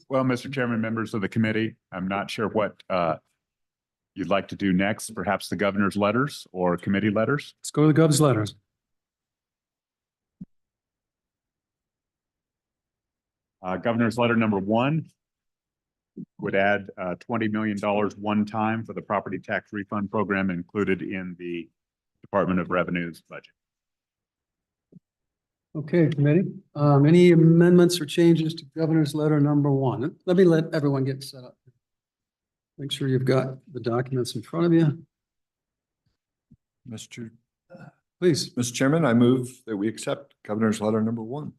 Well, Mr. Chairman, members of the committee, I'm not sure what you'd like to do next, perhaps the governor's letters or committee letters. Let's go to the Gov's letters. Governor's letter number 1 would add $20 million one time for the property tax refund program included in the Department of Revenue's budget. Okay, committee. Any amendments or changes to Governor's letter number 1? Let me let everyone get set up. Make sure you've got the documents in front of you. Please. Mr. Chairman, I move that we accept Governor's letter number 1.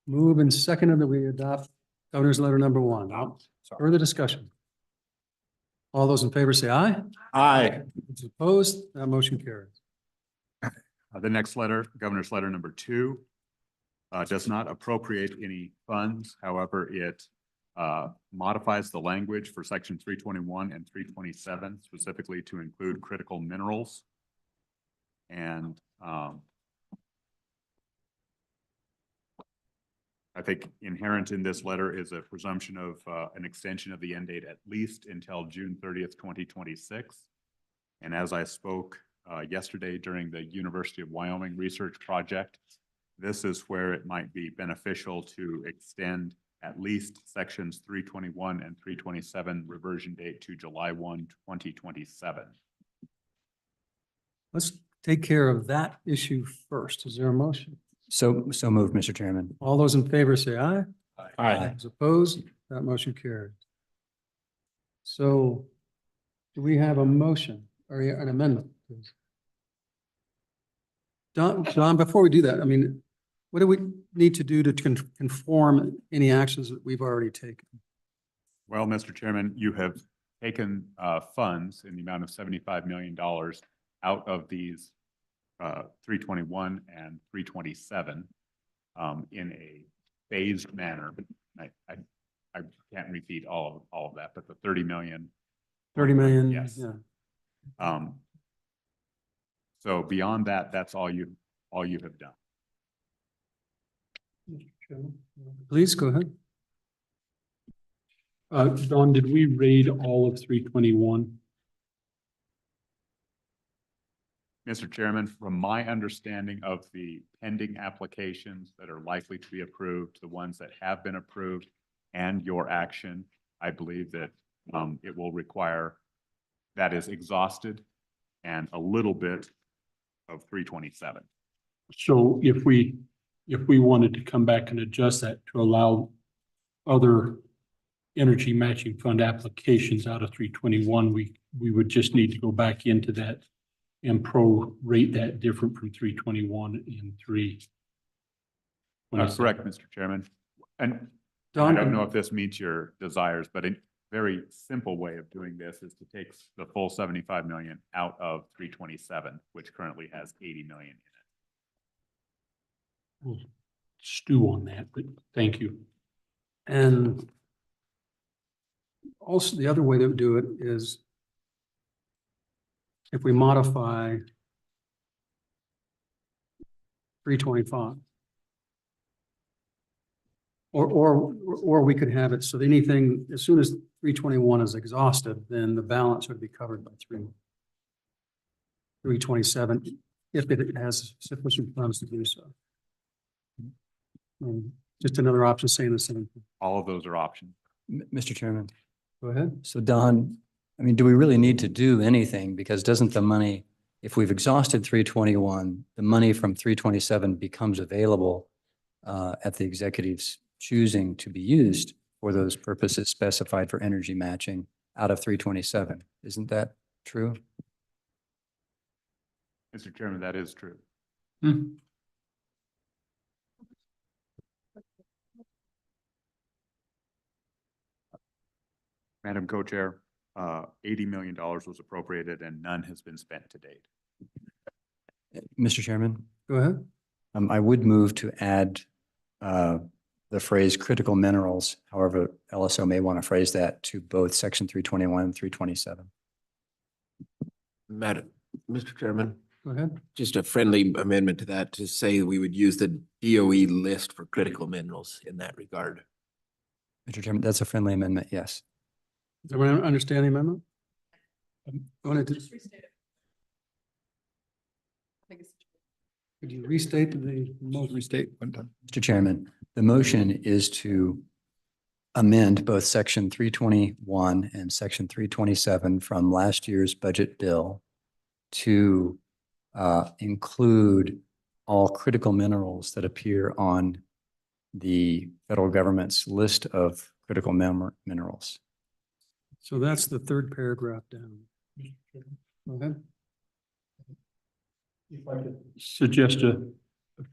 Move and seconded that we adopt Governor's letter number 1. Further discussion? All those in favor say aye. Aye. Those opposed, that motion carries. The next letter, Governor's letter number 2, does not appropriate any funds. However, it modifies the language for section 321 and 327 specifically to include critical minerals. And I think inherent in this letter is a presumption of an extension of the end date at least until June 30th, 2026. And as I spoke yesterday during the University of Wyoming research project, this is where it might be beneficial to extend at least sections 321 and 327 reversion date to July 1, 2027. Let's take care of that issue first. Is there a motion? So moved, Mr. Chairman. All those in favor say aye. Aye. Those opposed, that motion carries. So do we have a motion or an amendment, please? Don, before we do that, I mean, what do we need to do to conform any actions that we've already taken? Well, Mr. Chairman, you have taken funds in the amount of $75 million out of these 321 and 327 in a phased manner. I can't repeat all of that, but the 30 million. 30 million. Yes. Yeah. So beyond that, that's all you have done. Please go ahead. Don, did we raid all of 321? Mr. Chairman, from my understanding of the pending applications that are likely to be approved, the ones that have been approved, and your action, I believe that it will require that is exhausted and a little bit of 327. So if we wanted to come back and adjust that to allow other energy matching fund applications out of 321, we would just need to go back into that and prorate that different from 321 and 3. That's correct, Mr. Chairman. And Don, I don't know if this meets your desires, but a very simple way of doing this is to take the full 75 million out of 327, which currently has 80 million in it. We'll stew on that, but thank you. and also the other way to do it is if we modify 325. Or we could have it so that anything, as soon as 321 is exhausted, then the balance would be covered by 327 if it has sufficient funds to do so. Just another option saying the same thing. All of those are options. Mr. Chairman. Go ahead. So Don, I mean, do we really need to do anything? Because doesn't the money, if we've exhausted 321, the money from 327 becomes available at the executive's choosing to be used for those purposes specified for energy matching out of 327. Isn't that true? Mr. Chairman, that is true. Madam Co-Chair, $80 million was appropriated and none has been spent to date. Mr. Chairman, Go ahead. I would move to add the phrase critical minerals, however LSO may want to phrase that, to both section 321 and 327. Mr. Chairman, Go ahead. just a friendly amendment to that to say we would use the DOE list for critical minerals in that regard. Mr. Chairman, that's a friendly amendment, yes. Does everyone understand the amendment? Um, I wanted to, could you restate the motion? Restate one time. Mr. Chairman, the motion is to amend both section 321 and section 327 from last year's budget bill to include all critical minerals that appear on the federal government's list of critical minerals. So that's the third paragraph down. Go ahead. If I could suggest a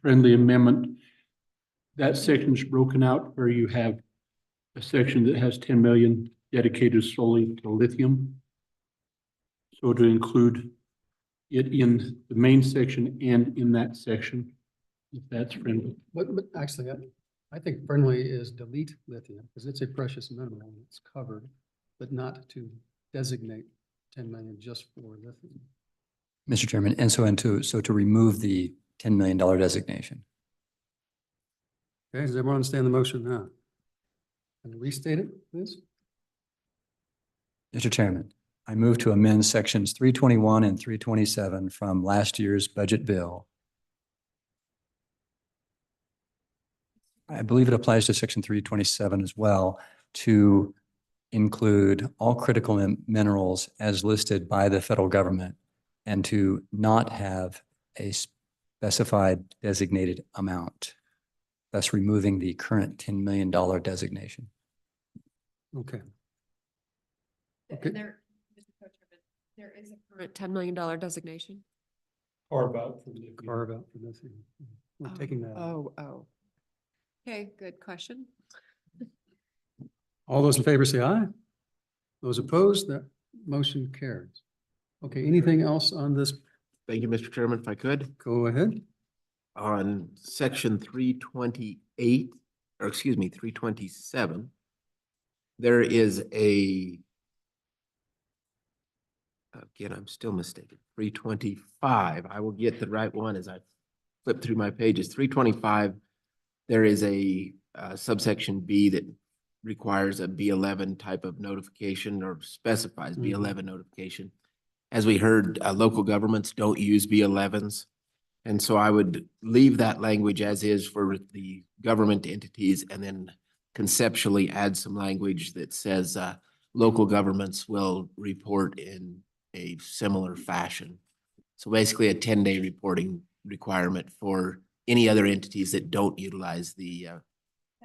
friendly amendment, that section's broken out where you have a section that has 10 million dedicated solely to lithium. So to include it in the main section and in that section, if that's friendly. But actually, I think friendly is delete lithium because it's a precious mineral and it's covered, but not to designate 10 million just for lithium. Mr. Chairman, and so to remove the $10 million designation. Okay, does everyone understand the motion now? Can you restate it, please? Mr. Chairman, I move to amend sections 321 and 327 from last year's budget bill. I believe it applies to section 327 as well, to include all critical minerals as listed by the federal government and to not have a specified designated amount, thus removing the current $10 million designation. Okay, Okay. And there, Mr. Co-Chairman, there is a current $10 million designation. Carve out for lithium. carve out for lithium. We're taking that out. Oh. Okay, good question. All those in favor say aye. Those opposed, that motion carries. Okay, anything else on this? Thank you, Mr. Chairman, if I could. Go ahead. On section 328, or excuse me, 327, there is again, I'm still mistaken, 325. I will get the right one as I flip through my pages. 325, there is a subsection B that requires a B11 type of notification or specifies B11 notification. As we heard, local governments don't use B11s. And so I would leave that language as is for the government entities and then conceptually add some language that says local governments will report in a similar fashion. So basically a 10-day reporting requirement for any other entities that don't utilize the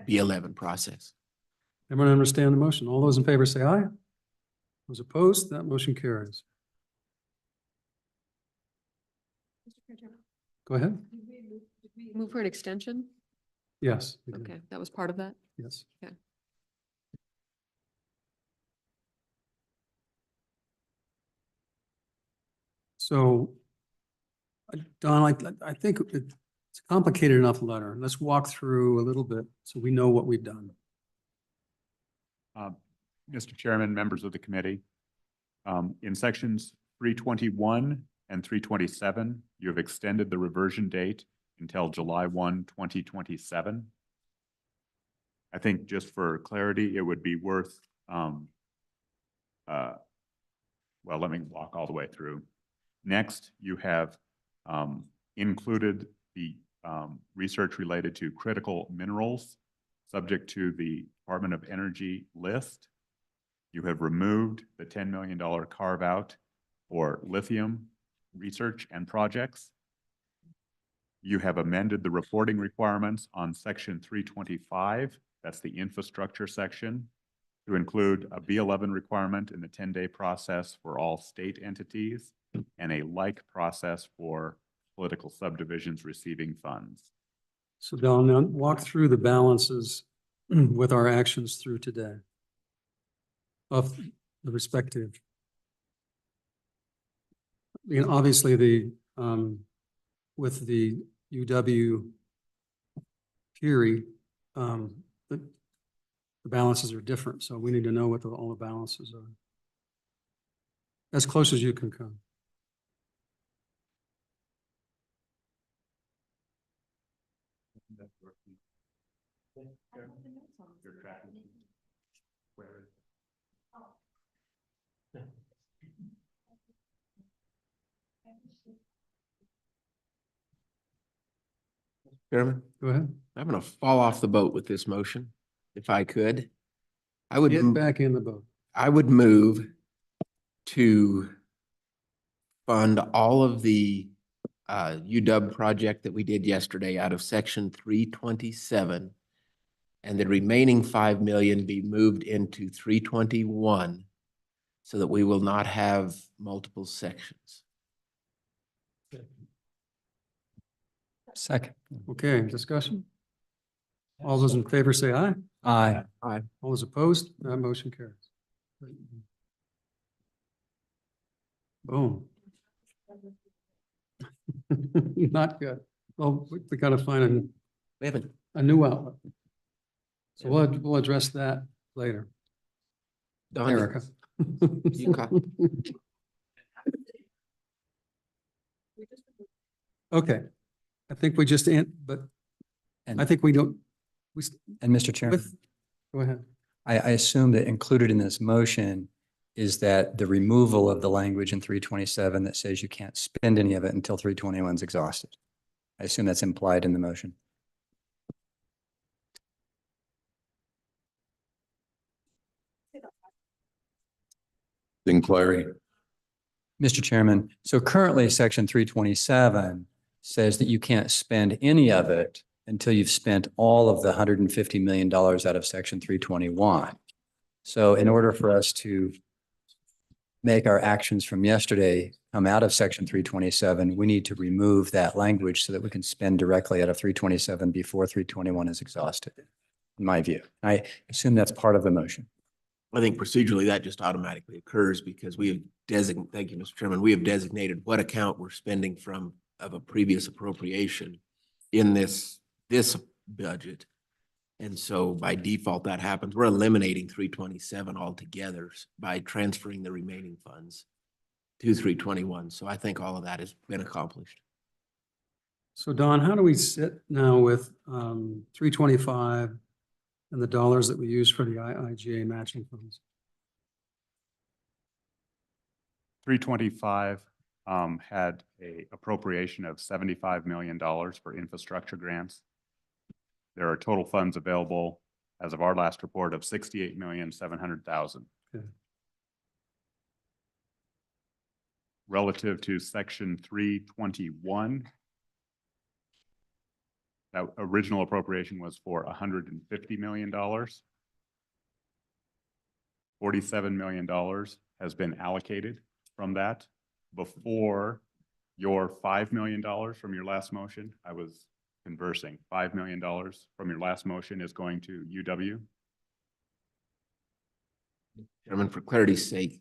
B11 process. Everyone understand the motion? All those in favor say aye. Those opposed, that motion carries. Mr. Co-Chairman, Go ahead. did we move for an extension? Yes. we did. Okay, that was part of that. Yes. Okay. So, Don, I think it's a complicated enough letter. Let's walk through a little bit so we know what we've done. Mr. Chairman, members of the committee, in sections 321 and 327, you have extended the reversion date until July 1, 2027. I think just for clarity, it would be worth, well, let me walk all the way through. Next, you have included the research related to critical minerals subject to the Department of Energy list. You have removed the $10 million carve out for lithium research and projects. You have amended the reporting requirements on section 325, that's the infrastructure section, to include a B11 requirement in the 10-day process for all state entities and a like process for political subdivisions receiving funds. So Don, now walk through the balances with our actions through today of the respective. You know, obviously with the UW Curie, the balances are different. So we need to know what all the balances are. As close as you can come. Chairman, Go ahead. I'm gonna fall off the boat with this motion, if I could. I would, Get back in the boat. I would move to fund all of the UW project that we did yesterday out of section 327. And the remaining 5 million be moved into 321 so that we will not have multiple sections. Second. Okay, discussion? All those in favor say aye. Aye. Aye. All those opposed, that motion carries. Boom. Not good. Well, we gotta find We haven't, a new outlet. So we'll address that later. Don, Erica. you got- Okay, I think we just, but And, I think we don't, and Mr. Chairman, with, go ahead. I assume that included in this motion is that the removal of the language in 327 that says you can't spend any of it until 321 is exhausted. I assume that's implied in the motion. Inquiry. Mr. Chairman, so currently section 327 says that you can't spend any of it until you've spent all of the $150 million out of section 321. So in order for us to make our actions from yesterday come out of section 327, we need to remove that language so that we can spend directly out of 327 before 321 is exhausted, in my view. I assume that's part of the motion. I think procedurally that just automatically occurs because we have thank you, Mr. Chairman, we have designated what account we're spending from of a previous appropriation in this budget. And so by default, that happens. We're eliminating 327 altogether by transferring the remaining funds to 321. So I think all of that has been accomplished. So Don, how do we sit now with 325 and the dollars that we use for the IIGA matching funds? 325 had a appropriation of $75 million for infrastructure grants. There are total funds available as of our last report of 68,700,000. Okay. Relative to section 321, that original appropriation was for $150 million. $47 million has been allocated from that. Before your $5 million from your last motion, I was conversing. $5 million from your last motion is going to UW. Chairman, for clarity's sake,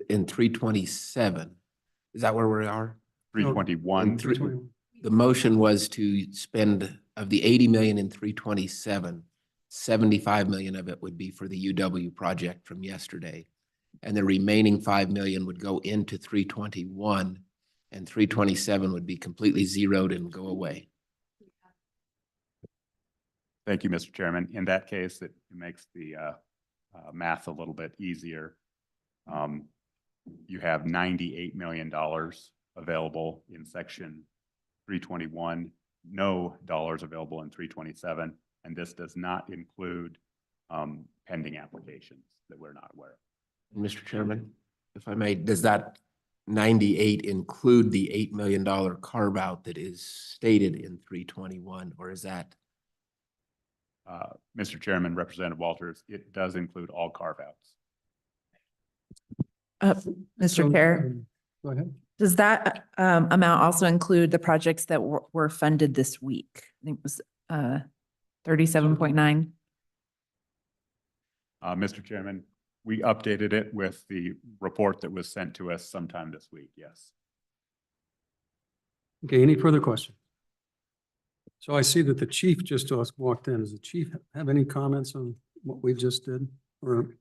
in 327, is that where we are? 321. 321. The motion was to spend of the 80 million in 327, 75 million of it would be for the UW project from yesterday. And the remaining 5 million would go into 321 and 327 would be completely zeroed and go away. Thank you, Mr. Chairman. In that case, it makes the math a little bit easier. You have $98 million available in section 321, no dollars available in 327, and this does not include pending applications that we're not aware of. Mr. Chairman, if I may, does that 98 include the $8 million carve out that is stated in 321, or is that? Mr. Chairman, Representative Walters, it does include all carve-outs. Mr. So, Chair, Go ahead. does that amount also include the projects that were funded this week? I think it was 37.9. Mr. Chairman, we updated it with the report that was sent to us sometime this week, yes. Okay, any further questions? So I see that the chief just walked in. Does the chief have any comments on what we just did? Or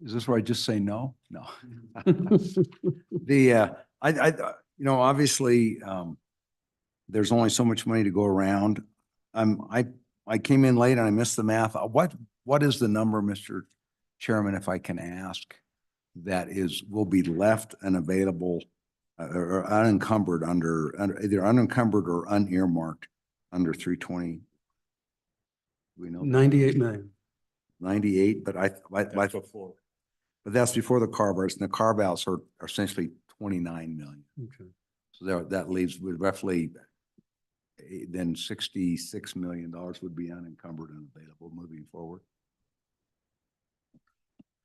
Is this where I just say no? No. Obviously, there's only so much money to go around. I I came in late and I missed the math. What is the number, Mr. Chairman, if I can ask, that will be left unavailable or unencumbered under either unencumbered or unearmarked under 320? We know 98 million. 98, but That's before. but that's before the carve outs, and the carve outs are essentially 29 million. Okay. So that leaves with roughly then $66 million would be unencumbered and available moving forward.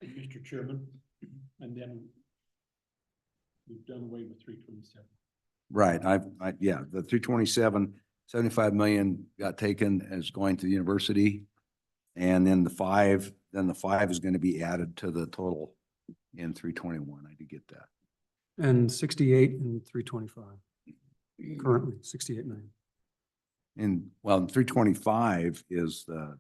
Mr. Chairman, and then we've done away with 327. Right, yeah, the 327, 75 million got taken as going to the university. And then the five is going to be added to the total in 321. I did get that. And 68 and 325. Currently 68 million. And well, 325 is the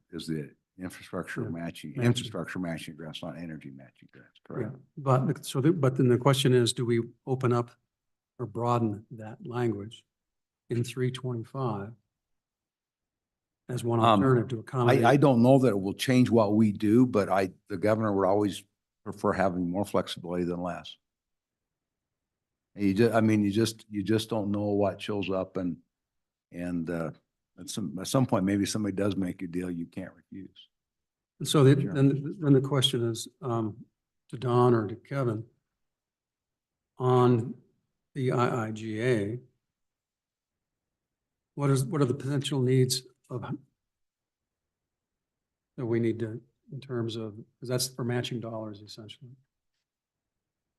infrastructure Yeah, matching grants, not energy matching grants, Yeah, correct? but then the question is, do we open up or broaden that language in 325 as one alternative to accommodate? I don't know that it will change what we do, but the governor would always prefer having more flexibility than less. And you just don't know what shows up and at some point, maybe somebody does make a deal you can't refuse. And so then the question is, to Don or to Kevin, on the IIGA, what are the potential needs that we need to, in terms of, because that's for matching dollars essentially.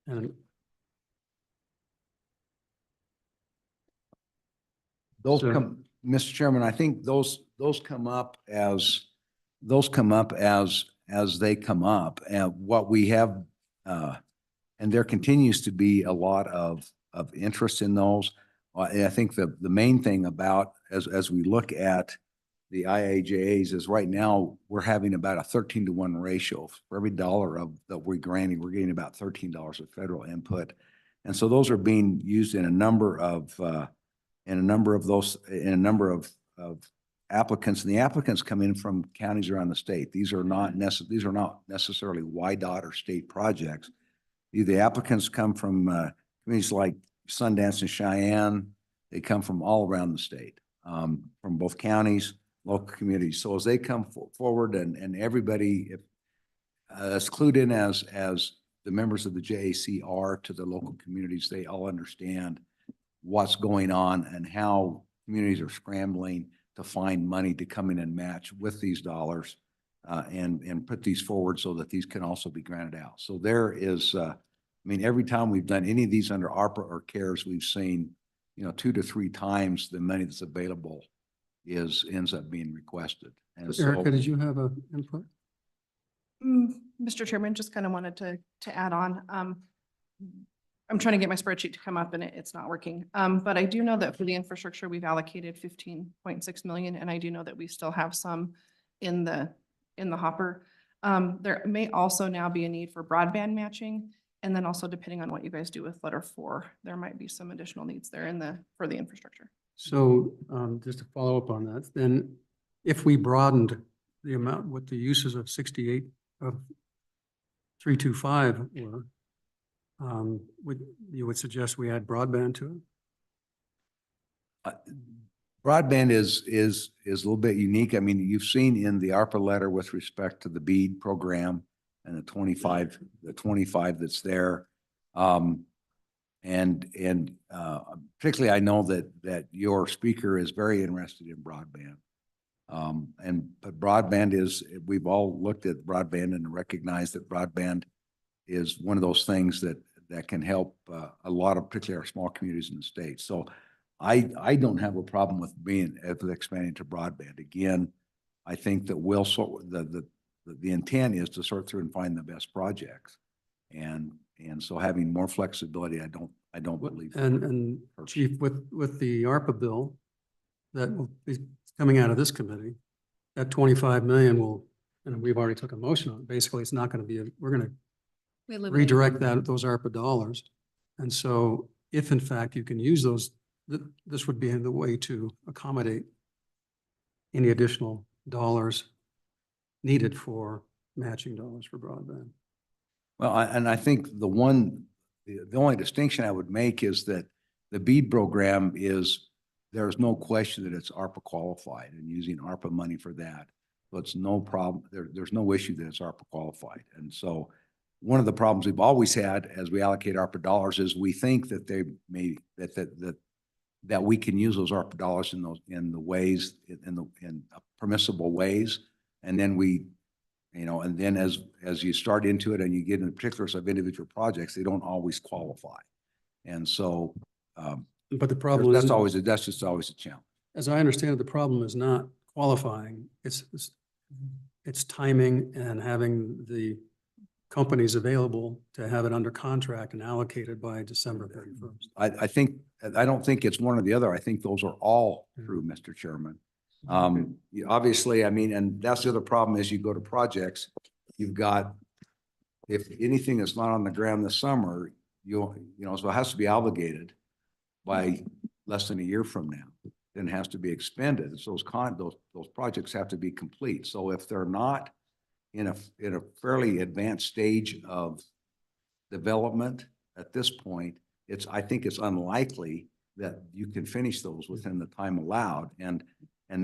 And Those So- come, Mr. Chairman, I think those come up as they come up. And what we have, and there continues to be a lot of interest in those. I think the main thing about, as we look at the IAJAs, is right now we're having about a 13-to-1 ratio. For every dollar that we're granting, we're getting about $13 of federal input. And so those are being used in a number of applicants, and the applicants come in from counties around the state. These are not necessarily YDOT or state projects. The applicants come from communities like Sundance and Cheyenne. They come from all around the state, from both counties, local communities. So as they come forward and everybody, as clued in as the members of the JAC are to the local communities, they all understand what's going on and how communities are scrambling to find money to come in and match with these dollars and put these forward so that these can also be granted out. So there is, every time we've done any of these under ARPA or CARES, we've seen, 2 to 3 times the money that's available ends up being requested. And so, Erica, did you have a input? Mr. Chairman, just kind of wanted to add on. I'm trying to get my spreadsheet to come up and it's not working. But I do know that for the infrastructure, we've allocated 15.6 million, and I do know that we still have some in the hopper. There may also now be a need for broadband matching. And then also depending on what you guys do with letter 4, there might be some additional needs there for the infrastructure. So just to follow up on that, then if we broadened the amount, what the uses of 68 of 325 were, you would suggest we add broadband to it? broadband is a little bit unique. You've seen in the ARPA letter with respect to the BEAD program and the 25 that's there. Particularly, I know that your speaker is very interested in broadband. But broadband we've all looked at broadband and recognized that broadband is one of those things that can help a lot of, particularly our small communities in the state. So I don't have a problem with expanding to broadband. Again, I think that the intent is to sort through and find the best projects. And so having more flexibility, I don't believe. And Chief, with the ARPA bill that will be coming out of this committee, that 25 million will, and we've already took a motion on it. Basically, it's not going to be, we're going to redirect those ARPA dollars. And so if in fact you can use those, this would be the way to accommodate any additional dollars needed for matching dollars for broadband. Well, and I think the only distinction I would make is that the BEAD program is, there's no question that it's ARPA qualified and using ARPA money for that. So it's no problem. There's no issue that it's ARPA qualified. And so one of the problems we've always had as we allocate ARPA dollars is we think that they may, that we can use those ARPA dollars in the ways, in permissible ways. And then and then as you start into it and you get into the particulars of individual projects, they don't always qualify. And so, But the problem is, that's just always a challenge. as I understand it, the problem is not qualifying. It's timing and having the companies available to have it under contract and allocated by December 31st. I don't think it's one or the other. I think those are all true, Mr. Chairman. Obviously, I mean, and that's the other problem is you go to projects, you've got, if anything that's not on the ground this summer, so it has to be obligated by less than a year from now, then it has to be expended. So those projects have to be complete. So if they're not in a fairly advanced stage of development at this point, I think it's unlikely that you can finish those within the time allowed. And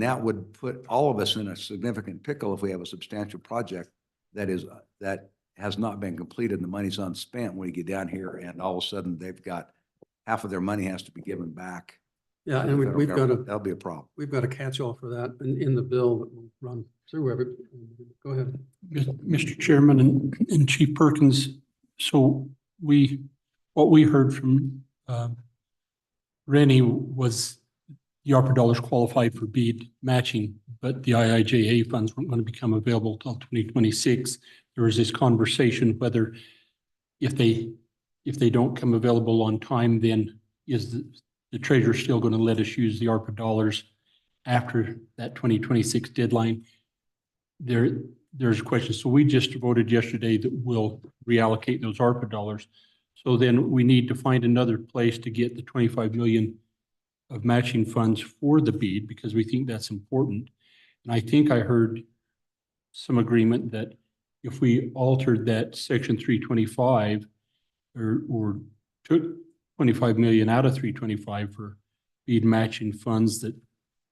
that would put all of us in a significant pickle if we have a substantial project that has not been completed and the money's unspent when we get down here and all of a sudden they've got half of their money has to be given back. Yeah, and we've got that'll be a problem. We've got a catch-all for that in the bill that will run through every, go ahead. Mr. Chairman and Chief Perkins, so what we heard from Rennie was the ARPA dollars qualified for BEAD matching, but the IIJA funds weren't going to become available until 2026. There was this conversation whether if they don't come available on time, then is the treasurer still going to let us use the ARPA dollars after that 2026 deadline? There's a question. So we just voted yesterday that we'll reallocate those ARPA dollars. So then we need to find another place to get the 25 million of matching funds for the BEAD because we think that's important. And I think I heard some agreement that if we altered that section 325 or took 25 million out of 325 for BEAD matching funds,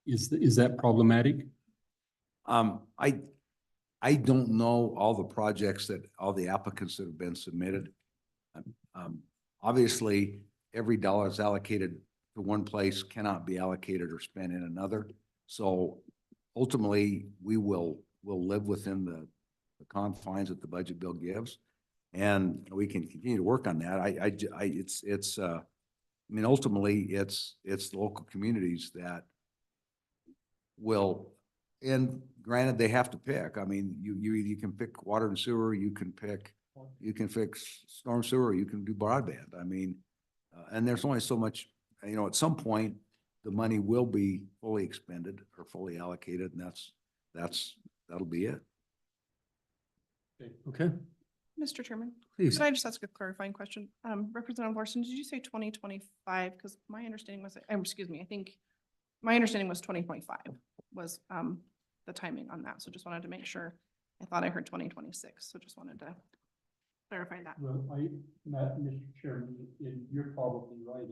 is that problematic? I don't know all the projects all the applicants that have been submitted. Obviously, every dollar that's allocated to one place cannot be allocated or spent in another. So ultimately, we'll live within the confines that the budget bill gives. And we can continue to work on that. Ultimately, it's the local communities that will, and granted, they have to pick. I mean, you can pick water and sewer, you can fix storm sewer, you can do broadband. I mean, and there's only so much, at some point, the money will be fully expended or fully allocated, and that'll be it. Okay, Mr. Chairman, please. could I just ask a clarifying question? Representative Larson, did you say 2025? Because my understanding was, I think my understanding was 2025 was the timing on that. So just wanted to make sure. I thought I heard 2026. So just wanted to clarify that. Well, Mr. Chairman, you're probably right.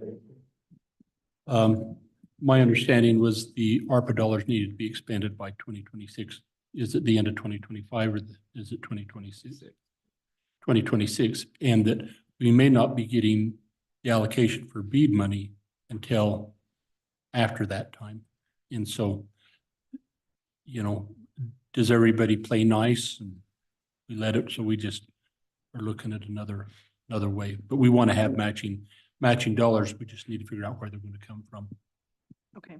My understanding was the ARPA dollars needed to be expended by 2026. Is it the end of 2025 or is it 2026? 2026, and that we may not be getting the allocation for BEAD money until after that time. And so, does everybody play nice and we let it? So we just are looking at another way, but we want to have matching dollars. We just need to figure out where they're going to come from. Okay.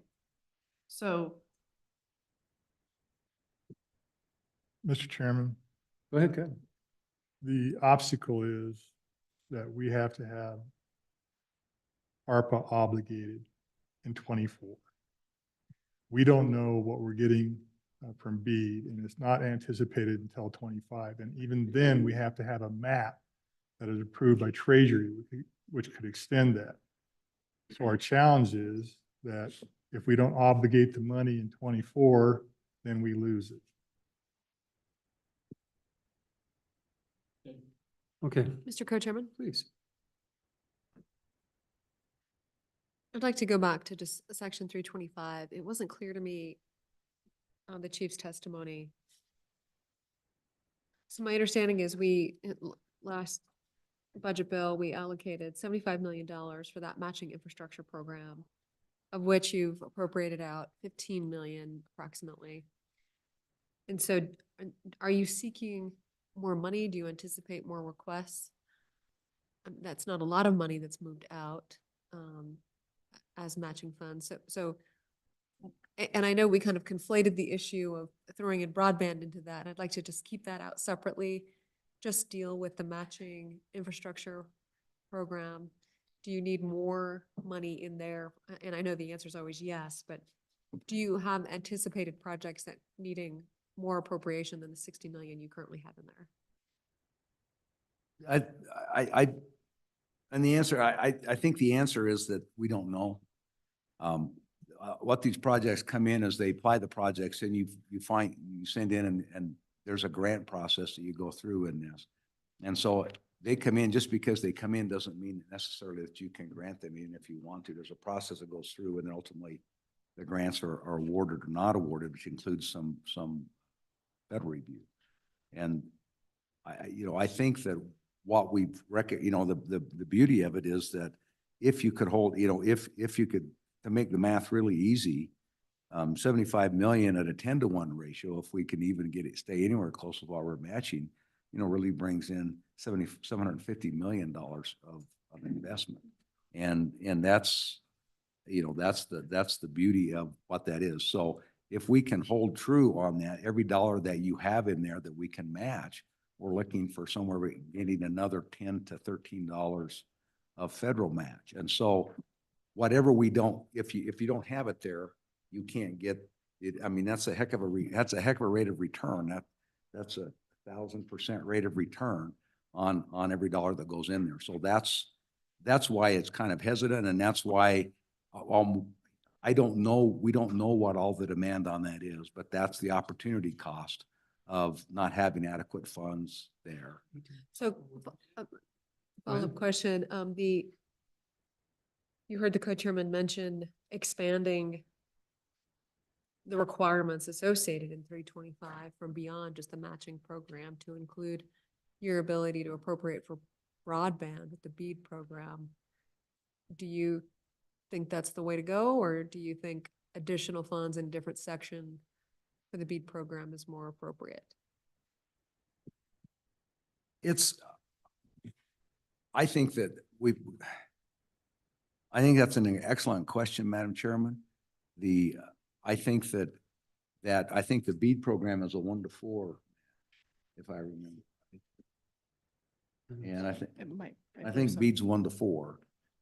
So, Mr. Chairman, Go ahead, Kevin. the obstacle is that we have to have ARPA obligated in 24. We don't know what we're getting from BEAD, and it's not anticipated until 25. And even then, we have to have a map that is approved by Treasury, which could extend that. So our challenge is that if we don't obligate the money in 24, then we lose it. Okay, Mr. Co-Chairman, please. I'd like to go back to just section 325. It wasn't clear to me on the chief's testimony. So my understanding is last budget bill, we allocated $75 million for that matching infrastructure program, of which you've appropriated out 15 million approximately. And so are you seeking more money? Do you anticipate more requests? That's not a lot of money that's moved out as matching funds. And I know we kind of conflated the issue of throwing in broadband into that. I'd like to just keep that out separately, just deal with the matching infrastructure program. Do you need more money in there? And I know the answer is always yes, but do you have anticipated projects that needing more appropriation than the 60 million you currently have in there? And the answer, I think the answer is that we don't know. What these projects come in is they apply the projects and you send in and there's a grant process that you go through in this. And so they come in, just because they come in doesn't mean necessarily that you can grant them even if you want to. There's a process that goes through and then ultimately the grants are awarded or not awarded, which includes some federal review. And I think that what we've the beauty of it is that if you could hold, if you could, to make the math really easy, 75 million at a 10-to-1 ratio, if we can even get it, stay anywhere close to what we're matching, really brings in $750 million of investment. And that's, that's the beauty of what that is. So if we can hold true on that, every dollar that you have in there that we can match, we're looking for somewhere getting another $10 to $13 of federal match. And so whatever we don't, if you don't have it there, you can't get it. I mean, that's a heck of a rate of return. That's 1,000% rate of return on every dollar that goes in there. So that's why it's kind of hesitant, and that's why I don't know. We don't know what all the demand on that is, but that's the opportunity cost of not having adequate funds there. So follow-up question, you heard the co-chairman mention expanding the requirements associated in 325 from beyond just the matching program to include your ability to appropriate for broadband with the BEAD program. Do you think that's the way to go, or do you think additional funds in a different section for the BEAD program is more appropriate? I think that's an excellent question, Madam Chairman. I think the BEAD program is a 1-to-4, if I remember. And I think BEAD's 1-to-4.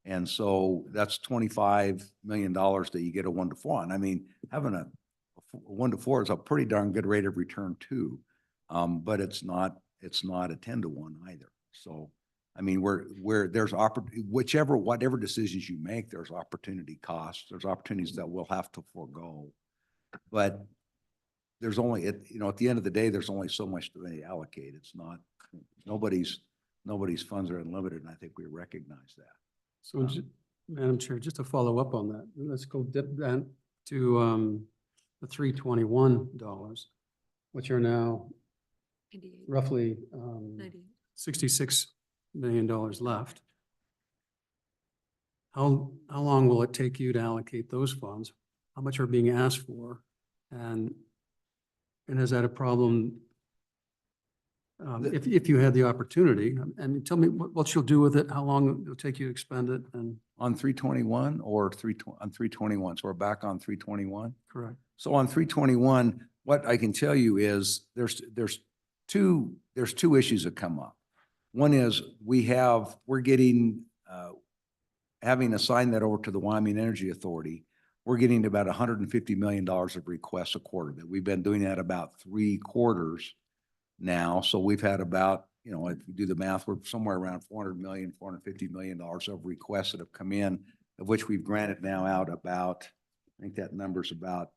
And so that's $25 million that you get a 1-to-4 on. I mean, having a 1-to-4 is a pretty darn good rate of return too. But it's not a 10-to-1 either. So, I mean, whatever decisions you make, there's opportunity costs. There's opportunities that we'll have to forego. But there's only, at the end of the day, there's only so much to be allocated. It's not, nobody's funds are unlimited, and I think we recognize that. So, Madam Chair, just to follow up on that, let's go dip down to the $321, which are now 98. roughly 98. $66 million left. How long will it take you to allocate those funds? How much are being asked for? And is that a problem if you had the opportunity? And tell me what you'll do with it, how long it'll take you to expend it, and On 321 or on 321? So we're back on 321? correct. So on 321, what I can tell you is there's two issues that come up. One is we're getting, having assigned that over to the Wyoming Energy Authority, we're getting about $150 million of requests a quarter. That we've been doing that about 3 quarters now. So we've had about, if you do the math, we're somewhere around $400 million, $450 million of requests that have come in, of which we've granted now out about, I think that number's about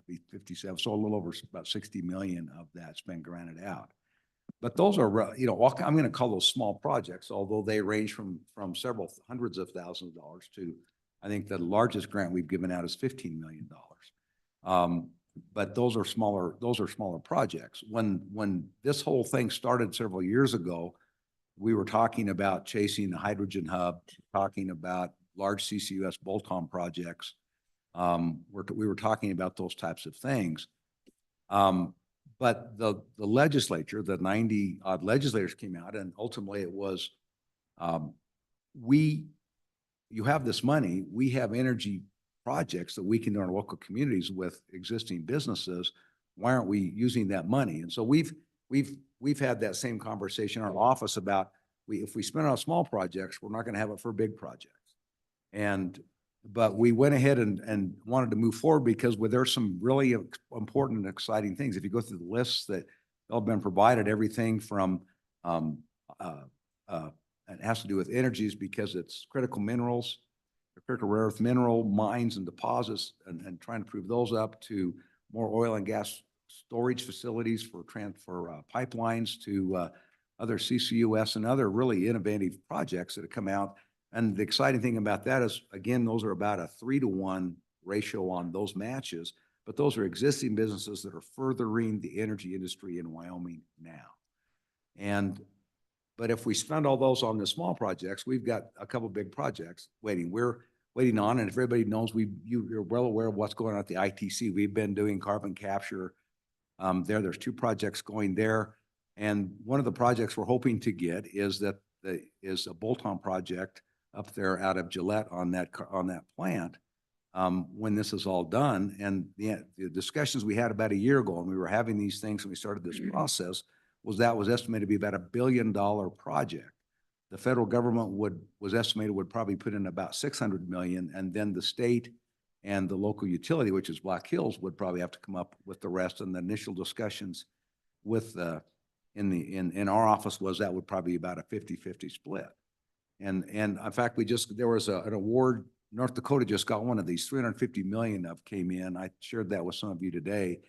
be 57, so a little over about 60 million of that's been granted out. But those are, you know, I'm going to call those small projects, although they range from several hundreds of thousands of dollars to, I think the largest grant we've given out is $15 million. But those are smaller projects. When this whole thing started several years ago, we were talking about chasing the hydrogen hub, talking about large CCUS bolt-on projects. We were talking about those types of things. But the legislature, the 90 odd legislators came out, and ultimately it was, you have this money, we have energy projects that we can do in our local communities with existing businesses. Why aren't we using that money? And so we've had that same conversation in our office about, if we spend on small projects, we're not going to have it for big projects. But we went ahead and wanted to move forward because there's some really important and exciting things. If you go through the lists that have been provided, everything from, it has to do with energies because it's critical minerals, critical rare earth mineral mines and deposits, and trying to prove those up, to more oil and gas storage facilities for pipelines, to other CCUS and other really innovative projects that have come out. And the exciting thing about that is, again, those are about a 3-to-1 ratio on those matches, but those are existing businesses that are furthering the energy industry in Wyoming now. But if we spend all those on the small projects, we've got a couple big projects waiting. We're waiting on, and if everybody knows, you're well aware of what's going on at the ITC. We've been doing carbon capture there's 2 projects going there. And one of the projects we're hoping to get is a bolt-on project up there out of Gillette on that plant when this is all done. And the discussions we had about a year ago, and we were having these things when we started this process, was estimated to be about $1 billion project. The federal government was estimated would probably put in about 600 million, and then the state and the local utility, which is Black Hills, would probably have to come up with the rest. And the initial discussions with in our office was that would probably be about a 50-50 split. And in fact, there was an award. North Dakota just got one of these, 350 million of came in. I shared that with some of you today.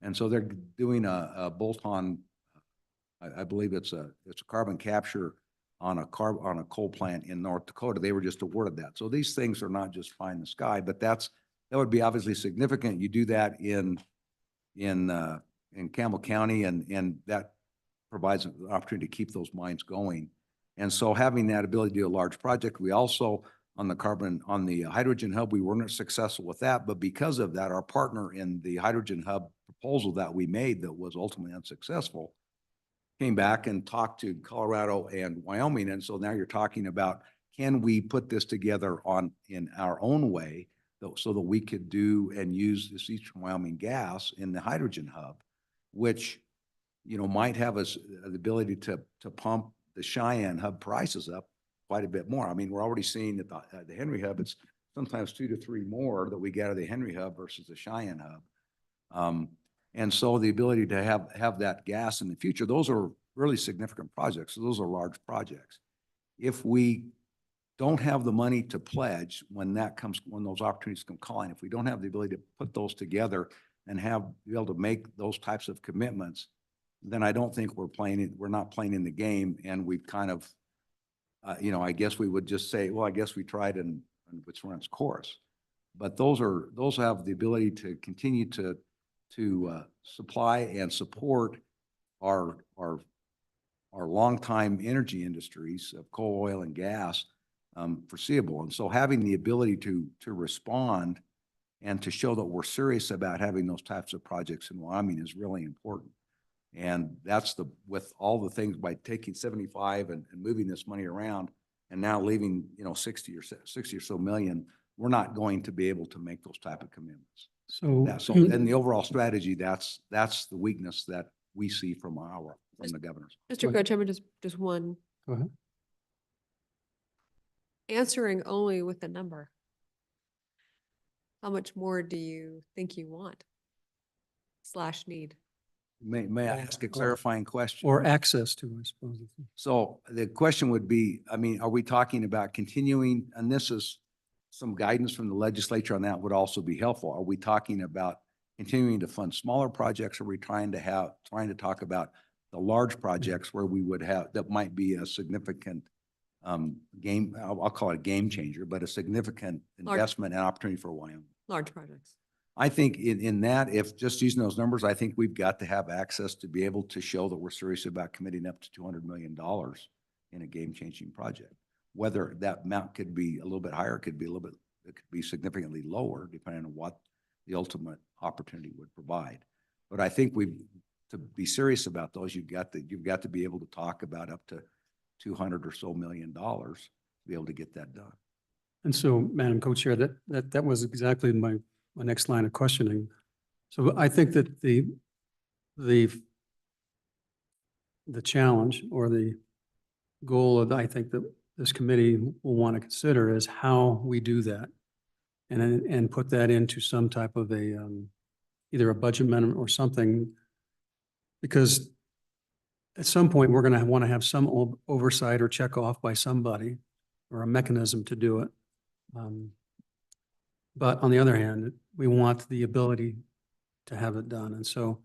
And so they're doing a bolt-on, I believe it's a carbon capture on a coal plant in North Dakota. They were just awarded that. So these things are not just pie in the sky, but that would be obviously significant. You do that in Campbell County, and that provides an opportunity to keep those mines going. And so having that ability to do a large project, we also on the hydrogen hub, we weren't successful with that, but because of that, our partner in the hydrogen hub proposal that we made that was ultimately unsuccessful came back and talked to Colorado and Wyoming. And so now you're talking about, can we put this together in our own way so that we could do and use this Eastern Wyoming gas in the hydrogen hub, which, might have us the ability to pump the Cheyenne hub prices up quite a bit more. I mean, we're already seeing that the Henry hub, it's sometimes 2 to 3 more that we get out of the Henry hub versus the Cheyenne hub. And so the ability to have that gas in the future, those are really significant projects. So those are large projects. If we don't have the money to pledge when those opportunities come calling, if we don't have the ability to put those together and be able to make those types of commitments, then I don't think we're not playing in the game. And we've kind of, I guess we would just say, well, I guess we tried and it's run its course. But those have the ability to continue to supply and support our longtime energy industries of coal, oil, and gas foreseeable. And so having the ability to respond and to show that we're serious about having those types of projects in Wyoming is really important. And that's with all the things, by taking 75 and moving this money around and now leaving, 60 or so million, we're not going to be able to make those type of commitments. So, And the overall strategy, that's the weakness that we see from the governors. Mr. Co-Chairman, just one. go ahead. Answering only with a number. How much more do you think you want / need? May I ask a clarifying question? Or access to, I suppose. So the question would be, are we talking about continuing, and this is some guidance from the legislature on that would also be helpful. Are we talking about continuing to fund smaller projects? Or are we trying to talk about the large projects where we would have, that might be a significant game, I'll call it a game changer, but a significant investment and opportunity for Wyoming? Large projects. I think in that, if just using those numbers, I think we've got to have access to be able to show that we're serious about committing up to $200 million in a game-changing project. Whether that amount could be a little bit higher, it could be significantly lower, depending on what the ultimate opportunity would provide. But I think to be serious about those, you've got to be able to talk about up to $200 or so million to be able to get that done. And so, Madam Co-Chair, that was exactly my next line of questioning. So I think that the challenge or the goal of, I think that this committee will want to consider is how we do that and put that into some type of either a budget amendment or something, because at some point we're going to want to have some oversight or check off by somebody or a mechanism to do it. But on the other hand, we want the ability to have it done. And so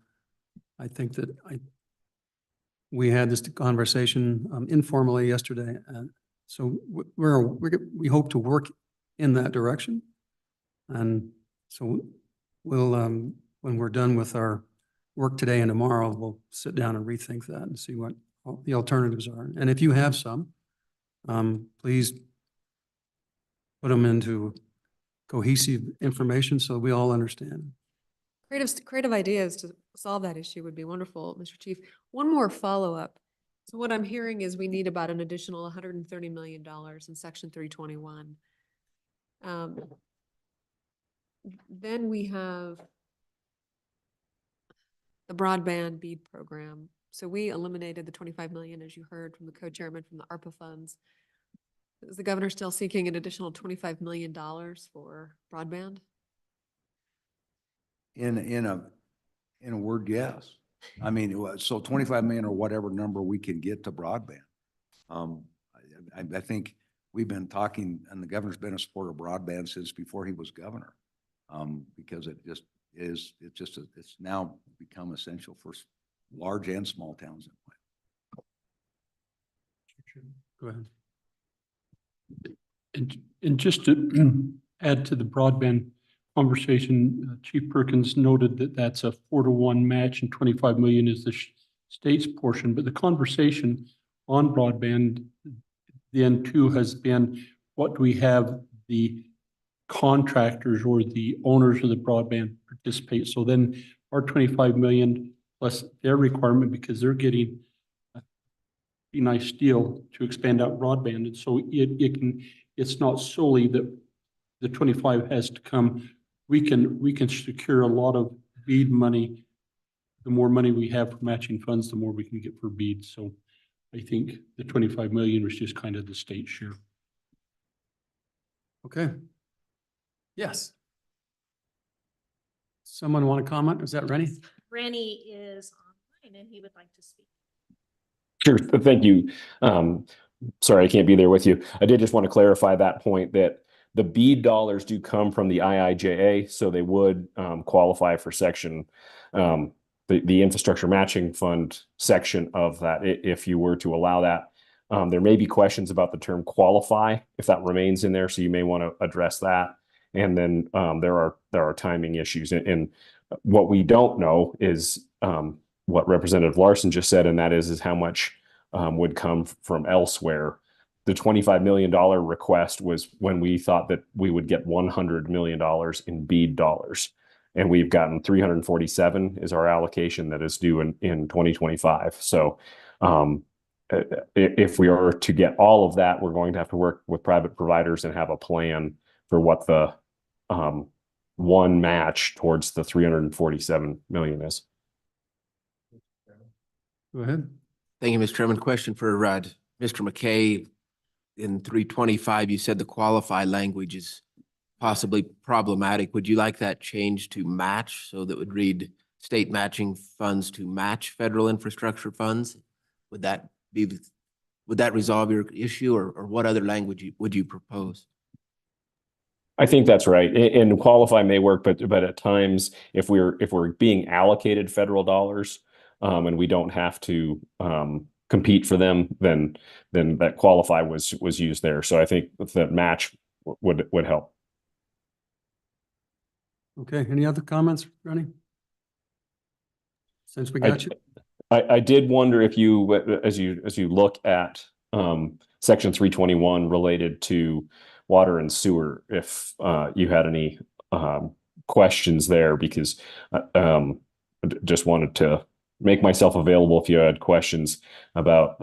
I think that we had this conversation informally yesterday. And so we hope to work in that direction. And so we'll, when we're done with our work today and tomorrow, we'll sit down and rethink that and see what the alternatives are. And if you have some, please put them into cohesive information so we all understand. Creative ideas to solve that issue would be wonderful, Mr. Chief. One more follow-up. So what I'm hearing is we need about an additional $130 million in Section 321. Then we have the broadband BEAD program. So we eliminated the 25 million, as you heard from the co-chairman, from the ARPA funds. Is the governor still seeking an additional $25 million for broadband? In a word, yes. I mean, so 25 million or whatever number we can get to broadband. I think we've been talking, and the governor's been a supporter of broadband since before he was governor, because it's now become essential for large and small towns. Go ahead. And just to add to the broadband conversation, Chief Perkins noted that that's a 4-to-1 match and 25 million is the state's portion, but the conversation on broadband then too has been, what do we have the contractors or the owners of the broadband participate? So then our 25 million plus their requirement, because they're getting a nice deal to expand out broadband. And so it's not solely that the 25 has to come. We can secure a lot of BEAD money. The more money we have for matching funds, the more we can get for BEAD. So I think the 25 million was just kind of the state share. Okay. Yes. Someone want to comment? Is that Rennie? Rennie is online and he would like to speak. Sure, thank you. Sorry, I can't be there with you. I did just want to clarify that point that the BEAD dollars do come from the IIJA, so they would qualify for section, the infrastructure matching fund section of that, if you were to allow that. There may be questions about the term qualify, if that remains in there, so you may want to address that. And then there are timing issues. And what we don't know is what Representative Larson just said, and that is how much would come from elsewhere. The $25 million request was when we thought that we would get $100 million in BEAD dollars. And we've gotten 347 is our allocation that is due in 2025. So if we are to get all of that, we're going to have to work with private providers and have a plan for what the one match towards the 347 million is. Go ahead. Thank you, Mr. Chairman. Question for Mr. McKay. In 325, you said the qualify language is possibly problematic. Would you like that changed to match, so that would read state matching funds to match federal infrastructure funds? Would that resolve your issue, or what other language would you propose? I think that's right. And qualify may work, but at times, if we're being allocated federal dollars, and we don't have to compete for them, then that qualify was used there. So I think that match would help. Okay, any other comments, Rennie? Since we I- got you, I did wonder if you, as you look at section 321 related to water and sewer, if you had any questions there, because just wanted to make myself available if you had questions about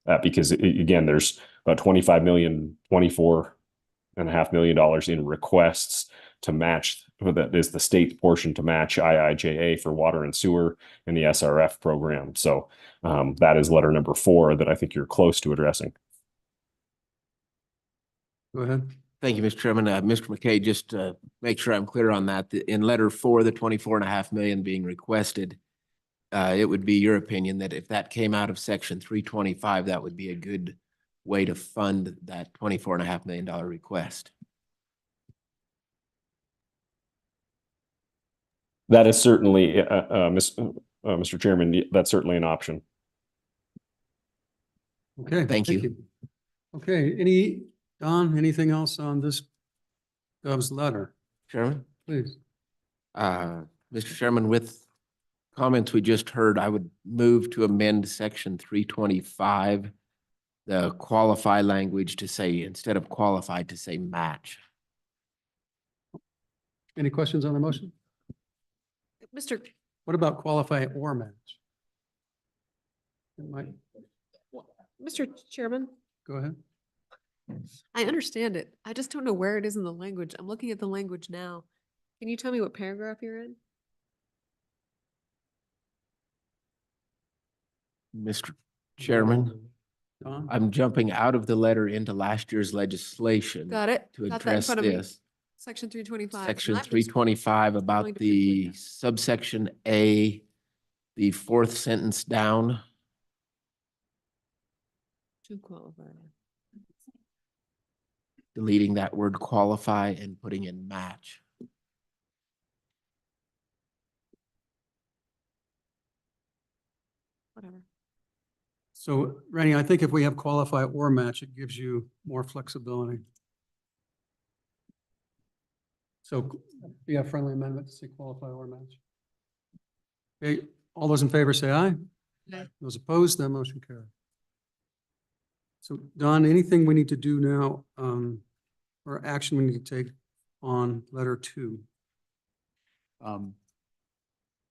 that, because again, there's about 25 million, $24.5 million in requests to match, that is the state portion to match IIJA for water and sewer in the SRF program. So that is letter number 4 that I think you're close to addressing. go ahead. Thank you, Mr. Chairman. Mr. McKay, just to make sure I'm clear on that, in letter 4, the 24.5 million being requested, it would be your opinion that if that came out of section 325, that would be a good way to fund that $24.5 million request. That is certainly, Mr. Chairman, that's certainly an option. Okay. Thank you. Okay, Don, anything else on this Dove's letter? Chairman? Please. Mr. Chairman, with comments we just heard, I would move to amend section 325, the qualify language to say, instead of qualified, to say match. Any questions on the motion? Mr. What about qualify or match? It might, Mr. Chairman, go ahead. I understand it. I just don't know where it is in the language. I'm looking at the language now. Can you tell me what paragraph you're in? Mr. Chairman, Don? I'm jumping out of the letter into last year's legislation Got it. to Got that in address front of me. this. Section 325. Section 325 about the subsection A, the 4th sentence down. To qualify. Deleting that word qualify and putting in match. Whatever. So, Rennie, I think if we have qualify or match, it gives you more flexibility. So, you have friendly amendment to say qualify or match. Okay, all those in favor say aye. Aye. Those opposed, that motion carries. So, Don, anything we need to do now, or action we need to take on letter 2?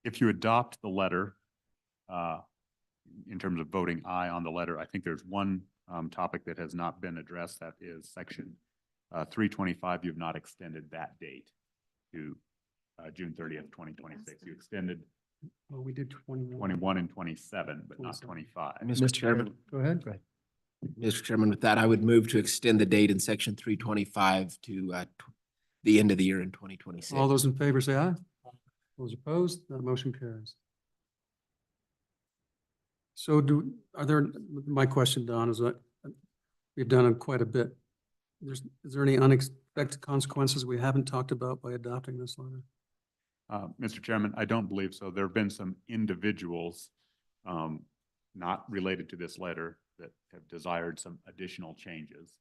If you adopt the letter, in terms of voting aye on the letter, I think there's one topic that has not been addressed. That is section 325. You've not extended that date to June 30th, 2026. You extended Well, we did 21. 21 and 27, but not 25. Mr. Chairman, Go ahead. Mr. Chairman, with that, I would move to extend the date in section 325 to the end of the year in 2026. All those in favor say aye. Those opposed, that motion carries. So my question, Don, is that we've done it quite a bit. Is there any unexpected consequences we haven't talked about by adopting this letter? Mr. Chairman, I don't believe so. There have been some individuals not related to this letter that have desired some additional changes.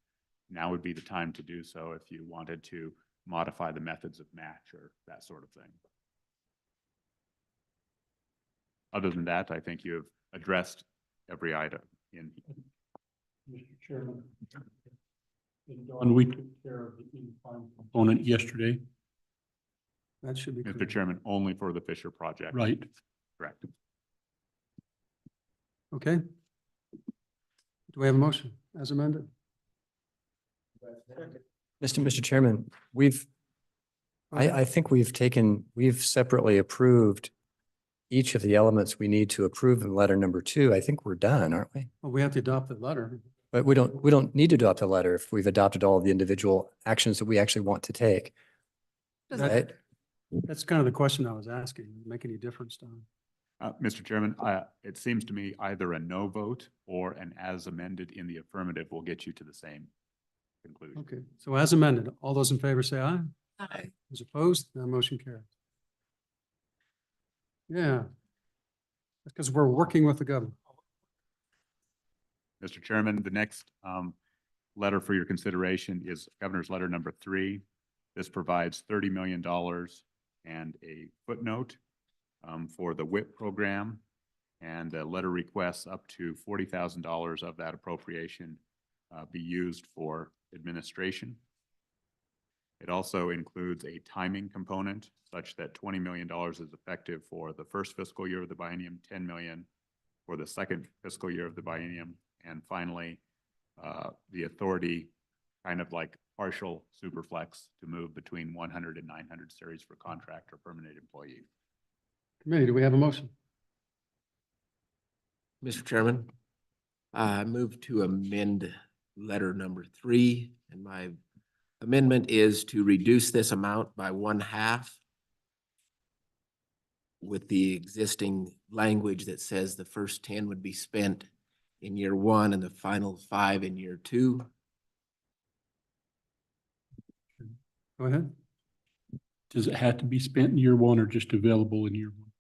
Now would be the time to do so if you wanted to modify the methods of match or that sort of thing. Other than that, I think you have addressed every item in. Mr. Chairman. And we took care of the in-kind component yesterday, That should be Mr. clear. Chairman, only for the Fisher project. right? Correct. Okay. Do we have a motion as amended? Mr. Chairman, I think we've separately approved each of the elements we need to approve in letter number 2. I think we're done, aren't we? Well, we have to adopt the letter. But we don't need to adopt a letter if we've adopted all of the individual actions that we actually want to take. Doesn't- Right? That's kind of the question I was asking. Does it make any difference, Don? Mr. Chairman, it seems to me either a no vote or an as amended in the affirmative will get you to the same conclusion. Okay, so as amended, all those in favor say aye. Aye. Those opposed, that motion carries. Yeah. Because we're working with the government. Mr. Chairman, the next letter for your consideration is Governor's Letter number 3. This provides $30 million and a footnote for the WIP program. And the letter requests up to $40,000 of that appropriation be used for administration. It also includes a timing component such that $20 million is effective for the first fiscal year of the biennium, $10 million for the second fiscal year of the biennium, and finally, the authority, kind of like partial superflex, to move between 100 and 900 series for contract or permanent employee. Committee, do we have a motion? Mr. Chairman, I move to amend letter number 3, and my amendment is to reduce this amount by 1/2 with the existing language that says the first 10 would be spent in year 1 and the final 5 in year 2. Go ahead. Does it have to be spent in year 1 or just available in year 1?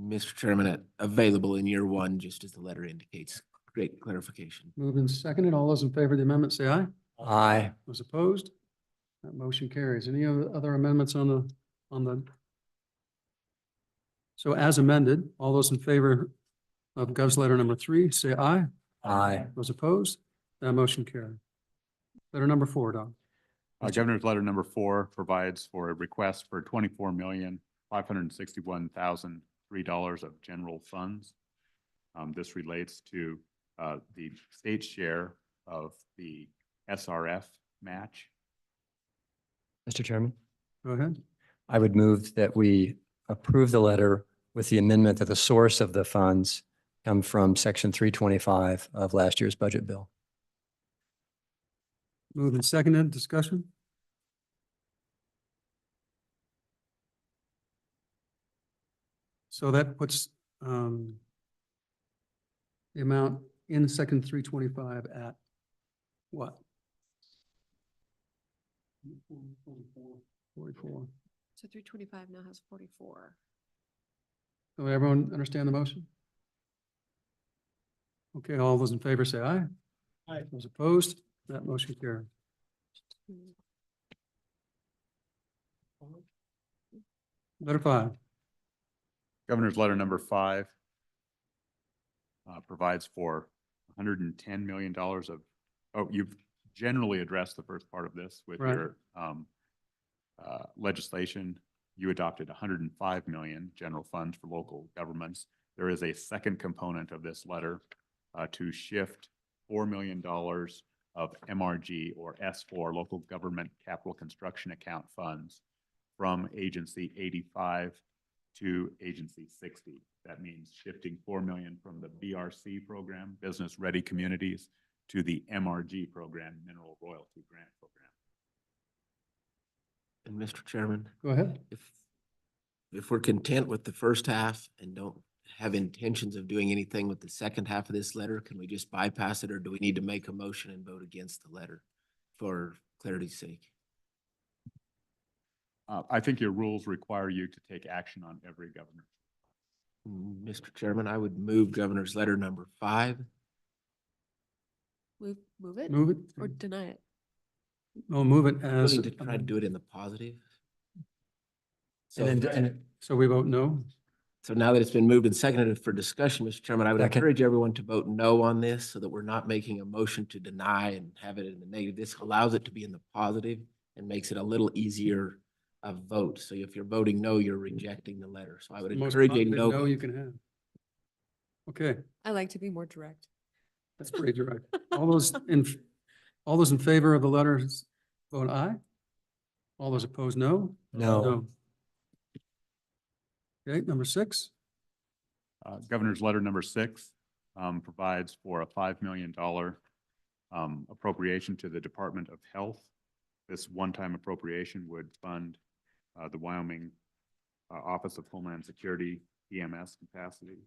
Mr. Chairman, available in year 1, just as the letter indicates. Great clarification. Moved and seconded. All those in favor of the amendment say aye. Aye. Those opposed? That motion carries. Any other amendments on the? So as amended, all those in favor of Gov's letter number 3, say aye. Aye. Those opposed? That motion carried. Letter number 4, Don. Governor's Letter number 4 provides for a request for $24,561,003 of general funds. This relates to the state's share of the SRF match. Mr. Chairman, Go ahead. I would move that we approve the letter with the amendment that the source of the funds come from section 325 of last year's budget bill. Moved and seconded. Discussion? So that puts the amount in section 325 at what? 44. So 325 now has 44. So everyone understand the motion? Okay, all those in favor say aye. Aye. Those opposed, that motion carries. Letter 5. Governor's Letter number 5 provides for $110 million of, you've generally addressed the first part of this with Right. your legislation. You adopted 105 million general funds for local governments. There is a second component of this letter to shift $4 million of MRG or S4 local government capital construction account funds from agency 85 to agency 60. That means shifting 4 million from the BRC program, Business Ready Communities, to the MRG program, Mineral Royalty Grant Program. And Mr. Chairman, Go ahead. if we're content with the first half and don't have intentions of doing anything with the second half of this letter, can we just bypass it, or do we need to make a motion and vote against the letter for clarity's sake? I think your rules require you to take action on every governor. Mr. Chairman, I would move Governor's Letter number 5. Move it Move it. or deny it? No, move it as. Willing to try to do it in the positive. So, So we vote no? so now that it's been moved and seconded for discussion, Mr. Chairman, I would Second. encourage everyone to vote no on this so that we're not making a motion to deny and have it in the negative. This allows it to be in the positive and makes it a little easier of vote. So if you're voting no, you're rejecting the letter. So I would Most encourage a positive no. No you can have. Okay, I like to be more direct. that's pretty direct. All those in favor of the letters, vote aye. All those opposed, no? No. Okay, number 6. Governor's Letter number 6 provides for a $5 million appropriation to the Department of Health. This one-time appropriation would fund the Wyoming Office of Homeland Security EMS capacity.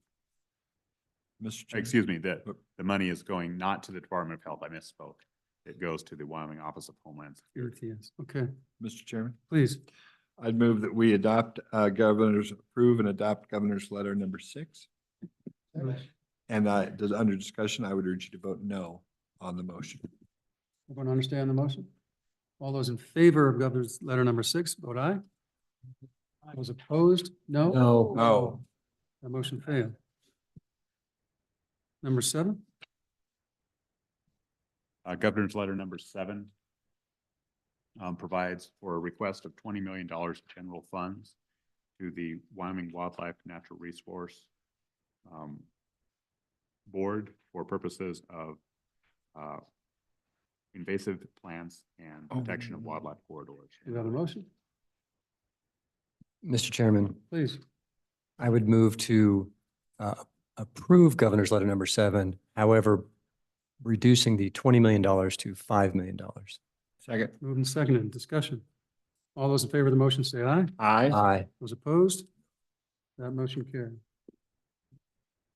Mr. Chairman. Excuse me, the money is going not to the Department of Health. I misspoke. it goes to the Wyoming Office of Homeland Security. ETS. Okay, Mr. Chairman, please. I'd move that we approve and adopt governor's letter number 6. And under discussion, I would urge you to vote no on the motion. Everyone understand the motion? All those in favor of governor's letter number 6, vote aye. Those opposed, no? No. That motion failed. Number 7, Governor's letter number 7 provides for a request of $20 million general funds to the Wyoming Wildlife Natural Resource Board for purposes of invasive plants and protection of wildlife corridors. you have a motion? Mr. Chairman, Please. I would move to approve governor's letter number 7, however, reducing the $20 million to $5 million. Second. Moved and seconded. Discussion. All those in favor of the motion say aye. Aye. Those opposed? That motion carried.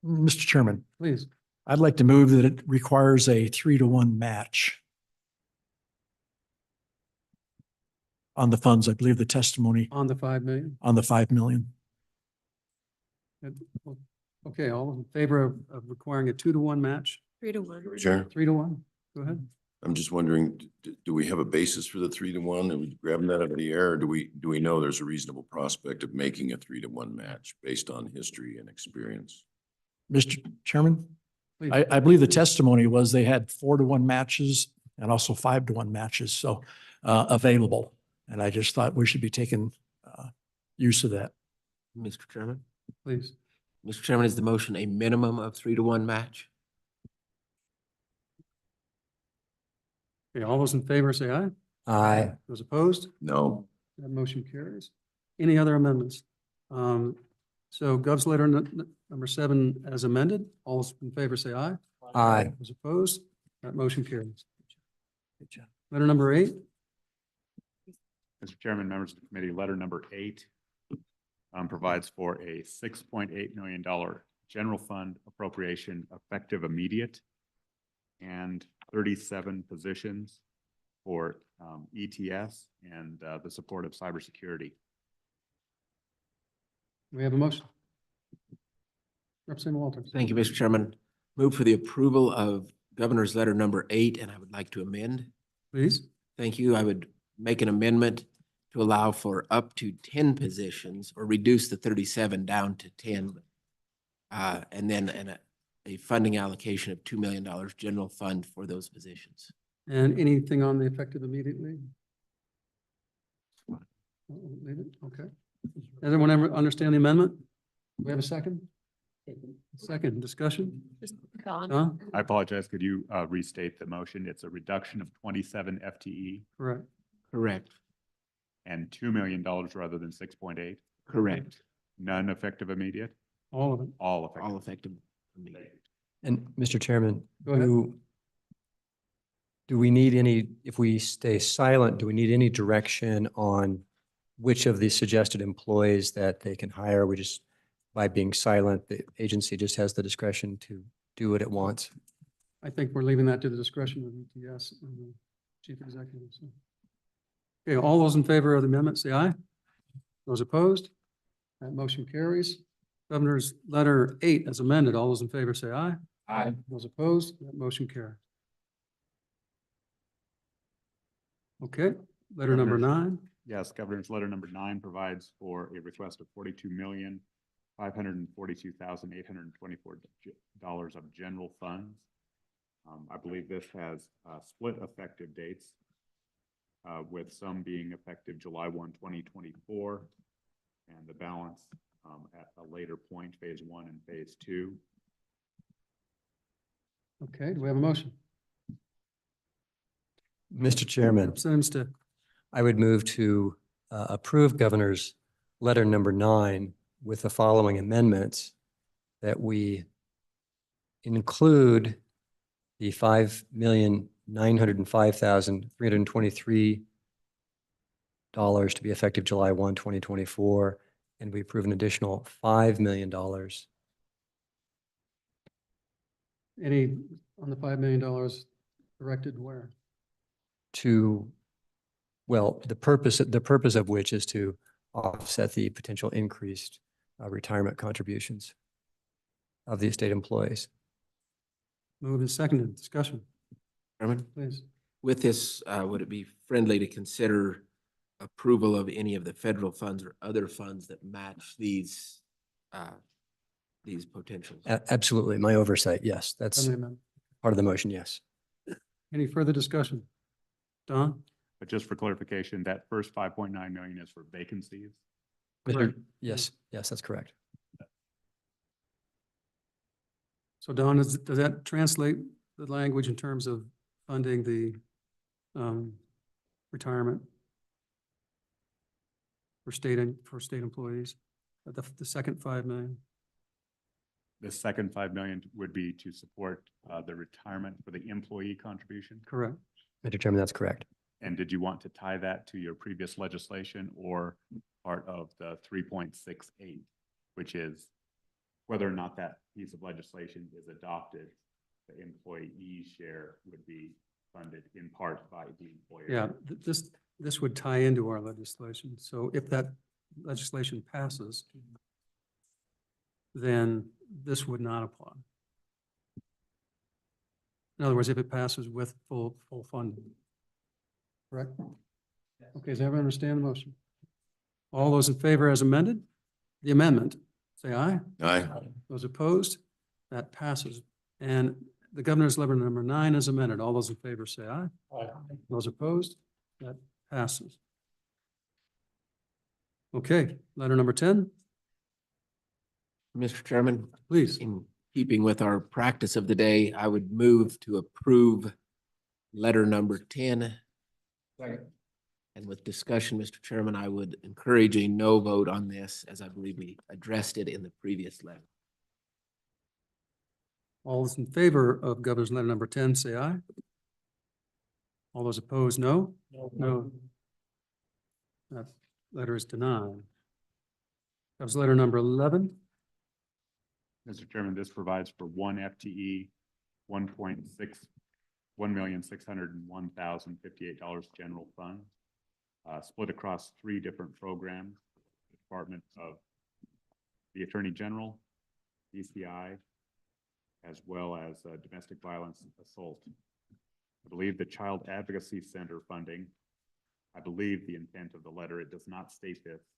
Mr. Chairman, Please. I'd like to move that it requires a 3-to-1 match on the funds. I believe the testimony On the 5 million. on the 5 million. Okay, all in favor of requiring a 2-to-1 match? 3-1. Chair, 3-to-1? Go ahead. I'm just wondering, do we have a basis for the 3-to-1? Are we grabbing that out of the air? Or do we know there's a reasonable prospect of making a 3-to-1 match based on history and experience? Mr. Chairman, Please. I believe the testimony was they had 4-to-1 matches and also 5-to-1 matches, so available. And I just thought we should be taking use of that. Mr. Chairman? Please. Mr. Chairman, is the motion a minimum of 3-to-1 match? Okay, all those in favor say aye. Aye. Those opposed? No. That motion carries. Any other amendments? So Gov's letter number 7 as amended, all those in favor say aye. Aye. Those opposed? That motion carries. Good job. Letter number 8, Mr. Chairman, members of the committee, letter number 8 provides for a $6.8 million general fund appropriation effective immediate and 37 positions for ETS and the support of cybersecurity. we have a motion. Representative Walters. Thank you, Mr. Chairman. Move for the approval of Governor's letter number 8, and I would like to amend. Please. Thank you. I would make an amendment to allow for up to 10 positions or reduce the 37 down to 10. And then a funding allocation of $2 million general fund for those positions. And anything on the effective immediately? Leave it, okay. Everyone ever understand the amendment? Do we have a second? Second, discussion? Huh? I apologize. Could you restate the motion? It's a reduction of 27 FTE Correct. Correct. and $2 million rather than 6.8. Correct. None effective immediate, All of it. all effective. All effective. immediate. And Mr. Chairman, Go ahead. do we need any, if we stay silent, do we need any direction on which of the suggested employees that they can hire? We just, by being silent, the agency just has the discretion to do what it wants. I think we're leaving that to the discretion of ETS and the chief executive. So. Okay, all those in favor of the amendment, say aye. Those opposed? That motion carries. Governor's letter 8 as amended. All those in favor say aye. Aye. Those opposed? That motion carries. Okay, letter number 9. Yes, Governor's letter number 9 provides for a request of $42,542,824 of general funds. I believe this has split effective dates, with some being effective July 1, 2024, and the balance at a later point, phase 1 and phase 2. Okay, do we have a motion? Mr. Chairman, Representative Stitt. I would move to approve Governor's letter number 9 with the following amendments, that we include the $5,905,323 to be effective July 1, 2024, and we approve an additional $5 million. Any on the $5 million directed where? to, well, the purpose of which is to offset the potential increased retirement contributions of the state employees. Moved and seconded. Discussion, Chairman, please. with this, would it be friendly to consider approval of any of the federal funds or other funds that match these potentials? Absolutely. My oversight. Yes, that's Friendly amendment. part of the motion. Yes. Any further discussion? Don? But just for clarification, that first 5.9 million is for vacancies. Correct. Yes. Yes, that's correct. So Don, does that translate the language in terms of funding the retirement for state employees? The second 5 million? The second 5 million would be to support the retirement for the employee contribution. Correct. Mr. Chairman, that's correct. And did you want to tie that to your previous legislation or part of the 3.68, which is whether or not that piece of legislation is adopted, the employee share would be funded in part by the employer? Yeah, this would tie into our legislation. So if that legislation passes, then this would not apply. In other words, if it passes with full funding. Correct? Okay, does everyone understand the motion? All those in favor as amended, the amendment, say aye. Aye. Those opposed, that passes. And the governor's letter number 9 is amended. All those in favor say aye. Aye. Those opposed, that passes. Okay, letter number 10, Mr. Chairman, please. in keeping with our practice of the day, I would move to approve letter number 10. And with discussion, Mr. Chairman, I would encourage a no vote on this, as I believe we addressed it in the previous letter. All those in favor of governor's letter number 10, say aye. All those opposed, no? No. That letter is denied. That was letter number 11. Mr. Chairman, this provides for one FTE, $1,601,058 general fund, split across 3 different programs: the Department of the Attorney General, DCI, as well as domestic violence assault. I believe the Child Advocacy Center funding, I believe the intent of the letter, it does not state this,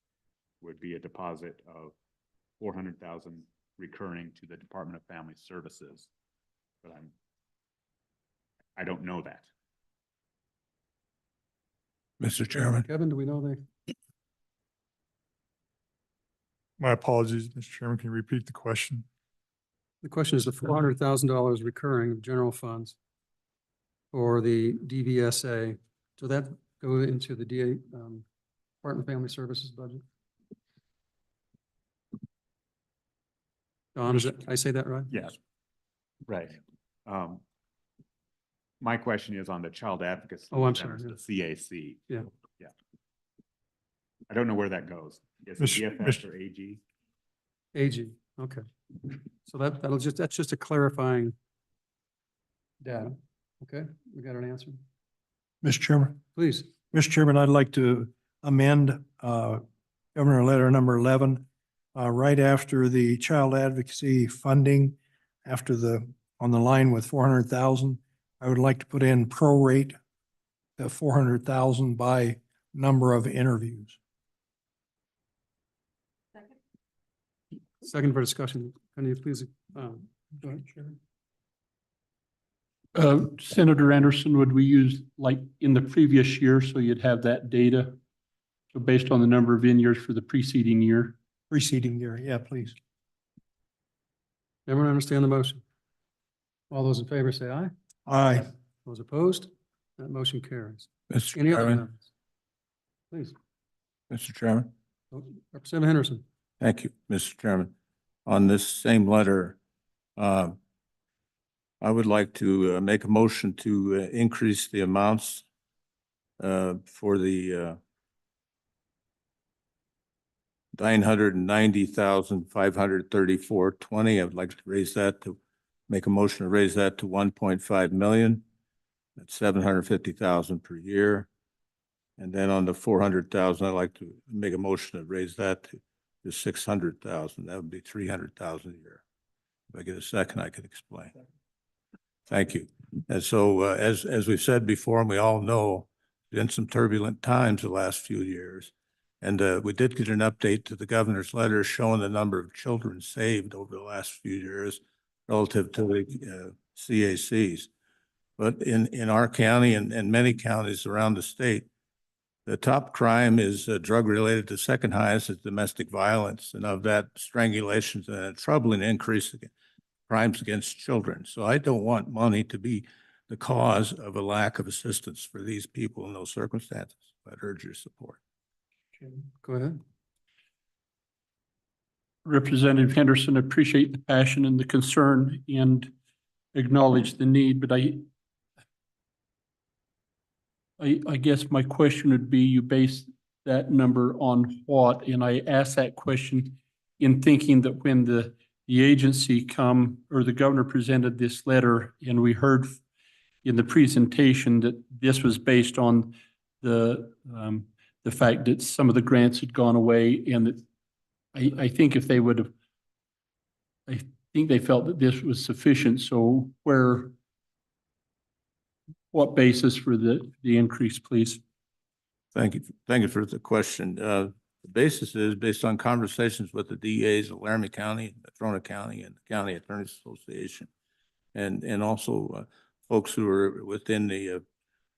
would be a deposit of $400,000 recurring to the Department of Family Services, but I don't know that. Mr. Chairman. Kevin, do we know the? My apologies, Mr. Chairman. Can you repeat the question? The question is the $400,000 recurring of general funds for the DVSA. So that go into the DA, Department of Family Services budget? Don, is it, I say that right? Yes. Right. My question is on the Child Advocacy. Oh, I'm Center, sorry, the CAC. Yeah. Yeah. I don't know where that goes. Is it DFS or AG? AG, okay. So that's just a clarifying data. Okay, we got an answer. Mr. Chairman. Please. Mr. Chairman, I'd like to amend Governor Letter number 11, right after the child advocacy funding, on the line with 400,000, I would like to put in prorate the 400,000 by number of interviews. Second for discussion. Can you please, go ahead, Chair. Senator Anderson, would we use like in the previous year, so you'd have that data? So based on the number of in-years for the preceding year? Preceding year, yeah, please. Everyone understand the motion? All those in favor say aye. Aye. Those opposed? That motion carries. Mr. Any other Chairman, amendments? Please. Mr. Chairman. Representative Henderson. Thank you, Mr. Chairman. On this same letter, I would like to make a motion to increase the amounts for the 990,534.20. I would like to make a motion to raise that to 1.5 million. That's 750,000 per year. And then on the 400,000, I'd like to make a motion to raise that to 600,000. That would be 300,000 a year. If I get a second, I can explain. Thank you. And so, as we've said before, and we all know, been some turbulent times the last few years. And we did get an update to the governor's letter showing the number of children saved over the last few years relative to the CACs. But in our county and many counties around the state, the top crime is drug related. The second highest is domestic violence. And of that, strangulations and a troubling increase in crimes against children. So I don't want money to be the cause of a lack of assistance for these people in those circumstances. I'd urge your support. Go ahead. Representative Henderson, appreciate the passion and the concern and acknowledge the need, but I guess my question would be, you base that number on what? And I ask that question in thinking that when the agency or the governor presented this letter, and we heard in the presentation that this was based on the fact that some of the grants had gone away, and that I think if they would have, I think they felt that this was sufficient. So what basis for the increase, please? Thank you. Thank you for the question. The basis is based on conversations with the DAs of Laramie County, Trona County, and the County Attorneys Association, and also folks who are within the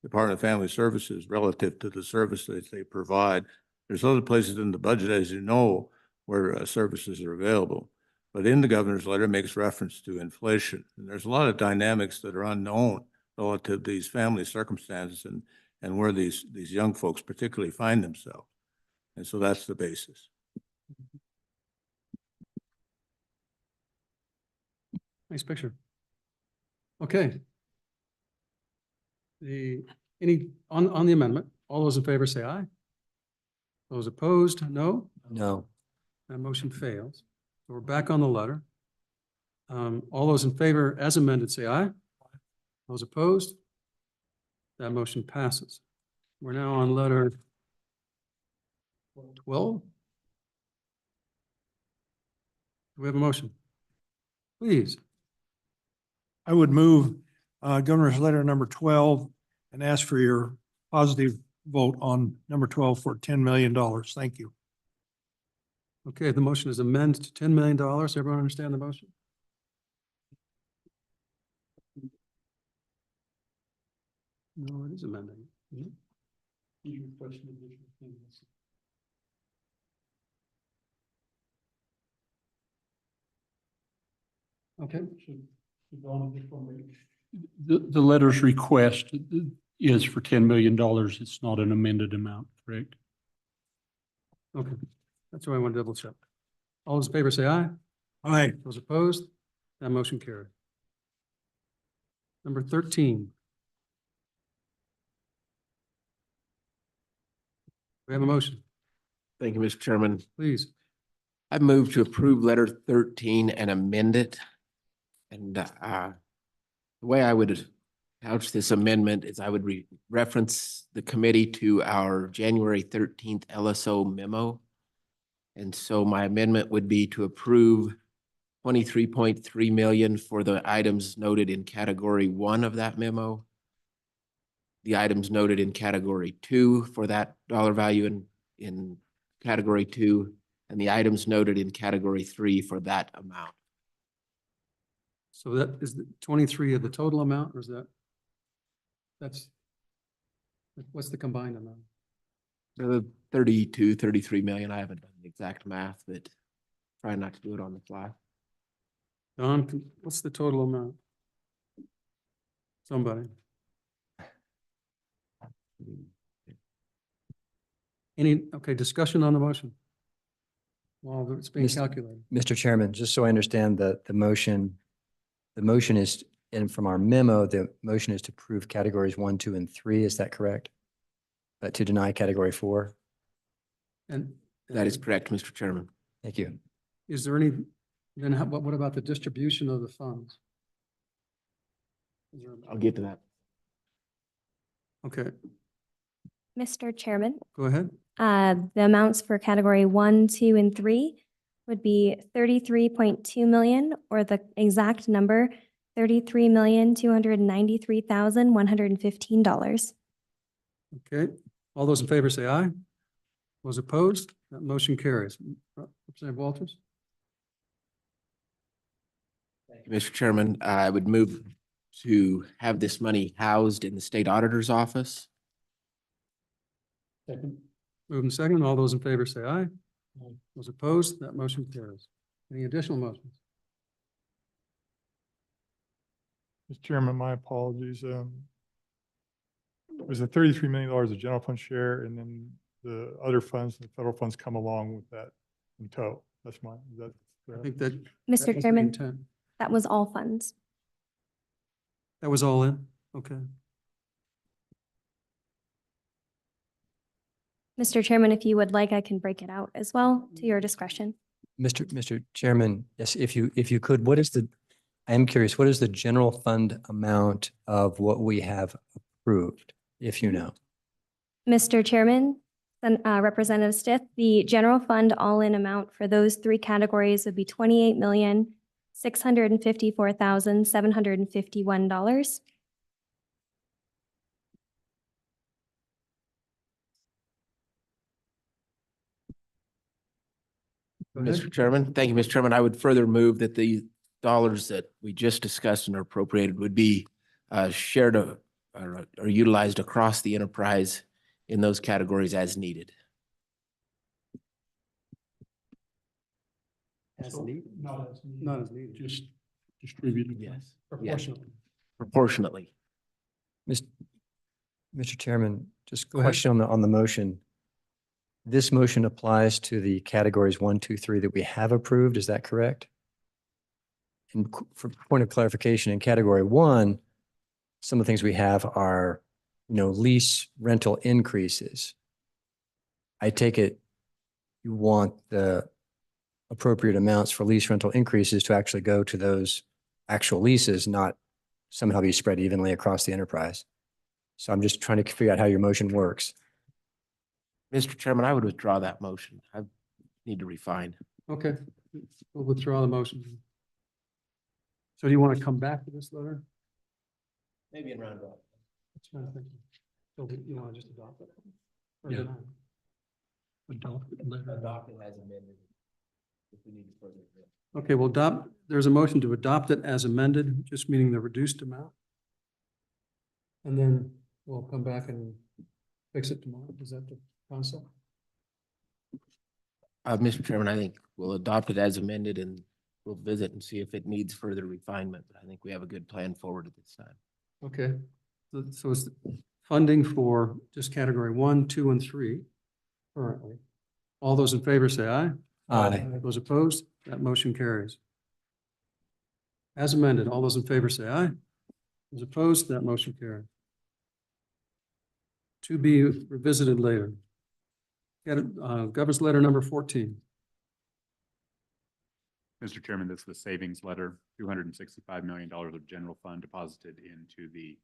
Department of Family Services relative to the services they provide. There's other places in the budget, as you know, where services are available. But in the governor's letter, it makes reference to inflation. And there's a lot of dynamics that are unknown relative to these family circumstances and where these young folks particularly find themselves. And so that's the basis. Nice picture. Okay. On the amendment, all those in favor say aye. Those opposed, no. No. That motion fails. So we're back on the letter. All those in favor as amended say aye. Those opposed, that motion passes. We're now on letter 12. Do we have a motion? Please. I would move Governor's letter number 12 and ask for your positive vote on number 12 for $10 million. Thank you. Okay, the motion is amend to $10 million. Everyone understand the motion? No, it is amending. Isn't it? Okay. The letter's request is for $10 million. It's not an amended amount, correct? Okay, that's why I want to double check. All those in favor say aye. Aye. Those opposed, that motion carried. Number 13. We have a motion, Thank you, Mr. Chairman. please. I move to approve letter 13 and amend it. And the way I would couch this amendment is I would reference the committee to our January 13th LSO memo. And so my amendment would be to approve 23.3 million for the items noted in category 1 of that memo, the items noted in category 2 for that dollar value in category 2, and the items noted in category 3 for that amount. So that is the 23 of the total amount, or is what's the combined amount? The 32, 33 million. I haven't done the exact math, but try not to do it on the fly. Don, what's the total amount? Somebody. Okay, discussion on the motion while it's being calculated. Mr. Chairman, just so I understand the motion is, and from our memo, the motion is to approve categories 1, 2, and 3. Is that correct? But to deny category 4? And That is correct, Mr. Chairman. Thank you. is there any, then what about the distribution of the funds? I'll get to that. Okay, Mr. Chairman, go ahead. the amounts for category 1, 2, and 3 would be 33.2 million, or the exact number, $33,293,115. Okay, all those in favor say aye. Those opposed, that motion carries. Representative Walters? Thank you, Mr. Chairman, I would move to have this money housed in the state auditor's office. Second. Moving second, all those in favor say aye. Those opposed, that motion carries. Any additional motions? Mr. Chairman, my apologies. There's a $33 million of general fund share, and then the other funds, the federal funds come along with that in tow. That's is that I correct? think that. Mr. that was the Chairman, intent. that was all funds. That was all in? Okay. Mr. Chairman, if you would like, I can break it out as well to your discretion. Mr. Chairman, yes, if you could, I am curious, what is the general fund amount of what we have approved, if you know? Mr. Chairman, Representative Stith, the general fund all-in amount for those 3 categories would be $28,654,751. Go ahead. Mr. Chairman, thank you, Mr. Chairman. I would further move that the dollars that we just discussed and are appropriated would be shared or utilized across the enterprise in those categories as needed. As needed? Not as needed. Not as needed. Just distributed. Yes. Proportionally. Proportionately. Mr. Chairman, just Go ahead. question on the motion. This motion applies to the categories 1, 2, 3 that we have approved, is that correct? And for point of clarification, in category 1, some of the things we have are, lease rental increases. I take it you want the appropriate amounts for lease rental increases to actually go to those actual leases, not somehow be spread evenly across the enterprise. So I'm just trying to figure out how your motion works. Mr. Chairman, I would withdraw that motion. I need to refine. Okay, we'll withdraw the motion. So do you want to come back to this letter? Maybe in roundabout. That's fine, thank you. So you want to just adopt it? Or Yeah. deny? Adopt it later. Adopt it as amended. If we need to further. Okay, we'll there's a motion to adopt it as amended, just meaning the reduced amount. And then we'll come back and fix it tomorrow. Is that the concept? Mr. Chairman, I think we'll adopt it as amended and we'll visit and see if it needs further refinement. But I think we have a good plan forward at this time. Okay, so it's funding for just category 1, 2, and 3 currently. All those in favor say aye. Aye. Those opposed, that motion carries. As amended, all those in favor say aye. Those opposed, that motion carries. To be revisited later. Governor's letter number 14. Mr. Chairman, this is the savings letter, $265 million of general fund deposited into the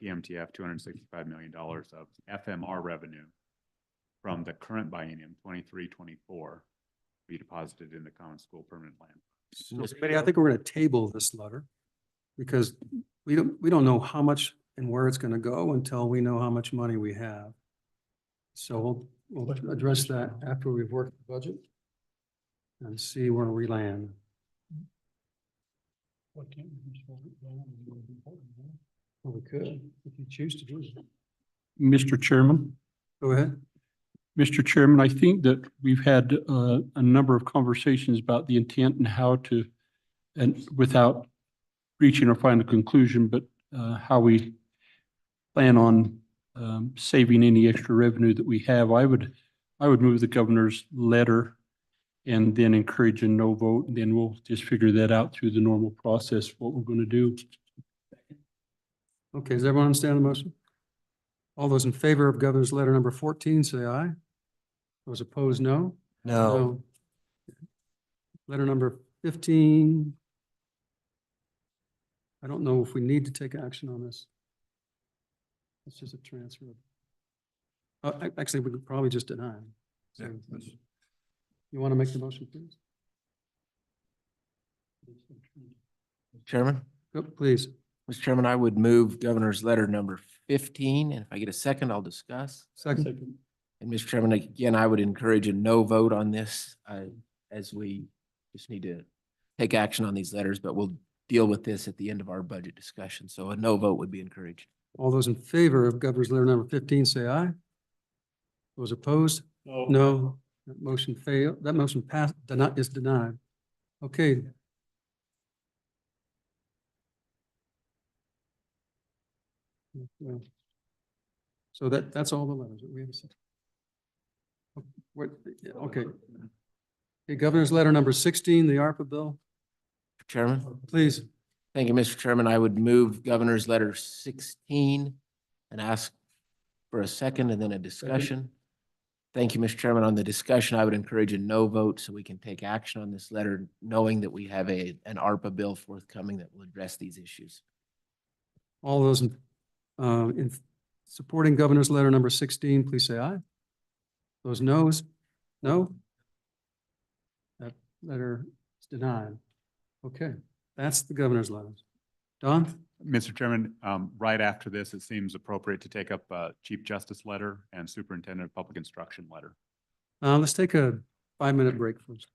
PMTF, $265 million of FMR revenue from the current biennium 23-24 be deposited in the common school permanent land. Committee, I think we're going to table this letter because we don't know how much and where it's going to go until we know how much money we have. So we'll address that after we've worked the budget and see where we land. Why can't we just hold it down and move it forward, huh? Well, we could, if you choose to do it. Mr. Chairman. Go ahead. Mr. Chairman, I think that we've had a number of conversations about the intent and how to, and without reaching a final conclusion, but how we plan on saving any extra revenue that we have. I would move the governor's letter and then encourage a no vote, and then we'll just figure that out through the normal process, what we're going to do. Okay, does everyone understand the motion? All those in favor of governor's letter number 14, say aye. Those opposed, no? No. Letter number 15. I don't know if we need to take action on this. It's just a transfer. Actually, we could probably just deny. So, you want to make the motion, please? Chairman? Go, please. Mr. Chairman, I would move Governor's Letter number 15, and if I get a second, I'll discuss. Second. And Mr. Chairman, again, I would encourage a no vote on this, as we just need to take action on these letters, but we'll deal with this at the end of our budget discussion. So a no vote would be encouraged. All those in favor of Governor's Letter number 15, say aye. Those opposed? No. That motion failed. That motion passed, is denied. Okay. So that's all the letters that we have. Okay. Okay, Governor's Letter number 16, the ARPA bill, Chairman? please. Thank you, Mr. Chairman. I would move Governor's Letter 16 and ask for a second and then a discussion. Thank you, Mr. Chairman. On the discussion, I would encourage a no vote so we can take action on this letter, knowing that we have an ARPA bill forthcoming that will address these issues. All those in supporting Governor's Letter number 16, please say aye. Those noes? No? That letter is denied. Okay, that's the Governor's letters. Don? Mr. Chairman, right after this, it seems appropriate to take up Chief Justice letter and Superintendent of Public Instruction letter. Let's take a 5-minute break first.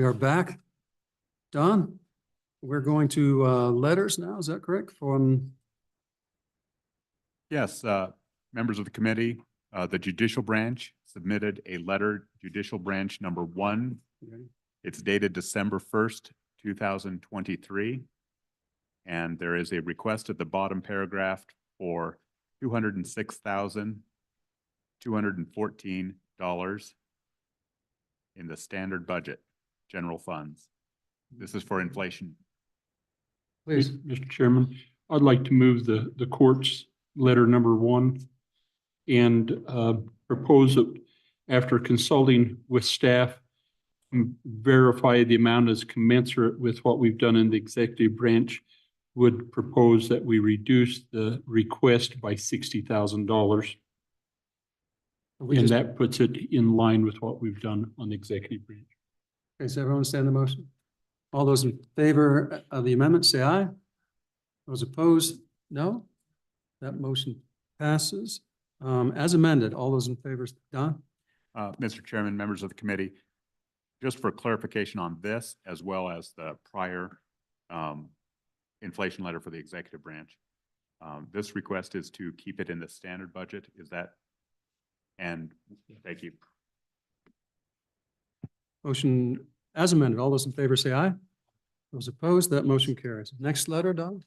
We are back. Don, we're going to letters now, is that correct? From, Yes, members of the committee, the judicial branch submitted a letter, judicial branch number 1. It's dated December 1st, 2023. And there is a request at the bottom paragraph for $206,214 in the standard budget, general funds. This is for inflation. please. Mr. Chairman, I'd like to move the court's letter number 1 and propose that after consulting with staff, verify the amount is commensurate with what we've done in the executive branch, would propose that we reduce the request by $60,000. And that puts it in line with what we've done on the executive branch. Okay, does everyone understand the motion? All those in favor of the amendment, say aye. Those opposed, no. That motion passes. As amended, all those in favor, Don? Mr. Chairman, members of the committee, just for clarification on this, as well as the prior inflation letter for the executive branch, this request is to keep it in the standard budget. Is that? And thank you. Motion as amended. All those in favor say aye. Those opposed, that motion carries. Next letter, Don?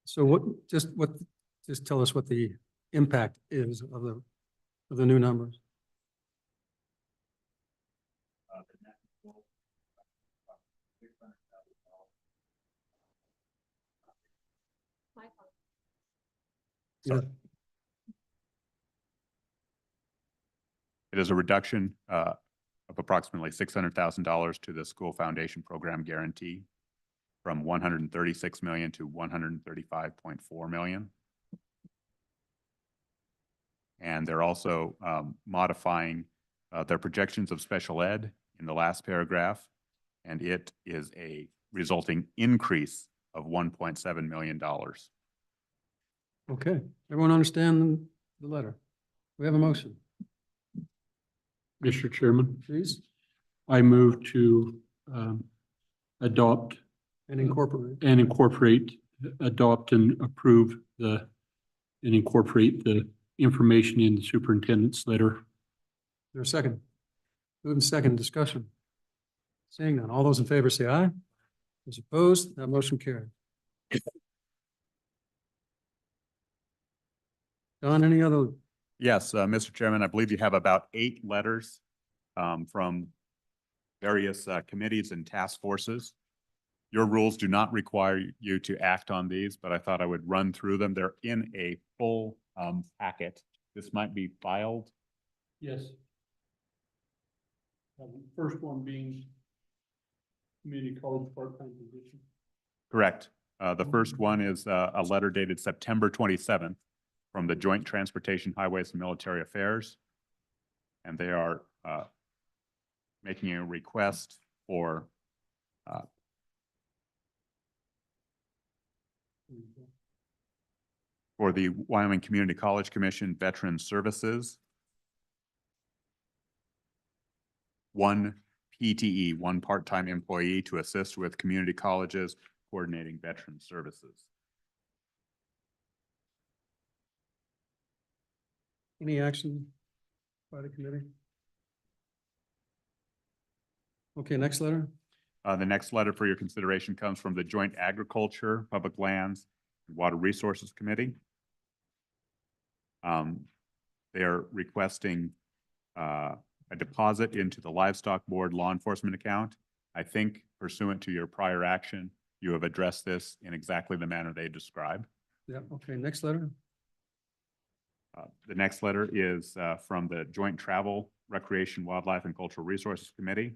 So just tell us what the impact is of the new numbers. Yeah. It is a reduction of approximately $600,000 to the school foundation program guarantee from 136 million to 135.4 million. And they're also modifying their projections of special ed in the last paragraph, and it is a resulting increase of $1.7 million. Okay, everyone understand the letter? We have a motion, Mr. Chairman, please, I move to adopt and incorporate. adopt and approve and incorporate the information in the superintendent's letter. Is there a second? Move in second, discussion. Seeing none, all those in favor say aye. Those opposed, that motion carried. Don, any other? Yes, Mr. Chairman, I believe you have about 8 letters from various committees and task forces. Your rules do not require you to act on these, but I thought I would run through them. They're in a full packet. This might be filed. Yes. First one being community college part-time position. Correct. The first one is a letter dated September 27th from the Joint Transportation, Highways, and Military Affairs. And they are making a request for the Wyoming Community College Commission Veteran Services. 1 PTE, 1 part-time employee to assist with community colleges coordinating veteran services. Any action by the committee? Okay, next letter. The next letter for your consideration comes from the Joint Agriculture, Public Lands, and Water Resources Committee. They are requesting a deposit into the Livestock Board Law Enforcement account. I think pursuant to your prior action, you have addressed this in exactly the manner they describe. Yeah, okay, next letter. The next letter is from the Joint Travel, Recreation, Wildlife, and Cultural Resources Committee.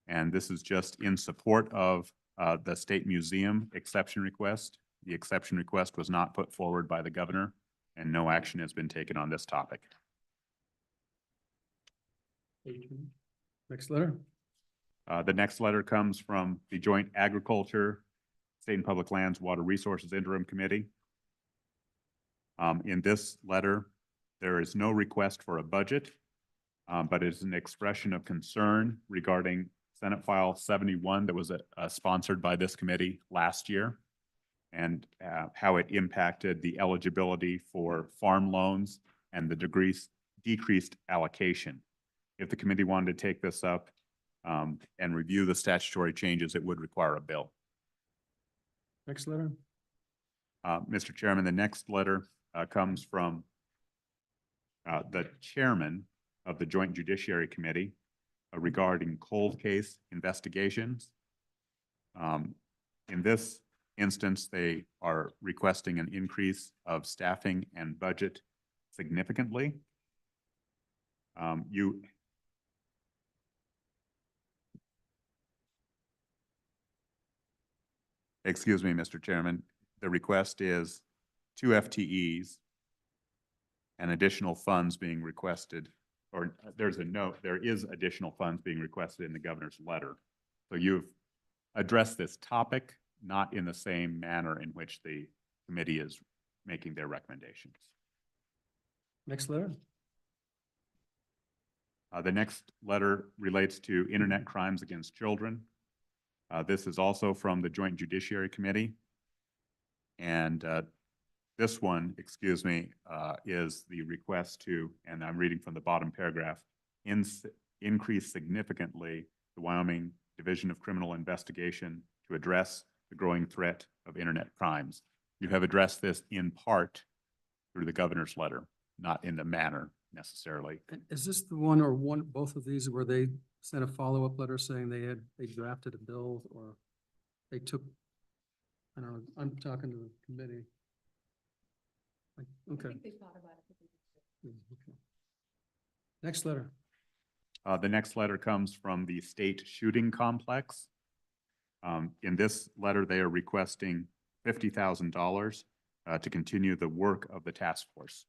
And this is just in support of the State Museum exception request. The exception request was not put forward by the governor, and no action has been taken on this topic. Next letter. The next letter comes from the Joint Agriculture, State and Public Lands, Water Resources Interim Committee. In this letter, there is no request for a budget, but it is an expression of concern regarding Senate File 71 that was sponsored by this committee last year, and how it impacted the eligibility for farm loans and the decreased allocation. If the committee wanted to take this up and review the statutory changes, it would require a bill. Next letter. Mr. Chairman, the next letter comes from the chairman of the Joint Judiciary Committee regarding cold case investigations. In this instance, they are requesting an increase of staffing and budget significantly. Excuse me, Mr. Chairman, the request is 2 FTEs and additional funds being requested, or there's a note, there is additional funds being requested in the governor's letter. So you've addressed this topic, not in the same manner in which the committee is making their recommendations. Next letter. The next letter relates to internet crimes against children. This is also from the Joint Judiciary Committee. And this one, excuse me, is the request to, and I'm reading from the bottom paragraph, increase significantly the Wyoming Division of Criminal Investigation to address the growing threat of internet crimes. You have addressed this in part through the governor's letter, not in the manner necessarily. And is this the one or both of these where they sent a follow-up letter saying they drafted a bill, or they took, I don't know, I'm talking to the committee. Okay. Okay. Next letter. The next letter comes from the state shooting complex. In this letter, they are requesting $50,000 to continue the work of the task force.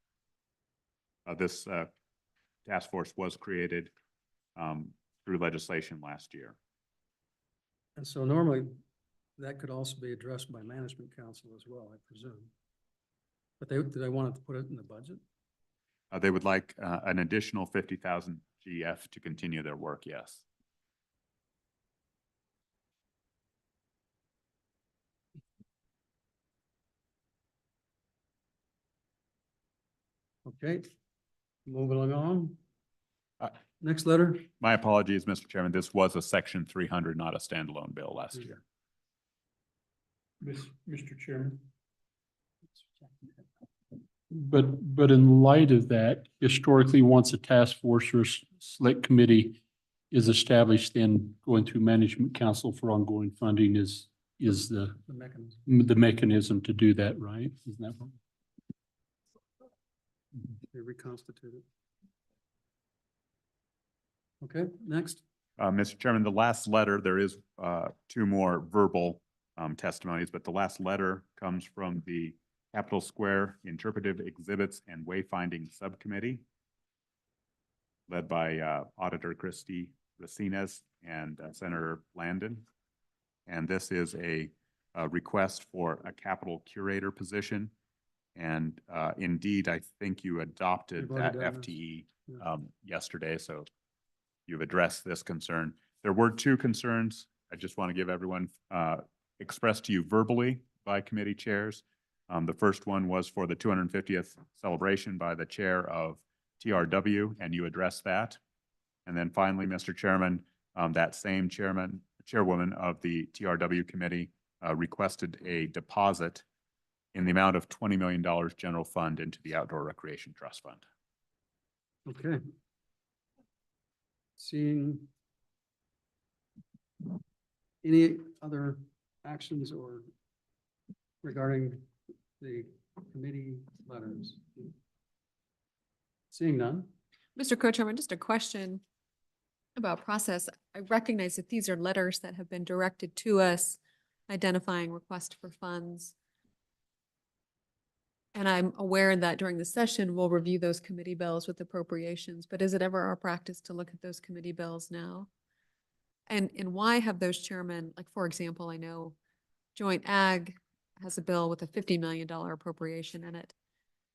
This task force was created through legislation last year. And so normally that could also be addressed by management council as well, I presume. But do they want to put it in the budget? They would like an additional 50,000 GF to continue their work, yes. Okay, moving along. Uh, Next letter. My apologies, Mr. Chairman. This was a Section 300, not a standalone bill last year. Mr. Chairman. But in light of that, historically, once a task force or select committee is established, then going through management council for ongoing funding is the mechanism to do that, right? Isn't that right? They reconstituted. Okay, next. Mr. Chairman, the last letter, there is 2 more verbal testimonies, but the last letter comes from the Capitol Square Interpretive Exhibits and Wayfinding Subcommittee, led by Auditor Christy Racines and Senator Landon. And this is a request for a capital curator position. And indeed, I think you adopted that FTE yesterday, so you've addressed this concern. There were 2 concerns I just want to give everyone expressed to you verbally by committee chairs. The first one was for the 250th celebration by the chair of TRW, and you addressed that. And then finally, Mr. Chairman, that same chairwoman of the TRW committee requested a deposit in the amount of $20 million general fund into the Outdoor Recreation Trust Fund. Okay. Seeing any other actions or regarding the committee letters? Seeing none. Mr. Co-Chairman, just a question about process. I recognize that these are letters that have been directed to us identifying request for funds. And I'm aware that during the session, we'll review those committee bills with appropriations, but is it ever our practice to look at those committee bills now? And why have those chairmen, like, for example, I know Joint Ag has a bill with a $50 million appropriation in it.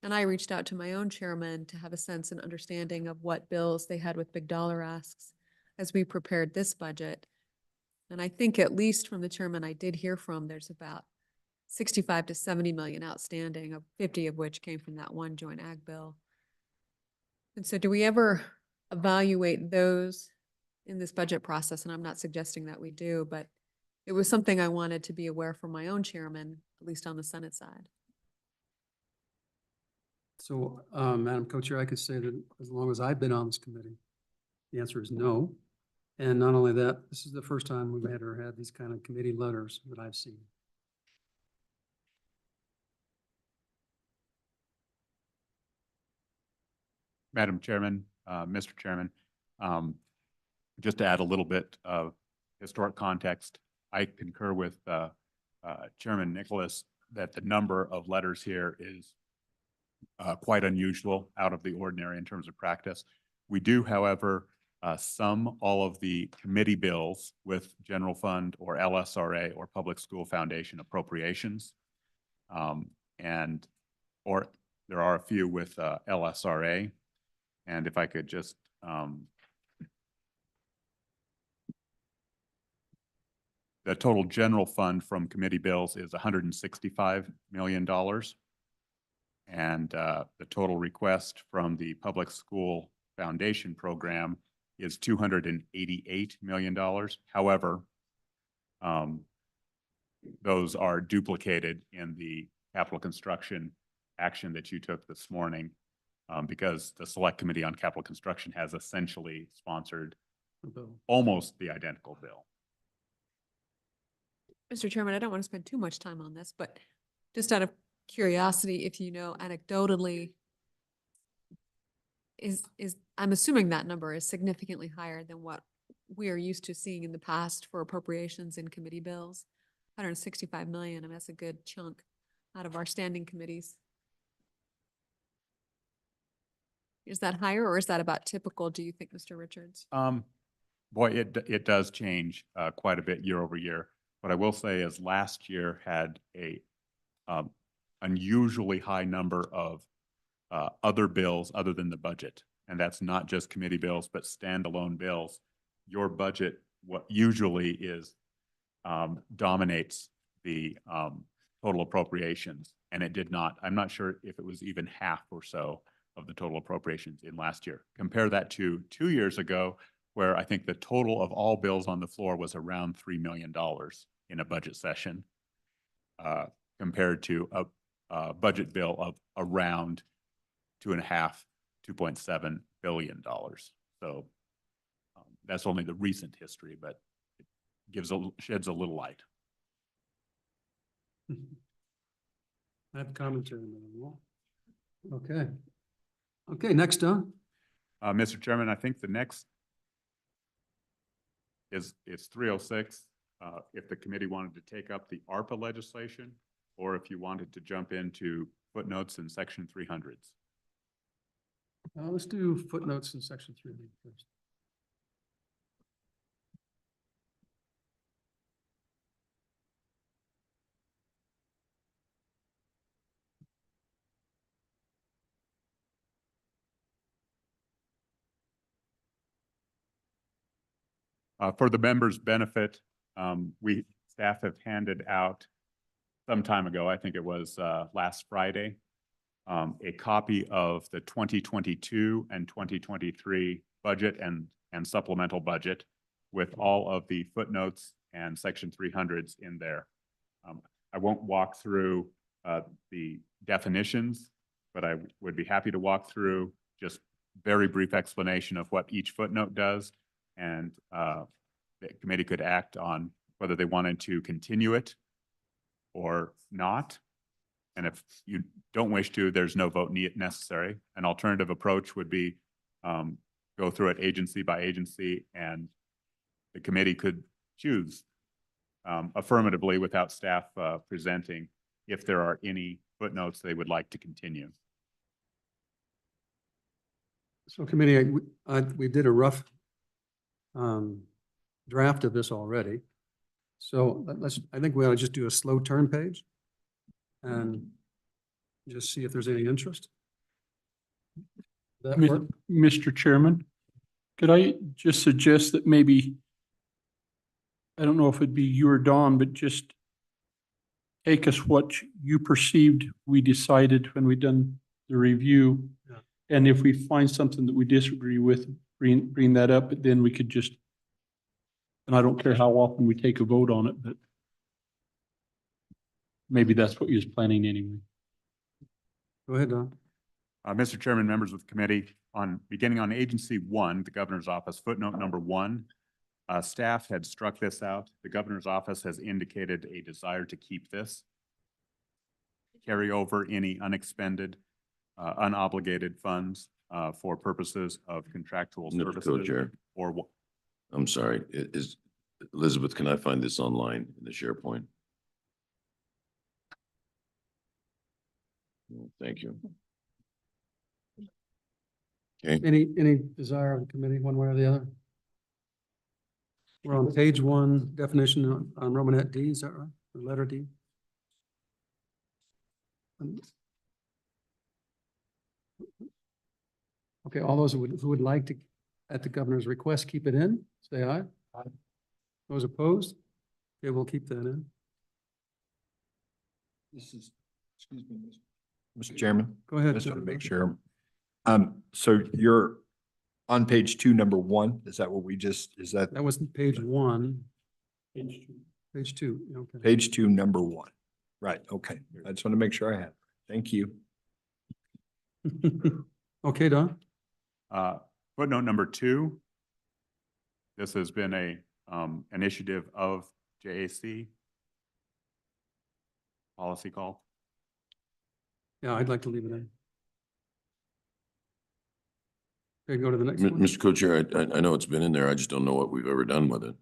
And I reached out to my own chairman to have a sense and understanding of what bills they had with big dollar asks as we prepared this budget. And I think at least from the chairman I did hear from, there's about 65 to 70 million outstanding, of 50 of which came from that one Joint Ag bill. And so do we ever evaluate those in this budget process? And I'm not suggesting that we do, but it was something I wanted to be aware from my own chairman, at least on the Senate side. So, Madam Co-Chair, I could say that as long as I've been on this committee, the answer is no. And not only that, this is the first time we've ever had these kind of committee letters that I've seen. Madam Chairman, Mr. Chairman, just to add a little bit of historic context, I concur with Chairman Nicholas that the number of letters here is quite unusual, out of the ordinary in terms of practice. We do, however, sum all of the committee bills with general fund or LSRA or public school foundation appropriations. Or there are a few with LSRA. And if I could just the total general fund from committee bills is $165 million. And the total request from the public school foundation program is $288 million. However, those are duplicated in the capital construction action that you took this morning, because the Select Committee on Capital Construction has essentially sponsored almost the identical bill. Mr. Chairman, I don't want to spend too much time on this, but just out of curiosity, if you know anecdotally, I'm assuming that number is significantly higher than what we are used to seeing in the past for appropriations in committee bills. 165 million, I mean, that's a good chunk out of our standing committees. Is that higher, or is that about typical, do you think, Mr. Richards? Boy, it does change quite a bit year over year. What I will say is last year had a unusually high number of other bills other than the budget. And that's not just committee bills, but standalone bills. Your budget, what usually is, dominates the total appropriations. And it did not. I'm not sure if it was even half or so of the total appropriations in last year. Compare that to 2 years ago, where I think the total of all bills on the floor was around $3 million in a budget session, compared to a budget bill of around $2.7 billion. So that's only the recent history, but it sheds a little light. I have commentary on that wall. Okay. Okay, next on. Mr. Chairman, I think the next is 306. If the committee wanted to take up the ARPA legislation, or if you wanted to jump into footnotes in section 300s. Let's do footnotes in section 3 first. For the members' benefit, staff have handed out some time ago, I think it was last Friday, a copy of the 2022 and 2023 budget and supplemental budget with all of the footnotes and section 300s in there. I won't walk through the definitions, but I would be happy to walk through just very brief explanation of what each footnote does. And the committee could act on whether they wanted to continue it or not. And if you don't wish to, there's no vote necessary. An alternative approach would be go through it agency by agency, and the committee could choose affirmatively without staff presenting if there are any footnotes they would like to continue. So committee, we did a rough draft of this already. So I think we ought to just do a slow turn page and just see if there's any interest. That work? Mr. Chairman, could I just suggest that maybe, I don't know if it'd be you or Dawn, but just take us what you perceived we decided when we done the review. Yeah. And if we find something that we disagree with, bring that up, but then we could just, and I don't care how often we take a vote on it, but maybe that's what he was planning anyway. Go ahead, Don. Mr. Chairman, members of the committee, beginning on agency 1, the governor's office, footnote number 1, staff had struck this out. The governor's office has indicated a desire to keep this. Carry over any unexpended, unobligated funds for purposes of contractual Mr. services. Co-Chair. Or what? I'm sorry, Elizabeth, can I find this online in the SharePoint? Thank you. Okay, Any desire of the committee, one way or the other? We're on page 1, definition on Romanet D, is that right? Or letter D? Okay, all those who would like to, at the governor's request, keep it in, say aye. Aye. Those opposed? Okay, we'll keep that in. This is, excuse me, Mr. Chairman. Go ahead. Just want to make sure. So you're on page 2, number 1. Is that what we just, is that That was page 1. Page 2, okay. page 2, number 1? Right, okay. I just want to make sure I have. it. Thank you. Okay, Don? Footnote number 2. This has been a initiative of JAC. Policy call. Yeah, I'd like to leave it in. Okay, go to the next one. Mr. Co-Chair, I know it's been in there. I just don't know what we've ever done with it.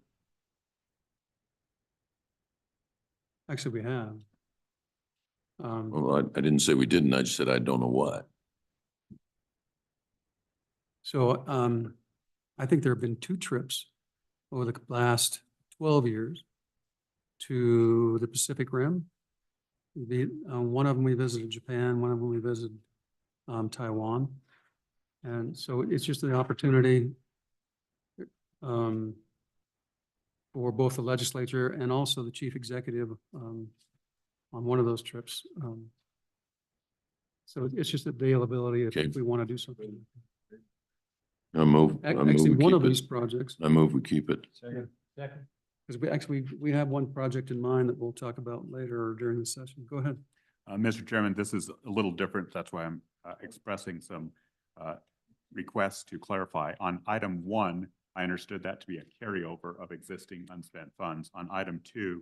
Actually, we have. Well, I didn't say we didn't. I just said I don't know what. So I think there have been 2 trips over the last 12 years to the Pacific Rim. One of them we visited Japan, one of them we visited Taiwan. And so it's just an opportunity for both the legislature and also the chief executive on one of those trips. So it's just availability if Okay. we want to do something. I move Actually, we one keep of these it. projects, I move we keep it. because we have one project in mind that we'll talk about later or during the session. Go ahead. Mr. Chairman, this is a little different. That's why I'm expressing some requests to clarify. On item 1, I understood that to be a carryover of existing unspent funds. On item 2,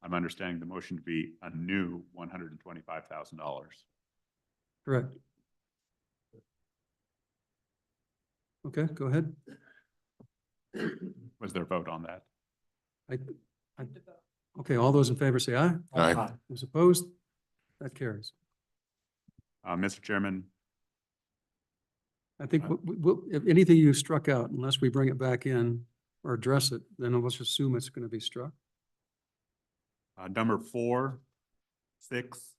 I'm understanding the motion to be a new $125,000. Correct. Okay, go ahead. Was there a vote on that? Okay, all those in favor say aye. Aye. Those opposed? That carries. Mr. Chairman, I think if anything you struck out, unless we bring it back in or address it, then let's assume it's going to be struck. number 4, 6,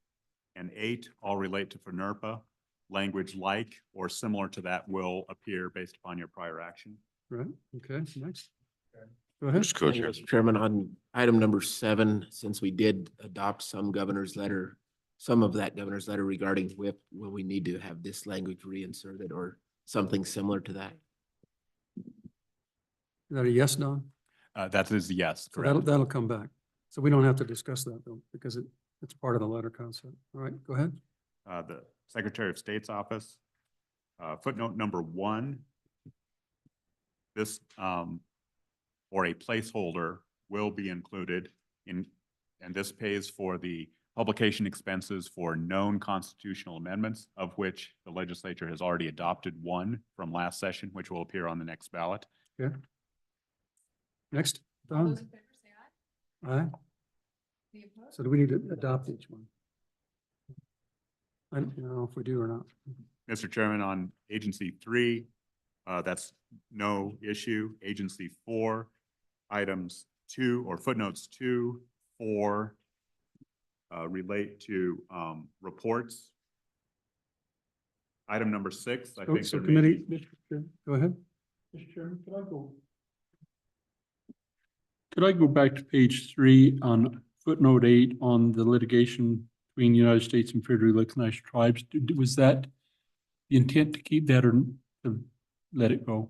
and 8 all relate to FNRPA. Language like or similar to that will appear based upon your prior action. Right, okay, next. Go ahead. Mr. Co-Chair. Mr. Chairman, on item number 7, since we did adopt some of that governor's letter regarding WIP, will we need to have this language reinserted or something similar to that? Is that a yes, Don? That is a yes, So correct. that'll come back. So we don't have to discuss that though, because it's part of the letter concept. All right, go ahead. The Secretary of State's office, Footnote number 1. This, or a placeholder will be included in, and this pays for the publication expenses for known constitutional amendments, of which the legislature has already adopted one from last session, which will appear on the next ballot. Okay. Next, All Don? those in favor say aye. Aye. Any opposed? So do we need to adopt each one? I don't know if we do or not. Mr. Chairman, on agency 3, that's no issue. Agency 4, items 2 or footnotes 2, 4 relate to reports. Item number 6, I think So there may be. committee, Mr. Chair, go ahead. Mr. Chairman, could I go back to page 3 on footnote 8 on the litigation between the United States and federally recognized tribes? Was that the intent to keep that or to let it go?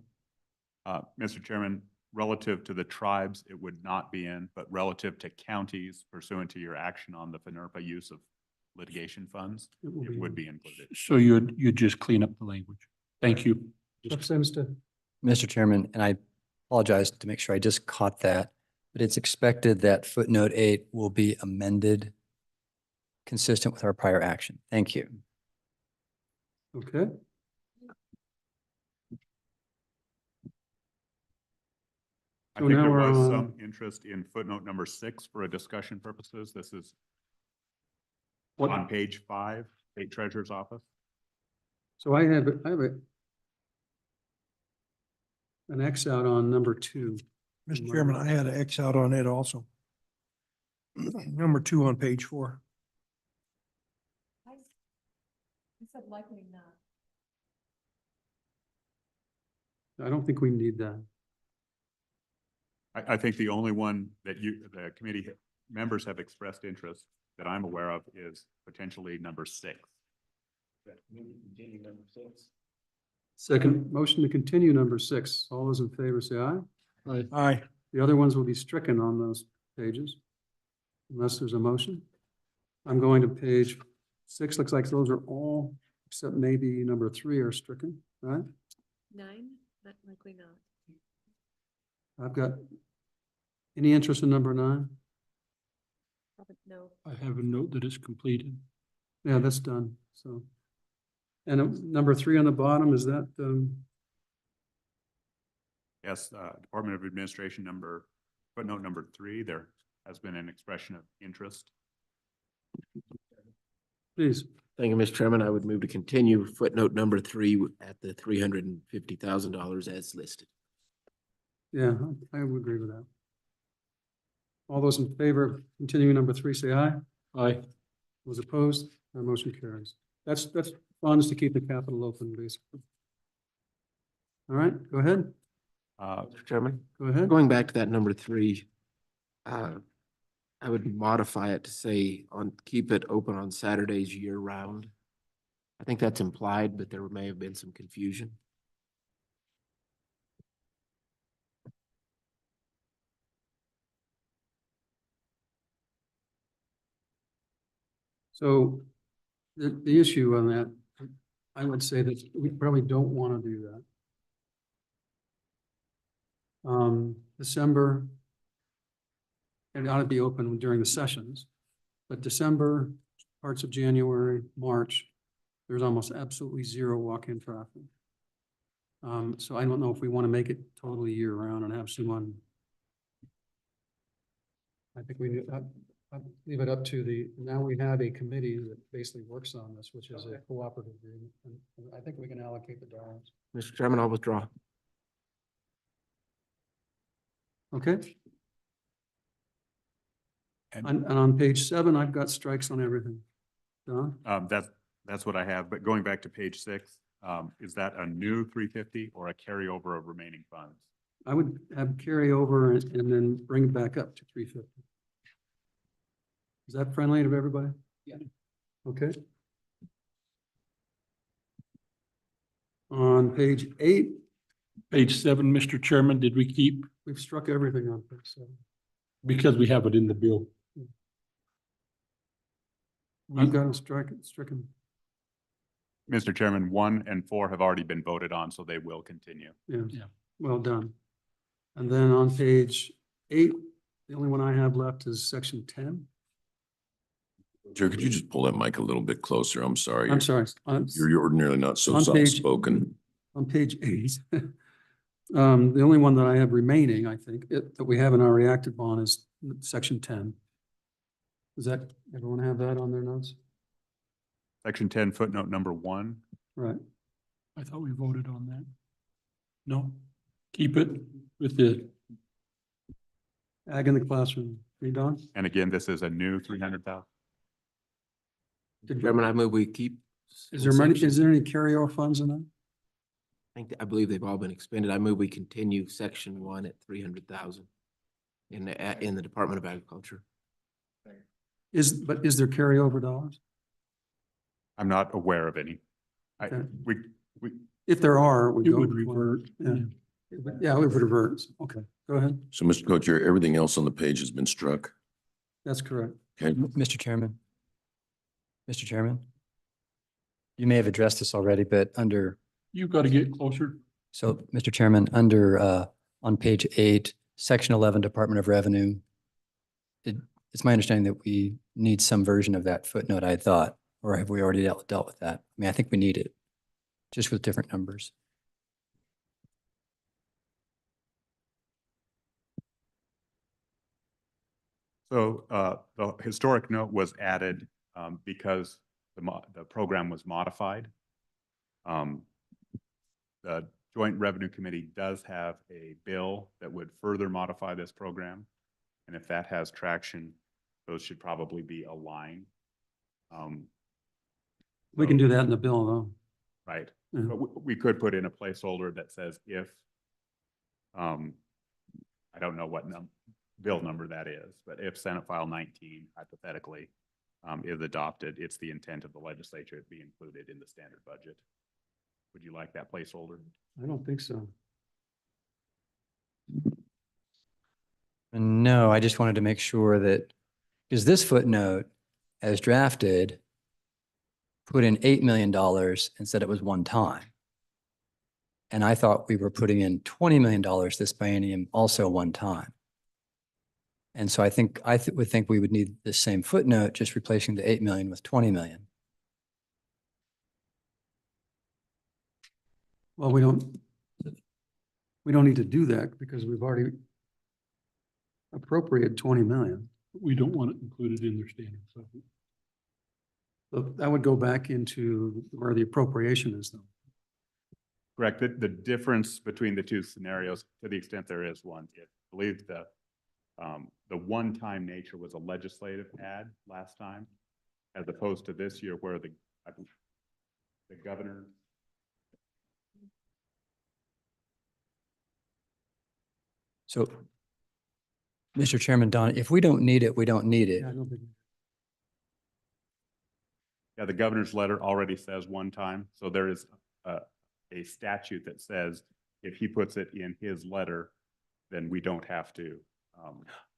Mr. Chairman, relative to the tribes, it would not be in, but relative to counties pursuant to your action on the FNRPA use of litigation funds, it would be included. So you'd just clean up the language. Thank you. Representative. Mr. Chairman, and I apologize to make sure I just caught that, but it's expected that footnote 8 will be amended consistent with our prior action. Thank you. Okay. I So think now there we're was on- some interest in footnote number 6 for a discussion purposes. This is on page 5, State Treasurer's Office. So I have an X out on number 2. Mr. Chairman, I had an X out on it also. Number 2 on page 4. I said likely not. I don't think we need that. I think the only one that the committee members have expressed interest that I'm aware of is potentially number 6. Second, motion to continue number 6. All those in favor say aye. Aye. Aye. The other ones will be stricken on those pages unless there's a motion. I'm going to page 6. Looks like those are all, except maybe number 3 are stricken, right? 9, not likely not. I've got, any interest in number 9? Probably no. I have a note that it's completed. Yeah, that's done, so. And number 3 on the bottom, is that, Yes, Department of Administration footnote number 3, there has been an expression of interest. please? Thank you, Mr. Chairman. I would move to continue footnote number 3 at the $350,000 as listed. Yeah, I would agree with that. All those in favor of continuing number 3, say aye. Aye. Those opposed, that motion carries. That's funds to keep the capital open, basically. All right, go ahead. Mr. Chairman, Go ahead. going back to that number 3, I would modify it to say keep it open on Saturdays year round. I think that's implied, but there may have been some confusion. So the issue on that, I would say that we probably don't want to do that. December, it ought to be open during the sessions, but December, parts of January, March, there's almost absolutely zero walk-in traffic. So I don't know if we want to make it totally year-round and have someone. I think we need, I'd leave it up to now we have a committee that basically works on this, which is a cooperative agreement, and I think we can allocate the dollars. Mr. Chairman, I'll withdraw. Okay? And And on page 7, I've got strikes on everything. Don? that's what I have, but going back to page 6, is that a new 350 or a carryover of remaining funds? I would have carryover and then bring it back up to 350. Is that friendly to everybody? Yeah. Okay. On page 8, Page 7, Mr. Chairman, did we keep, we've struck everything on page 7. because we have it in the bill? I've got them stricken. Mr. Chairman, 1 and 4 have already been voted on, so they will continue. Yeah, Yeah. well done. And then on page 8, the only one I have left is section 10. Chair, could you just pull that mic a little bit closer? I'm sorry. I'm sorry. You're ordinarily not so On page- soft-spoken. On page 8, the only one that I have remaining, I think, that we haven't already acted upon is section 10. Does that, everyone have that on their notes? Section 10 footnote number 1. Right. I thought we voted on that. No, keep it with the, Ag in the classroom. Are you done? And again, this is a new 300,000. Chairman, I move we keep. Is there any carryover funds in that? I believe they've all been expended. I move we continue section 1 at 300,000 in the Department of Agriculture. But is there carryover dollars? I'm not aware of any. Okay. We, If there are, we it go. would revert. Yeah. Yeah, it would revert. Okay, go ahead. So, Mr. Co-Chair, everything else on the page has been struck. That's correct. Okay, Mr. Chairman. Mr. Chairman. You may have addressed this already, but under, You've got to get closer. so, Mr. Chairman, under, on page 8, section 11, Department of Revenue, it's my understanding that we need some version of that footnote, I thought, or have we already dealt with that? I mean, I think we need it, just with different numbers. So the historic note was added because the program was modified. The Joint Revenue Committee does have a bill that would further modify this program. And if that has traction, those should probably be aligned. We can do that in the bill, though. Right. Yeah. But we could put in a placeholder that says if, I don't know what bill number that is, but if Senate File 19 hypothetically is adopted, it's the intent of the legislature to be included in the standard budget. Would you like that placeholder? I don't think so. No, I just wanted to make sure that, because this footnote, as drafted, put in $8 million and said it was one time. And I thought we were putting in $20 million this biennium, also one time. And so I think, would think we would need the same footnote, just replacing the 8 million with 20 million. Well, we don't need to do that because we've already appropriated 20 million. We don't want it included in their standard. So that would go back into where the appropriation is, though. Correct. The difference between the two scenarios, to the extent there is one, I believe the one-time nature was a legislative add last time, as opposed to this year where the governor. So, Mr. Chairman, Don, if we don't need it, we don't need it. Yeah, I don't think- Yeah, the governor's letter already says one time, so there is a statute that says if he puts it in his letter, then we don't have to.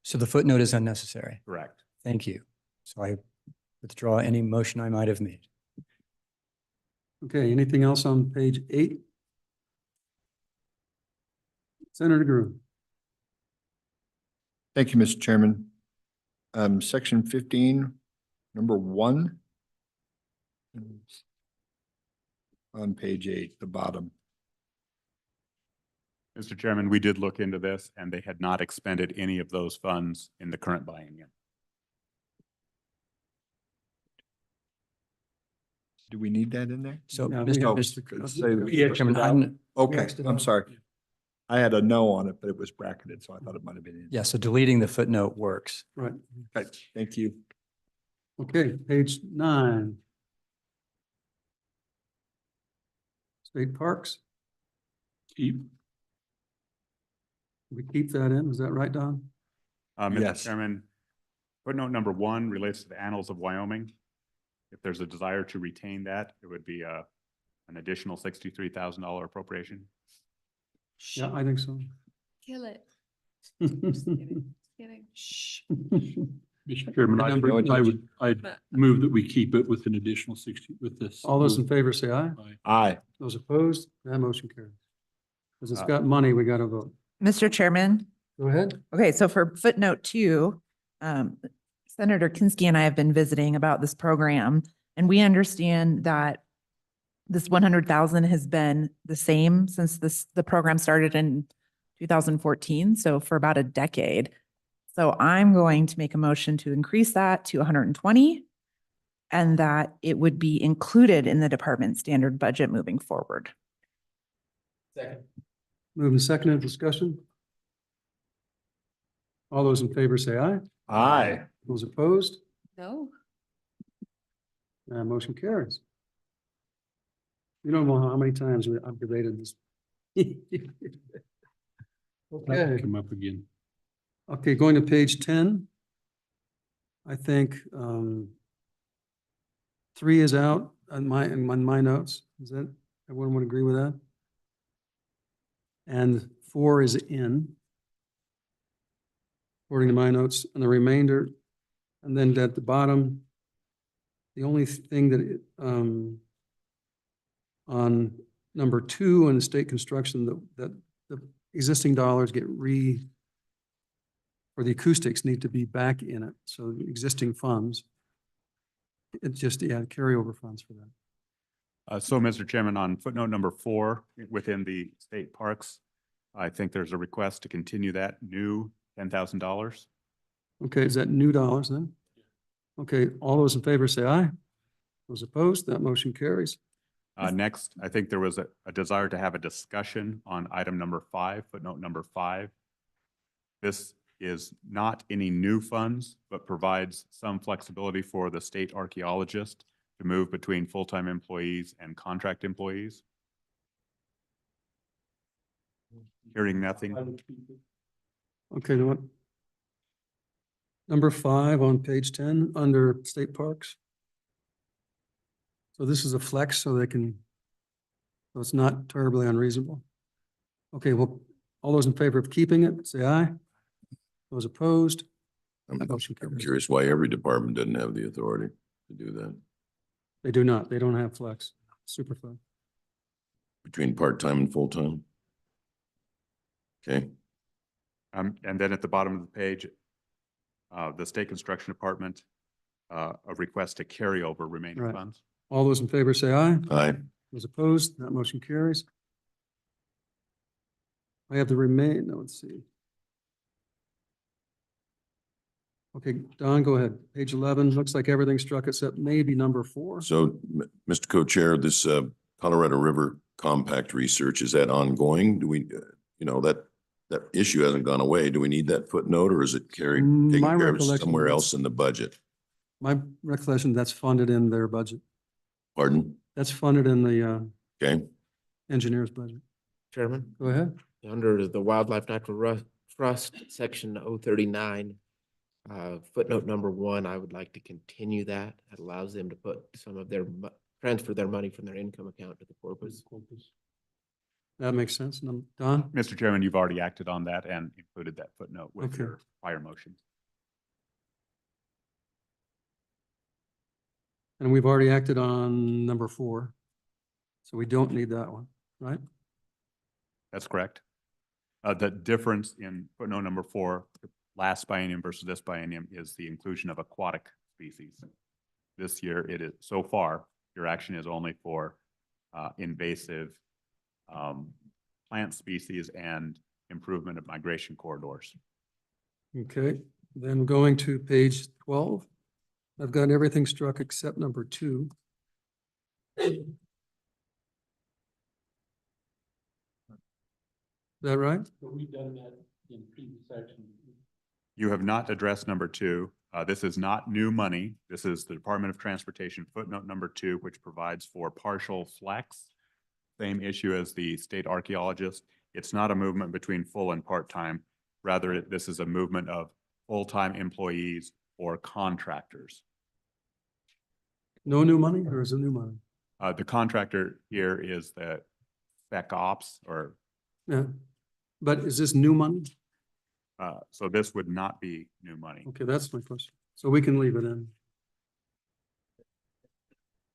So the footnote is unnecessary. Correct. Thank you. So I withdraw any motion I might have made. Okay, anything else on page 8? Senator Groom. Thank you, Mr. Chairman. Section 15, number 1. On page 8, the bottom. Mr. Chairman, we did look into this and they had not expended any of those funds in the current biennium. Do we need that in there? So, Yeah, we Mr. have- Mr. Chairman, Okay, Xed it I'm out. sorry. I had a no on it, but it was bracketed, so I thought it might have been in. yeah, so deleting the footnote works. Right. Okay, thank you. Okay, page 9. State parks, Keep. we keep that in, is that right, Don? Mr. Yes. Chairman, footnote number 1 relates to the Annals of Wyoming. If there's a desire to retain that, it would be an additional $63,000 appropriation. Yeah, I think so. Kill it. Just kidding. Just kidding. Mr. Chairman, I'd move that we keep it with an additional 60 with this. All those in favor say aye. Aye. Those opposed, that motion carries. Because it's got money, we got to vote. Mr. Chairman. Go ahead. Okay, so for footnote 2, Senator Kinsky and I have been visiting about this program, and we understand that this 100,000 has been the same since the program started in 2014, so for about a decade. So I'm going to make a motion to increase that to 120, and that it would be included in the department standard budget moving forward. Second. Moved and seconded, discussion. All those in favor say aye. Aye. Those opposed, No. motion carries. You don't know how many times I've debated this. Okay. Come up again. Okay, going to page 10. I think 3 is out on my notes. Is that, everyone would agree with that? And 4 is in, according to my notes, and the remainder. And then at the bottom, the only thing that on number 2 in the state construction, that the existing dollars get or the acoustics need to be back in it. So the existing funds, it's just, carryover funds for that. So, Mr. Chairman, on footnote number 4, within the state parks, I think there's a request to continue that new $10,000. Okay, is that new dollars then? Okay, all those in favor say aye. Those opposed, that motion carries. Next, I think there was a desire to have a discussion on item number 5, footnote number 5. This is not any new funds, but provides some flexibility for the state archaeologist to move between full-time employees and contract employees. Hearing nothing. Okay, then what? Number 5 on page 10, under state parks. So this is a flex so so it's not terribly unreasonable. Okay, well, all those in favor of keeping it, say aye. Those opposed? I'm Motion carries. curious why every department doesn't have the authority to do that They do not. They don't have flex, super flex. between part-time and full-time. Okay, And then at the bottom of the page, the state construction department, a request to carry over remaining Right. funds. All those in favor say aye. aye. Those opposed, that motion carries. I have let's see. Okay, Don, go ahead. Page 11, looks like everything struck except maybe number 4. So, Mr. Co-Chair, this Colorado River Compact research, is that ongoing? Do we, that issue hasn't gone away. Do we need that footnote, or is it taken My care of recollection somewhere is- else in the budget? My recollection, that's funded in their budget. Pardon? That's funded in the Okay, engineer's budget. Chairman, Go ahead. under the Wildlife Natural Trust, section 039, footnote number 1, I would like to continue that. That allows them to put some of their, transfer their money from their income account to the corpus. That makes sense. Don? Mr. Chairman, you've already acted on that and included that footnote with Okay. your prior motion. And we've already acted on number 4. So we don't need that one, right? That's correct. The difference in footnote number 4, last biennium versus this biennium, is the inclusion of aquatic species. This year, it is, so far, your action is only for invasive plant species and improvement of migration corridors. Okay, then going to page 12. I've got everything struck except number 2. Is that right? But we've done that in previous action. You have not addressed number 2. This is not new money. This is the Department of Transportation footnote number 2, which provides for partial flex. Same issue as the state archaeologist. It's not a movement between full and part-time. Rather, this is a movement of full-time employees or contractors. No new money, or is it new money? The contractor here is the spec ops, or Yeah, but is this new money? So this would not be new money. Okay, that's my question. So we can leave it in.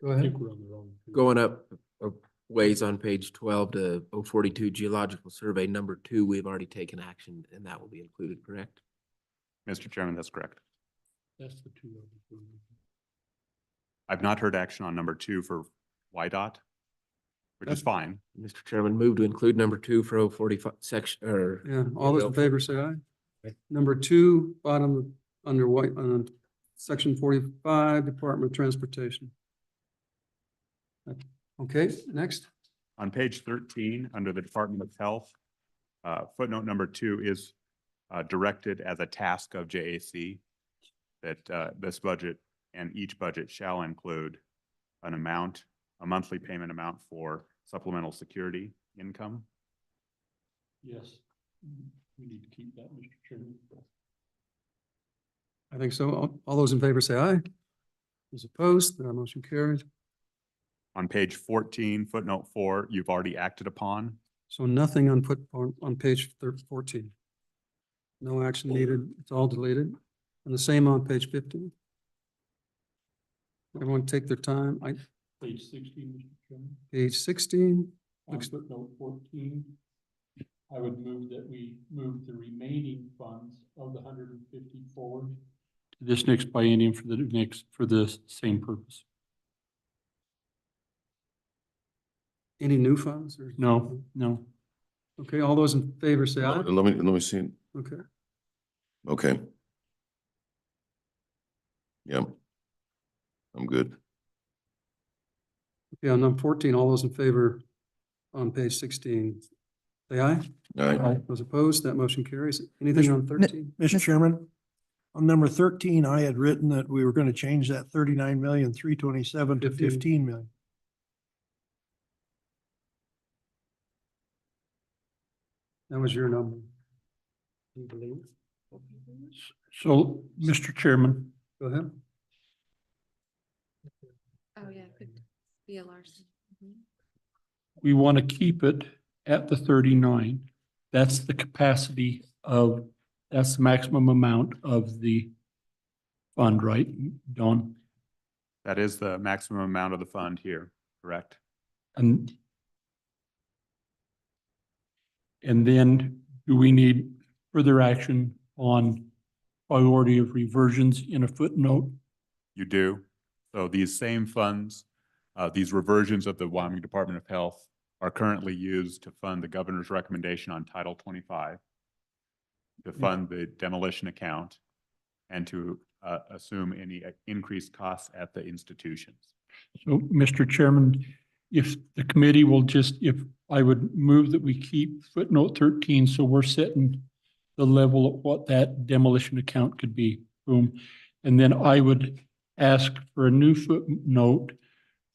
Go I ahead. think we're on the wrong. page. Going up a ways on page 12 to 042 Geological Survey, number 2, we've already taken action and that will be included, correct? Mr. Chairman, that's correct. That's the two. I've not heard action on number 2 for YDOT, which is fine. Mr. Chairman, move to include number 2 for 045 section, or. Yeah, all those in favor say aye. Number 2, bottom under white, section 45, Department of Transportation. Okay, next. On page 13, under the Department of Health, footnote number 2 is directed as a task of JAC that this budget and each budget shall include an amount, a monthly payment amount for supplemental security income. Yes. We need to keep that, Mr. Chairman. I think so. All those in favor say aye. Those opposed, that motion carries. On page 14, footnote 4, you've already acted upon. So nothing on page 14. No action needed. It's all deleted. And the same on page 15. Everyone take their time. Page 16, Mr. Chairman. Page 16. On footnote 14, I would move that we move the remaining funds of the 150 forward to this next biennium for the same purpose. Any new funds or? No. Okay, all those in favor say aye. Let me see. Okay. Okay. Yeah. I'm good. Okay, on number 14, all those in favor on page 16, say aye. Aye. Those opposed, that motion carries. Anything on 13? Mr. Chairman, on number 13, I had written that we were going to change that 39,327 to 15 million. That was your number. You believe? So, Mr. Chairman, Go ahead. Oh, yeah, could be a Larson. we want to keep it at the 39. That's the capacity of, that's the maximum amount of the fund, right, Don? That is the maximum amount of the fund here, correct? And then do we need further action on priority of reversions in a footnote? You do. So these same funds, these reversions of the Wyoming Department of Health are currently used to fund the governor's recommendation on Title 25, to fund the demolition account, and to assume any increased costs at the institutions. So, Mr. Chairman, if the committee will just, if I would move that we keep footnote 13, so we're setting the level of what that demolition account could be, boom. And then I would ask for a new footnote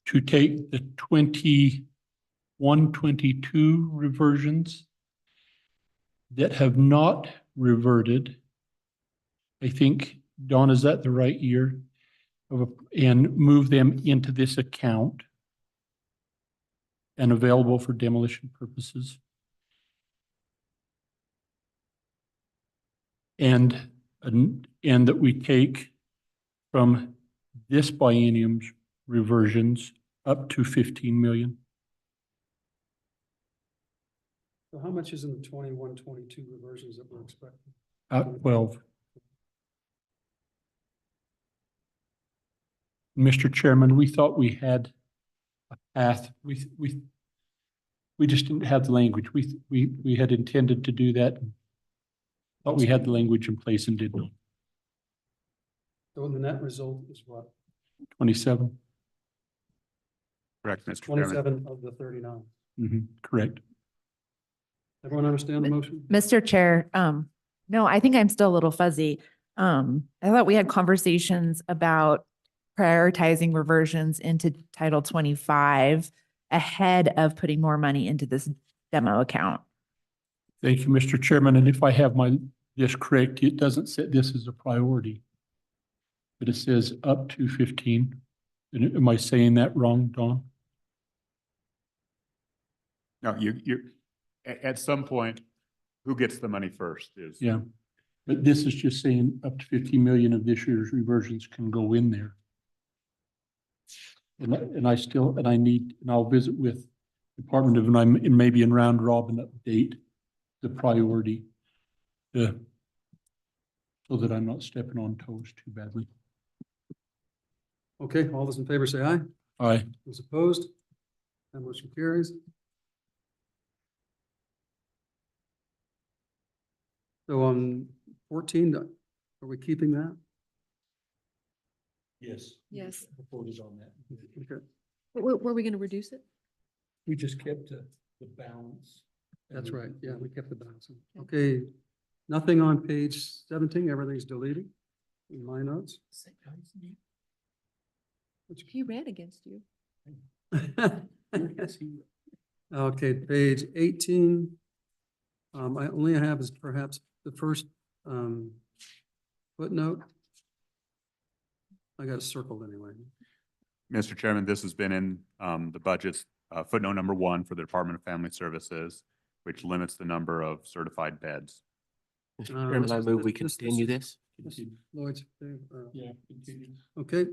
to take the 21, 22 reversions that have not reverted. I think, Dawn, is that the right year? And move them into this account and available for demolition purposes. And that we take from this biennium's reversions up to 15 million. So how much is in the 21, 22 reversions that we're expecting? 12. Mr. Chairman, we thought we had a path. We just didn't have the language. We had intended to do that. Thought we had the language in place and didn't. So the net result is what? 27. Correct, Mr. Chairman. 27 of the 39. Correct. Everyone understand the motion? Mr. Chair, no, I think I'm still a little fuzzy. I thought we had conversations about prioritizing reversions into Title 25 ahead of putting more money into this demo account. Thank you, Mr. Chairman. And if I have this correct, it doesn't set this as a priority, but it says up to 15. And am I saying that wrong, Dawn? No, at some point, who gets the money first is. Yeah. But this is just saying up to 50 million of this year's reversions can go in there. And I'll visit with Department of, and maybe in round robin update the priority. So that I'm not stepping on toes too badly. Okay, all those in favor say aye. Aye. Those opposed? That motion carries. So on 14, are we keeping that? Yes. Yes. Reported on that. Okay, Were we gonna reduce it? We just kept the balance. that's right. Yeah, we kept the balance. Okay, nothing on page 17. Everything's deleted in my notes. He ran against you. Okay, page 18. I only have is perhaps the first footnote. I got it circled anyway. Mr. Chairman, this has been in the budget's footnote number 1 for the Department of Family Services, which limits the number of certified beds. Mr. Chairman, I move we continue this. Lloyd's. Yeah. Continue. Okay.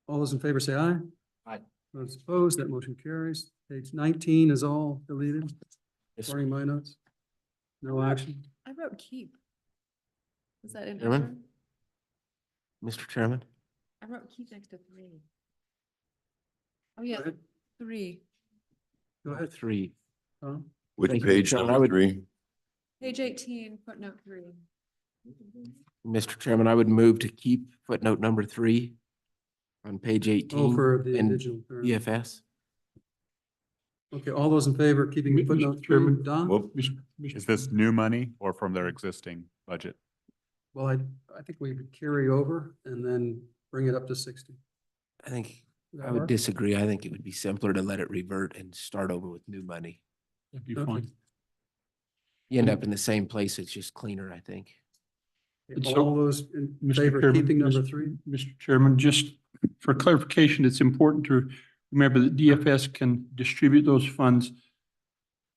All those in favor say aye. Aye. Those opposed, that motion carries. Page 19 is all deleted, Yes, according to my notes. No action. I wrote keep. Was that in? Chairman? order? Mr. Chairman, I wrote keep next to 3. Oh, yeah, ahead. 3. Go ahead, 3. Tom. Which Thank you, page, Chairman. number 3? Page 18, footnote 3. Mr. Chairman, I would move to keep footnote number 3 on page 18. Oh, for the and individual. EFS. Okay, all those in favor of keeping Mr. footnote 3, Chairman. Don? Well, Is this new money or from their existing budget? Well, I think we would carry over and then bring it up to 60. I think Does that I would work? disagree. I think it would be simpler to let it revert and start over with new money. That'd be Okay. fine. You end up in the same place. It's just cleaner, I think. And so, All those in Mr. favor of Chairman, keeping number Mr. 3? Mr. Chairman, just for clarification, it's important to remember that DFS can distribute those funds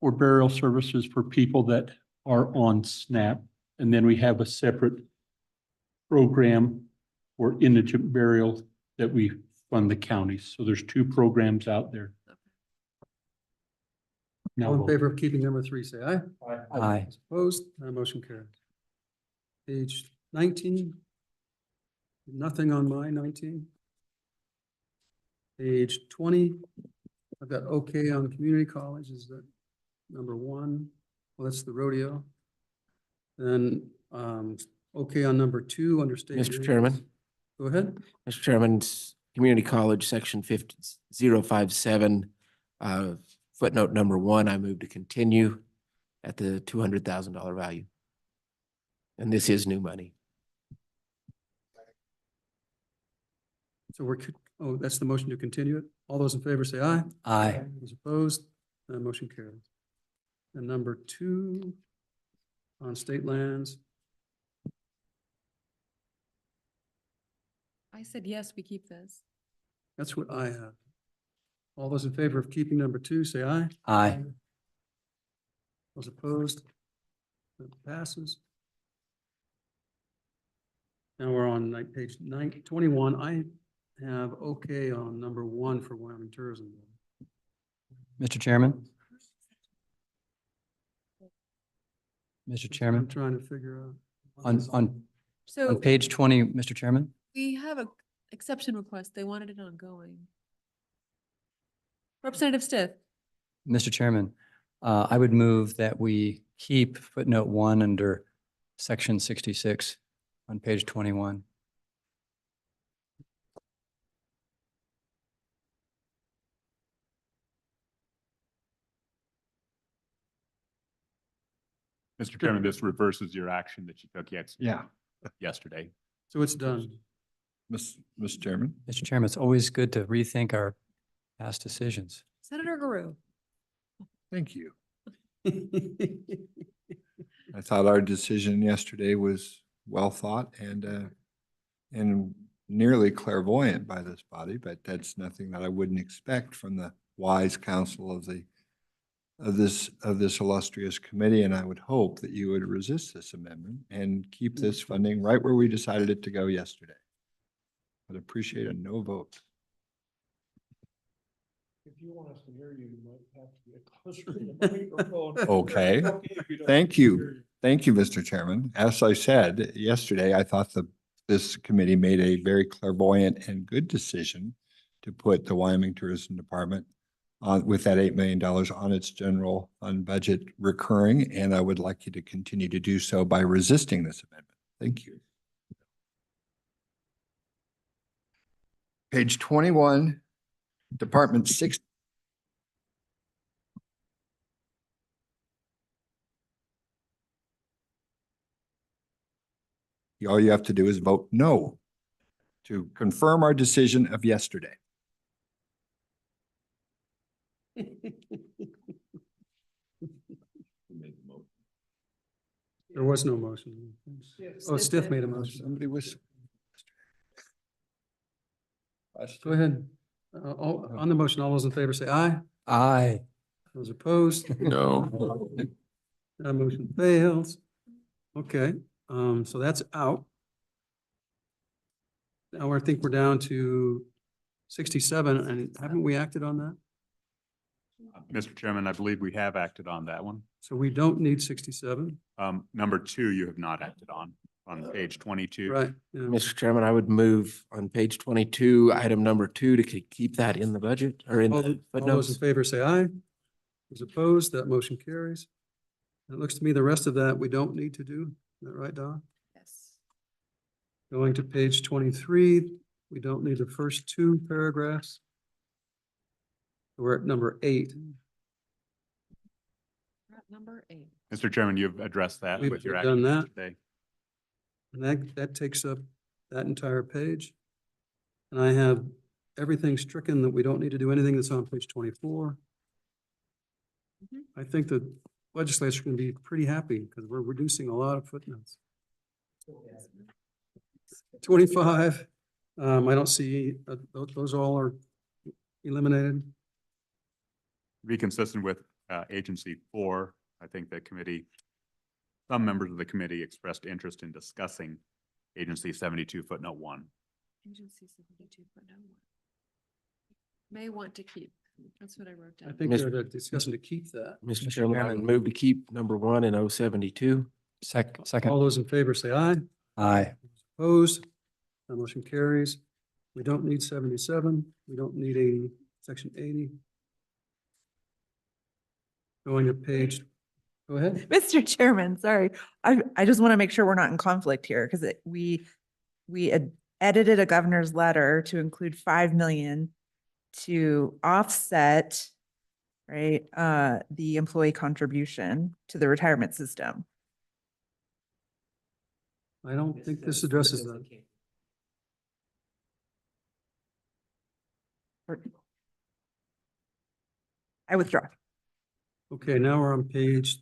for burial services for people that are on SNAP. And then we have a separate program for indigent burial that we fund the counties. So there's 2 programs out there. Now, All in we'll- favor of keeping number 3, say aye. Aye. Those opposed, that motion carries. Page 19. Nothing on my 19. Page 20. I've got okay on community college, is that number 1? Well, that's the rodeo. Then, okay on number 2 under state. Mr. aid. Chairman. Go ahead. Mr. Chairman, Community College, section 057, footnote number 1, I move to continue at the $200,000 value. And this is new money. So oh, that's the motion to continue it. All those in favor say aye. Aye. Those opposed, that motion carries. And number 2 on state lands. I said, yes, we keep this. That's what I have. All those in favor of keeping number 2, say aye. Aye. Those opposed? That passes. Now we're on page 21. I have okay on number 1 for Wyoming Tourism. Mr. Chairman? Mr. I'm Chairman, trying to figure out. on So page 20, Mr. Chairman? we have a exception request. They wanted it ongoing. Representative Stiff. Mr. Chairman, I would move that we keep footnote 1 under section 66 on page 21. Mr. Chairman, this reverses your action that you took Yeah. yesterday. So it's done. Mr. Chairman? Mr. Chairman, it's always good to rethink our past decisions. Senator Guru. Thank you. I thought our decision yesterday was well thought and nearly clairvoyant by this body, but that's nothing that I wouldn't expect from the wise counsel of the of this illustrious committee, and I would hope that you would resist this amendment and keep this funding right where we decided it to go yesterday. I'd appreciate a no vote. If you want us to hear you, you might have to get closer to the microphone. Okay. if you don't Thank want us to you. hear Thank you, Mr. Chairman. As I said yesterday, I thought this committee made a very clairvoyant and good decision to put the Wyoming Tourism Department on with that $8 million on its general fund budget recurring, and I would like you to continue to do so by resisting this amendment. Thank you. Page 21, Department 6. All you have to do is vote no to confirm our decision of yesterday. There was no motion. Oh, Stiff made a motion. Somebody was. Go ahead. On the motion, all those in favor say aye. Aye. Those opposed? No. That motion fails. Okay, so that's out. Now I think we're down to 67, and haven't we acted on that? Mr. Chairman, I believe we have acted on that one. So we don't need 67. Number 2, you have not acted on page 22. Right. Yeah. Mr. Chairman, I would move on page 22, item number 2, to keep that in the budget or in All the all those in footnotes. favor say aye. Those opposed, that motion carries. It looks to me the rest of that we don't need to do. Is that right, Don? Yes. Going to page 23, we don't need the first 2 paragraphs. We're at number 8. We're at number 8. Mr. Chairman, you've addressed that We've with your done action that. today. And that takes up that entire page. And I have everything stricken that we don't need to do anything that's on page 24. I think the legislature can be pretty happy because we're reducing a lot of footnotes. 25, I don't see, those all are eliminated. Be consistent with agency 4. I think the committee, some members of the committee expressed interest in discussing agency 72 footnote 1. Agency 72 footnote 1. May want to keep. That's what I wrote I down. think they're discussing to keep that. Mr. Chairman, I would move to keep number 1 in 072. Second. All those in favor say aye. Aye. Opposed? That motion carries. We don't need 77. We don't need 80, section 80. Going to page, go ahead. Mr. Chairman, sorry. I just want to make sure we're not in conflict here because we edited a governor's letter to include 5 million to offset, right, the employee contribution to the retirement system. I don't think this addresses that. I withdraw. Okay, now we're on page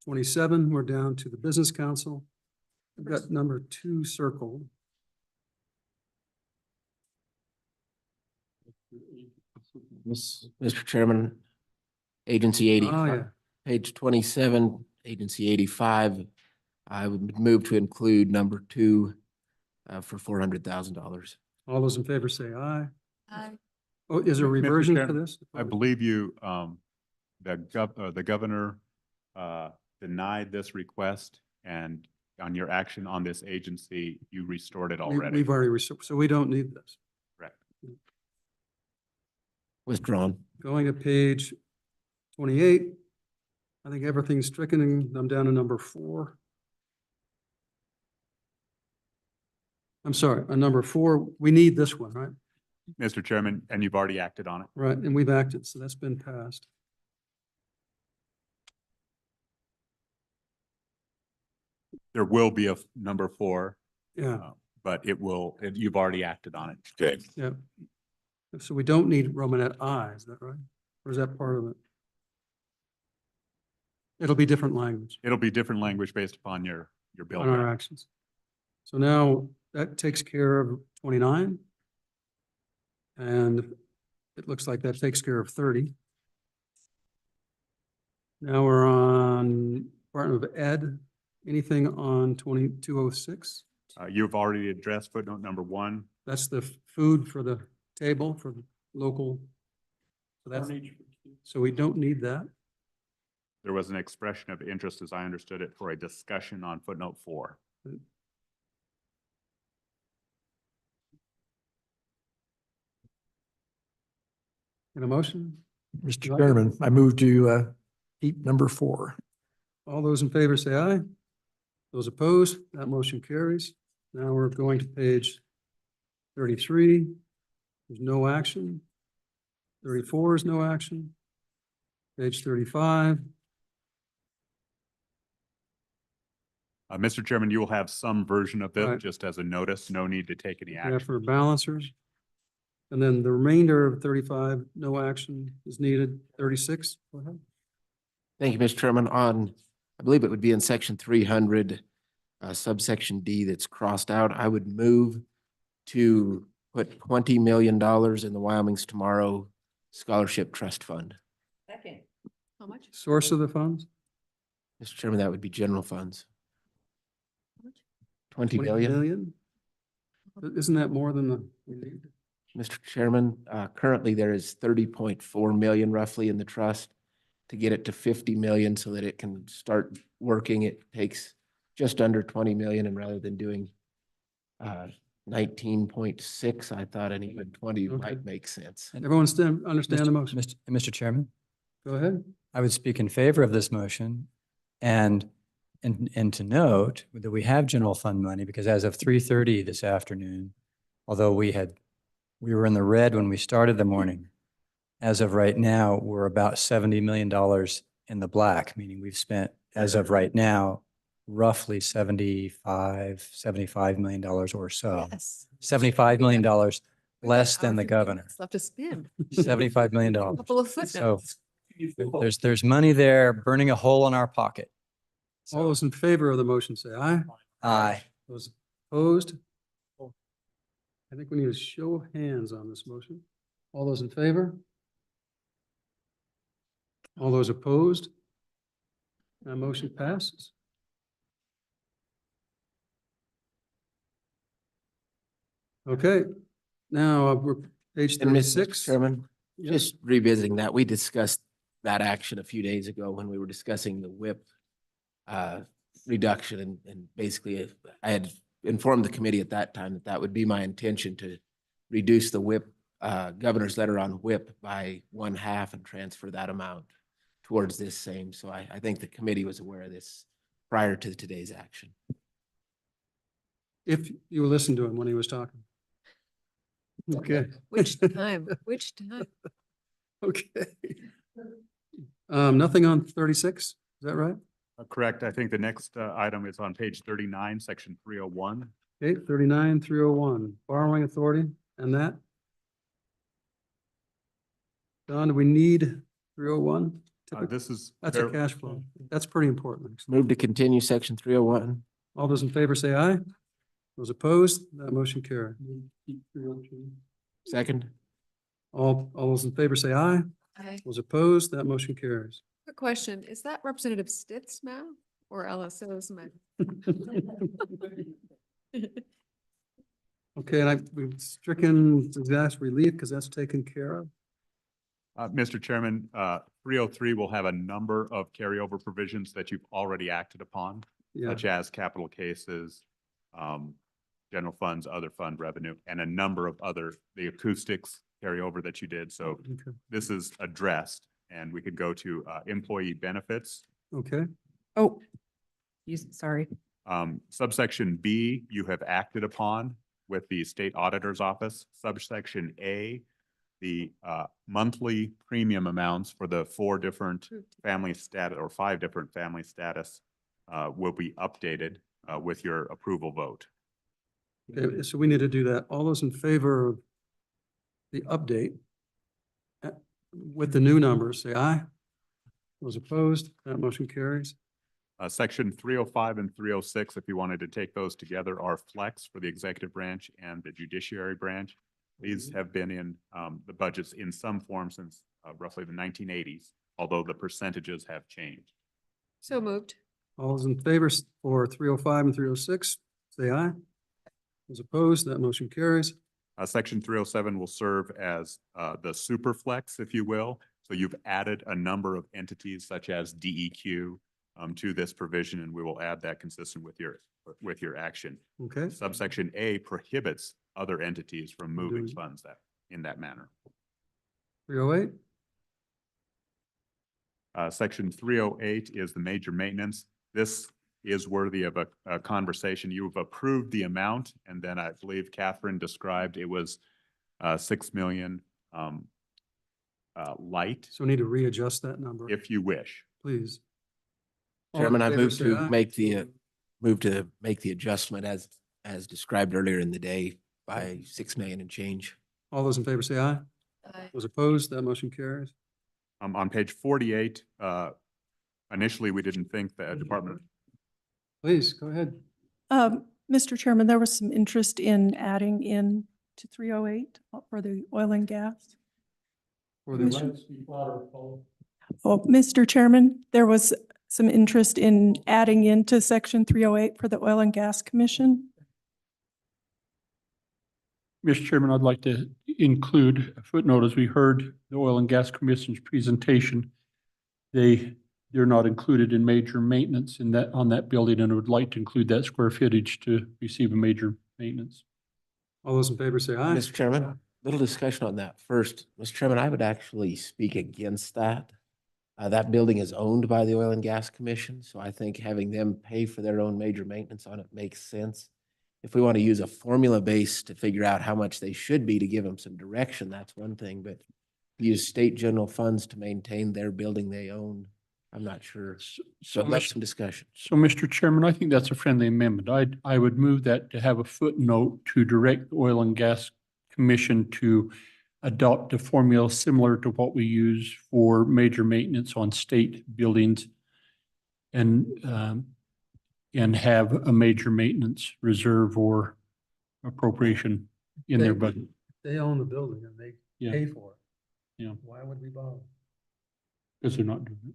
27. We're down to the business council. We've got number 2 circled. Mr. Chairman, agency 80, Oh, yeah. page 27, agency 85. I would move to include number 2 for $400,000. All those in favor say aye. Aye. Oh, is there a Mr. reversion to Chairman, this? I believe you, the governor denied this request, and on your action on this agency, you restored it already. We've already, so we don't need this. Correct. Withdrawn. Going to page 28. I think everything's stricken and I'm down to number 4. I'm sorry, on number 4, we need this one, right? Mr. Chairman, and you've already acted on it. Right, and we've acted, so that's been passed. There will be a number 4, Yeah, but you've already acted on it. Okay. yeah. So we don't need Romanet I, is that right? Or is that part of it? It'll be different language It'll be different language based upon your bill. on our draft. actions. So now that takes care of 29. And it looks like that takes care of 30. Now we're on Department of Ed. Anything on 2206? You've already addressed footnote number 1. That's the food for the table for the local. So that's, so we don't need that. There was an expression of interest, as I understood it, for a discussion on footnote 4. In a motion? Mr. Chairman, I move to keep number 4. All those in favor say aye. Those opposed, that motion carries. Now we're going to page 33. There's no action. 34 is no action. Page 35. Mr. Chairman, you will have some version of this Right. just as a notice. No need to take any Yeah, action. for balancers. And then the remainder of 35, no action is needed. 36, go ahead. Thank you, Mr. Chairman. I believe it would be in section 300, subsection D that's crossed out. I would move to put $20 million in the Wyoming's Tomorrow Scholarship Trust Fund. Second. How much? Source of the funds? Mr. Chairman, that would be general funds. How much? 20 20 million. million? Isn't that more than we need? Mr. Chairman, currently there is 30.4 million roughly in the trust. To get it to 50 million so that it can start working, it takes just under 20 million, and rather than doing 19.6, I thought an even 20 Okay. might make sense. Everyone understand the motion? Mr. Chairman, Go ahead. I would speak in favor of this motion and to note that we have general fund money because as of 3:30 this afternoon, although we were in the red when we started the morning, as of right now, we're about $70 million in the black, meaning we've spent, as of right now, roughly $75 million or so. Yes. $75 million We've less got than our the 50 governor. minutes left to spend. $75 million. Couple of So footnotes. there's money there burning a hole in our pocket. All those in favor of the motion say aye. Aye. Those opposed? I think we need a show of hands on this motion. All those in favor? All those opposed? That motion passes. Okay, now we're page And Mr. 36. Chairman, Yep. just revisiting that, we discussed that action a few days ago when we were discussing the whip reduction, and basically I had informed the committee at that time that that would be my intention to reduce the whip, governor's letter on whip by 1/2 and transfer that amount towards this same. So I think the committee was aware of this prior to today's action. If you listened to him when he was talking. Okay. Which time? Which time? Okay. Nothing on 36, is that right? Correct. I think the next item is on page 39, section 301. Okay, 39, 301, borrowing authority, and that? Don, do we need 301? This is. That's a cash flow. That's pretty important. actually. Move to continue section 301. All those in favor say aye. Those opposed, that motion carried. Second. All those in favor say aye. Aye. Those opposed, that motion carries. Quick question, is that Representative Stitt's map or LSO's map? Okay, and we've stricken disaster relief because that's taken care of. Mr. Chairman, 303 will have a number of carryover provisions that you've already acted upon, Yeah, such as capital cases, general funds, other fund revenue, and a number of the acoustics carryover that you did. So okay, this is addressed, and we could go to employee benefits. okay, Oh, sorry. Subsection B, you have acted upon with the state auditor's office. Subsection A, the monthly premium amounts for the 4 different family status or 5 different family status will be updated with your approval vote. okay, so we need to do that. All those in favor of the update with the new numbers, say aye. Those opposed, that motion carries. Section 305 and 306, if you wanted to take those together, are flex for the executive branch and the judiciary branch. These have been in the budgets in some form since roughly the 1980s. although the percentages have changed. So moved. All those in favor for 305 and 306, say aye. Those opposed, that motion carries. Section 307 will serve as the superflex, if you will. So you've added a number of entities such as DEQ to this provision, and we will add that consistent with your action. Okay, Subsection A prohibits other entities from moving Doing- funds in that manner. 308, Section 308 is the major maintenance. This is worthy of a conversation. You've approved the amount, and then I believe Catherine described it was 6 million light, so we need to readjust that number, if you wish. please. All in Chairman, I favor, move say to aye. move to make the adjustment as described earlier in the day by 6 million and change. All those in favor say aye. Aye. Those opposed, that motion carries. On page 48, initially, we didn't think the department, Please, go ahead. Mr. Chairman, there was some interest in adding in to 308 for the oil and gas. For the Commissioner- Oh, Mr. Chairman, there was some interest in adding into section 308 for the Oil and Gas Commission. Mr. Chairman, I'd like to include a footnote as we heard the Oil and Gas Commission's presentation. They're not included in major maintenance on that building, and I would like to include that square footage to receive a major maintenance. All those in favor say aye. Mr. Chairman, little discussion on that. First, Mr. Chairman, I would actually speak against that. That building is owned by the Oil and Gas Commission, so I think having them pay for their own major maintenance on it makes sense. If we want to use a formula base to figure out how much they should be to give them some direction, that's one thing, but use state general funds to maintain their building they own, I'm not sure. So that's some discussion. So, Mr. Chairman, I think that's a friendly amendment. I would move that to have a footnote to direct the Oil and Gas Commission to adopt a formula similar to what we use for major maintenance on state buildings and have a major maintenance reserve or appropriation in their budget. They own the building and they Yeah. pay for it. Yeah. Why would we bother? Because they're not doing it.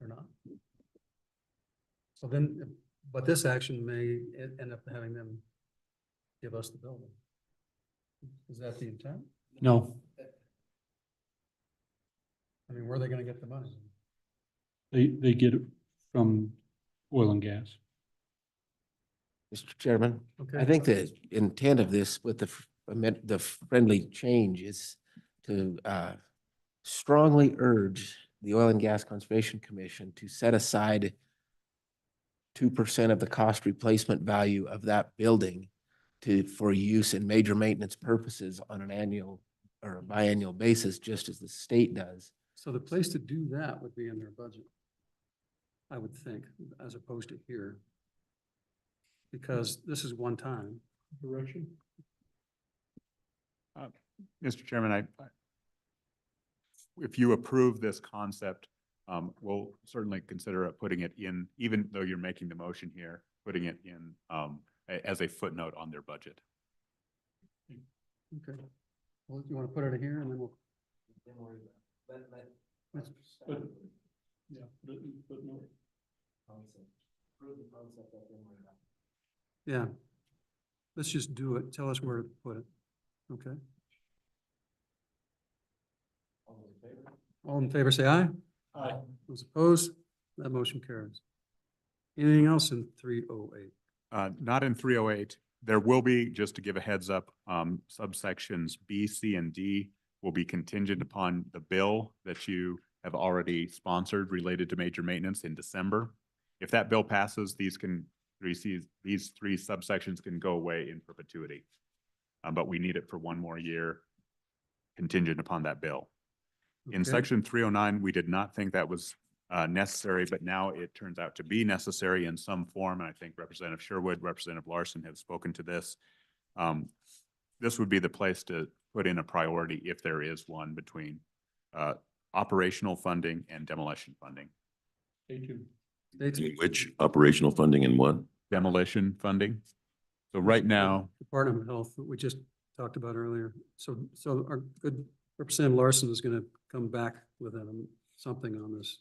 Or not? So then, but this action may end up having them give us the building. Is that the intent? No, I mean, where are they gonna get the money? they get it from oil and gas. Mr. Chairman, Okay. I think the intent of this with the friendly change is to strongly urge the Oil and Gas Conservation Commission to set aside 2% of the cost replacement value of that building for use in major maintenance purposes on an annual or a biannual basis, just as the state does. So the place to do that would be in their budget, I would think, as opposed to here. Because this is one time. Direction? Mr. Chairman, if you approve this concept, we'll certainly consider putting it in, even though you're making the motion here, putting it in as a footnote on their budget. Okay. Well, you want to put it in here and then we'll. Yeah. Footnote. Yeah. Let's just do it. Tell us where to put it. Okay. All in favor, say aye. Aye. Those opposed, that motion carries. Anything else in 308? Not in 308. There will be, just to give a heads up, subsections B, C, and D will be contingent upon the bill that you have already sponsored related to major maintenance in December. If that bill passes, these three subsections can go away in perpetuity. But we need it for one more year contingent upon that bill. In Okay. section 309, we did not think that was necessary, but now it turns out to be necessary in some form. And I think Representative Sherwood, Representative Larson have spoken to this. This would be the place to put in a priority if there is one between operational funding and demolition funding. Stay tuned. Stay tuned. Which operational funding and what? Demolition funding. So right now, Department of Health, that we just talked about earlier. So our good Representative Larson is going to come back with something on this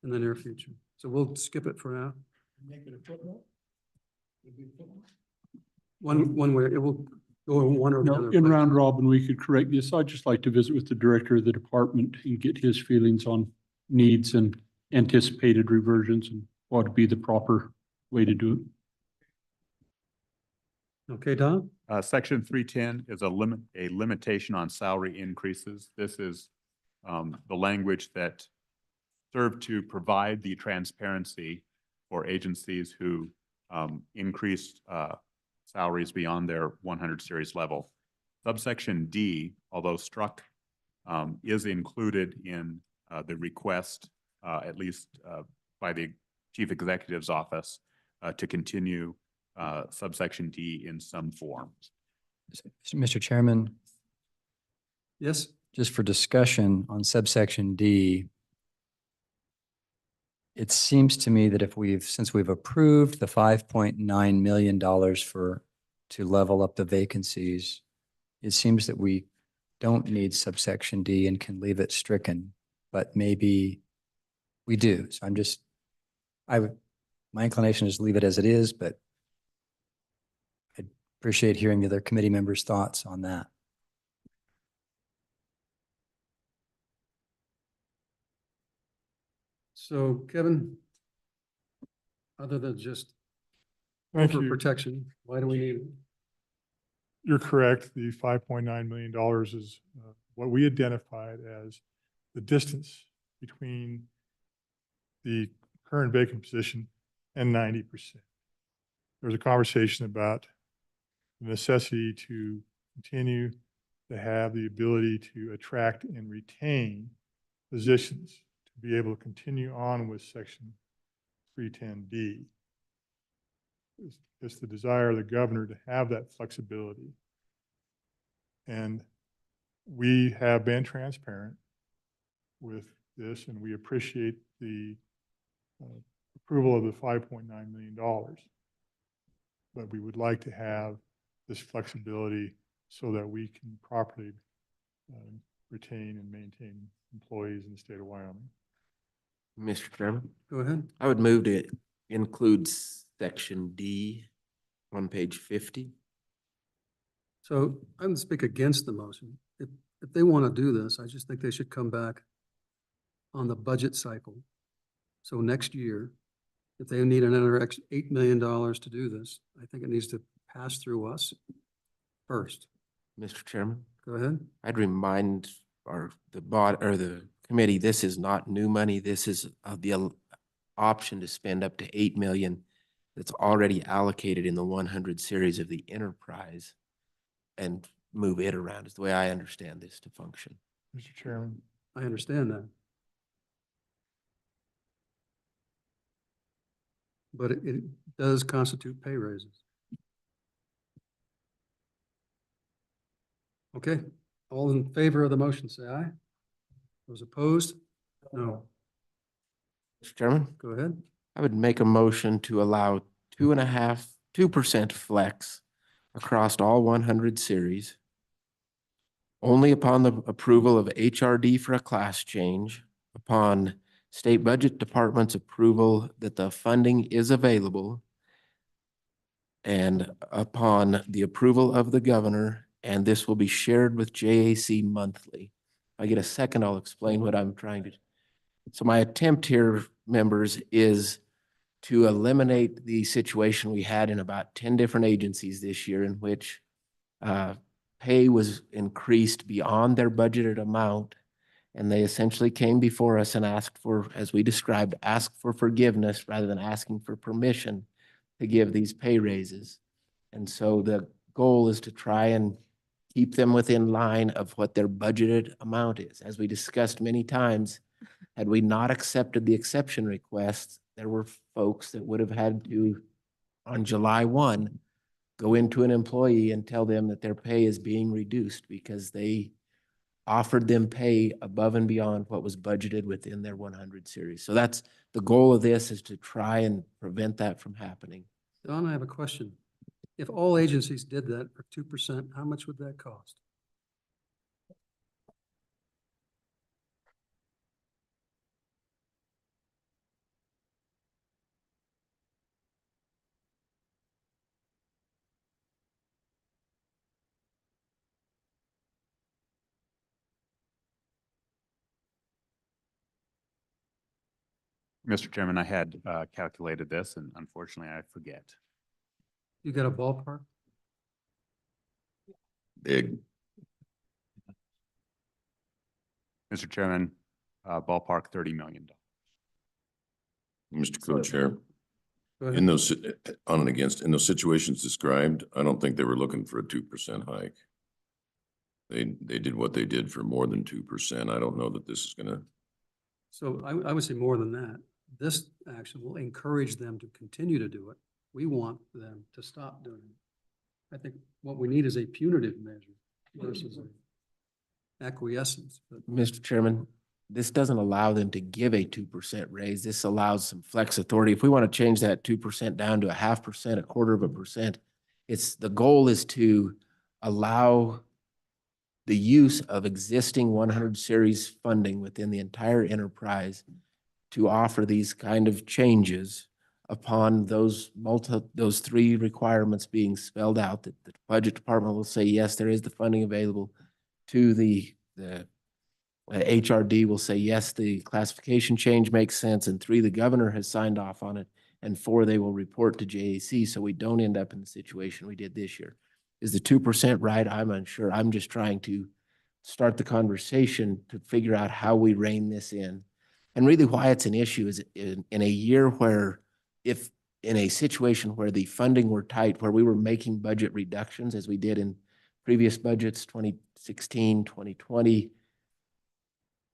in the near future. So we'll skip it for now. Make it a footnote? One way, it will go in one or the No, other. in place. round robin, we could correct this. I'd just like to visit with the director of the department and get his feelings on needs and anticipated reversions and what would be the proper way to do it. Okay, Don? Section 310 is a limitation on salary increases. This is the language that served to provide the transparency for agencies who increased salaries beyond their 100 series level. Subsection D, although struck, is included in the request, at least by the Chief Executive's office, to continue subsection D in some form. Mr. Chairman, Yes? just for discussion on subsection D, it seems to me that since we've approved the $5.9 million to level up the vacancies, it seems that we don't need subsection D and can leave it stricken, but maybe we do. So my inclination is leave it as it is, but I'd appreciate hearing the other committee members' thoughts on that. So Kevin, other than just Thank for you. protection, why do we need it? You're correct. The $5.9 million is what we identified as the distance between the current vacant position and 90%. There was a conversation about the necessity to continue to have the ability to attract and retain positions to be able to continue on with section 310D. It's the desire of the governor to have that flexibility. And we have been transparent with this, and we appreciate the approval of the $5.9 million. But we would like to have this flexibility so that we can properly retain and maintain employees in the state of Wyoming. Mr. Chairman, Go ahead. I would move to include section D on page 50. So I would speak against the motion. If they want to do this, I just think they should come back on the budget cycle. So next year, if they need another $8 million to do this, I think it needs to pass through us first. Mr. Chairman, Go ahead. I'd remind the committee, this is not new money. This is the option to spend up to 8 million that's already allocated in the 100 series of the enterprise and move it around is the way I understand this to function. Mr. Chairman. I understand that. But it does constitute pay raises. Okay, all in favor of the motion, say aye. Those opposed? No. Mr. Chairman, Go ahead. I would make a motion to allow 2% flex across all 100 series only upon the approval of HRD for a class change, upon State Budget Department's approval that the funding is available, and upon the approval of the governor, and this will be shared with JAC monthly. If I get a second, I'll explain what I'm trying to do. So my attempt here, members, is to eliminate the situation we had in about 10 different agencies this year in which pay was increased beyond their budgeted amount. And they essentially came before us and asked for, as we described, ask for forgiveness rather than asking for permission to give these pay raises. And so the goal is to try and keep them within line of what their budgeted amount is. As we discussed many times, had we not accepted the exception requests, there were folks that would have had to, on July 1, go into an employee and tell them that their pay is being reduced because they offered them pay above and beyond what was budgeted within their 100 series. So that's the goal of this, is to try and prevent that from happening. Don, I have a question. If all agencies did that for 2%, how much would that cost? Mr. Chairman, I had calculated this and unfortunately I forget. You got a ballpark? Big. Mr. Chairman, ballpark $30 million. Mr. Co-Chair, Go in ahead. those, on and against, in those situations described, I don't think they were looking for a 2% hike. They did what they did for more than 2%. I don't know that this is gonna, So I would say more than that. This action will encourage them to continue to do it. We want them to stop doing it. I think what we need is a punitive measure versus a acquiescence. But Mr. Chairman, this doesn't allow them to give a 2% raise. This allows some flex authority. If we want to change that 2% down to 0.5%, 1/4%, the goal is to allow the use of existing 100 series funding within the entire enterprise to offer these kind of changes upon those three requirements being spelled out, that the budget department will say, yes, there is the funding available. To the HRD will say, yes, the classification change makes sense. And 3, the governor has signed off on it. And 4, they will report to JAC so we don't end up in the situation we did this year. Is the 2% right? I'm unsure. I'm just trying to start the conversation to figure out how we rein this in. And really why it's an issue is in a year where, if in a situation where the funding were tight, where we were making budget reductions as we did in previous budgets, 2016, 2020,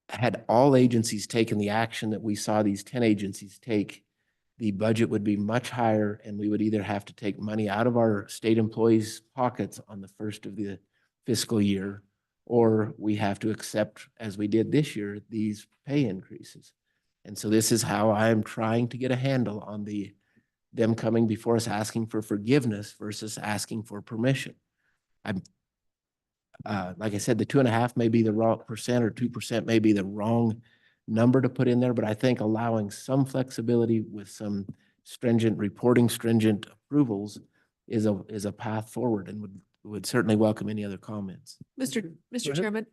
had all agencies taken the action that we saw these 10 agencies take, the budget would be much higher and we would either have to take money out of our state employees' pockets on the first of the fiscal year, or we have to accept, as we did this year, these pay increases. And so this is how I am trying to get a handle on them coming before us asking for forgiveness versus asking for permission. I'm like I said, the 2.5 may be the wrong percent, or 2% may be the wrong number to put in there, but I think allowing some flexibility with some stringent reporting, stringent approvals is a path forward, and would certainly welcome any other comments. Mr. Chairman,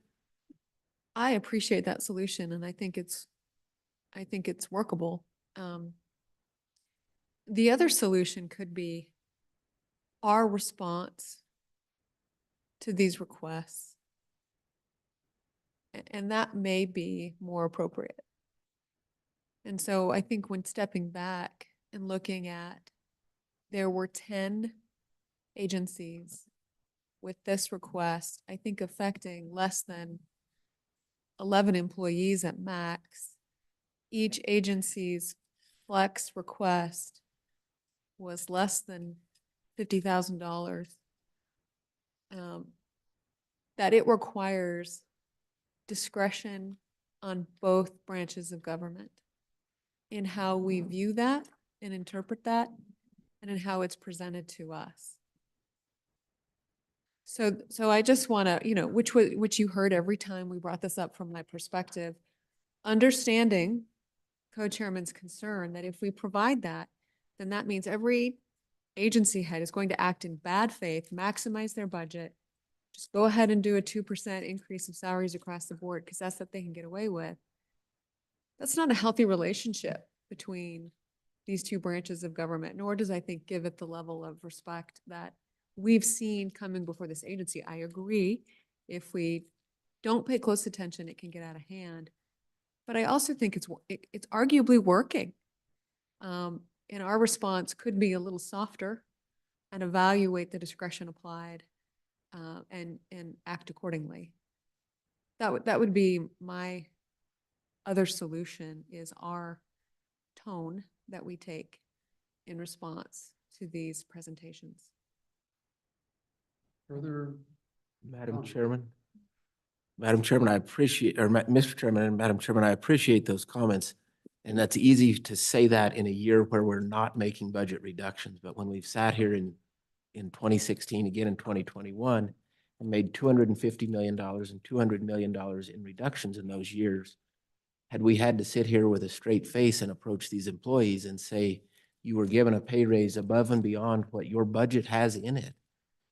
I appreciate that solution and I think it's workable. The other solution could be our response to these requests. And that may be more appropriate. And so I think when stepping back and looking at, there were 10 agencies with this request, I think affecting less than 11 employees at max. Each agency's flex request was less than $50,000. That it requires discretion on both branches of government in how we view that and interpret that, and in how it's presented to us. So I just want to, which you heard every time we brought this up from my perspective, understanding co-chairman's concern that if we provide that, then that means every agency head is going to act in bad faith, maximize their budget, just go ahead and do a 2% increase of salaries across the board because that's what they can get away with. That's not a healthy relationship between these two branches of government, nor does I think give it the level of respect that we've seen coming before this agency. I agree, if we don't pay close attention, it can get out of hand. But I also think it's arguably working. And our response could be a little softer and evaluate the discretion applied and act accordingly. That would be my other solution, is our tone that we take in response to these presentations. Further, Madam Chairman, I appreciate, or Mr. Chairman and Madam Chairman, I appreciate those comments. And that's easy to say that in a year where we're not making budget reductions. But when we've sat here in 2016, again in 2021, and made $250 million and $200 million in reductions in those years, had we had to sit here with a straight face and approach these employees and say, you were given a pay raise above and beyond what your budget has in it,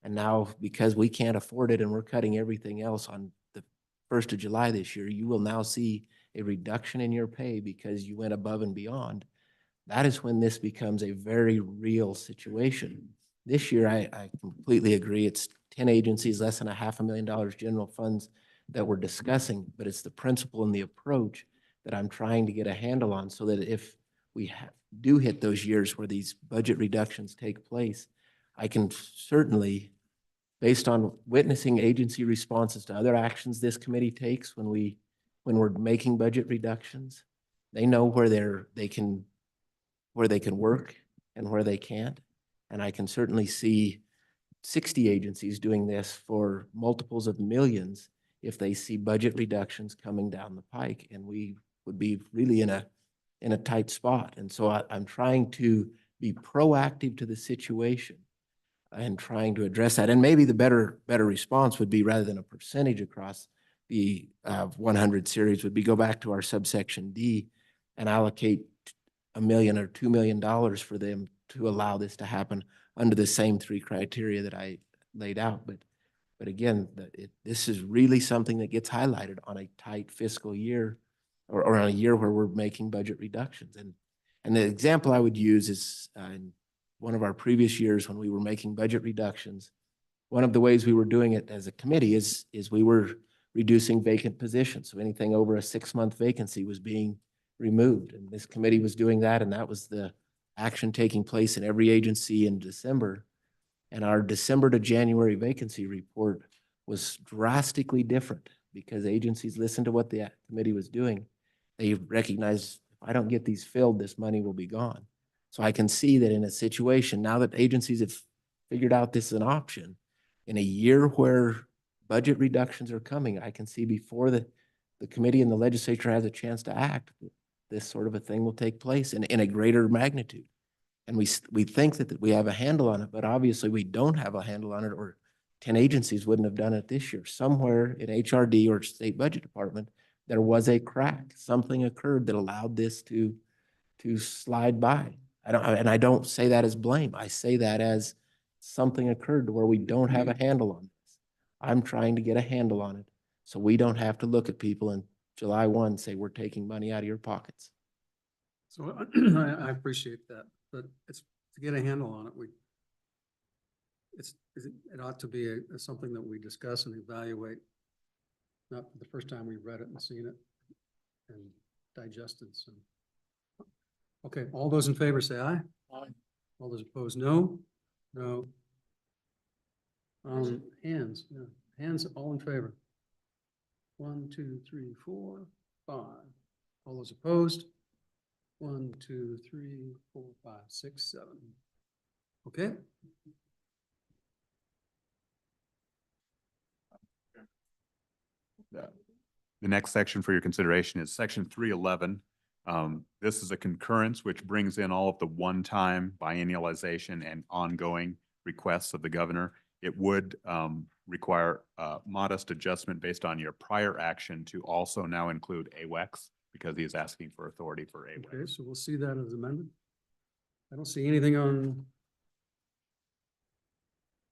and now because we can't afford it and we're cutting everything else on the 1st of July this year, you will now see a reduction in your pay because you went above and beyond, that is when this becomes a very real situation. This year, I completely agree. It's 10 agencies, less than $500,000 general funds that we're discussing, but it's the principle and the approach that I'm trying to get a handle on so that if we do hit those years where these budget reductions take place, I can certainly, based on witnessing agency responses to other actions this committee takes when we're making budget reductions, they know where they can work and where they can't. And I can certainly see 60 agencies doing this for multiples of millions if they see budget reductions coming down the pike, and we would be really in a tight spot. And so I'm trying to be proactive to the situation and trying to address that. And maybe the better response would be, rather than a percentage across the 100 series, would be go back to our subsection D and allocate $1 million or $2 million for them to allow this to happen under the same three criteria that I laid out. But again, this is really something that gets highlighted on a tight fiscal year or on a year where we're making budget reductions. And the example I would use is in one of our previous years when we were making budget reductions, one of the ways we were doing it as a committee is we were reducing vacant positions. So anything over a 6-month vacancy was being removed. And this committee was doing that, and that was the action taking place in every agency in December. And our December to January vacancy report was drastically different because agencies listened to what the committee was doing. They recognized, if I don't get these filled, this money will be gone. So I can see that in a situation, now that agencies have figured out this is an option, in a year where budget reductions are coming, I can see before the committee and the legislature has a chance to act, this sort of a thing will take place in a greater magnitude. And we think that we have a handle on it, but obviously we don't have a handle on it, or 10 agencies wouldn't have done it this year. Somewhere in HRD or state budget department, there was a crack. Something occurred that allowed this to slide by. I don't say that as blame. I say that as something occurred to where we don't have a handle on this. I'm trying to get a handle on it so we don't have to look at people in July 1 and say, we're taking money out of your pockets. So I appreciate that, but it's to get a handle on it. It ought to be something that we discuss and evaluate. Not the first time we've read it and seen it and digested. So, okay, all those in favor say aye. Aye. All those opposed, no. No. Hands, yeah. Hands, all in favor. 1, 2, 3, 4, 5. All those opposed. 1, 2, 3, 4, 5, 6, 7. Okay. The next section for your consideration is section 311. This is a concurrence which brings in all of the one-time biennialization and ongoing requests of the governor. It would require a modest adjustment based on your prior action to also now include AWEX, because he is asking for authority for AWEX. Okay, so we'll see that as amended. I don't see anything on.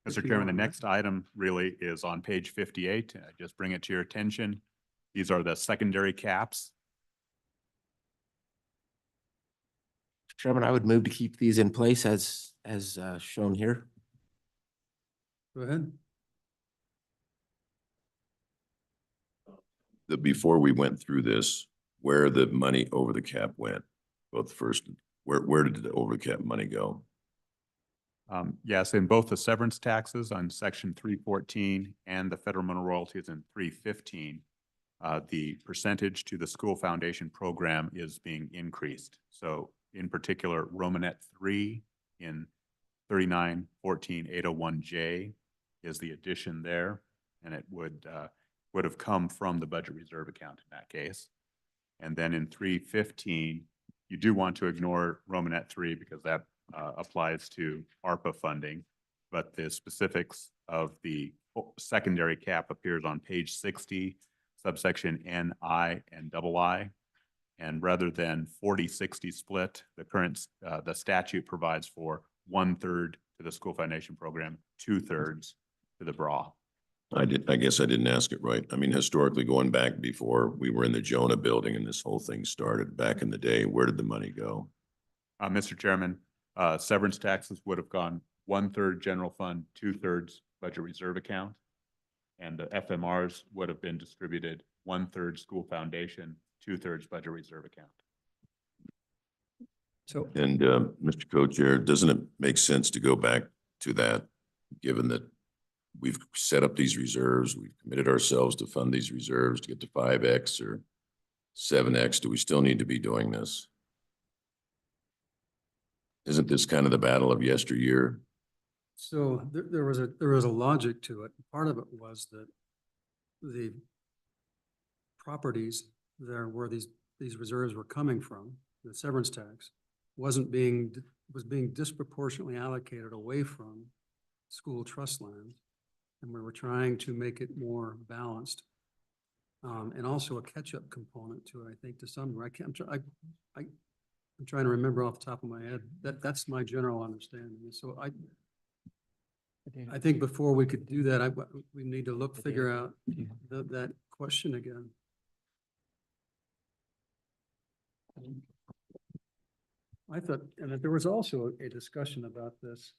Mr. Chairman, the next item really is on page 58. Just bring it to your attention. These are the secondary caps. Chairman, I would move to keep these in place as shown here. Go ahead. Before we went through this, where the money over the cap went, both first, where did the over the cap money go? Yes, in both the severance taxes on section 314 and the federal mineral royalties in 315, the percentage to the school foundation program is being increased. So in particular, Romanet 3 in 3914-801J is the addition there, and it would have come from the budget reserve account in that case. And then in 315, you do want to ignore Romanet 3 because that applies to ARPA funding, but the specifics of the secondary cap appears on page 60, subsection NI and II. And rather than 40-60 split, the statute provides for 1/3 to the school foundation program, 2/3 to the BRA. I guess I didn't ask it right. I mean, historically, going back before we were in the Jonah building and this whole thing started back in the day, where did the money go? Mr. Chairman, severance taxes would have gone 1/3 general fund, 2/3 budget reserve account. And the FMRs would have been distributed 1/3 school foundation, 2/3 budget reserve account. So And Mr. Co-Chair, doesn't it make sense to go back to that, given that we've set up these reserves, we've committed ourselves to fund these reserves to get to 5X or 7X? Do we still need to be doing this? Isn't this kind of the battle of yesteryear? So there was a logic to it. Part of it was that the properties there where these reserves were coming from, the severance tax, was being disproportionately allocated away from school trust land. And we were trying to make it more balanced. And also a catch-up component to it, I think, to some degree. I'm trying to remember off the top of my head. That's my general understanding. So I think before we could do that, we need to figure out that question again. I thought, and that there was also a discussion about this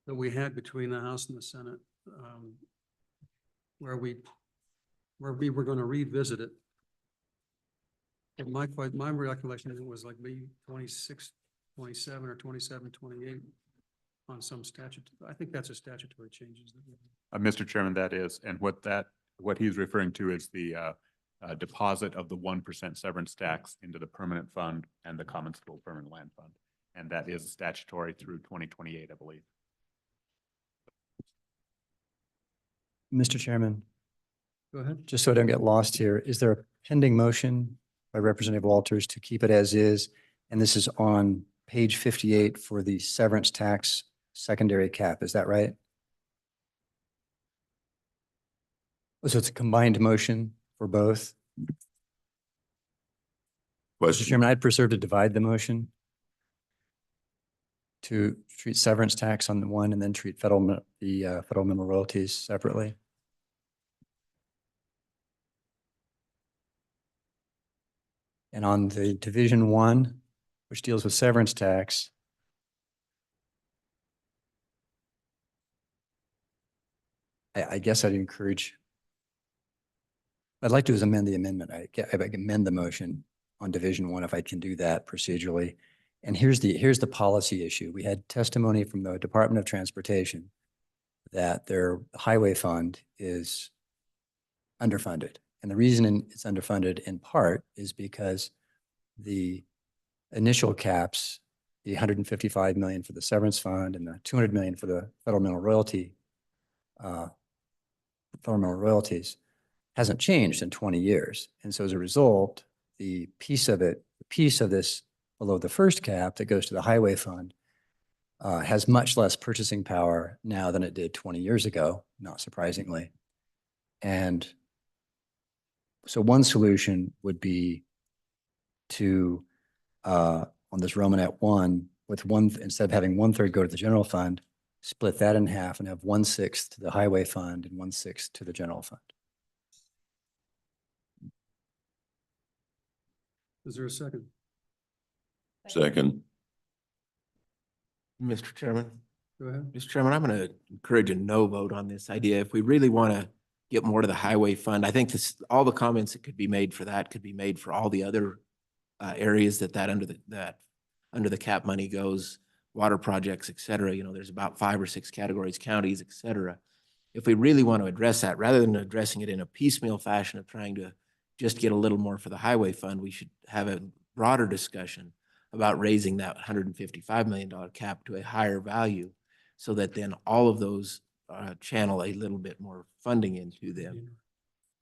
that we had between the House and the Senate, where we were going to revisit it. And my recollection is it was like maybe 26, 27 or 27, 28 on some statute. I think that's a statutory changes. Mr. Chairman, that is, and what he's referring to is the deposit of the 1% severance tax into the permanent fund and the common school permanent land fund. And that is statutory through 2028, I believe. Mr. Chairman, Go ahead. just so I don't get lost here, is there a pending motion by Representative Walters to keep it as is? And this is on page 58 for the severance tax secondary cap. Is that right? So it's a combined motion for both? Mr. Question. Chairman, I'd prefer to divide the motion to treat severance tax on the one and then treat federal minimum royalties separately. And on the Division 1, which deals with severance tax, I guess I'd like to amend the amendment. I can amend the motion on Division 1 if I can do that procedurally. And here's the policy issue. We had testimony from the Department of Transportation that their highway fund is underfunded. And the reason it's underfunded in part is because the initial caps, the 155 million for the severance fund and the 200 million for the federal minimum royalties hasn't changed in 20 years. And so as a result, the piece of this below the first cap that goes to the highway fund has much less purchasing power now than it did 20 years ago, not surprisingly. And so one solution would be to, on this Romanet 1, instead of having 1/3 go to the general fund, split that in half and have 1/6 to the highway fund and 1/6 to the general fund. Is there a second? Second. Mr. Chairman. Go ahead. Mr. Chairman, I'm going to encourage a no vote on this idea. If we really want to get more to the highway fund, I think all the comments that could be made for that could be made for all the other areas that under the cap money goes, water projects, et cetera. You know, there's about 5 or 6 categories, counties, et cetera. If we really want to address that, rather than addressing it in a piecemeal fashion of trying to just get a little more for the highway fund, we should have a broader discussion about raising that $155 million cap to a higher value so that then all of those channel a little bit more funding into them.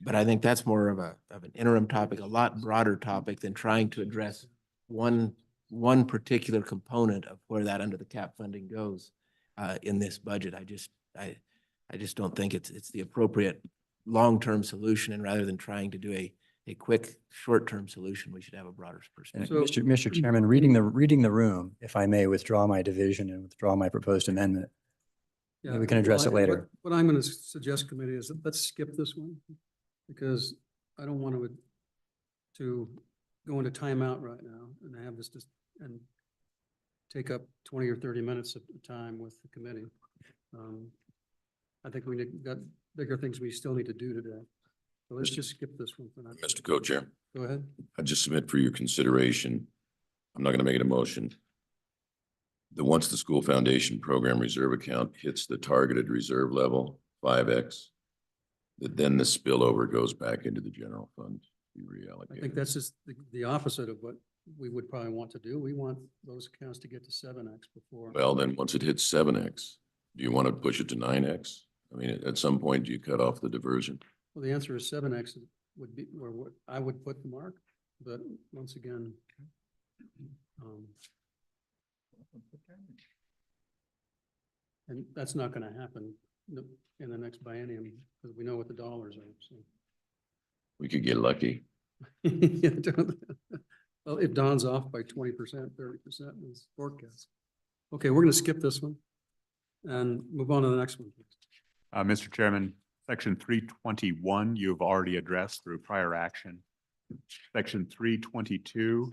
But I think that's more of an interim topic, a lot broader topic than trying to address one particular component of where that under the cap funding goes in this budget. I just don't think it's the appropriate long-term solution. And rather than trying to do a quick short-term solution, we should have a broader perspective. Mr. Chairman, reading the room, if I may withdraw my division and withdraw my proposed amendment. Yeah, We can address it well, later. What I'm going to suggest, committee, is that let's skip this one because I don't want to go into timeout right now and have this just, and take up 20 or 30 minutes of time with the committee. I think got bigger things we still need to do today. So let's just skip this one for now. Mr. Co-Chair, Go ahead. I just submit for your consideration. I'm not going to make it a motion. Once the school foundation program reserve account hits the targeted reserve level, 5X, that then the spillover goes back into the general fund to be reallocated. I think that's just the opposite of what we would probably want to do. We want those accounts to get to 7X before. Well, then once it hits 7X, do you want to push it to 9X? I mean, at some point, do you cut off the diversion? Well, the answer is 7X would be where I would put the mark, but once again, and that's not going to happen in the next biennium because we know what the dollars are. So. We could get lucky. Well, it dawns off by 20%, 30% is forecast. Okay, we're going to skip this one and move on to the next one. Mr. Chairman, section 321, you have already addressed through prior action. Section 322,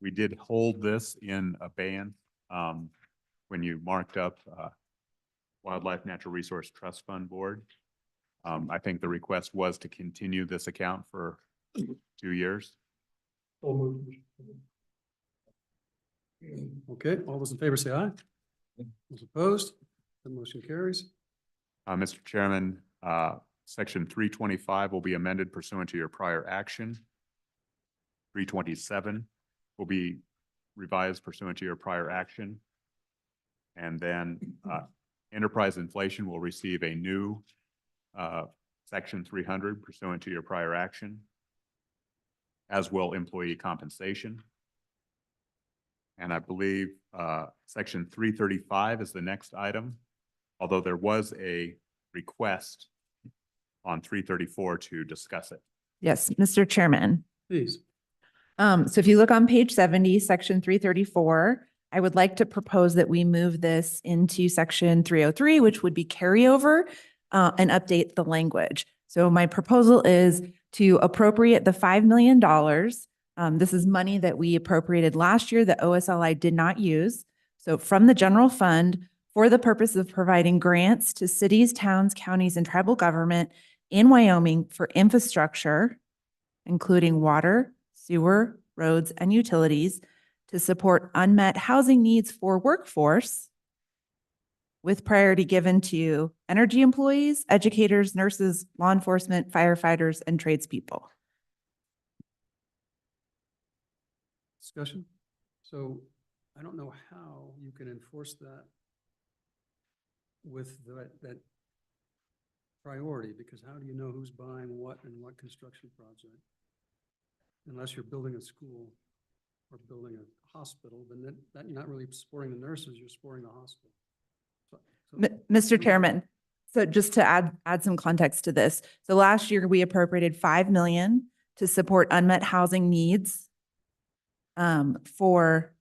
we did hold this in abeyance when you marked up Wildlife Natural Resource Trust Fund Board. I think the request was to continue this account for 2 years. Okay, all those in favor say aye. Those opposed, the motion carries. Mr. Chairman, section 325 will be amended pursuant to your prior action. 327 will be revised pursuant to your prior action. And then enterprise inflation will receive a new section 300 pursuant to your prior action, as will employee compensation. And I believe section 335 is the next item, although there was a request on 334 to discuss it. Yes, Mr. Chairman. Please. So if you look on page 70, section 334, I would like to propose that we move this into section 303, which would be carryover, and update the language. So my proposal is to appropriate the $5 million. This is money that we appropriated last year that OSLI did not use. So from the general fund for the purpose of providing grants to cities, towns, counties, and tribal government in Wyoming for infrastructure, including water, sewer, roads, and utilities to support unmet housing needs for workforce with priority given to energy employees, educators, nurses, law enforcement, firefighters, and tradespeople. Discussion? So I don't know how you can enforce that with that priority, because how do you know who's buying what and what construction project? Unless you're building a school or building a hospital, then that you're not really supporting the nurses, you're supporting the hospital. Mr. Chairman, so just to add some context to this. So last year we appropriated $5 million to support unmet housing needs for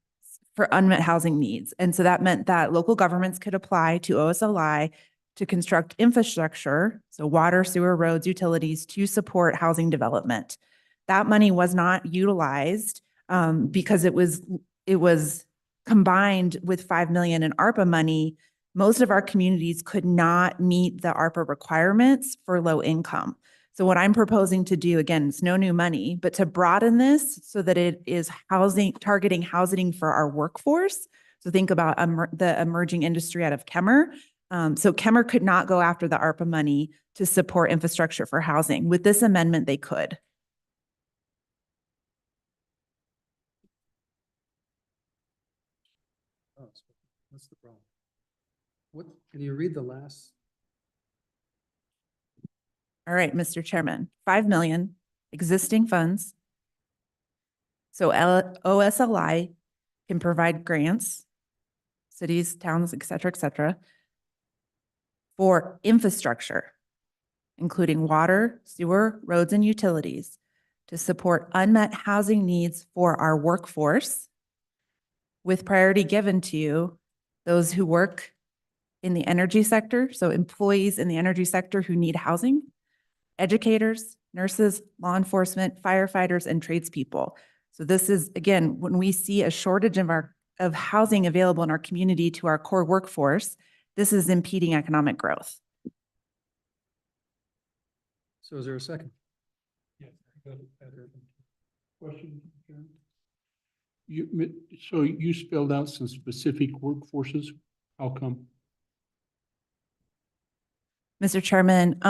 unmet housing needs. And so that meant that local governments could apply to OSLI to construct infrastructure, so water, sewer, roads, utilities to support housing development. That money was not utilized because it was combined with $5 million in ARPA money. Most of our communities could not meet the ARPA requirements for low income. So what I'm proposing to do, again, it's no new money, but to broaden this so that it is targeting housing for our workforce. So think about the emerging industry out of Kemmer. So Kemmer could not go after the ARPA money to support infrastructure for housing. With this amendment, they could. Oh, that's the problem. What, can you read the last? All right, Mr. Chairman, $5 million existing funds. So OSLI can provide grants, cities, towns, et cetera, for infrastructure, including water, sewer, roads, and utilities to support unmet housing needs for our workforce with priority given to those who work in the energy sector, so employees in the energy sector who need housing, educators, nurses, law enforcement, firefighters, and tradespeople. So this is, again, when we see a shortage of housing available in our community to our core workforce, this is impeding economic growth. So is there a second? Yes. Question? So you spelled out some specific workforces. How come? Mr. Chairman,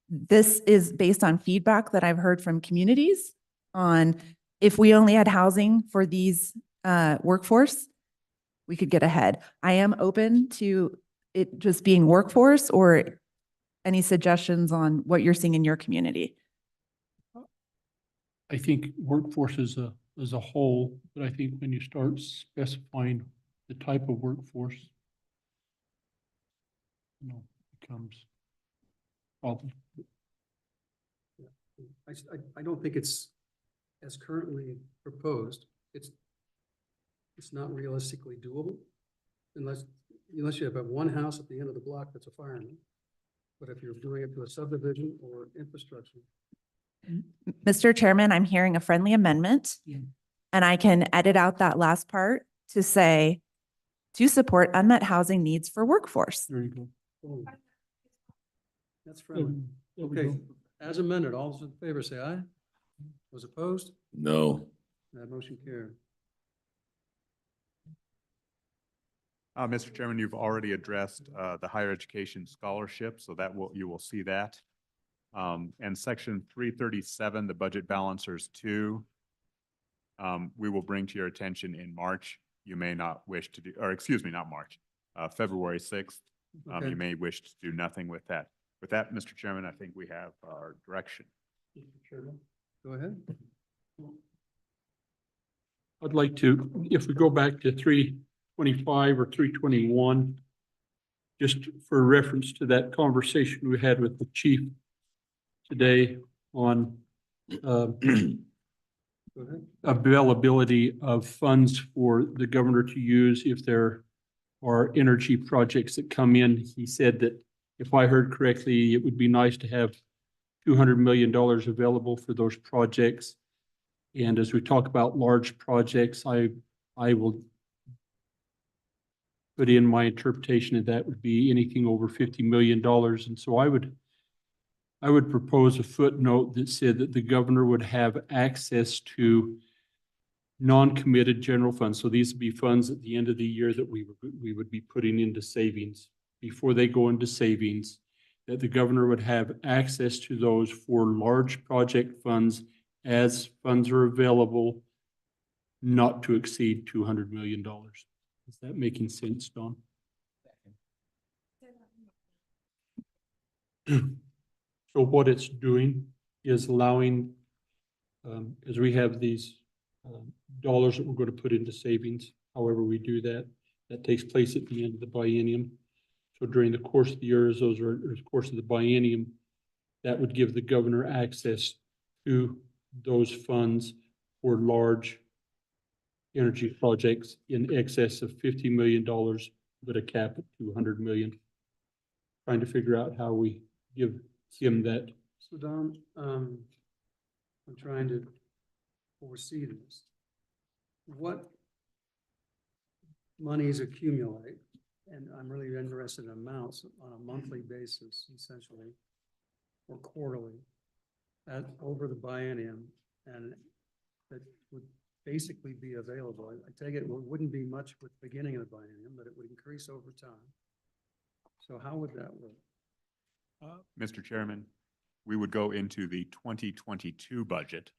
this is based on feedback that I've heard from communities on if we only had housing for these workforce, we could get ahead. I am open to it just being workforce or any suggestions on what you're seeing in your community. I think workforce as a whole, but I think when you start specifying the type of workforce, becomes problem. I don't think it's as currently proposed. It's not realistically doable unless you have one house at the end of the block that's a fireman. But if you're doing it to a subdivision or infrastructure. Mr. Chairman, I'm hearing a friendly amendment. Yeah. And I can edit out that last part to say, to support unmet housing needs for workforce. There you go. Oh, that's friendly. There we Okay, go. as amended, all those in favor say aye. Those opposed? No. That motion carried. Mr. Chairman, you've already addressed the higher education scholarship, so you will see that. And section 337, the budget balancers 2, we will bring to your attention in March. You may not wish to do, or excuse me, not March, February 6th. Okay. You may wish to do nothing with that. With that, Mr. Chairman, I think we have our direction. Mr. Chairman. Go ahead. I'd like to, if we go back to 325 or 321, just for reference to that conversation we had with the chief today on Go ahead. availability of funds for the governor to use if there are energy projects that come in. He said that if I heard correctly, it would be nice to have $200 million available for those projects. And as we talk about large projects, I will put in my interpretation of that would be anything over $50 million. And so I would propose a footnote that said that the governor would have access to non-committed general funds. So these would be funds at the end of the year that we would be putting into savings before they go into savings, that the governor would have access to those for large project funds as funds are available, not to exceed $200 million. Is that making sense, Don? So what it's doing is allowing, as we have these dollars that we're going to put into savings, however we do that, that takes place at the end of the biennium. So during the course of the years, the course of the biennium, that would give the governor access to those funds for large energy projects in excess of $50 million, with a cap at $200 million. Trying to figure out how we give him that. So Don, I'm trying to foresee this. What monies accumulate, and I'm really interested in amounts on a monthly basis, essentially, or quarterly, over the biennium, and that would basically be available. I take it wouldn't be much with the beginning of the biennium, but it would increase over time. So how would that work? Mr. Chairman, we would go into the 2022 budget,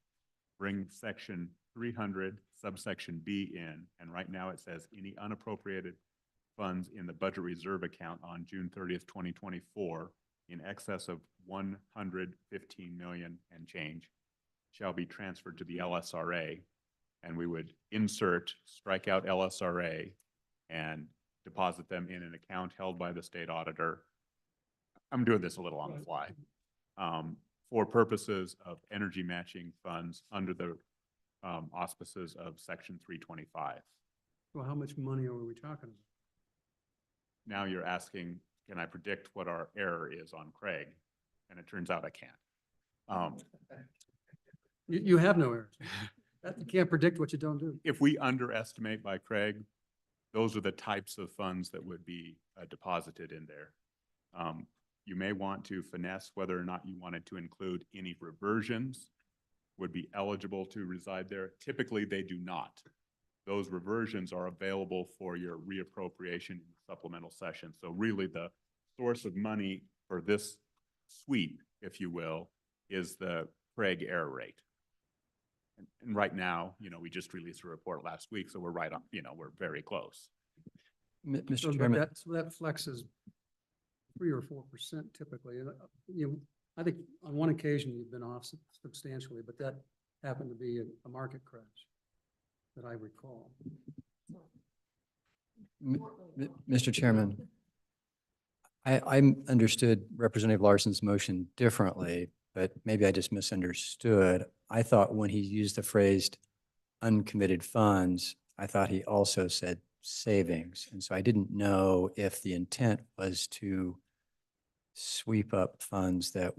bring section 300 subsection B in, and right now it says any unappropriated funds in the budget reserve account on June 30th, 2024 in excess of 115 million and change shall be transferred to the LSRA, and we would strike out LSRA and deposit them in an account held by the state auditor. I'm doing this a little on the fly. For purposes of energy matching funds under the auspices of section 325. Well, how much money are we talking now you're asking, can I predict what our error is on Craig? And it turns out I can't. You have no errors. You can't predict what you don't do. If we underestimate by Craig, those are the types of funds that would be deposited in there. You may want to finesse whether or not you wanted to include any reversions would be eligible to reside there. Typically, they do not. Those reversions are available for your reappropriation in supplemental session. So really the source of money for this sweep, if you will, is the Craig error rate. And right now, we just released a report last week, so we're right on, we're very close. So Mr. Chairman, that flexes 3 or 4% typically. And, I think on one occasion you've been off substantially, but that happened to be a market crash that I recall. Mr. Chairman, I understood Representative Larson's motion differently, but maybe I just misunderstood. I thought when he used the phrase uncommitted funds, I thought he also said savings. And so I didn't know if the intent was to sweep up funds that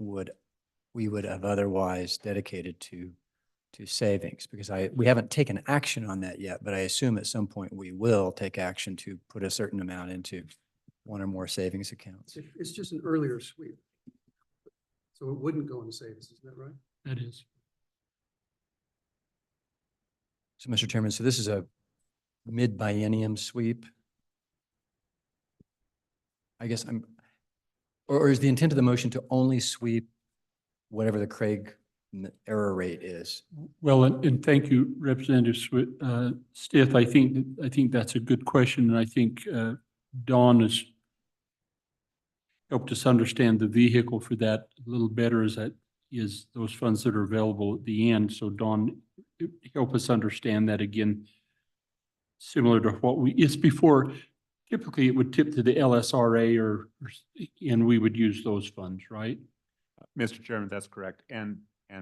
we would have otherwise dedicated to savings, because we haven't taken action on that yet, but I assume at some point we will take action to put a certain amount into one or more savings accounts. It's just an earlier sweep. So it wouldn't go into savings, isn't that right? That is. So, Mr. Chairman, so this is a mid-biennium sweep? I guess or is the intent of the motion to only sweep whatever the Craig error rate is? Well, and thank you, Representative Stith. I think that's a good question, and I think Dawn has helped us understand the vehicle for that a little better, is those funds that are available at the end. So Dawn, help us understand that again, similar to what it's before. Typically, it would tip to the LSRA and we would use those funds, right? Mr. Chairman, that's correct. And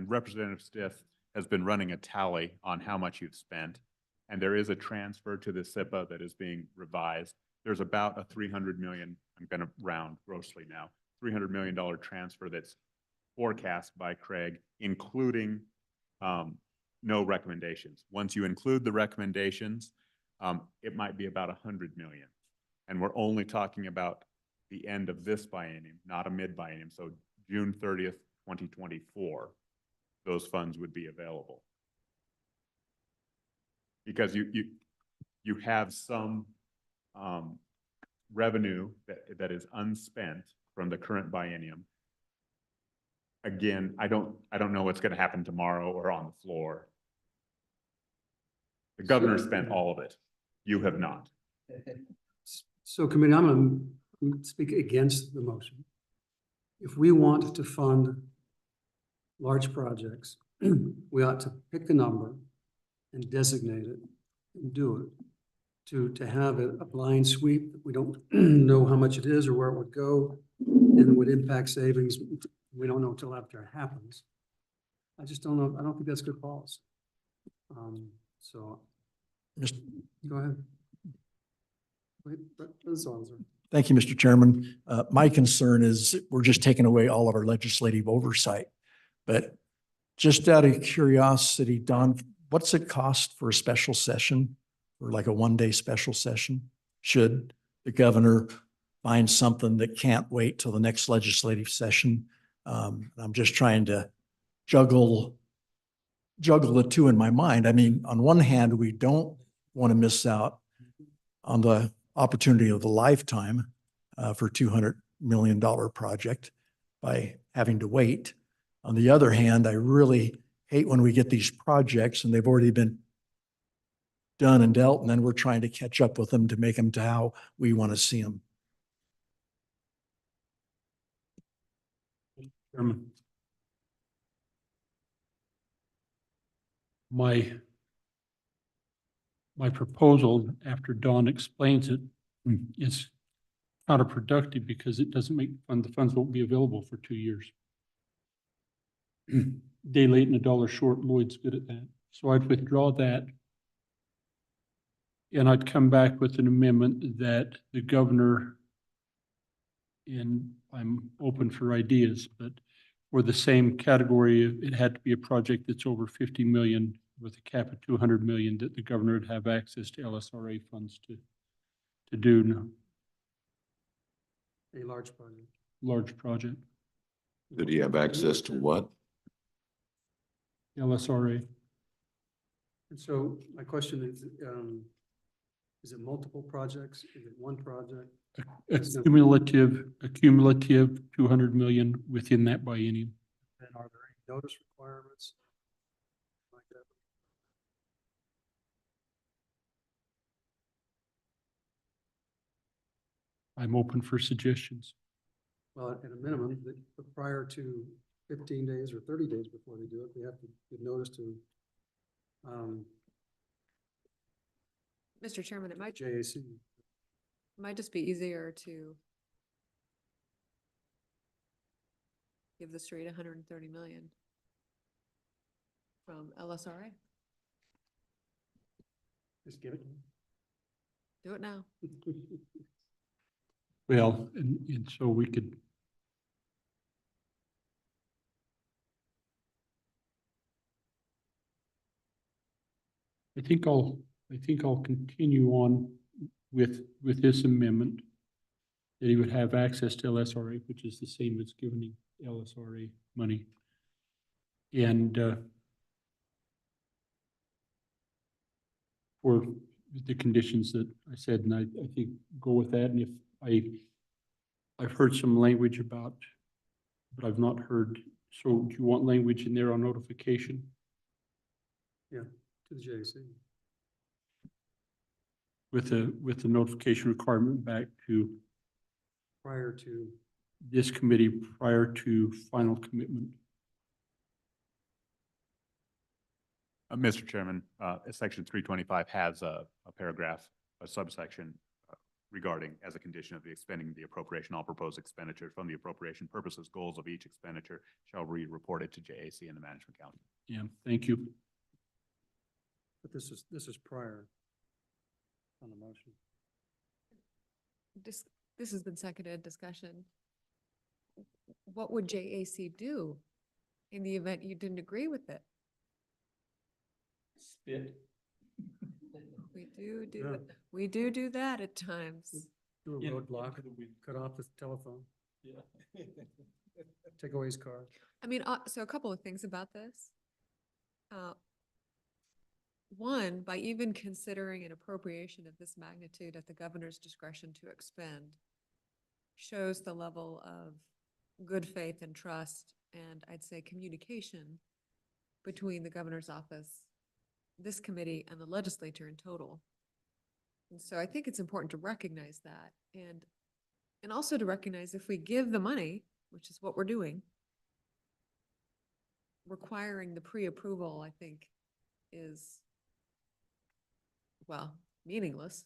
Representative Stith has been running a tally on how much you've spent. And there is a transfer to the SIPA that is being revised. There's about a $300 million, I'm going to round grossly now, $300 million transfer that's forecast by Craig, including no recommendations. Once you include the recommendations, it might be about $100 million. And we're only talking about the end of this biennium, not a mid-biennium. So June 30th, 2024, those funds would be available. Because you have some revenue that is unspent from the current biennium. Again, I don't know what's going to happen tomorrow or on the floor. The governor spent all of it. You have not. So committee, I'm going to speak against the motion. If we want to fund large projects, we ought to pick a number and designate it and do it. To have a blind sweep, we don't know how much it is or where it would go and it would impact savings. We don't know until after it happens. I just don't know. I don't think that's good policy. So Just go ahead. Thank you, Mr. Chairman. My concern is we're just taking away all of our legislative oversight. But just out of curiosity, Don, what's it cost for a special session, or like a one-day special session? Should the governor find something that can't wait till the next legislative session? I'm just trying to juggle the two in my mind. I mean, on one hand, we don't want to miss out on the opportunity of a lifetime for $200 million project by having to wait. On the other hand, I really hate when we get these projects and they've already been done and dealt, and then we're trying to catch up with them to make them to how we want to see them. Chairman. My proposal, after Dawn explains it, is counterproductive because it doesn't make the funds won't be available for 2 years. Day late and a dollar short, Lloyd's good at that. So I'd withdraw that. And I'd come back with an amendment that the governor and I'm open for ideas, but for the same category, it had to be a project that's over 50 million with a cap of 200 million that the governor would have access to LSRA funds to do now, A large project. large project, Did he have access to what? LSRA. And so my question is it multiple projects? Is it one project? A cumulative 200 million within that biennium. And are there any notice requirements? Like that? I'm open for suggestions. Well, at a minimum, prior to 15 days or 30 days before they do it, they have to give notice to Mr. Chairman, it JAC. might just be easier to give the street 130 million from LSRA. Just give it. Do it now. Well, and so we could. I think I'll continue on with this amendment. That he would have access to LSRA, which is the same as giving LSRA money. And for the conditions that I said, and I think go with that. And if I've heard some language about, but I've not heard, so do you want language in there on notification? Yeah, to the JAC. With the notification requirement back to Prior to, this committee prior to final commitment. Mr. Chairman, section 325 has a paragraph, a subsection regarding as a condition of the expending the appropriation, all proposed expenditures from the appropriation purposes, goals of each expenditure shall be reported to JAC and the Management Council. Yeah, thank you. but this is prior on the motion. This has been seconded discussion. What would JAC do in the event you didn't agree with it? Spit. We do that at times. Do a roadblock, cut off the telephone, Yeah. take away his car. I mean, so a couple of things about this. One, by even considering an appropriation of this magnitude at the governor's discretion to expend, shows the level of good faith and trust, and I'd say communication between the governor's office, this committee, and the legislature in total. And so I think it's important to recognize that, and also to recognize if we give the money, which is what we're doing, requiring the pre-approval, I think, is, well, meaningless.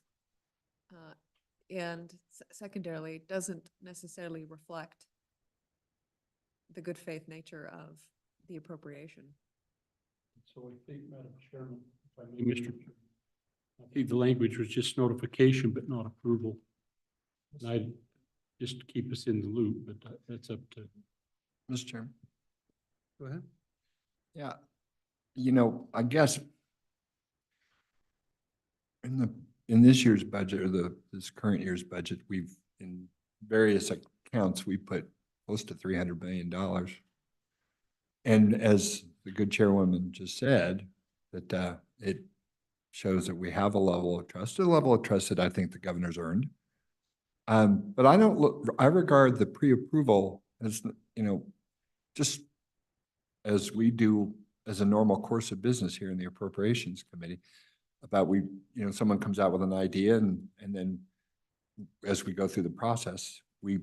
And secondarily, doesn't necessarily reflect the good faith nature of the appropriation. So I think, Madam Chairman, if I may, Mr. Chairman, I think the language was just notification, but not approval. And I just keep us in the loop, but that's up to. Mr. Chairman. Go ahead. Yeah, I guess in this year's budget or this current year's budget, we've in various accounts, we put close to $300 million. And as the good chairwoman just said, that it shows that we have a level of trust that I think the governor's earned. But I regard the pre-approval as, just as we do as a normal course of business here in the Appropriations Committee, about someone comes out with an idea and then as we go through the process, we,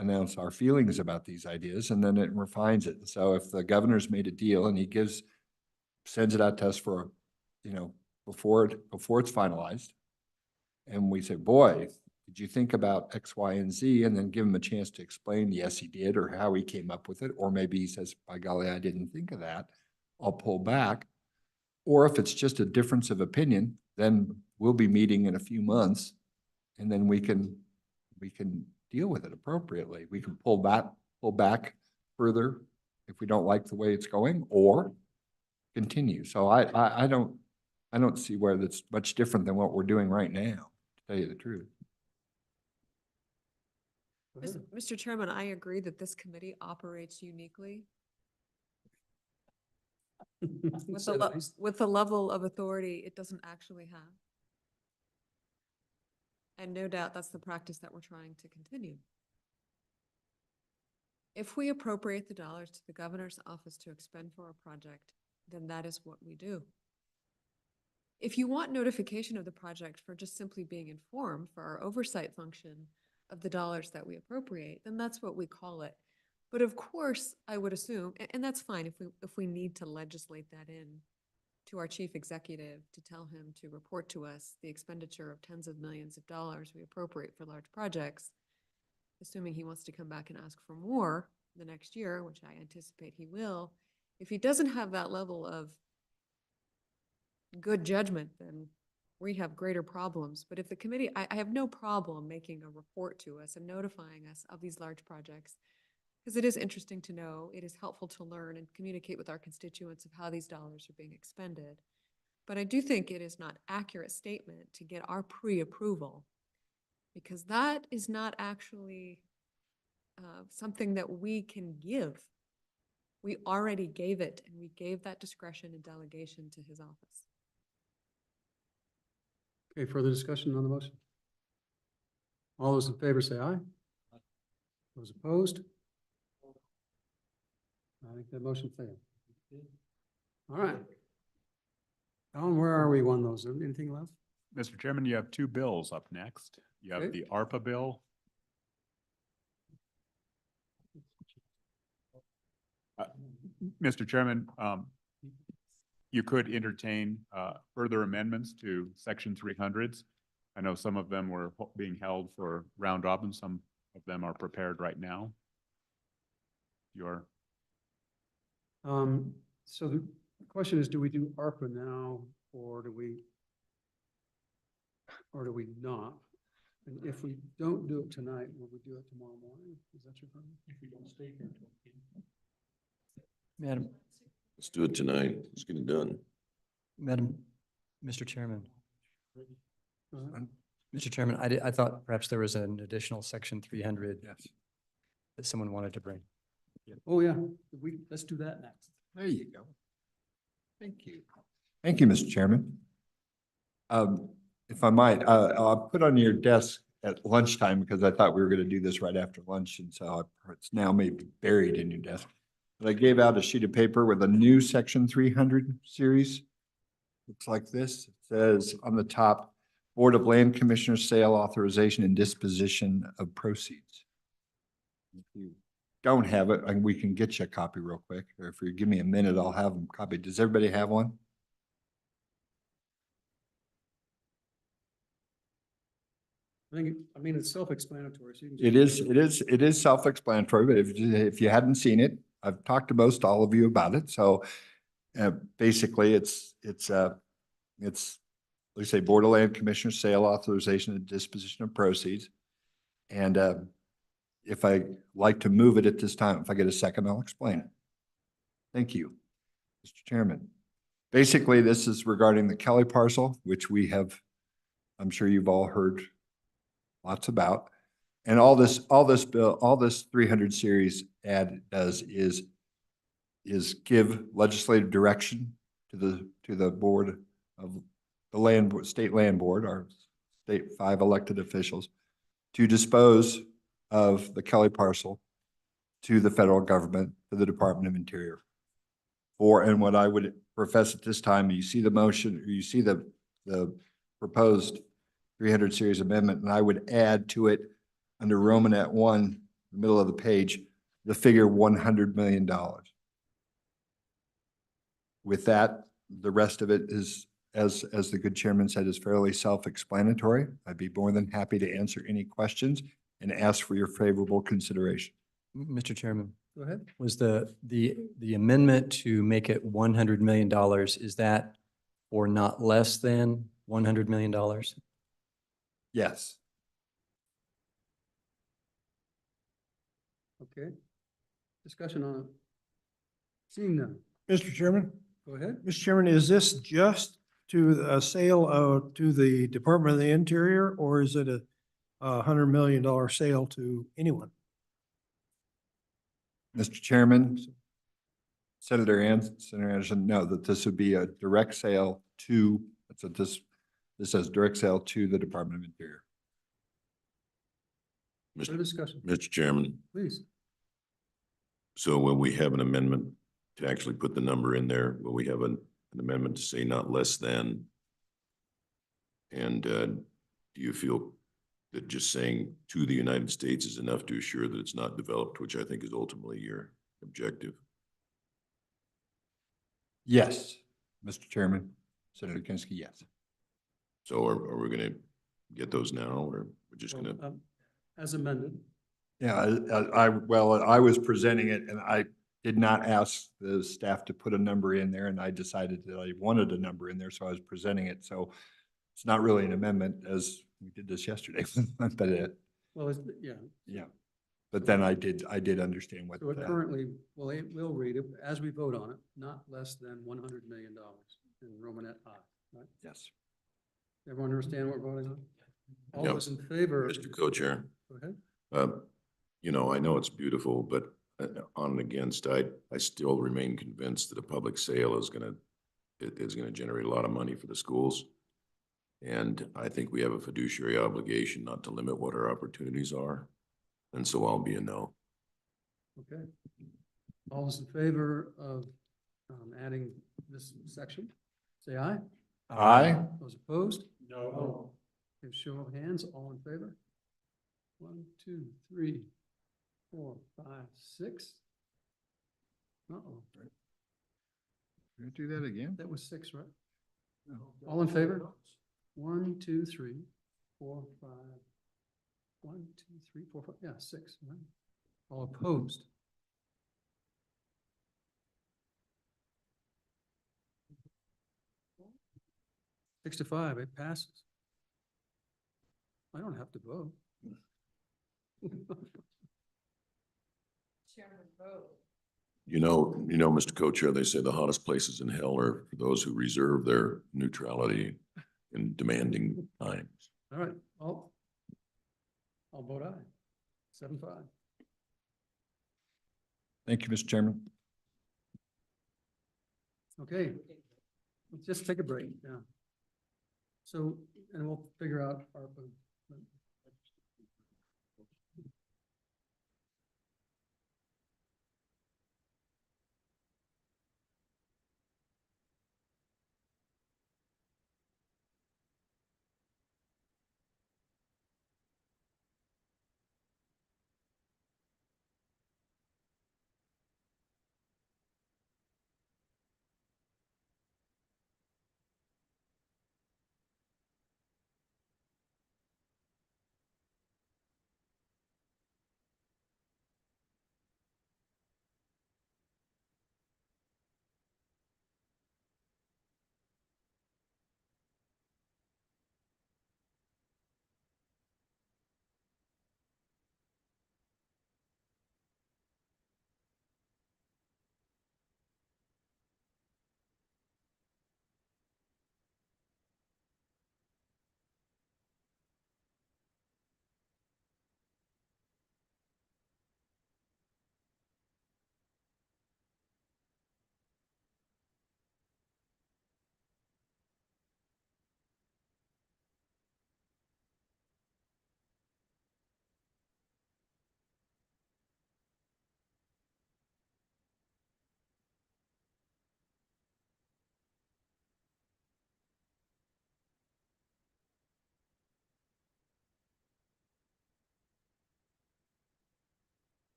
announce our feelings about these ideas and then it refines it. So if the governor's made a deal and he sends it out to us for, before it's finalized, and we say, boy, did you think about X, Y, and Z? And then give him a chance to explain, yes, he did, or how he came up with it. Or maybe he says, by golly, I didn't think of that. I'll pull back. Or if it's just a difference of opinion, then we'll be meeting in a few months and then we can deal with it appropriately. We can pull back further if we don't like the way it's going, or continue. So I don't see where that's much different than what we're doing right now, to tell you the truth. Mr. Chairman, I agree that this committee operates uniquely with the level of authority it doesn't actually have. And no doubt that's the practice that we're trying to continue. If we appropriate the dollars to the governor's office to expend for a project, then that is what we do. If you want notification of the project for just simply being informed for our oversight function of the dollars that we appropriate, then that's what we call it. But of course, I would assume, and that's fine if we need to legislate that in to our chief executive to tell him to report to us the expenditure of tens of millions of dollars we appropriate for large projects, assuming he wants to come back and ask for more the next year, which I anticipate he will. If he doesn't have that level of good judgment, then we have greater problems. But if the committee, I have no problem making a report to us and notifying us of these large projects, because it is interesting to know, it is helpful to learn and communicate with our constituents of how these dollars are being expended. But I do think it is not accurate statement to get our pre-approval, because that is not actually something that we can give. We already gave it, and we gave that discretion and delegation to his office. Okay, further discussion on the motion? All those in favor say aye. Those opposed? I think that motion failed. All right. Alan, where are we on those? Anything left? Mr. Chairman, you have two bills up next. You have Okay. the ARPA bill. Mr. Chairman, you could entertain further amendments to section 300s. I know some of them were being held for round robin. Some of them are prepared right now. So the question is, do we do ARPA now, or do we not? And if we don't do it tonight, will we do it tomorrow morning? Is that your problem? If we don't stay here until. Madam, Let's do it tonight. Let's get it done. Mr. Chairman. Uh, Mr. Chairman, I thought perhaps there was an additional section 300 Yes. that someone wanted to bring. Oh, yeah, let's do that next. There you go. Thank you. Thank you, Mr. Chairman. If I might, I'll put on your desk at lunchtime, because I thought we were going to do this right after lunch, and so it's now maybe buried in your desk. But I gave out a sheet of paper with a new section 300 series. Looks like this. It says on the top, Board of Land Commissioners Sale Authorization and Disposition of Proceeds. If you don't have it, we can get you a copy real quick, or if you give me a minute, I'll have them copied. Does everybody have one? I mean, it's self-explanatory. So you can It is self-explanatory, but if you hadn't seen it, I've talked to most all of you about it. So basically it's like say Board of Land Commissioners Sale Authorization and Disposition of Proceeds. And if I like to move it at this time, if I get a second, I'll explain it. Thank you, Mr. Chairman. Basically, this is regarding the Kelly parcel, which we have, I'm sure you've all heard lots about. And all this 300 series ad does is give legislative direction to the board of the state land board, our state 5 elected officials, to dispose of the Kelly parcel to the federal government, to the Department of Interior. And what I would profess at this time, you see the motion, or you see the proposed 300 series amendment, and I would add to it under Romanet 1, the middle of the page, the figure $100 million. With that, the rest of it is, as the good chairman said, is fairly self-explanatory. I'd be more than happy to answer any questions and ask for your favorable consideration. Mr. Chairman, Go ahead. was the amendment to make it $100 million, is that or not less than $100 million? Yes. Okay. Discussion on it. Seeing none. Mr. Chairman, Go ahead. Mr. Chairman, is this just to a sale to the Department of the Interior, or is it a $100 million sale to anyone? Mr. Chairman, Senator Anderson, no, that this would be a direct sale to, so this says direct sale to the Department of Interior. Further discussion, Mr. Chairman, please. so when we have an amendment to actually put the number in there, will we have an amendment to say not less than? And do you feel that just saying to the United States is enough to assure that it's not developed, which I think is ultimately your objective? Yes, Mr. Chairman, Senator Kinsky, yes. So are we gonna get those now, or we're just gonna? As amended. Yeah, I was presenting it and I did not ask the staff to put a number in there, and I decided that I wanted a number in there, so I was presenting it. So it's not really an amendment as we did this yesterday, but Well, it's, yeah. yeah. But then I did understand what. So it currently, well, it will read it as we vote on it, not less than $100 million in Romanet I, right? Yes. Everyone understand what we're voting on? All Yep. those in favor? Mr. Co-Chair, Go ahead. you know, I know it's beautiful, but on and against, I still remain convinced that a public sale is gonna generate a lot of money for the schools. And I think we have a fiduciary obligation not to limit what our opportunities are. And so I'll be a no. Okay. All those in favor of adding this section, say aye. Aye. Those opposed? No. Okay, show of hands, all in favor? 1, 2, 3, 4, 5, 6. Uh-oh, Can I do that again? that was 6, right? All in favor? 1, 2, 3, 4, 5. 1, 2, 3, 4, 5, yeah, 6, right? All opposed? Six to 5, it passes. I don't have to vote. You know, Mr. Co-Chair, they say the hottest places in hell are for those who reserve their neutrality in demanding times. All right, I'll vote aye. 7-5. Thank you, Mr. Chairman. Okay, let's just take a break, yeah. So, and we'll figure out our.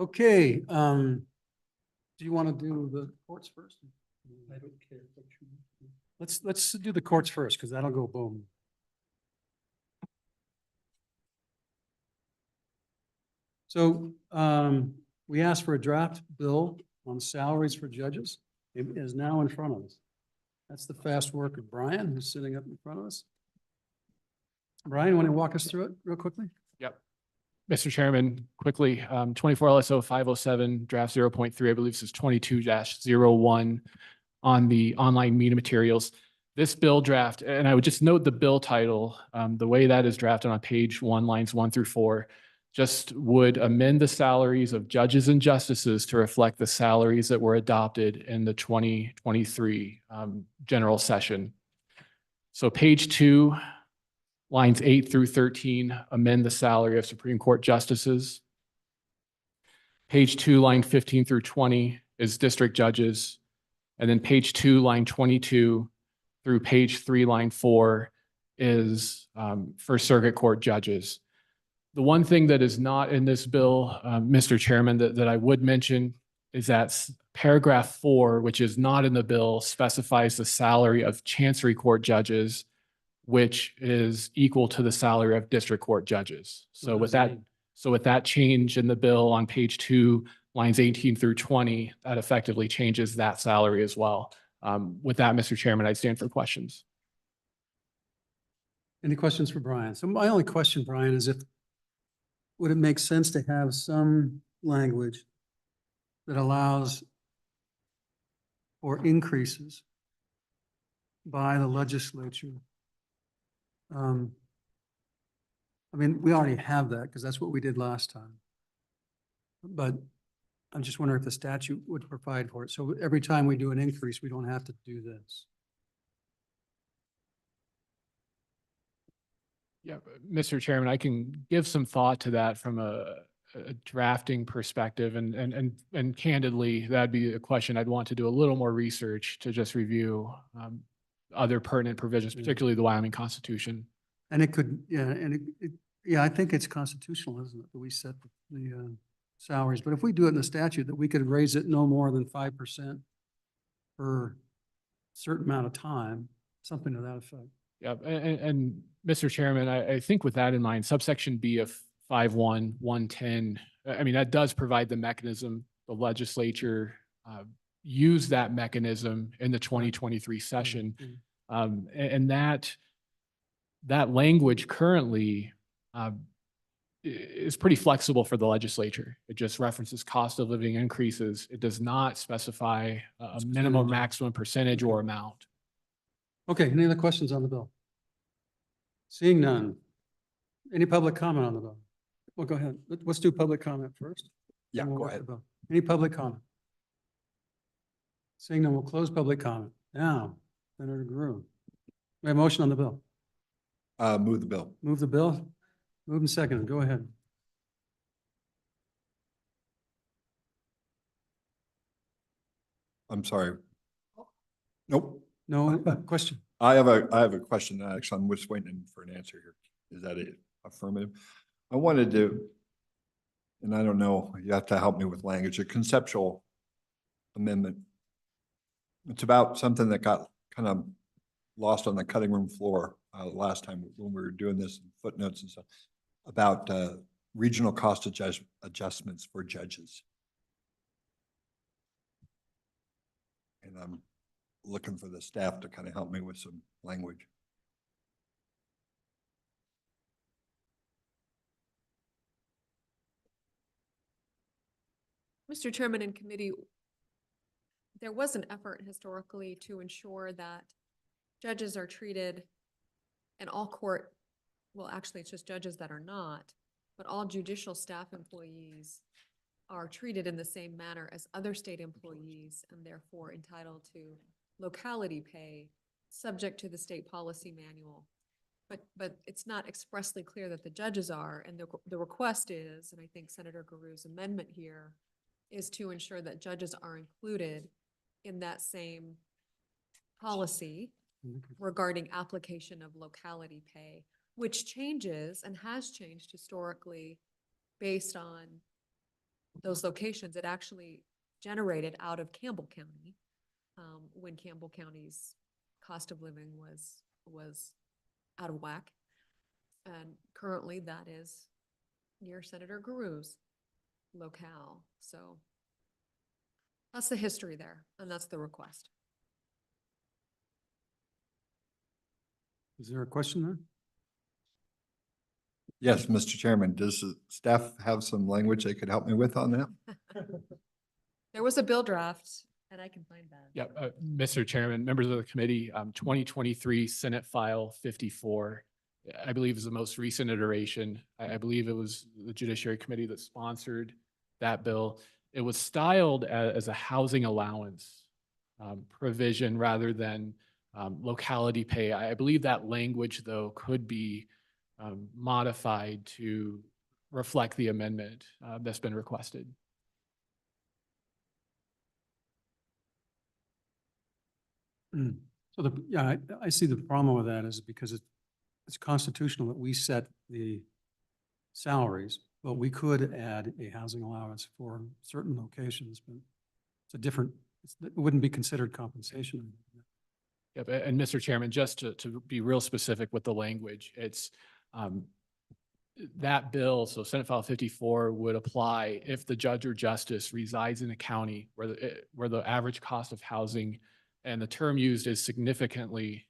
Okay, do you want to do the courts first? I don't care. Let's do the courts first, because that'll go boom. So, we asked for a draft bill on salaries for judges. It is now in front of us. That's the fast work of Brian, who's sitting up in front of us. Brian, want to walk us through it real quickly? Yep. Mr. Chairman, quickly, 24 LSO 507 draft 0.3, I believe this is 22-01 on the online media materials. This bill draft, and I would just note the bill title, the way that is drafted on page 1, lines 1 through 4, just would amend the salaries of judges and justices to reflect the salaries that were adopted in the 2023 general session. So page 2, lines 8 through 13, amend the salary of Supreme Court justices. Page 2, line 15 through 20 is district judges. And then page 2, line 22 through page 3, line 4 is for circuit court judges. The one thing that is not in this bill, Mr. Chairman, that I would mention is that paragraph 4, which is not in the bill, specifies the salary of chancery court judges, which is equal to the salary of district court judges. So with that change in the bill on page 2, lines 18 through 20, that effectively changes that salary as well. With that, Mr. Chairman, I stand for questions. Any questions for Brian? So my only question, Brian, is would it make sense to have some language that allows for increases by the legislature? I mean, we already have that because that's what we did last time. But I'm just wondering if the statute would provide for it. So every time we do an increase, we don't have to do this. Yeah, Mr. Chairman, I can give some thought to that from a drafting perspective, and candidly, that'd be a question I'd want to do a little more research to just review other pertinent provisions, particularly the Wyoming Constitution. And it could, yeah, and yeah, I think it's constitutional, isn't it, that we set the salaries. But if we do it in the statute, that we could raise it no more than 5% for a certain amount of time, something to that effect. Yeah, and Mr. Chairman, I think with that in mind, subsection B of 5.1.110, I mean, that does provide the mechanism. The legislature used that mechanism in the 2023 session. And that language currently is pretty flexible for the legislature. It just references cost of living increases. It does not specify a minimum, maximum percentage or amount. Okay, any other questions on the bill? Seeing none. Any public comment on the bill? Well, go ahead. Let's do public comment first. Yeah, and we'll go work ahead. the bill. Any public comment? Seeing none, we'll close public comment. Now, Senator Grew. We have a motion on the bill. Move the bill. Move the bill. Move and second. Go ahead. I'm sorry. Nope. No question. I have a question. Actually, I'm just waiting for an answer here. Is that it? Affirmative? I wanted to, and I don't know, you have to help me with language, a conceptual amendment. It's about something that got kind of lost on the cutting room floor last time when we were doing this, footnotes and stuff, about regional cost adjustments for judges. And I'm looking for the staff to kind of help me with some language. Mr. Chairman and committee, there was an effort historically to ensure that judges are treated and all court, well, actually, it's just judges that are not, but all judicial staff employees are treated in the same manner as other state employees and therefore entitled to locality pay subject to the state policy manual. But it's not expressly clear that the judges are, and the request is, and I think Senator Garew's amendment here is to ensure that judges are included in that same policy regarding application of locality pay, which changes and has changed historically based on those locations, it actually generated out of Campbell County, when Campbell County's cost of living was out of whack. And currently that is near Senator Guru's locale. So that's the history there, and that's the request. Is there a question there? Yes, Mr. Chairman, does the staff have some language they could help me with on that? There was a bill draft, and I can find that. Yep, Mr. Chairman, members of the committee, 2023 Senate File 54, I believe is the most recent iteration. I believe it was the Judiciary Committee that sponsored that bill. It was styled as a housing allowance provision rather than locality pay. I believe that language, though, could be modified to reflect the amendment that's been requested. So I see the problem with that is because it's constitutional that we set the salaries, but we could add a housing allowance for certain locations, but it's a different, it wouldn't be considered compensation. Yep, and Mr. Chairman, just to be real specific with the language, it's that bill, so Senate File 54 would apply if the judge or justice resides in a county where the average cost of housing and the term used is significantly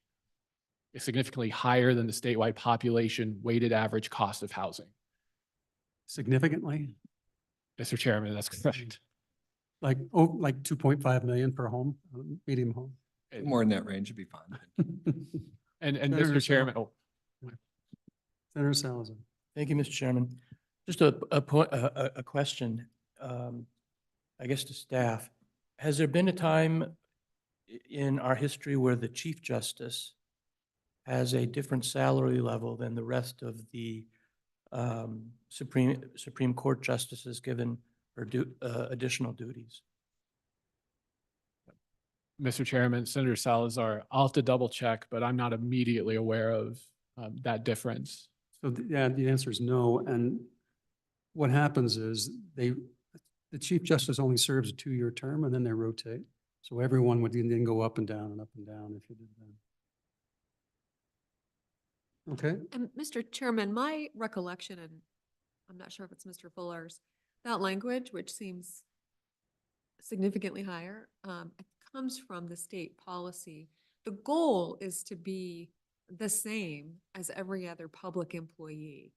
higher than the statewide population weighted average cost of housing. Significantly? Mr. Chairman, that's correct. Like 2.5 million per home, medium home. More in that range would be fine. And Senator Mr. Chairman, Senator Salazar. Thank you, Mr. Chairman. Just a question, I guess to staff. Has there been a time in our history where the Chief Justice has a different salary level than the rest of the Supreme Court justices given or additional duties? Mr. Chairman, Senator Salazar, I'll have to double check, but I'm not immediately aware of that difference. So the answer is no. And what happens is the Chief Justice only serves a 2-year term and then they rotate. So everyone would then go up and down if you did that. Okay. And Mr. Chairman, my recollection, and I'm not sure if it's Mr. Fuller's, that language, which seems significantly higher, it comes from the state policy. The goal is to be the same as every other public employee.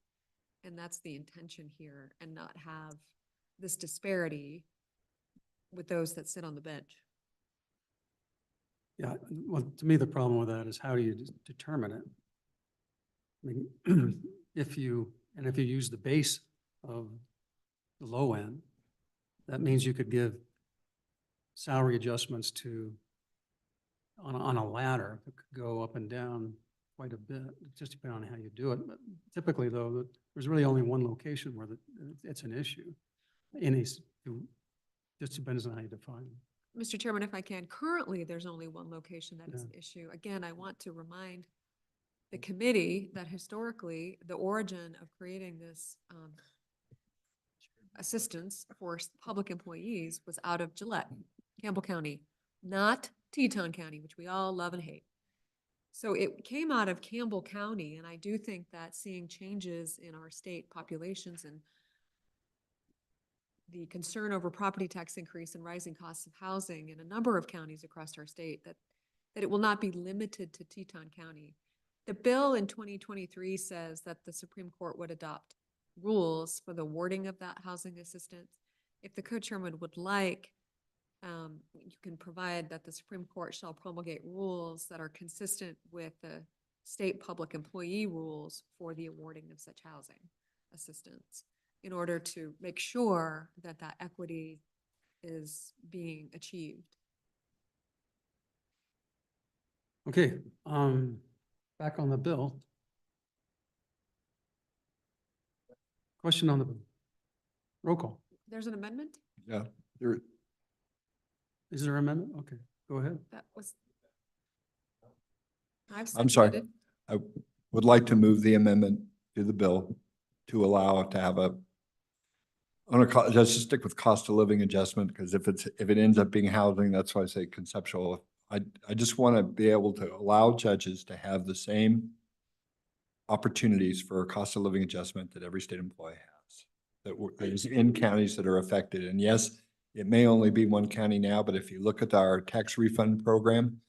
And that's the intention here, and not have this disparity with those that sit on the bench. Yeah, well, to me, the problem with that is how do you determine it? I mean, if you use the base of the low end, that means you could give salary adjustments on a ladder that could go up and down quite a bit, just depending on how you do it. But typically, though, there's really only one location where it's an issue. Just depends on how you define it. Mr. Chairman, if I can, currently there's only one location that is an issue. Again, I want to remind the committee that historically the origin of creating this assistance for public employees was out of Gillette, Campbell County, not Teton County, which we all love and hate. So it came out of Campbell County, and I do think that seeing changes in our state populations and the concern over property tax increase and rising costs of housing in a number of counties across our state, that it will not be limited to Teton County. The bill in 2023 says that the Supreme Court would adopt rules for the awarding of that housing assistance. If the co-chairman would like, you can provide that the Supreme Court shall promulgate rules that are consistent with the state public employee rules for the awarding of such housing assistance, in order to make sure that that equity is being achieved. Okay, back on the bill. Question on the roll call. There's an amendment? Yeah. Is there an amendment? Okay, go ahead. That was. I'm sorry. seconded. I would like to move the amendment to the bill to allow it to have a Let's just stick with cost of living adjustment, because if it ends up being housing, that's why I say conceptual. I just want to be able to allow judges to have the same opportunities for a cost of living adjustment that every state employee has. That is in counties that are affected. And yes, it may only be one county now, but if you look at our tax refund program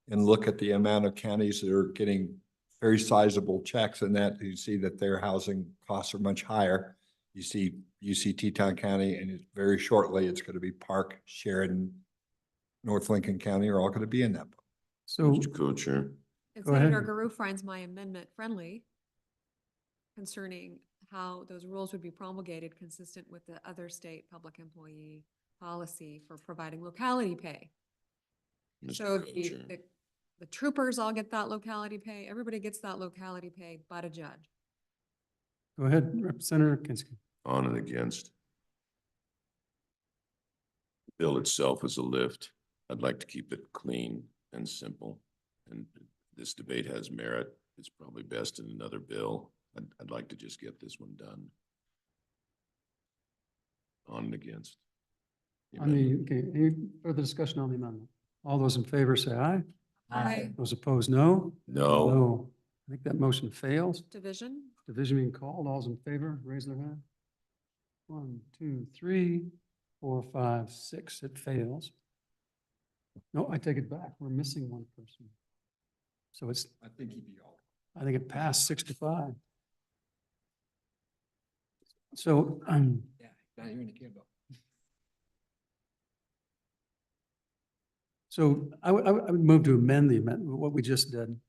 and look at the amount of counties that are getting very sizable checks, and that you see that their housing costs are much higher. You see Teton County, and very shortly, it's going to be Park, Sheridan, North Lincoln County are all going to be in that boat. So, Mr. Co-Chair. And Go ahead. Senator Garu finds my amendment friendly concerning how those rules would be promulgated consistent with the other state public employee policy for providing locality pay. Mr. So Co-Chair. the troopers all get that locality pay, everybody gets that locality pay but a judge. go ahead, Senator Kinski. On and against. The bill itself is a lift. I'd like to keep it clean and simple. And this debate has merit. It's probably best in another bill. I'd like to just get this one done. On and against. Okay, any further discussion on the amendment? All those in favor say aye. Aye. Those opposed, no. No. No. I think that motion fails. Division? Division being called. All those in favor, raise their hand. 1, 2, 3, 4, 5, 6. It fails. No, I take it back. We're missing one person. So it's, I think he'd be all. I think it passed 6-5. So, Yeah, now you're in the Campbell. so I would move to amend the amendment, what we just did.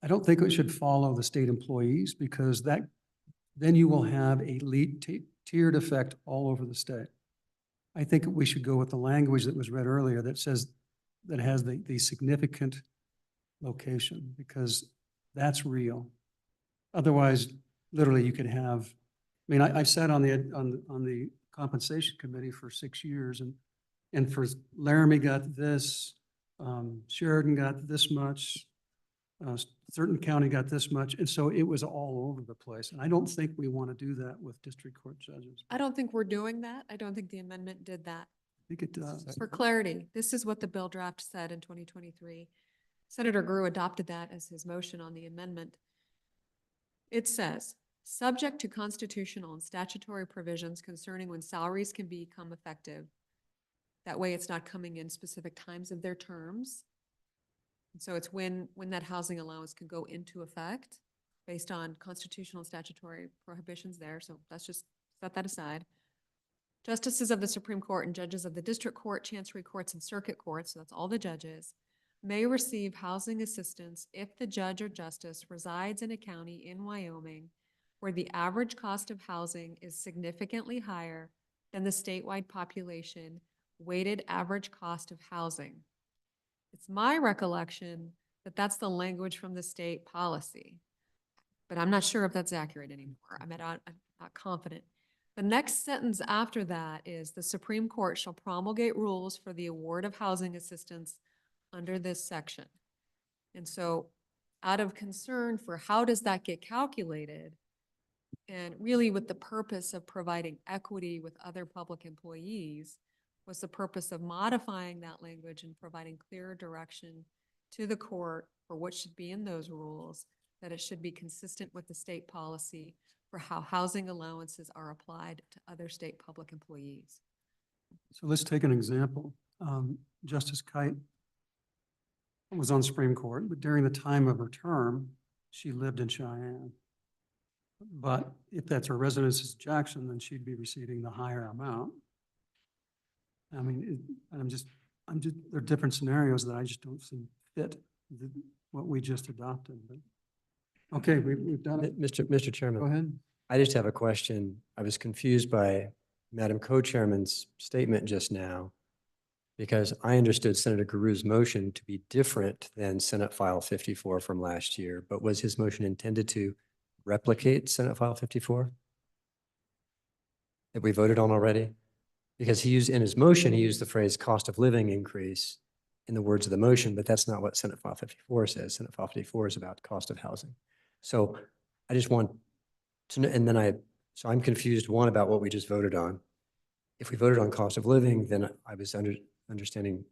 I don't think it should follow the state employees, because then you will have a tiered effect all over the state. I think we should go with the language that was read earlier that says, that has the significant location, because that's real. Otherwise, literally, you could have, I mean, I've sat on the compensation committee for 6 years, and for Laramie got this, Sheridan got this much, certain county got this much, and so it was all over the place. And I don't think we want to do that with district court judges. I don't think we're doing that. I don't think the amendment did that. I think it does. For clarity, this is what the bill draft said in 2023. Senator Grew adopted that as his motion on the amendment. It says, subject to constitutional and statutory provisions concerning when salaries can become effective. That way it's not coming in specific times of their terms. And so it's when that housing allowance can go into effect based on constitutional and statutory prohibitions there. So let's just set that aside. Justices of the Supreme Court and judges of the district court, chancery courts, and circuit courts, so that's all the judges, may receive housing assistance if the judge or justice resides in a county in Wyoming where the average cost of housing is significantly higher than the statewide population weighted average cost of housing. It's my recollection that that's the language from the state policy, but I'm not sure if that's accurate anymore. I'm not confident. The next sentence after that is the Supreme Court shall promulgate rules for the award of housing assistance under this section. And so out of concern for how does that get calculated, and really with the purpose of providing equity with other public employees, was the purpose of modifying that language and providing clearer direction to the court for what should be in those rules, that it should be consistent with the state policy for how housing allowances are applied to other state public employees. So let's take an example. Justice Kite was on Supreme Court, but during the time of her term, she lived in Cheyenne. But if that's her residence is Jackson, then she'd be receiving the higher amount. I mean, there are different scenarios that I just don't see fit what we just adopted, but. Okay, we've done it. Mr. Chairman. Go ahead. I just have a question. I was confused by Madam Co-Chairman's statement just now, because I understood Senator Garu's motion to be different than Senate File 54 from last year, but was his motion intended to replicate Senate File 54 that we voted on already? Because in his motion, he used the phrase cost of living increase in the words of the motion, but that's not what Senate File 54 says. Senate File 54 is about cost of housing. So I just want to know, and then so I'm confused, one, about what we just voted on. if we voted on cost of living, then I was understanding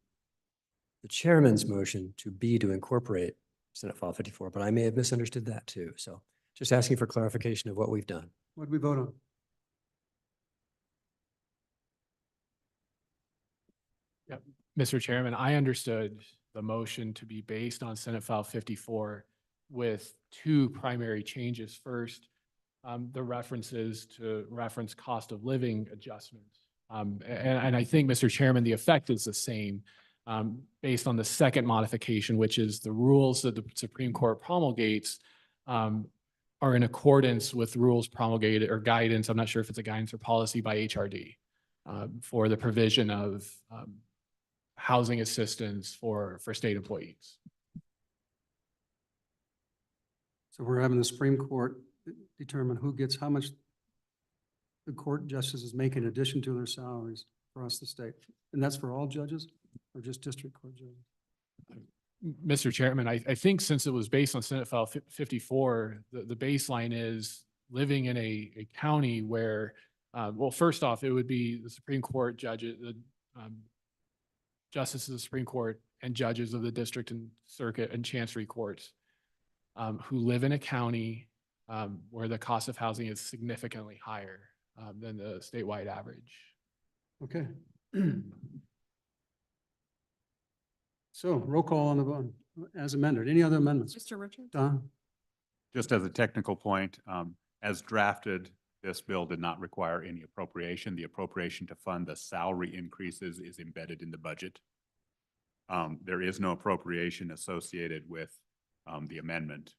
the chairman's motion to be to incorporate Senate File 54, but I may have misunderstood that too. So just asking for clarification of what we've done. What did we vote on? Mr. Chairman, I understood the motion to be based on Senate File 54 with two primary changes. First, the references to reference cost of living adjustments. And I think, Mr. Chairman, the effect is the same based on the second modification, which is the rules that the Supreme Court promulgates are in accordance with rules promulgated or guidance. I'm not sure if it's a guidance or policy by HRD for the provision of housing assistance for state employees. So we're having the Supreme Court determine who gets how much the court justices make in addition to their salaries across the state. And that's for all judges or just district court judges? Mr. Chairman, I think since it was based on Senate File 54, the baseline is living in a county where, well, first off, it would be the Supreme Court judges, the justices of the Supreme Court and judges of the district and circuit and chancery courts who live in a county where the cost of housing is significantly higher than the statewide average. Okay. So roll call on the vote as amended. Any other amendments? Mr. Richards? Don? Just as a technical point, as drafted, this bill did not require any appropriation. The appropriation to fund the salary increases is embedded in the budget. There is no appropriation associated with the amendment,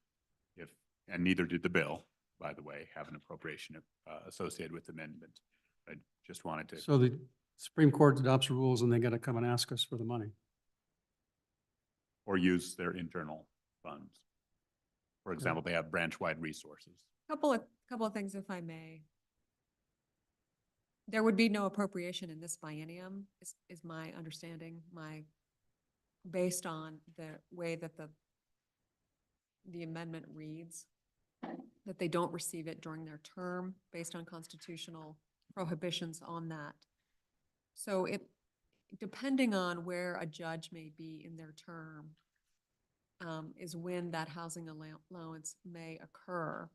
and neither did the bill, by the way, have an appropriation associated with the amendment. I just wanted to. So the Supreme Court adopts rules and they got to come and ask us for the money. Or use their internal funds. For example, they have branch-wide resources. Couple of things, if I may. There would be no appropriation in this biennium, is my understanding, based on the way that the amendment reads, that they don't receive it during their term based on constitutional prohibitions on that. So depending on where a judge may be in their term, is when that housing allowance may occur.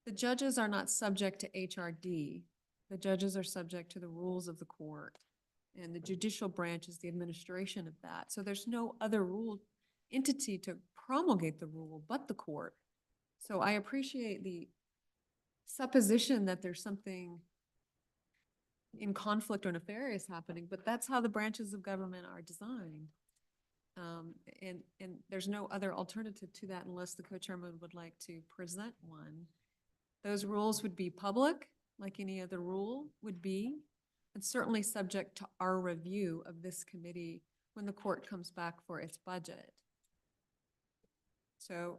The judges are not subject to HRD. The judges are subject to the rules of the court, and the judicial branch is the administration of that. So there's no other entity to promulgate the rule but the court. So I appreciate the supposition that there's something in conflict or nefarious happening, but that's how the branches of government are designed. And there's no other alternative to that unless the co-chairman would like to present one. Those rules would be public, like any other rule would be, and certainly subject to our review of this committee when the court comes back for its budget. So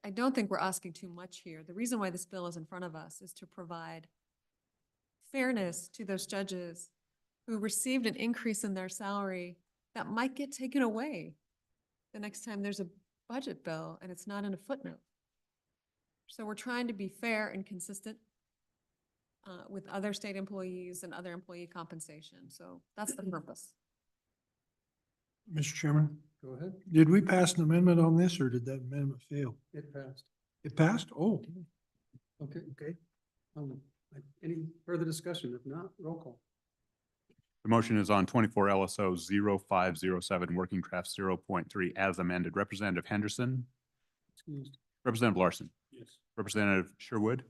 I don't think we're asking too much here. The reason why this bill is in front of us is to provide fairness to those judges who received an increase in their salary that might get taken away the next time there's a budget bill and it's not in a footnote. So we're trying to be fair and consistent with other state employees and other employee compensation. So that's the purpose. Mr. Chairman, Go ahead. did we pass an amendment on this or did that amendment fail? It passed. It passed? Oh, Okay. okay. Any further discussion? If not, roll call. The motion is on 24 LSO 0507, working draft 0.3 as amended. Representative Henderson, Excused. Representative Larson, Yes. Representative Sherwood,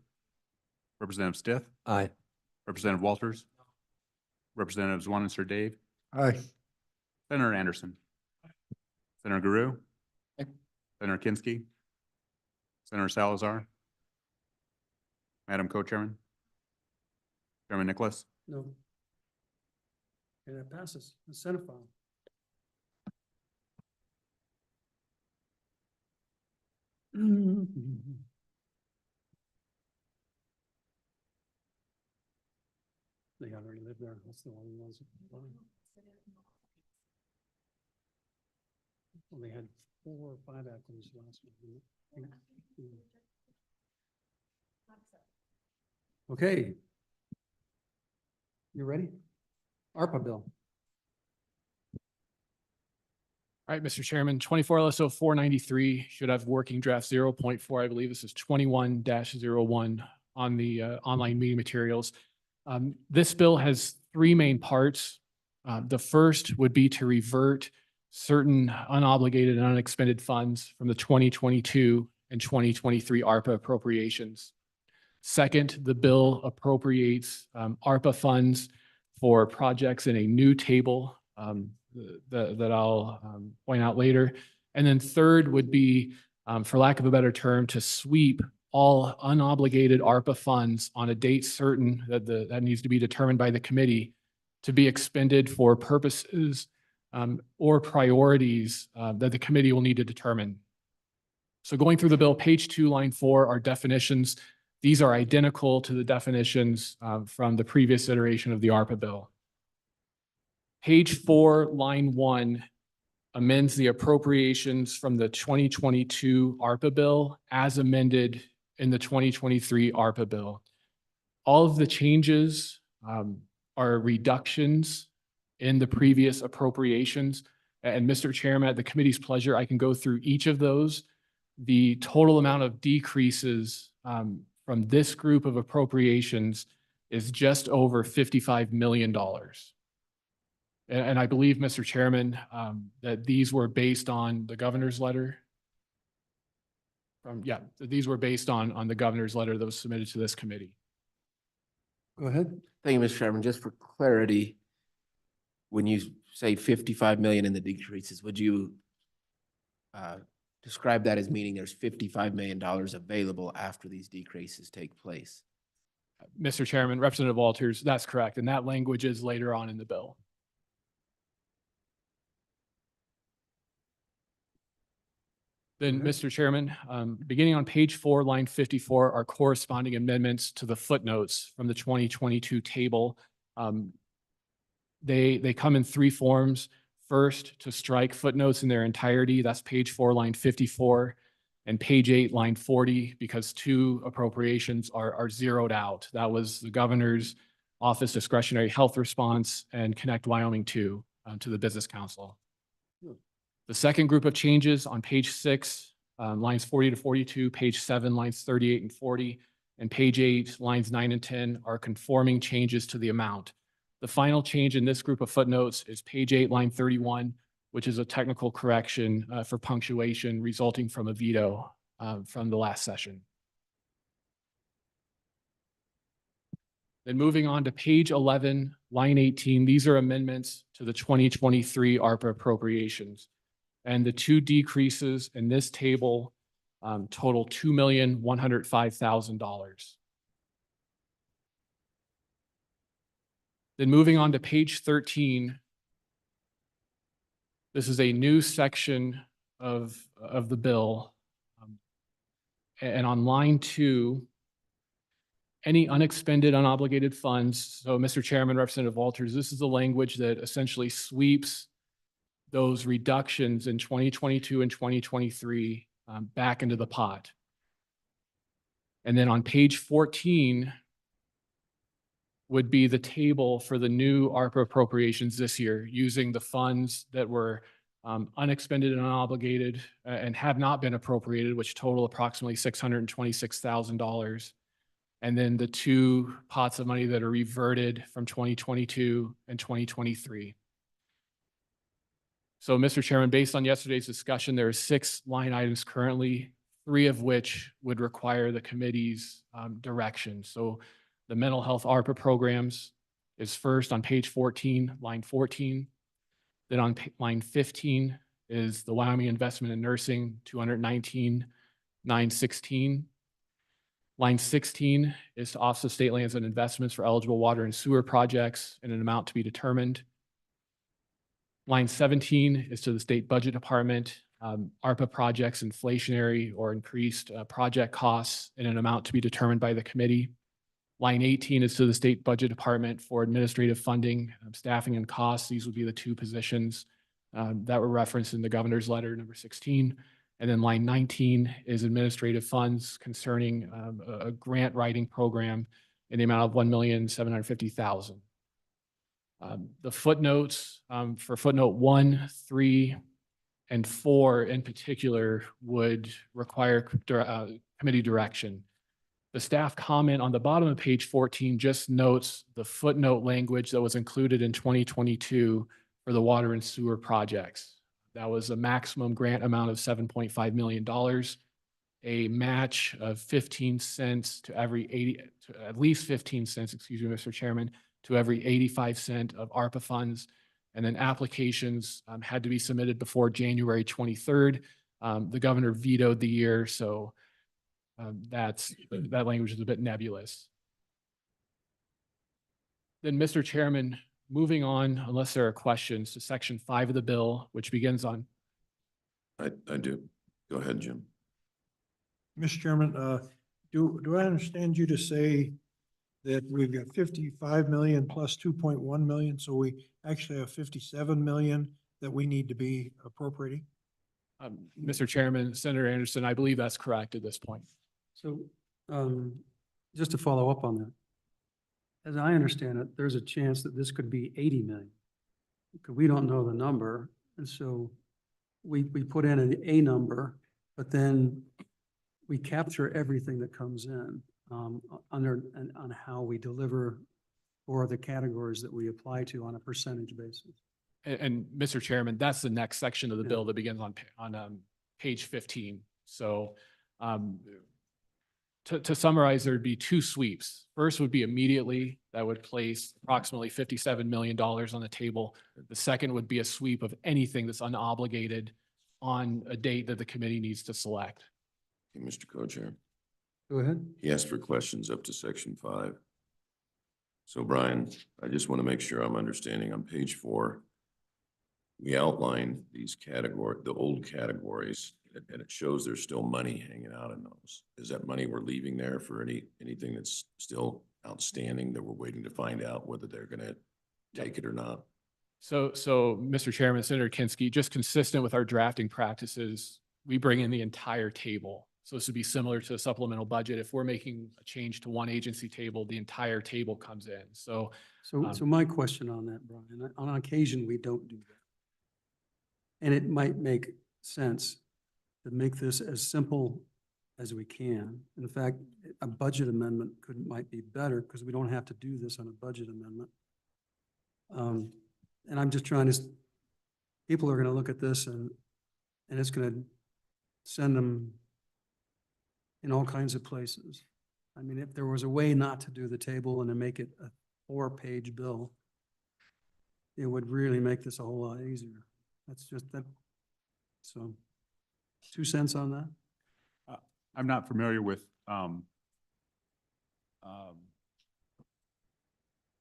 Representative Stith, Aye. Representative Walters, Representative Zwan and Sir Dave, Aye. Senator Anderson, Senator Guru, Senator Kinski, Senator Salazar, Madam Co-Chairman, Chairman Nicholas. No. And that passes. The Senate file. They already live there. That's the only ones. Well, they had 4 or 5 applicants last one. Okay. You ready? ARPA bill. All right, Mr. Chairman, 24 LSO 493 should have working draft 0.4. I believe this is 21-01 on the online meeting materials. This bill has three main parts. The first would be to revert certain unobligated and unexpended funds from the 2022 and 2023 ARPA appropriations. Second, the bill appropriates ARPA funds for projects in a new table that I'll point out later. And then third would be, for lack of a better term, to sweep all unobligated ARPA funds on a date certain that needs to be determined by the committee to be expended for purposes or priorities that the committee will need to determine. So going through the bill, page 2, line 4 are definitions. These are identical to the definitions from the previous iteration of the ARPA bill. Page 4, line 1 amends the appropriations from the 2022 ARPA bill as amended in the 2023 ARPA bill. All of the changes are reductions in the previous appropriations. And Mr. Chairman, at the committee's pleasure, I can go through each of those. The total amount of decreases from this group of appropriations is just over $55 million. And I believe, Mr. Chairman, that these were based on the governor's letter. These were based on the governor's letter that was submitted to this committee. Go ahead. Thank you, Mr. Chairman. Just for clarity, when you say 55 million in the decreases, would you describe that as meaning there's $55 million available after these decreases take place? Mr. Chairman, Representative Walters, that's correct. And that language is later on in the bill. Then, Mr. Chairman, beginning on page 4, line 54, are corresponding amendments to the footnotes from the 2022 table. They come in three forms. First, to strike footnotes in their entirety, that's page 4, line 54, and page 8, line 40, because two appropriations are zeroed out. That was the governor's office discretionary health response and Connect Wyoming 2 to the Business Council. The second group of changes on page 6, lines 40 to 42, page 7, lines 38 and 40, and page 8, lines 9 and 10 are conforming changes to the amount. The final change in this group of footnotes is page 8, line 31, which is a technical correction for punctuation resulting from a veto from the last session. Then moving on to page 11, line 18, these are amendments to the 2023 ARPA appropriations. And the two decreases in this table total $2,105,000. Then moving on to page 13, this is a new section of the bill. And on line 2, any unexpended, unobligated funds. So, Mr. Chairman, Representative Walters, this is the language that essentially sweeps those reductions in 2022 and 2023 back into the pot. And then on page 14 would be the table for the new ARPA appropriations this year, using the funds that were unexpended and unobligated and have not been appropriated, which total approximately $626,000. And then the two pots of money that are reverted from 2022 and 2023. So, Mr. Chairman, based on yesterday's discussion, there are 6 line items currently, 3 of which would require the committee's direction. So the mental health ARPA programs is first on page 14, line 14. Then on line 15 is the Wyoming Investment in Nursing, 219,916. Line 16 is to Office of State Lands and Investments for eligible water and sewer projects in an amount to be determined. Line 17 is to the State Budget Department, ARPA projects, inflationary or increased project costs in an amount to be determined by the committee. Line 18 is to the State Budget Department for administrative funding, staffing and costs. These would be the 2 positions that were referenced in the governor's letter, number 16. And then line 19 is administrative funds concerning a grant writing program in the amount of $1,750,000. The footnotes for footnote 1, 3, and 4 in particular would require committee direction. The staff comment on the bottom of page 14 just notes the footnote language that was included in 2022 for the water and sewer projects. That was a maximum grant amount of $7.5 million, a match of 15 cents to every 80, to at least 15 cents, excuse me, Mr. Chairman, to every 85 cent of ARPA funds. And then applications had to be submitted before January 23rd. The governor vetoed the year, so that language is a bit nebulous. Then, Mr. Chairman, moving on, unless there are questions, to section 5 of the bill, which begins on. I do. Go ahead, Jim. Mr. Chairman, do I understand you to say that we've got 55 million plus 2.1 million, so we actually have 57 million that we need to be appropriating? Mr. Chairman, Senator Anderson, I believe that's correct at this point. So, just to follow up on that, as I understand it, there's a chance that this could be 80 million. Because we don't know the number, and so we put in a number, but then we capture everything that comes in on how we deliver for the categories that we apply to on a percentage basis. And Mr. Chairman, that's the next section of the bill that begins on page 15. So to summarize, there'd be two sweeps. First would be immediately, that would place approximately $57 million on the table. The second would be a sweep of anything that's unobligated on a date that the committee needs to select. Okay, Mr. Co-Chair. Go ahead. He asked for questions up to section 5. So Brian, I just want to make sure I'm understanding on page 4. We outline these the old categories, and it shows there's still money hanging out in those. Is that money we're leaving there for anything that's still outstanding that we're waiting to find out whether they're going to take it or not? So Mr. Chairman, Senator Kinski, just consistent with our drafting practices, we bring in the entire table. So this would be similar to a supplemental budget. If we're making a change to one agency table, the entire table comes in. So my question on that, Brian, on occasion, we don't do that. And it might make sense to make this as simple as we can. In fact, a budget amendment might be better because we don't have to do this on a budget amendment. And I'm just trying to, people are going to look at this and it's going to send them in all kinds of places. I mean, if there was a way not to do the table and to make it a 4-page bill, it would really make this a whole lot easier. That's just that. So 2 cents on that? I'm not familiar with, I'm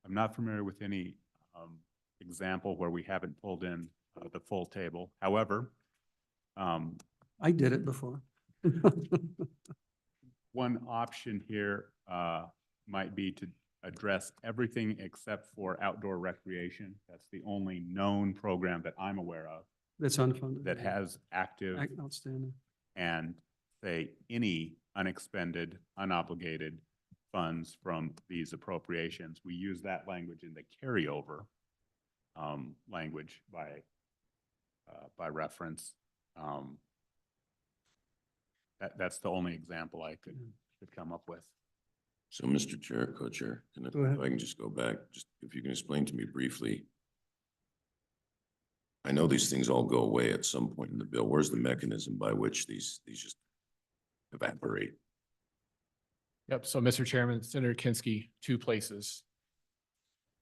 not familiar with any example where we haven't pulled in the full table. However, I did it before. One option here might be to address everything except for outdoor recreation. That's the only known program that I'm aware of. That's unfunded. That has active Outstanding. and say any unexpended, unobligated funds from these appropriations. We use that language in the carryover language by reference. That's the only example I could come up with. So Mr. Chair, Co-Chair, if I can just go back, just if you can explain to me briefly. I know these things all go away at some point in the bill. Where's the mechanism by which these just evaporate? Yep. So Mr. Chairman, Senator Kinski, 2 places.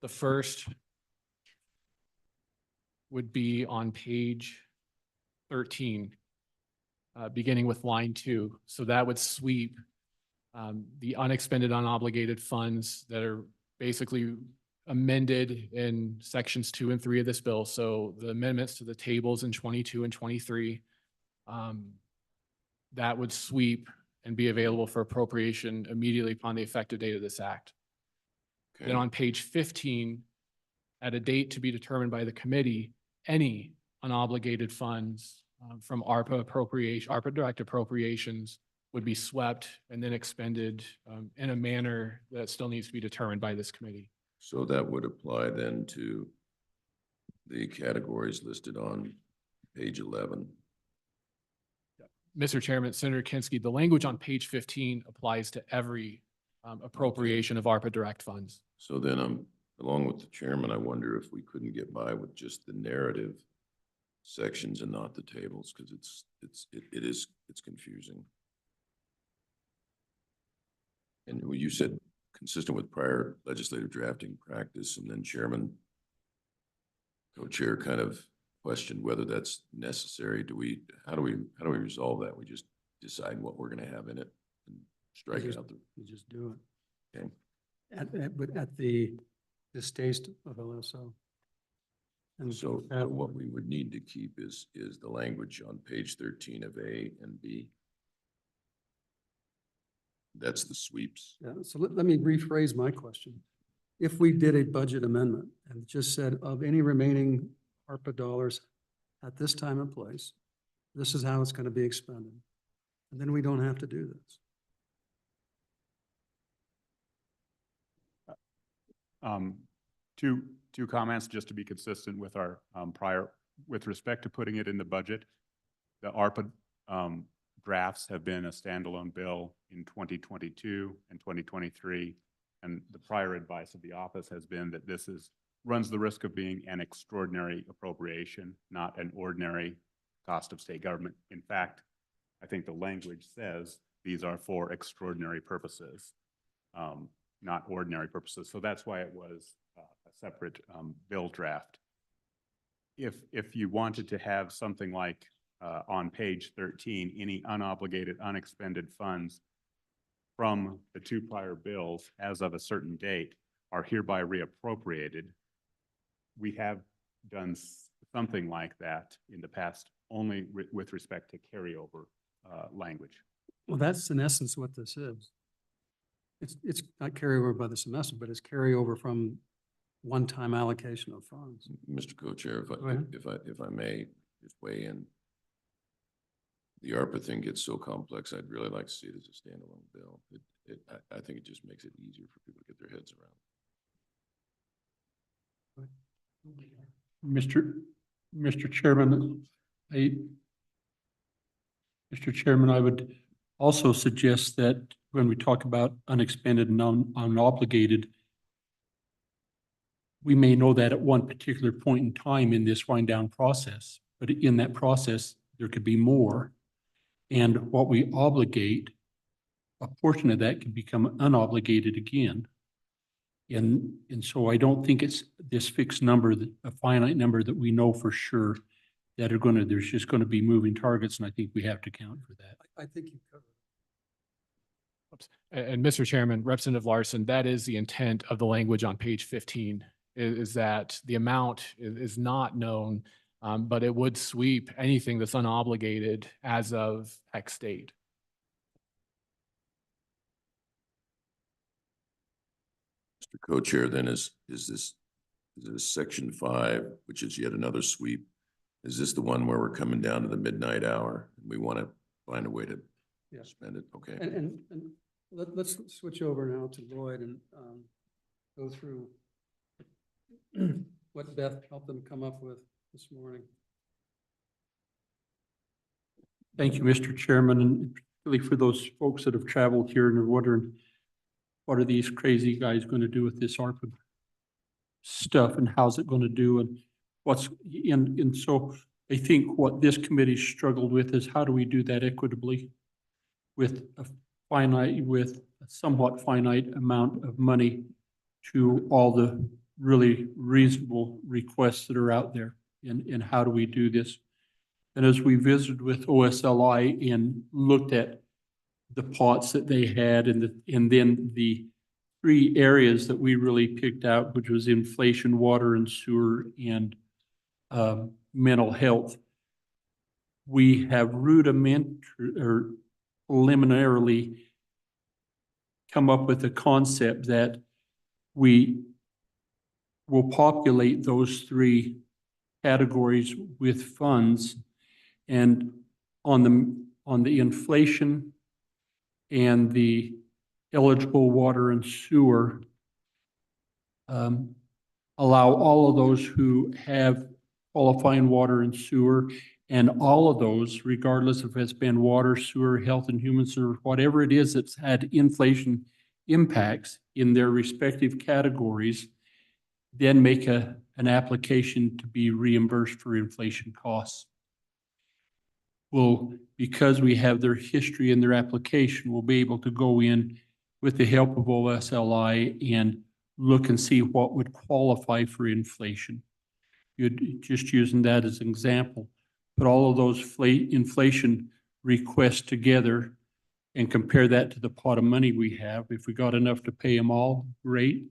The first would be on page 13, beginning with line 2. So that would sweep the unexpended, unobligated funds that are basically amended in sections 2 and 3 of this bill. So the amendments to the tables in 22 and 23, that would sweep and be available for appropriation immediately upon the effective date of this act. Okay. Then on page 15, at a date to be determined by the committee, any unobligated funds from ARPA direct appropriations would be swept and then expended in a manner that still needs to be determined by this committee. So that would apply then to the categories listed on page 11. Mr. Chairman, Senator Kinsky, the language on page 15 applies to every appropriation of ARPA direct funds. So then along with the chairman, I wonder if we couldn't get by with just the narrative sections and not the tables, because it's confusing. And you said consistent with prior legislative drafting practice, and then chairman, co-chair kind of questioned whether that's necessary. How do we resolve that? We just decide what we're going to have in it and strike You out the. You just do it. Okay. But at the distaste of LSO. And So what we would need to keep is the language on page 13 of A and B. That's the sweeps. Yeah, so let me rephrase my question. If we did a budget amendment and just said of any remaining ARPA dollars at this time and place, this is how it's going to be expended. And then we don't have to do this. Two comments just to be consistent with our with respect to putting it in the budget. The ARPA drafts have been a standalone bill in 2022 and 2023. And the prior advice of the office has been that this runs the risk of being an extraordinary appropriation, not an ordinary cost of state government. In fact, I think the language says these are for extraordinary purposes, not ordinary purposes. So that's why it was a separate bill draft. If you wanted to have something like on page 13, any unobligated, unexpended funds from the two prior bills as of a certain date are hereby reappropriated, we have done something like that in the past, only with respect to carryover language. Well, that's in essence what this is. It's not carryover by the semester, but it's carryover from one-time allocation of funds. Mr. Co-Chair, if I may just weigh in. The ARPA thing gets so complex, I'd really like to see it as a standalone bill. I think it just makes it easier for people to get their heads around. Mr. Chairman, I would also suggest that when we talk about unexpended and unobligated, we may know that at one particular point in time in this wind down process, but in that process, there could be more. And what we obligate, a portion of that could become unobligated again. And so I don't think it's this fixed number, a finite number that we know for sure that there's just going to be moving targets. And I think we have to account for that. I think you covered it. And Mr. Chairman, Representative Larson, that is the intent of the language on page 15, is that the amount is not known, but it would sweep anything that's unobligated as of X date. Mr. Co-Chair, then is this section 5, which is yet another sweep? Is this the one where we're coming down to the midnight hour and we want to find a way to spend it? Okay. And let's switch over now to Lloyd and go through what Beth helped them come up with this morning. Thank you, Mr. Chairman, and particularly for those folks that have traveled here and are wondering, what are these crazy guys going to do with this ARPA stuff and how's it going to do and what's and so I think what this committee struggled with is how do we do that equitably with a somewhat finite amount of money to all the really reasonable requests that are out there, and how do we do this? And as we visited with OSLI and looked at the pots that they had and then the 3 areas that we really picked out, which was inflation, water and sewer, and mental health, we have preliminarily come up with a concept that we will populate those 3 categories with funds, and on the inflation and the eligible water and sewer, allow all of those who have qualifying water and sewer, and all of those, regardless if it's been water, sewer, health and human service, whatever it is that's had inflation impacts in their respective categories, then make an application to be reimbursed for inflation costs. Well, because we have their history and their application, we'll be able to go in with the help of OSLI and look and see what would qualify for inflation. You'd just using that as an example, put all of those inflation requests together and compare that to the pot of money we have. If we got enough to pay them all, great.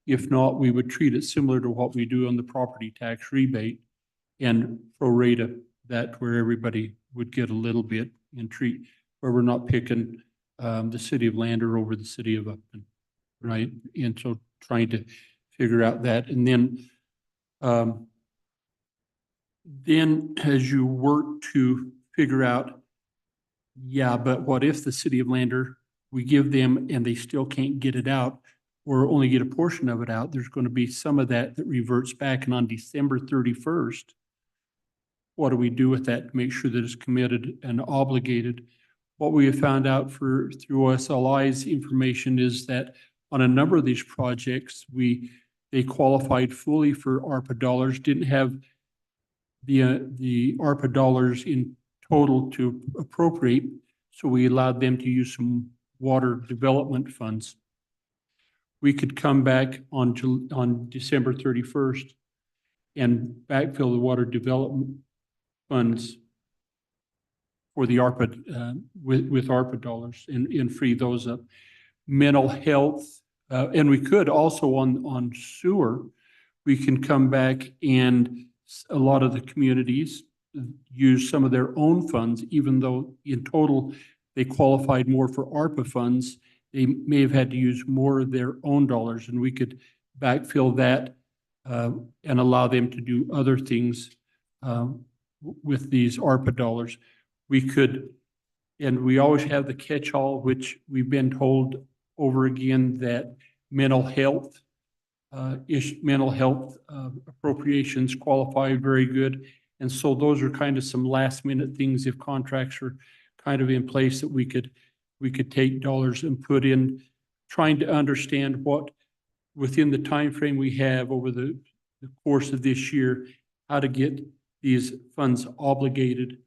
If not, we would treat it similar to what we do on the property tax rebate and prorate that where everybody would get a little bit and treat, where we're not picking the city of Lander over the city of Upton, right? And so trying to figure out that. And then as you work to figure out, yeah, but what if the city of Lander, we give them and they still can't get it out or only get a portion of it out, there's going to be some of that that reverts back. And on December 31st, what do we do with that to make sure that it's committed and obligated? What we have found out through OSLI's information is that on a number of these projects, they qualified fully for ARPA dollars, didn't have the ARPA dollars in total to appropriate, so we allowed them to use some water development funds. We could come back on December 31st and backfill the water development funds for the ARPA, with ARPA dollars and free those up. Mental health, and we could also on sewer, we can come back and a lot of the communities use some of their own funds, even though in total they qualified more for ARPA funds. They may have had to use more of their own dollars, and we could backfill that and allow them to do other things with these ARPA dollars. We could, and we always have the catch-all, which we've been told over again that mental health appropriations qualify very good. And so those are kind of some last minute things if contracts are kind of in place that we could take dollars and put in, trying to understand what within the time frame we have over the course of this year, how to get these funds obligated,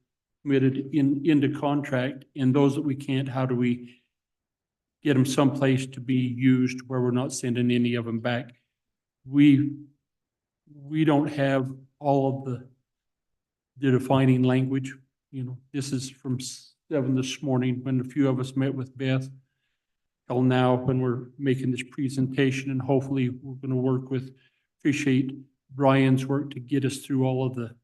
committed into contract, and those that we can't, how do we get them someplace to be used where we're not sending any of them back. We don't have all of the defining language. You know, this is from 7 this morning when a few of us met with Beth, till now when we're making this presentation, and hopefully we're going to work with, appreciate Brian's work to get us through all of the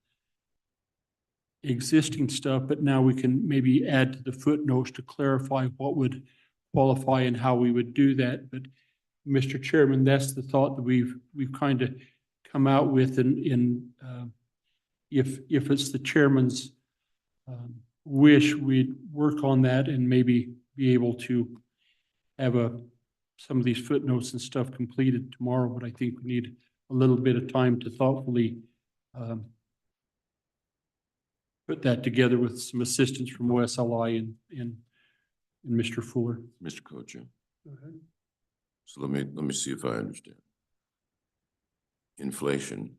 existing stuff, but now we can maybe add to the footnotes to clarify what would qualify and how we would do that. But Mr. Chairman, that's the thought that we've kind of come out with, and if it's the chairman's wish, we'd work on that and maybe be able to have some of these footnotes and stuff completed tomorrow. But I think we need a little bit of time to thoughtfully put that together with some assistance from OSLI and Mr. Fuller. Mr. Kocha. So let me see if I understand. Inflation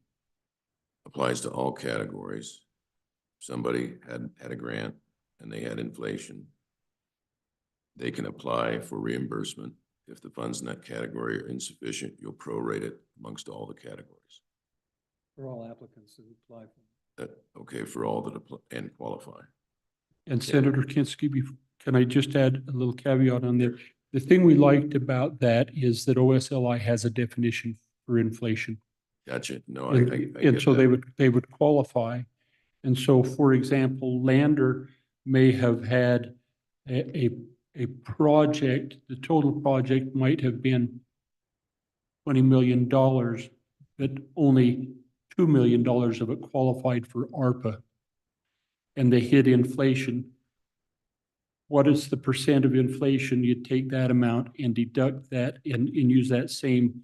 applies to all categories. Somebody had a grant and they had inflation, they can apply for reimbursement. If the funds in that category are insufficient, you'll prorate it amongst all the categories. For all applicants that apply for. Okay, for all that apply and qualify. And Senator Kinski, can I just add a little caveat on there? The thing we liked about that is that OSLI has a definition for inflation. Gotcha. No, And get so that. they would qualify. And so, for example, Lander may have had a project, the total project might have been $20 million, but only $2 million of it qualified for ARPA. And they hit inflation. What is the percent of inflation? You take that amount and deduct that and use that same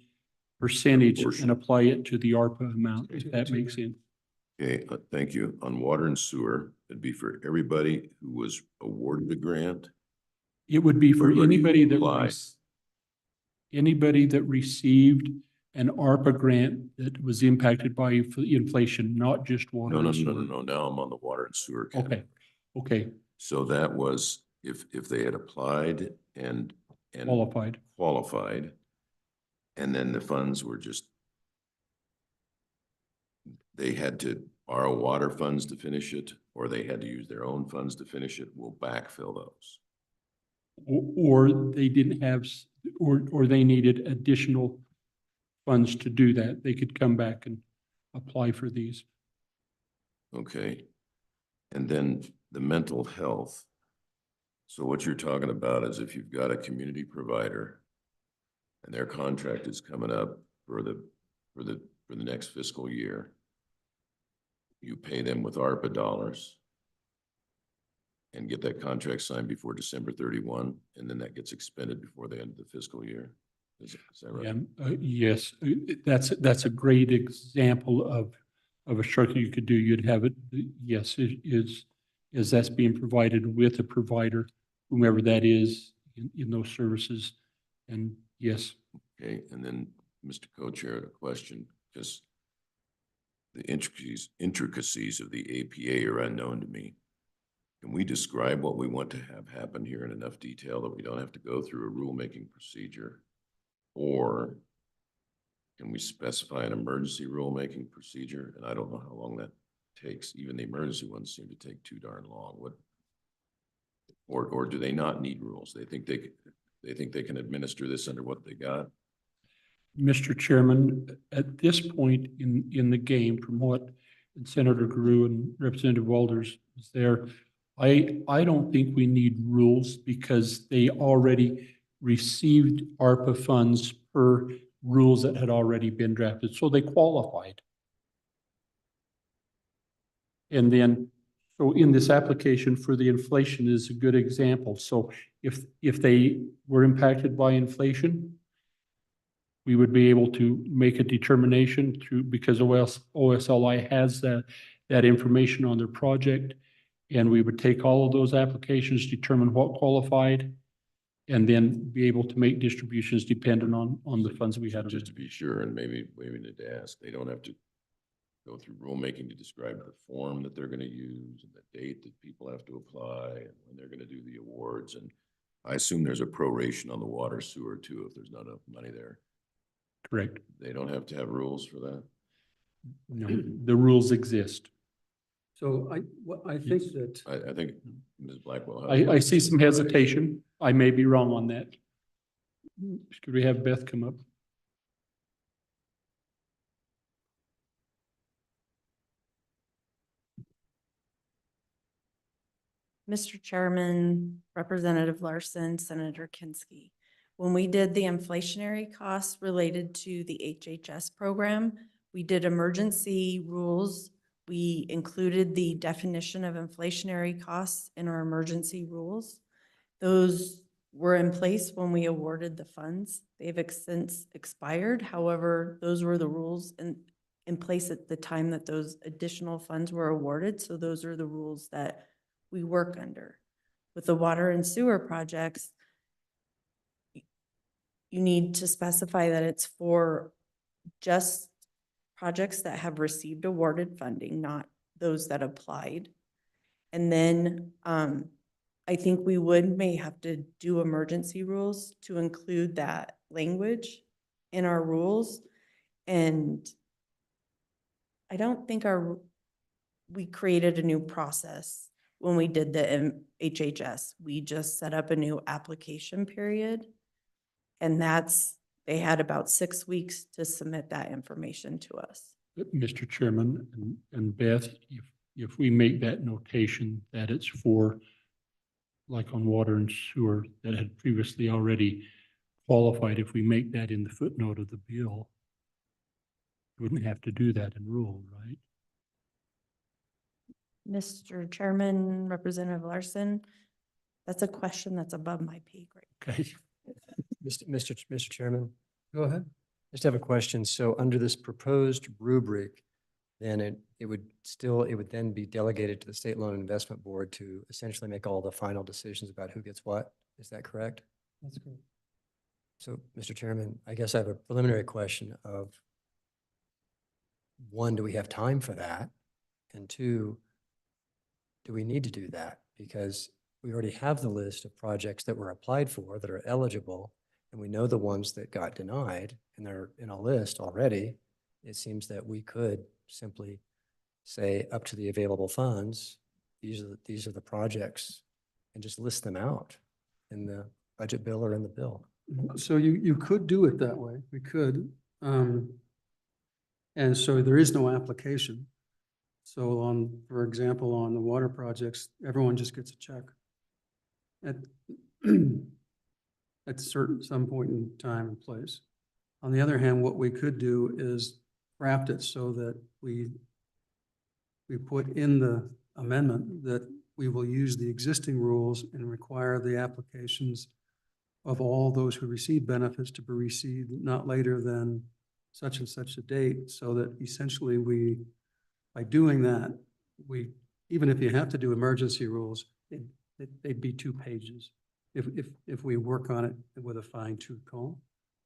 percentage Portion. and apply it to the ARPA amount, if that makes sense. Okay, thank you. On water and sewer, it'd be for everybody who was awarded the grant. It would be for Everybody who anybody applied. anybody that received an ARPA grant that was impacted by inflation, not just water. No, no, and no, no, sewer. no. Now I'm on the water and sewer. Okay, category. okay, So that was if they had applied and qualified, and then the funds were just, they had to borrow water funds to finish it, or they had to use their own funds to finish it, we'll backfill those. or they didn't have, or they needed additional funds to do that. They could come back and apply for these. Okay. And then the mental health. So what you're talking about is if you've got a community provider and their contract is coming up for the next fiscal year, you pay them with ARPA dollars and get that contract signed before December 31, and then that gets expended before the end of the fiscal year. Is that right? Yes, that's a great example of a structure you could do. You'd have it, yes, it is that's being provided with a provider, whomever that is in those services. And yes. Okay, and then Mr. Co-Chair, a question, because the intricacies of the APA are unknown to me. Can we describe what we want to have happen here in enough detail that we don't have to go through a rulemaking procedure? Or can we specify an emergency rulemaking procedure? And I don't know how long that takes. Even the emergency ones seem to take too darn long. Or do they not need rules? They think they can administer this under what they got? Mr. Chairman, at this point in the game, from what Senator Guru and Representative Walters was there, I don't think we need rules because they already received ARPA funds per rules that had already been drafted, so they qualified. And then, so in this application for the inflation is a good example. So if they were impacted by inflation, we would be able to make a determination because OSLI has that information on their project. And we would take all of those applications, determine what qualified, and then be able to make distributions dependent on the funds we had. Just to be sure, and maybe we need to ask, they don't have to go through rulemaking to describe the form that they're going to use and the date that people have to apply and when they're going to do the awards. And I assume there's a proration on the water sewer too, if there's not enough money there. Correct. They don't have to have rules for that? No, the rules exist. So I think that. I think Ms. Blackwell. I see some hesitation. I may be wrong on that. Could we have Beth come up? Mr. Chairman, Representative Larson, Senator Kinsky. When we did the inflationary costs related to the HHS program, we did emergency rules. We included the definition of inflationary costs in our emergency rules. Those were in place when we awarded the funds. They've since expired. However, those were the rules in place at the time that those additional funds were awarded. So those are the rules that we work under. With the water and sewer projects, you need to specify that it's for just projects that have received awarded funding, not those that applied. And then I think we may have to do emergency rules to include that language in our rules. And I don't think we created a new process when we did the HHS. We just set up a new application period. And they had about 6 weeks to submit that information to us. Mr. Chairman and Beth, if we make that notation that it's for, like on water and sewer that had previously already qualified, if we make that in the footnote of the bill, we wouldn't have to do that in rule, right? Mr. Chairman, Representative Larson, that's a question that's above my pay grade. Okay. Mr. Chairman, Go ahead. Just have a question. So under this proposed rubric, then it would then be delegated to the State Loan Investment Board to essentially make all the final decisions about who gets what. Is that correct? That's good. So, Mr. Chairman, I guess I have a preliminary question of, one, do we have time for that? And two, do we need to do that? Because we already have the list of projects that were applied for that are eligible, and we know the ones that got denied, and they're in a list already. It seems that we could simply say up to the available funds, these are the projects, and just list them out in the budget bill or in the bill. So you could do it that way. We could. And so there is no application. So for example, on the water projects, everyone just gets a check at some point in time and place. On the other hand, what we could do is craft it so that we put in the amendment that we will use the existing rules and require the applications of all those who receive benefits to be received not later than such and such a date, so that essentially by doing that, even if you have to do emergency rules, they'd be 2 pages if we work on it with a fine-tooth comb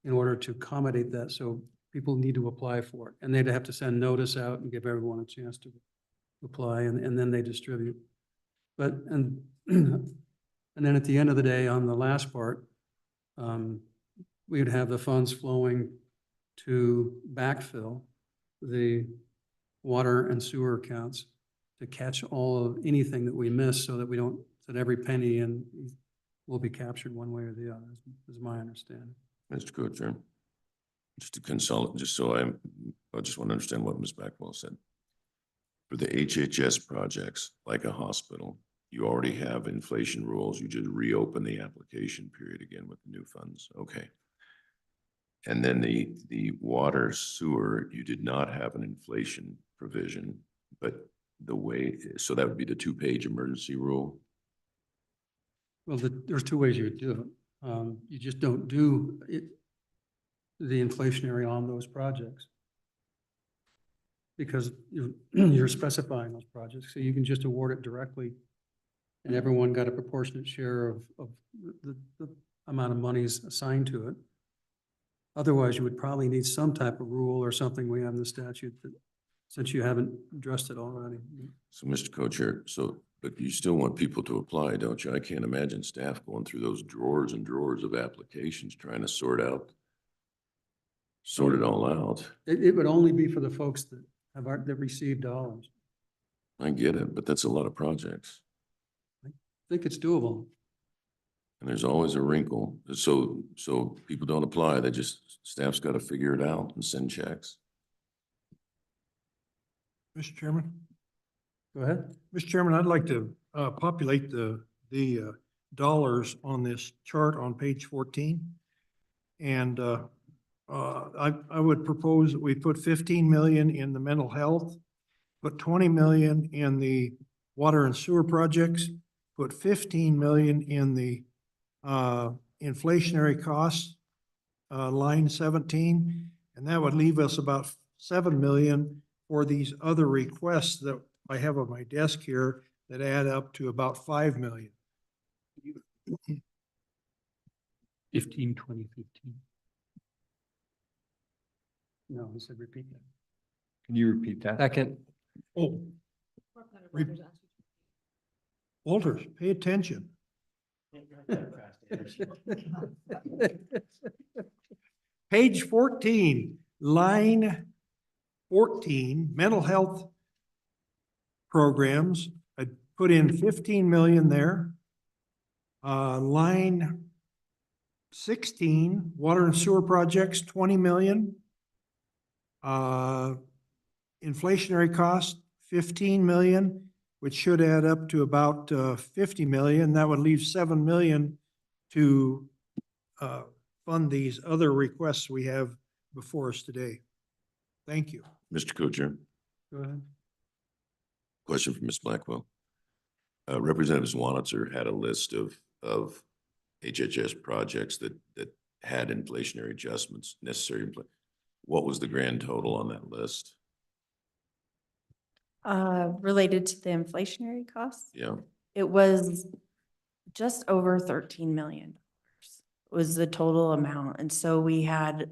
in order to accommodate that. So people need to apply for it, and they'd have to send notice out and give everyone a chance to apply, and then they distribute. And then at the end of the day, on the last part, we would have the funds flowing to backfill the water and sewer accounts to catch all of anything that we miss, so that that every penny will be captured one way or the other, is my understanding. Mr. Co-Chair, just to consult, just so I just want to understand what Ms. Blackwell said. For the HHS projects, like a hospital, you already have inflation rules. You just reopen the application period again with the new funds. Okay. And then the water sewer, you did not have an inflation provision, but so that would be the 2-page emergency rule. Well, there's 2 ways you would do it. You just don't do the inflationary on those projects, because you're specifying those projects. So you can just award it directly, and everyone got a proportionate share of the amount of monies assigned to it. Otherwise, you would probably need some type of rule or something we have in the statute, that, since you haven't addressed it already. So, Mr. Co-Chair, but you still want people to apply, don't you? I can't imagine staff going through those drawers and drawers of applications trying to sort it all out. It would only be for the folks that received dollars. I get it, but that's a lot of projects. I think it's doable. And there's always a wrinkle. So people don't apply. Staff's got to figure it out and send checks. Mr. Chairman? Go ahead. Mr. Chairman, I'd like to populate the dollars on this chart on page 14. And I would propose that we put 15 million in the mental health, put 20 million in the water and sewer projects, put 15 million in the inflationary costs, line 17, and that would leave us about 7 million for these other requests that I have on my desk here that add up to about 5 million. 15, 20, 15. No, he said repeat that. Can you repeat that? Second. Oh, Walters, pay attention. Page 14, line 14, mental health programs. I put in 15 million there. Line 16, water and sewer projects, 20 million. Inflationary cost, 15 million, which should add up to about 50 million. That would leave 7 million to fund these other requests we have before us today. Thank you. Mr. Co-Chair, Go ahead. question from Ms. Blackwell. Representative Zwanitzer had a list of HHS projects that had inflationary adjustments necessary. What was the grand total on that list? Related to the inflationary costs, Yeah, it was just over $13 million was the total amount. And so we had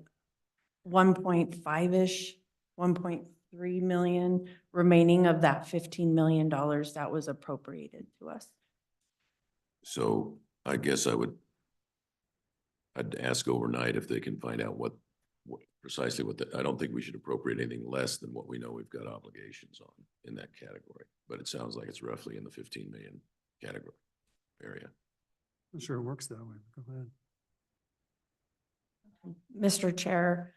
1.5-ish, 1.3 million remaining of that $15 million that was appropriated to us. so I guess I'd ask overnight if they can find out what precisely I don't think we should appropriate anything less than what we know we've got obligations on in that category, but it sounds like it's roughly in the 15 million category area. I'm sure it works that way. Go ahead. Mr. Chair,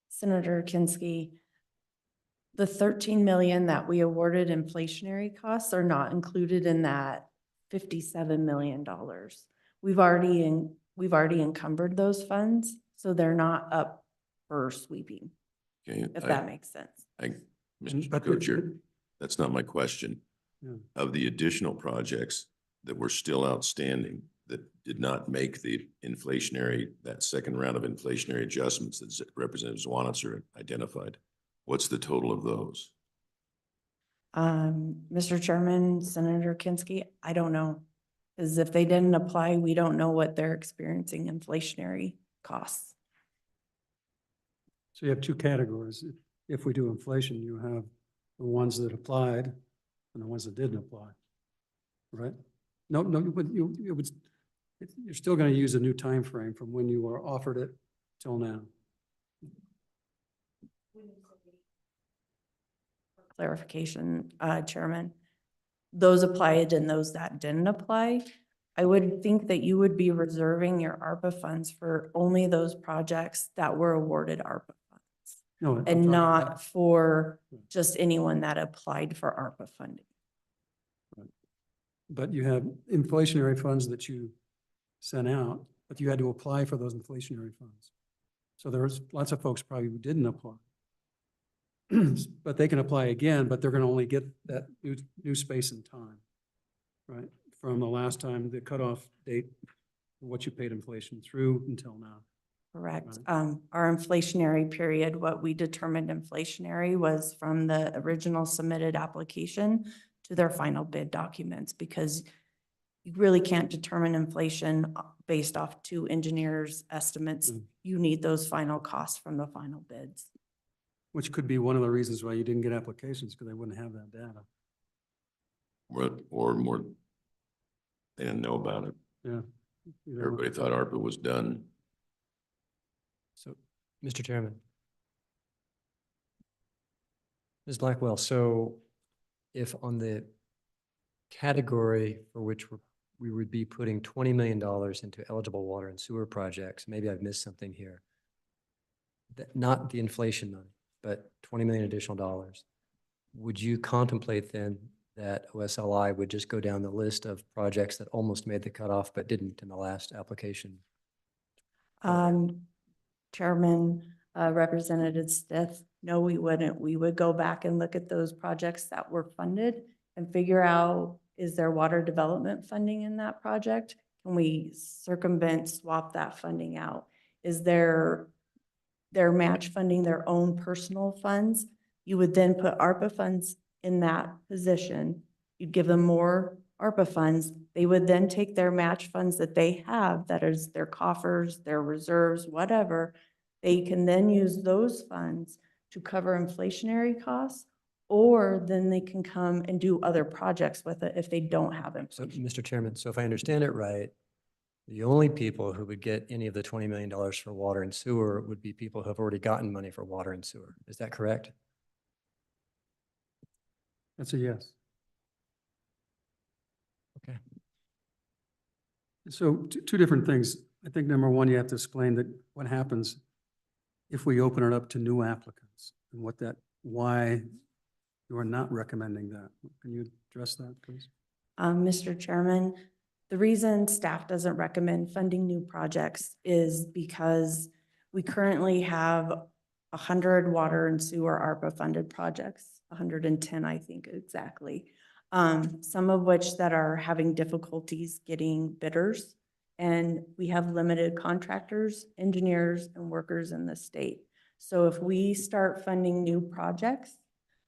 Senator Kinsky, the 13 million that we awarded inflationary costs are not included in that $57 million. We've already encumbered those funds, so they're not up for sweeping, Okay, if that makes sense. Mr. But Co-Chair, that's not my question. Yeah. Of the additional projects that were still outstanding that did not make the inflationary, that second round of inflationary adjustments that Representative Zwanitzer identified, what's the total of those? Mr. Chairman, Senator Kinsky, I don't know. Because if they didn't apply, we don't know what they're experiencing inflationary costs. So you have two categories. If we do inflation, you have the ones that applied and the ones that didn't apply, right? No, you're still going to use a new time frame from when you were offered it till now. Clarification, Chairman, those applied and those that didn't apply, I would think that you would be reserving your ARPA funds for only those projects that were awarded ARPA funds. No, I'm talking And not about- for just anyone that applied for ARPA funding. But you have inflationary funds that you sent out, but you had to apply for those inflationary funds. So there was lots of folks probably who didn't apply. But they can apply again, but they're going to only get that new space and time, right? From the last time, the cutoff date, what you paid inflation through until now. Correct. Right. Our inflationary period, what we determined inflationary was from the original submitted application to their final bid documents, because you really can't determine inflation based off two engineers' estimates. You need those final costs from the final bids. Which could be one of the reasons why you didn't get applications, because they wouldn't have that data. Or more, they didn't know about it. Yeah. Everybody thought ARPA was done. So, Mr. Chairman. Ms. Blackwell, so if on the category for which we would be putting $20 million into eligible water and sewer projects, maybe I've missed something here. Not the inflation money, but 20 million additional dollars. Would you contemplate then that OSLI would just go down the list of projects that almost made the cutoff but didn't in the last application? Chairman, Representative Smith, no, we wouldn't. We would go back and look at those projects that were funded and figure out, is there water development funding in that project? Can we swap that funding out? Is their match funding their own personal funds? You would then put ARPA funds in that position. You'd give them more ARPA funds. They would then take their match funds that they have, that is their coffers, their reserves, whatever. They can then use those funds to cover inflationary costs, or then they can come and do other projects with it if they don't have it. So, Mr. Chairman, so if I understand it right, the only people who would get any of the $20 million for water and sewer would be people who have already gotten money for water and sewer. Is that correct? That's a yes. Okay. So two different things. I think number one, you have to explain that what happens if we open it up to new applicants and why you are not recommending that. Can you address that, please? Mr. Chairman, the reason staff doesn't recommend funding new projects is because we currently have 100 water and sewer ARPA funded projects, 110, I think exactly. Some of which that are having difficulties getting bidders, and we have limited contractors, engineers, and workers in the state. So if we start funding new projects,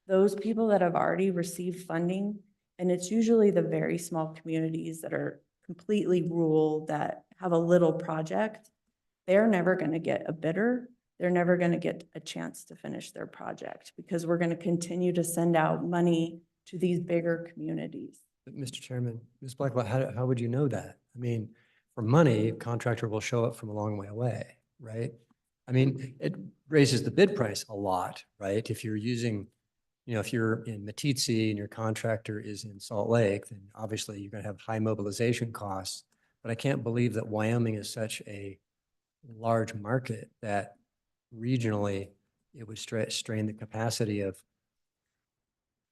those people that have already received funding, and it's usually the very small communities that are completely rural that have a little project, they're never going to get a bidder. They're never going to get a chance to finish their project because we're going to continue to send out money to these bigger communities. But Mr. Chairman, Ms. Blackwell, how would you know that? I mean, for money, a contractor will show up from a long way away, right? I mean, it raises the bid price a lot, right? If you're using, if you're in Meeteetse and your contractor is in Salt Lake, then obviously you're going to have high mobilization costs. But I can't believe that Wyoming is such a large market that regionally it would strain the capacity of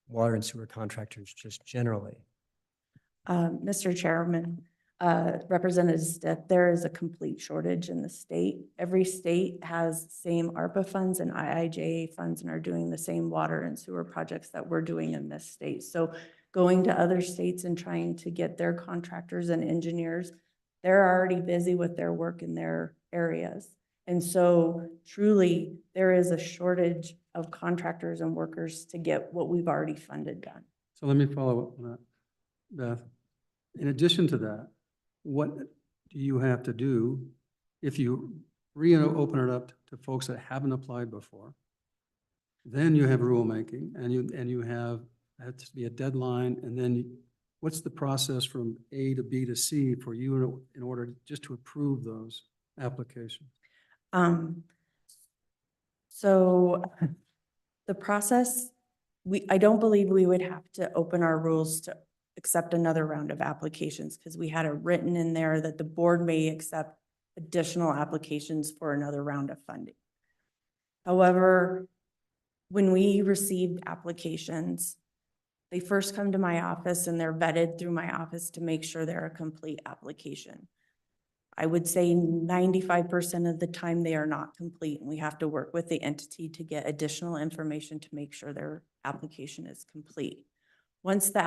water and sewer contractors just generally. Mr. Chairman, Representatives, that there is a complete shortage in the state. Every state has the same ARPA funds and IIJA funds and are doing the same water and sewer projects that we're doing in this state. So going to other states and trying to get their contractors and engineers, they're already busy with their work in their areas. And so truly there is a shortage of contractors and workers to get what we've already funded done. So let me follow up on that, Beth. In addition to that, what do you have to do if you reopen it up to folks that haven't applied before? Then you have rulemaking and you have to be a deadline, and then what's the process from A to B to C for you in order just to approve those applications? So the process, I don't believe we would have to open our rules to accept another round of applications because we had it written in there that the board may accept additional applications for another round of funding. However, when we received applications, they first come to my office and they're vetted through my office to make sure they're a complete application. I would say 95% of the time they are not complete, and we have to work with the entity to get additional information to make sure their application is complete. Once the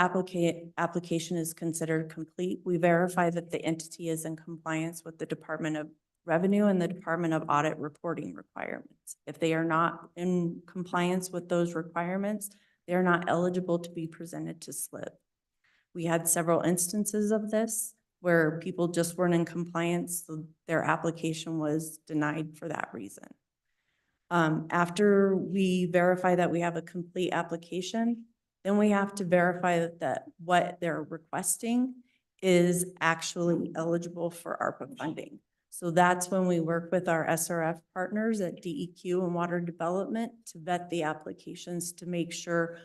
application is considered complete, we verify that the entity is in compliance with the Department of Revenue and the Department of Audit reporting requirements. If they are not in compliance with those requirements, they are not eligible to be presented to SLIP. We had several instances of this where people just weren't in compliance, so their application was denied for that reason. After we verify that we have a complete application, then we have to verify that what they're requesting is actually eligible for ARPA funding. So that's when we work with our SRF partners at DEQ and Water Development to vet the applications to make sure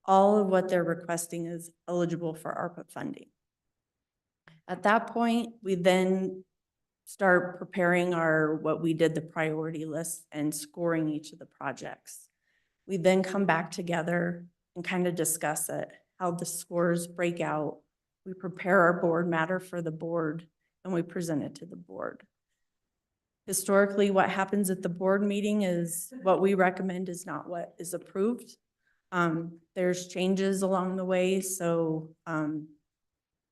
all of what they're requesting is eligible for ARPA funding. At that point, we then start preparing what we did the priority list and scoring each of the projects. We then come back together and kind of discuss it, how the scores break out. We prepare our board matter for the board and we present it to the board. Historically, what happens at the board meeting is what we recommend is not what is approved. There's changes along the way, so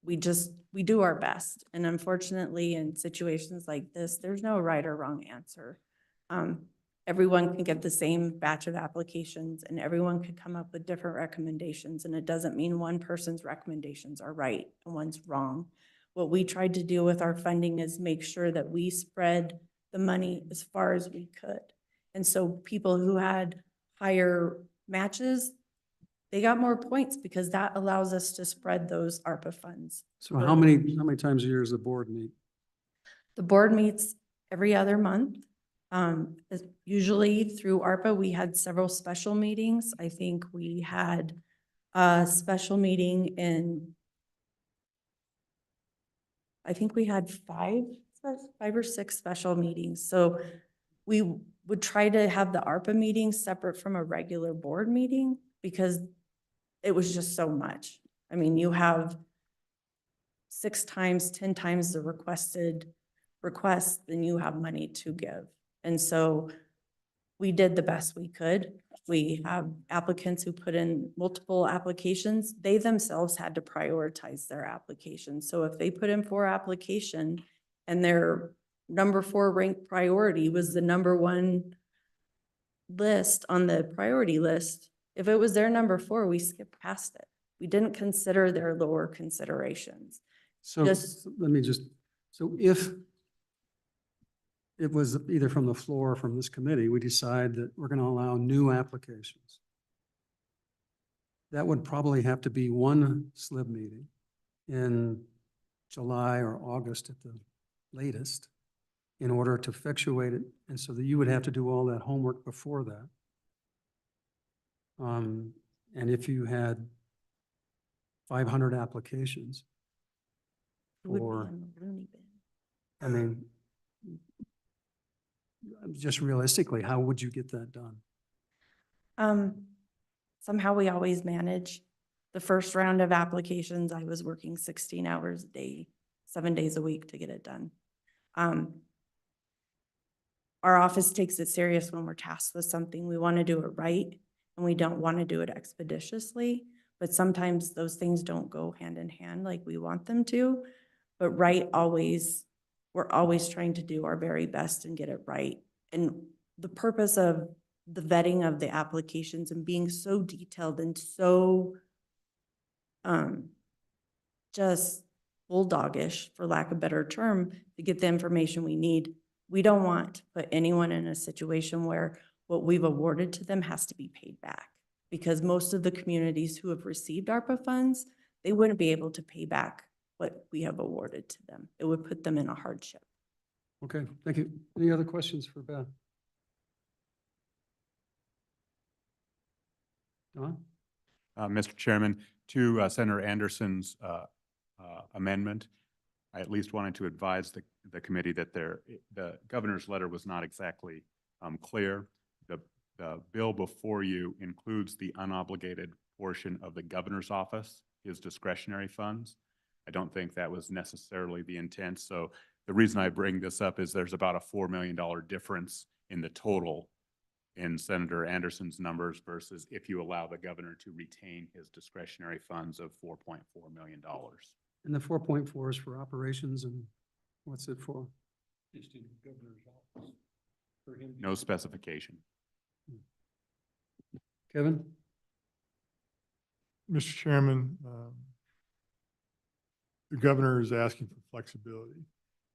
we do our best. And unfortunately, in situations like this, there's no right or wrong answer. Everyone can get the same batch of applications and everyone could come up with different recommendations. And it doesn't mean one person's recommendations are right and one's wrong. What we tried to do with our funding is make sure that we spread the money as far as we could. And so people who had higher matches, they got more points because that allows us to spread those ARPA funds. So how many times a year does the board meet? The board meets every other month. Usually through ARPA, we had several special meetings. I think we had a special meeting I think we had five or six special meetings. So we would try to have the ARPA meeting separate from a regular board meeting because it was just so much. I mean, you have 6 times, 10 times the requested request than you have money to give. And so we did the best we could. We have applicants who put in multiple applications. They themselves had to prioritize their applications. So if they put in 4 applications and their number 4 ranked priority was the number 1 list, on the priority list, if it was their number 4, we skipped past it. We didn't consider their lower considerations. So Just- let me just, so if it was either from the floor or from this committee, we decide that we're going to allow new applications. That would probably have to be one SLIB meeting in July or August at the latest in order to effectuate it. And so that you would have to do all that homework before that. And if you had 500 applications It would be for, in the loony bin. I mean, just realistically, how would you get that done? Somehow we always manage. The first round of applications, I was working 16 hours a day, 7 days a week to get it done. Our office takes it serious when we're tasked with something. We want to do it right, and we don't want to do it expeditiously, but sometimes those things don't go hand in hand like we want them to. But right, we're always trying to do our very best and get it right. And the purpose of the vetting of the applications and being so detailed and so just bulldogish, for lack of a better term, to get the information we need. We don't want to put anyone in a situation where what we've awarded to them has to be paid back. Because most of the communities who have received ARPA funds, they wouldn't be able to pay back what we have awarded to them. It would put them in a hardship. Okay, thank you. Any other questions for Beth? Don? Mr. Chairman, to Senator Anderson's amendment, I at least wanted to advise the committee that the governor's letter was not exactly clear. The bill before you includes the unobligated portion of the governor's office, his discretionary funds. I don't think that was necessarily the intent. So the reason I bring this up is there's about a $4 million difference in the total in Senator Anderson's numbers versus if you allow the governor to retain his discretionary funds of $4.4 million. And the 4.4 is for operations, and what's it for? Just in the governor's office. For him to- No specification. Kevin? Mr. Chairman, the governor is asking for flexibility.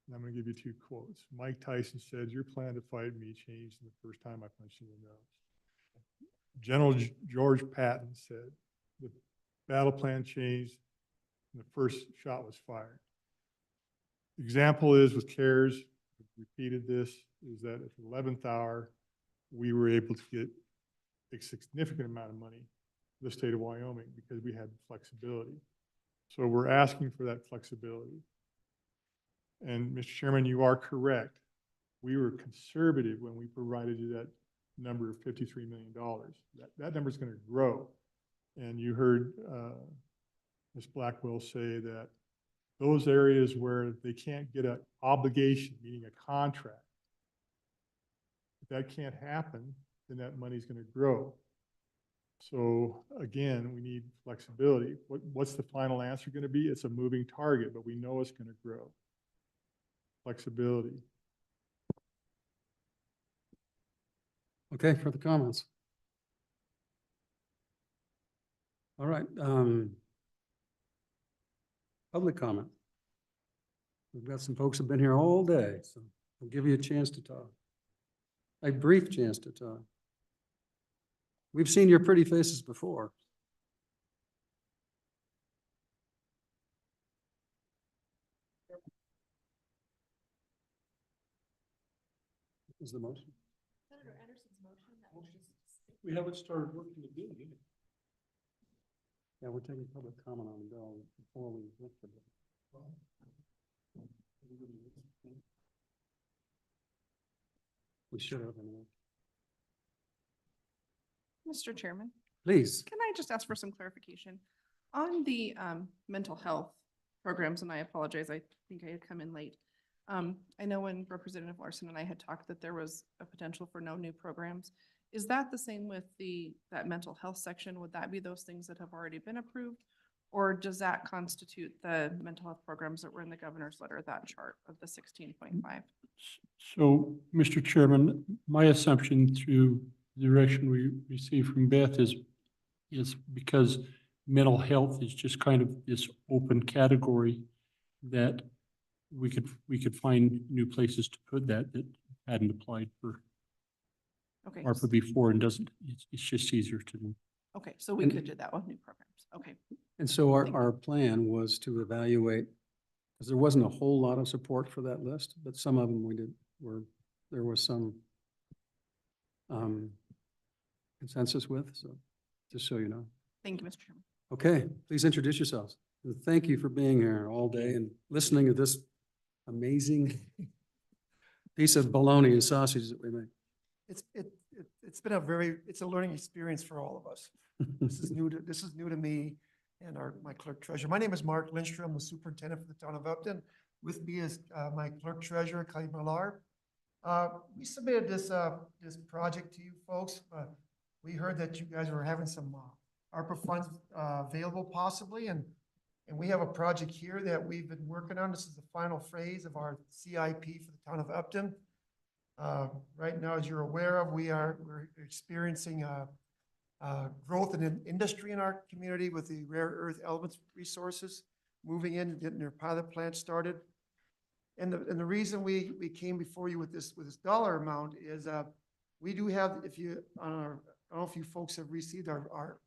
And I'm going to give you 2 quotes. Mike Tyson said, "Your plan to fight me changed the first time I punched you in the nose." General George Patton said, "The battle plan changed and the first shot was fired." Example is with CARES, we've repeated this, is that at the 11th hour, we were able to get a significant amount of money to the state of Wyoming because we had flexibility. So we're asking for that flexibility. And Mr. Chairman, you are correct. We were conservative when we provided you that number of $53 million. That number is going to grow. And you heard Ms. Blackwell say that those areas where they can't get an obligation, meaning a contract, if that can't happen, then that money is going to grow. So again, we need flexibility. What's the final answer going to be? It's a moving target, but we know it's going to grow. Flexibility. Okay, further comments? All right. Public comment. We've got some folks who've been here all day, so we'll give you a chance to talk. A brief chance to talk. We've seen your pretty faces before. What was the motion? Senator Anderson's motion, that was just. We haven't started working the bill yet. Yeah, we're taking public comment on the bill before we look for it. We should have anyway. Mr. Chairman, Please. can I just ask for some clarification? On the mental health programs, and I apologize, I think I had come in late. I know when Representative Larson and I had talked that there was a potential for no new programs. Is that the same with that mental health section? Would that be those things that have already been approved? Or does that constitute the mental health programs that were in the governor's letter, that chart of the 16.5? So, Mr. Chairman, my assumption through the direction we received from Beth is because mental health is just kind of this open category that we could find new places to put that hadn't applied for Okay. ARPA before and doesn't, it's just easier to do. Okay, so we And- could do that with new programs. Okay. And so our plan was to evaluate, because there wasn't a whole lot of support for that list, but some of them there was some consensus with, so just so you know. Thank you, Mr. Chairman. Okay, please introduce yourselves. And thank you for being here all day and listening to this amazing piece of bologna and sausage that we make. It's been it's a learning experience for all of us. This is new to me and my clerk treasurer. My name is Mark Lindstrom. I'm the superintendent for the town of Upton. With me is my clerk treasurer, Kyle Millar. We submitted this project to you folks. We heard that you guys were having some ARPA funds available possibly, and we have a project here that we've been working on. This is the final phase of our CIP for the town of Upton. Right now, as you're aware of, we're experiencing growth in industry in our community with the rare earth elements resources moving in, getting their pilot plant started. And the reason we came before you with this dollar amount is we do have, I don't know if you folks have received our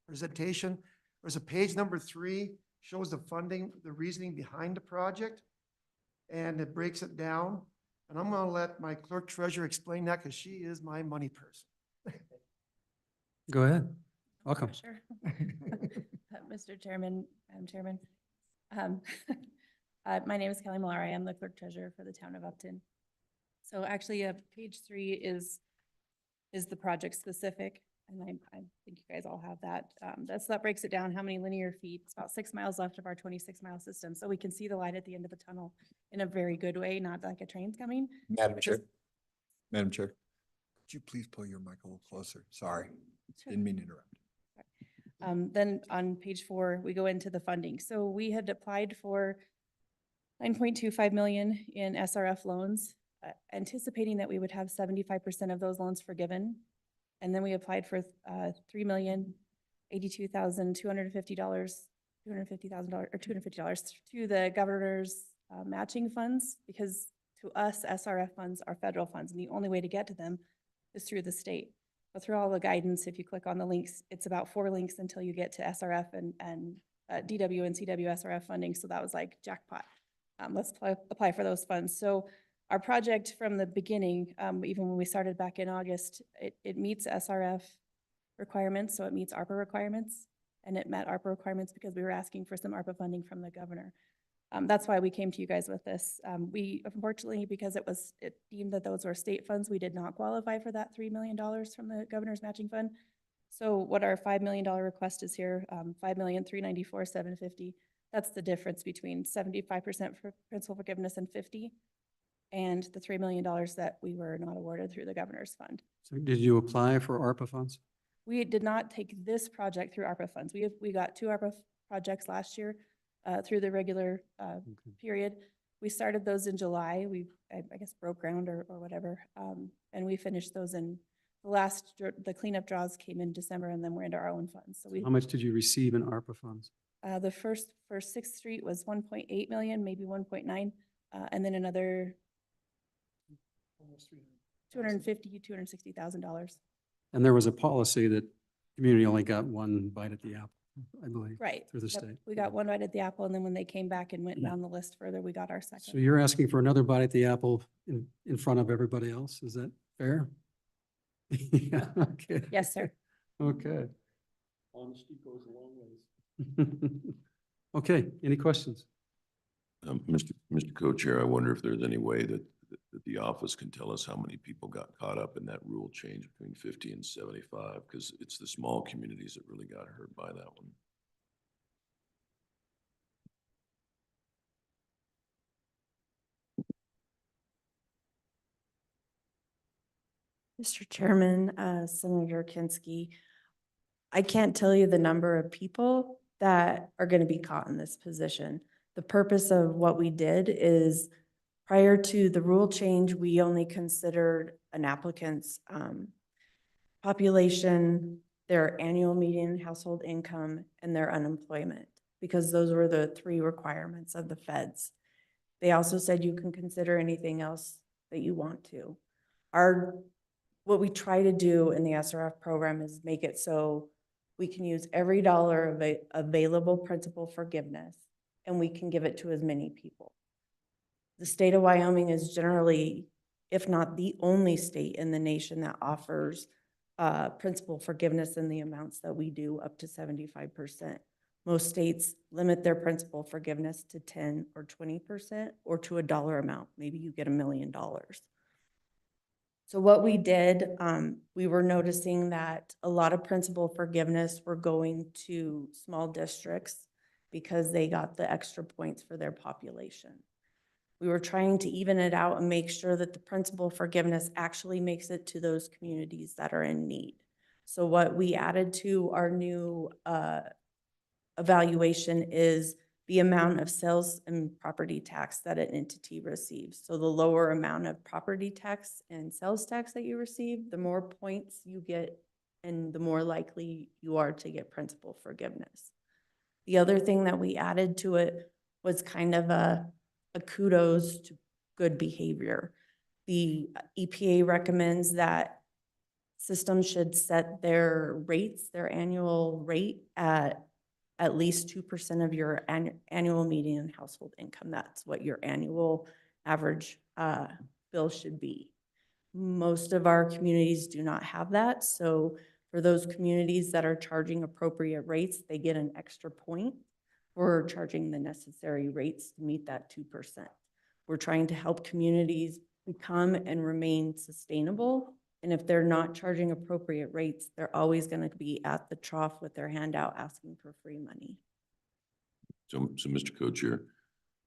presentation. There's a page number 3 shows the funding, the reasoning behind the project, and it breaks it down. And I'm going to let my clerk treasurer explain that because she is my money person. Go ahead. Welcome. Sure. Mr. Chairman, Madam Chairman. My name is Kelly Millar. I am the clerk treasurer for the town of Upton. So actually, page 3 is the project specific, and I think you guys all have that. That breaks it down, how many linear feet. It's about 6 miles left of our 26-mile system, so we can see the light at the end of the tunnel in a very good way, not like a train's coming. Madam Chair. Madam Chair, could you please pull your mic a little closer? Sorry, didn't mean to interrupt. Then on page 4, we go into the funding. So we had applied for 9.25 million in SRF loans, anticipating that we would have 75% of those loans forgiven. And then we applied for $3,082,250 to the governor's matching funds, because to us, SRF funds are federal funds, and the only way to get to them is through the state. But through all the guidance, if you click on the links, it's about 4 links until you get to SRF and DW and CW SRF funding. So that was like jackpot. Let's apply for those funds. So our project from the beginning, even when we started back in August, it meets SRF requirements, so it meets ARPA requirements, and it met ARPA requirements because we were asking for some ARPA funding from the governor. That's why we came to you guys with this. We, unfortunately, because it deemed that those were state funds, we did not qualify for that $3 million from the governor's matching fund. So what our $5 million request is here, $5,394,750. That's the difference between 75% for principal forgiveness and 50, and the $3 million that we were not awarded through the governor's fund. So did you apply for ARPA funds? We did not take this project through ARPA funds. We got 2 ARPA projects last year through the regular period. We started those in July. I guess broke ground or whatever, and we finished those in the cleanup draws came in December, and then we're into our own funds. So How much did you receive in ARPA funds? the first for 6th Street was 1.8 million, maybe 1.9, and then another $260,000. And there was a policy that community only got one bite at the apple, I believe. Right. Through the Yep. state. We got one bite at the apple, and then when they came back and went down the list further, we got our So second. you're asking for another bite at the apple in front of everybody else? Is that fair? Yeah, okay. Yes, sir. Okay. Honesty goes a long ways. Okay, any questions? Mr. Co-Chair, I wonder if there's any way that the office can tell us how many people got caught up in that rule change between 50 and 75, because it's the small communities that really got hurt by that one. Mr. Chairman, Senator Kinski, I can't tell you the number of people that are going to be caught in this position. The purpose of what we did is prior to the rule change, we only considered an applicant's population, their annual median household income, and their unemployment, because those were the three requirements of the feds. They also said you can consider anything else that you want to. What we try to do in the SRF program is make it so we can use every dollar of available principal forgiveness, and we can give it to as many people. The state of Wyoming is generally, if not the only state in the nation that offers principal forgiveness in the amounts that we do, up to 75%. Most states limit their principal forgiveness to 10 or 20% or to a dollar amount. Maybe you get $1 million. So what we did, we were noticing that a lot of principal forgiveness were going to small districts because they got the extra points for their population. We were trying to even it out and make sure that the principal forgiveness actually makes it to those communities that are in need. So what we added to our new evaluation is the amount of sales and property tax that an entity receives. So the lower amount of property tax and sales tax that you receive, the more points you get and the more likely you are to get principal forgiveness. The other thing that we added to it was kind of a kudos to good behavior. The EPA recommends that systems should set their rates, their annual rate at least 2% of your annual median household income. That's what your annual average bill should be. Most of our communities do not have that. So for those communities that are charging appropriate rates, they get an extra point for charging the necessary rates to meet that 2%. We're trying to help communities become and remain sustainable. And if they're not charging appropriate rates, they're always going to be at the trough with their hand out asking for free money. So Mr. Co-Chair,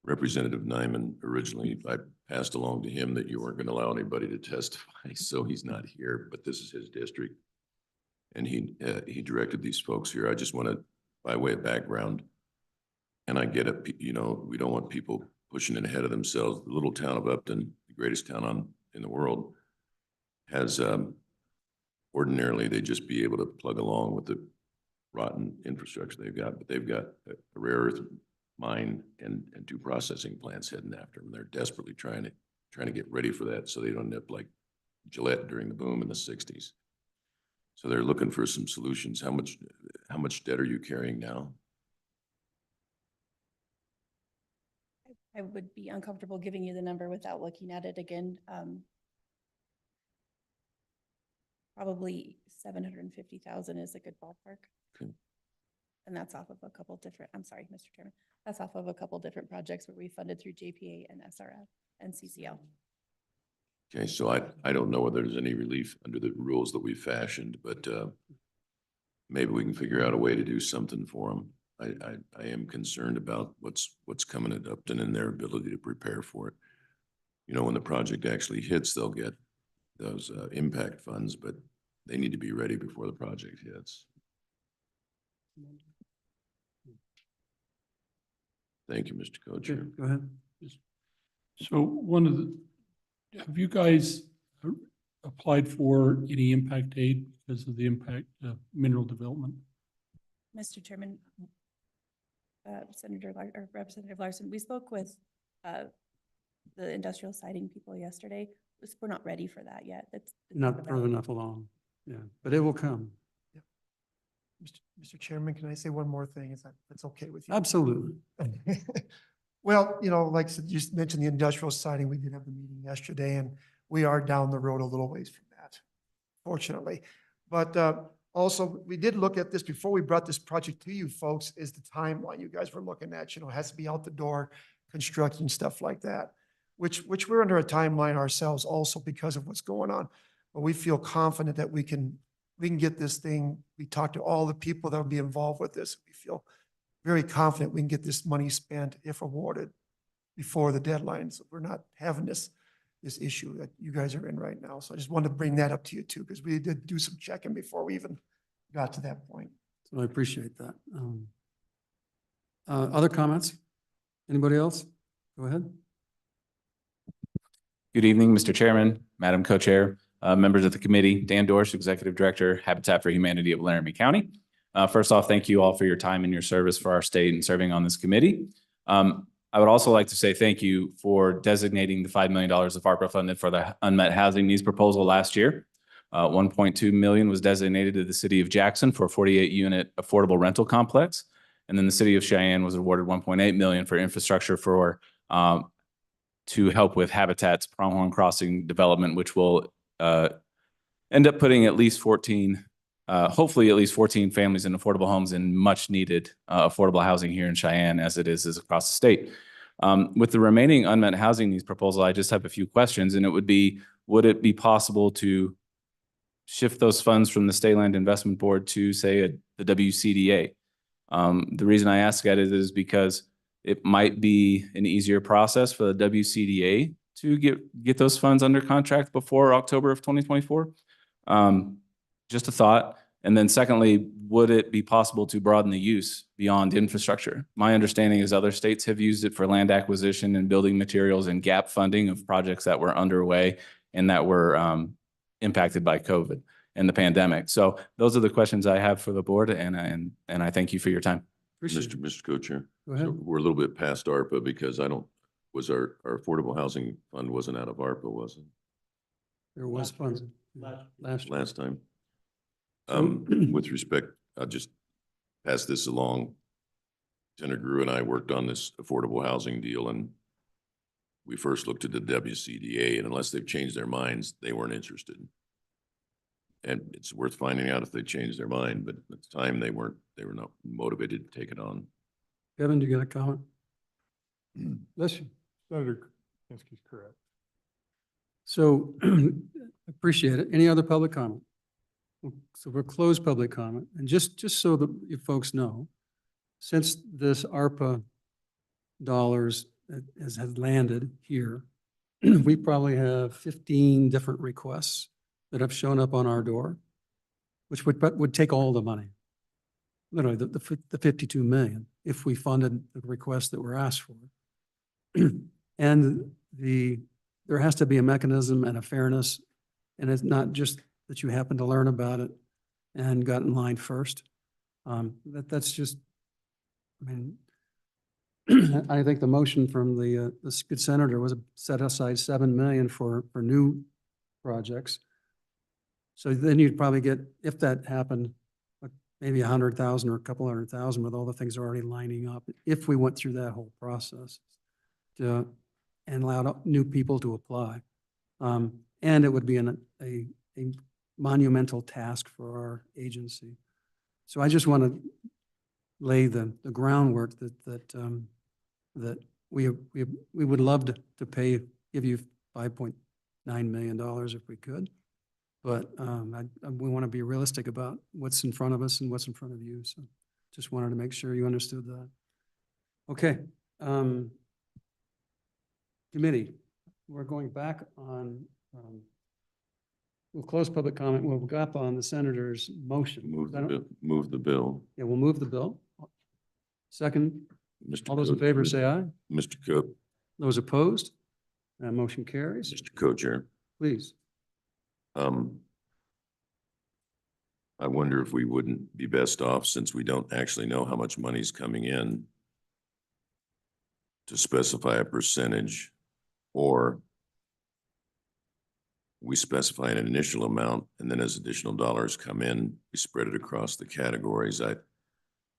Representative Nyman, originally, I passed along to him that you weren't going to allow anybody to testify, so he's not here, but this is his district. And he directed these folks here. I just want to, by way of background, and I get it, you know, we don't want people pushing it ahead of themselves. The little town of Upton, the greatest town in the world, has ordinarily they just be able to plug along with the rotten infrastructure they've got, but they've got a rare earth mine and 2 processing plants heading after them. They're desperately trying to get ready for that so they don't end up like Gillette during the boom in the 60s. So they're looking for some solutions. How much debt are you carrying now? I would be uncomfortable giving you the number without looking at it again. Probably 750,000 is a good ballpark. Okay. And that's off of a couple different, I'm sorry, Mr. Chairman, that's off of a couple different projects where we funded through JPA and SRF and CCL. Okay, so I don't know whether there's any relief under the rules that we fashioned, but maybe we can figure out a way to do something for them. I am concerned about what's coming at Upton and their ability to prepare for it. You know, when the project actually hits, they'll get those impact funds, but they need to be ready before the project hits. Thank you, Mr. Co-Chair. Go ahead. So have you guys applied for any impact aid because of the impact of mineral development? Mr. Chairman, Representative Larson, we spoke with the industrial siding people yesterday. We're not ready for that yet. That's Not further enough along. Yeah, but it will come. Mr. Chairman, can I say one more thing? Is that's okay with you? Absolutely. Well, you know, like you mentioned the industrial siding, we did have the meeting yesterday and we are down the road a little ways from that, fortunately. But also, we did look at this before we brought this project to you folks, is the timeline you guys were looking at, you know, it has to be out the door, construction, stuff like that, which we're under a timeline ourselves also because of what's going on. But we feel confident that we can get this thing. We talked to all the people that will be involved with this. We feel very confident we can get this money spent if awarded before the deadline. So we're not having this issue that you guys are in right now. So I just wanted to bring that up to you too, because we did do some checking before we even got to that point. So I appreciate that. Other comments? Anybody else? Go ahead. Good evening, Mr. Chairman, Madam Co-Chair. members of the committee, Dan Dorsch, Executive Director, Habitat for Humanity of Laramie County. First off, thank you all for your time and your service for our state and serving on this committee. I would also like to say thank you for designating the $5 million of ARPA funded for the unmet housing needs proposal last year. 1.2 million was designated to the city of Jackson for a 48-unit affordable rental complex. And then the city of Cheyenne was awarded 1.8 million for infrastructure for to help with Habitat's Pronghorn Crossing development, which will end up putting at least 14, hopefully at least 14 families in affordable homes in much needed affordable housing here in Cheyenne, as it is across the state. With the remaining unmet housing needs proposal, I just have a few questions, and it would be, would it be possible to shift those funds from the State Land Investment Board to, say, the WCDA? The reason I ask that is because it might be an easier process for the WCDA to get those funds under contract before October of 2024. Just a thought. And then secondly, would it be possible to broaden the use beyond infrastructure? My understanding is other states have used it for land acquisition and building materials and gap funding of projects that were underway and that were impacted by COVID and the pandemic. So those are the questions I have for the board, and I thank you for your time. Mr. Co-Chair. Go ahead. So we're a little bit past ARPA because was our affordable housing fund wasn't out of ARPA, was it? There was funds Last time. So- With respect, I'll just pass this along. Senator Grew and I worked on this affordable housing deal, and we first looked at the WCDA, and unless they've changed their minds, they weren't interested. And it's worth finding out if they changed their mind, but at the time they were not motivated to take it on. Kevin, do you got a comment? Listen. Senator Kinsky's correct. So appreciate it. Any other public comment? So we'll close public comment. And just so that you folks know, since this ARPA dollars has landed here, we probably have 15 different requests that have shown up on our door, which would take all the money. Literally the 52 million if we funded the requests that were asked for. And there has to be a mechanism and a fairness, and it's not just that you happen to learn about it and got in line first. That's just, I mean, I think the motion from the good senator was set aside 7 million for new projects. So then you'd probably get, if that happened, like maybe 100,000 or a couple 100,000 with all the things already lining up, if we went through that whole process and allowed new people to apply. And it would be a monumental task for our agency. So I just want to lay the groundwork that we would love to give you $5.9 million if we could. But we want to be realistic about what's in front of us and what's in front of you. So just wanted to make sure you understood that. Okay. Committee, we're going back on, we'll close public comment. We'll go up on the senator's motion. Move the bill. Yeah, we'll move the bill. Second, Mr. all those in favor say aye. Mr. Co. Those opposed? That motion carries. Mr. Co-Chair. Please. I wonder if we wouldn't be best off, since we don't actually know how much money's coming in, to specify a percentage, or we specify an initial amount, and then as additional dollars come in, we spread it across the categories. I'm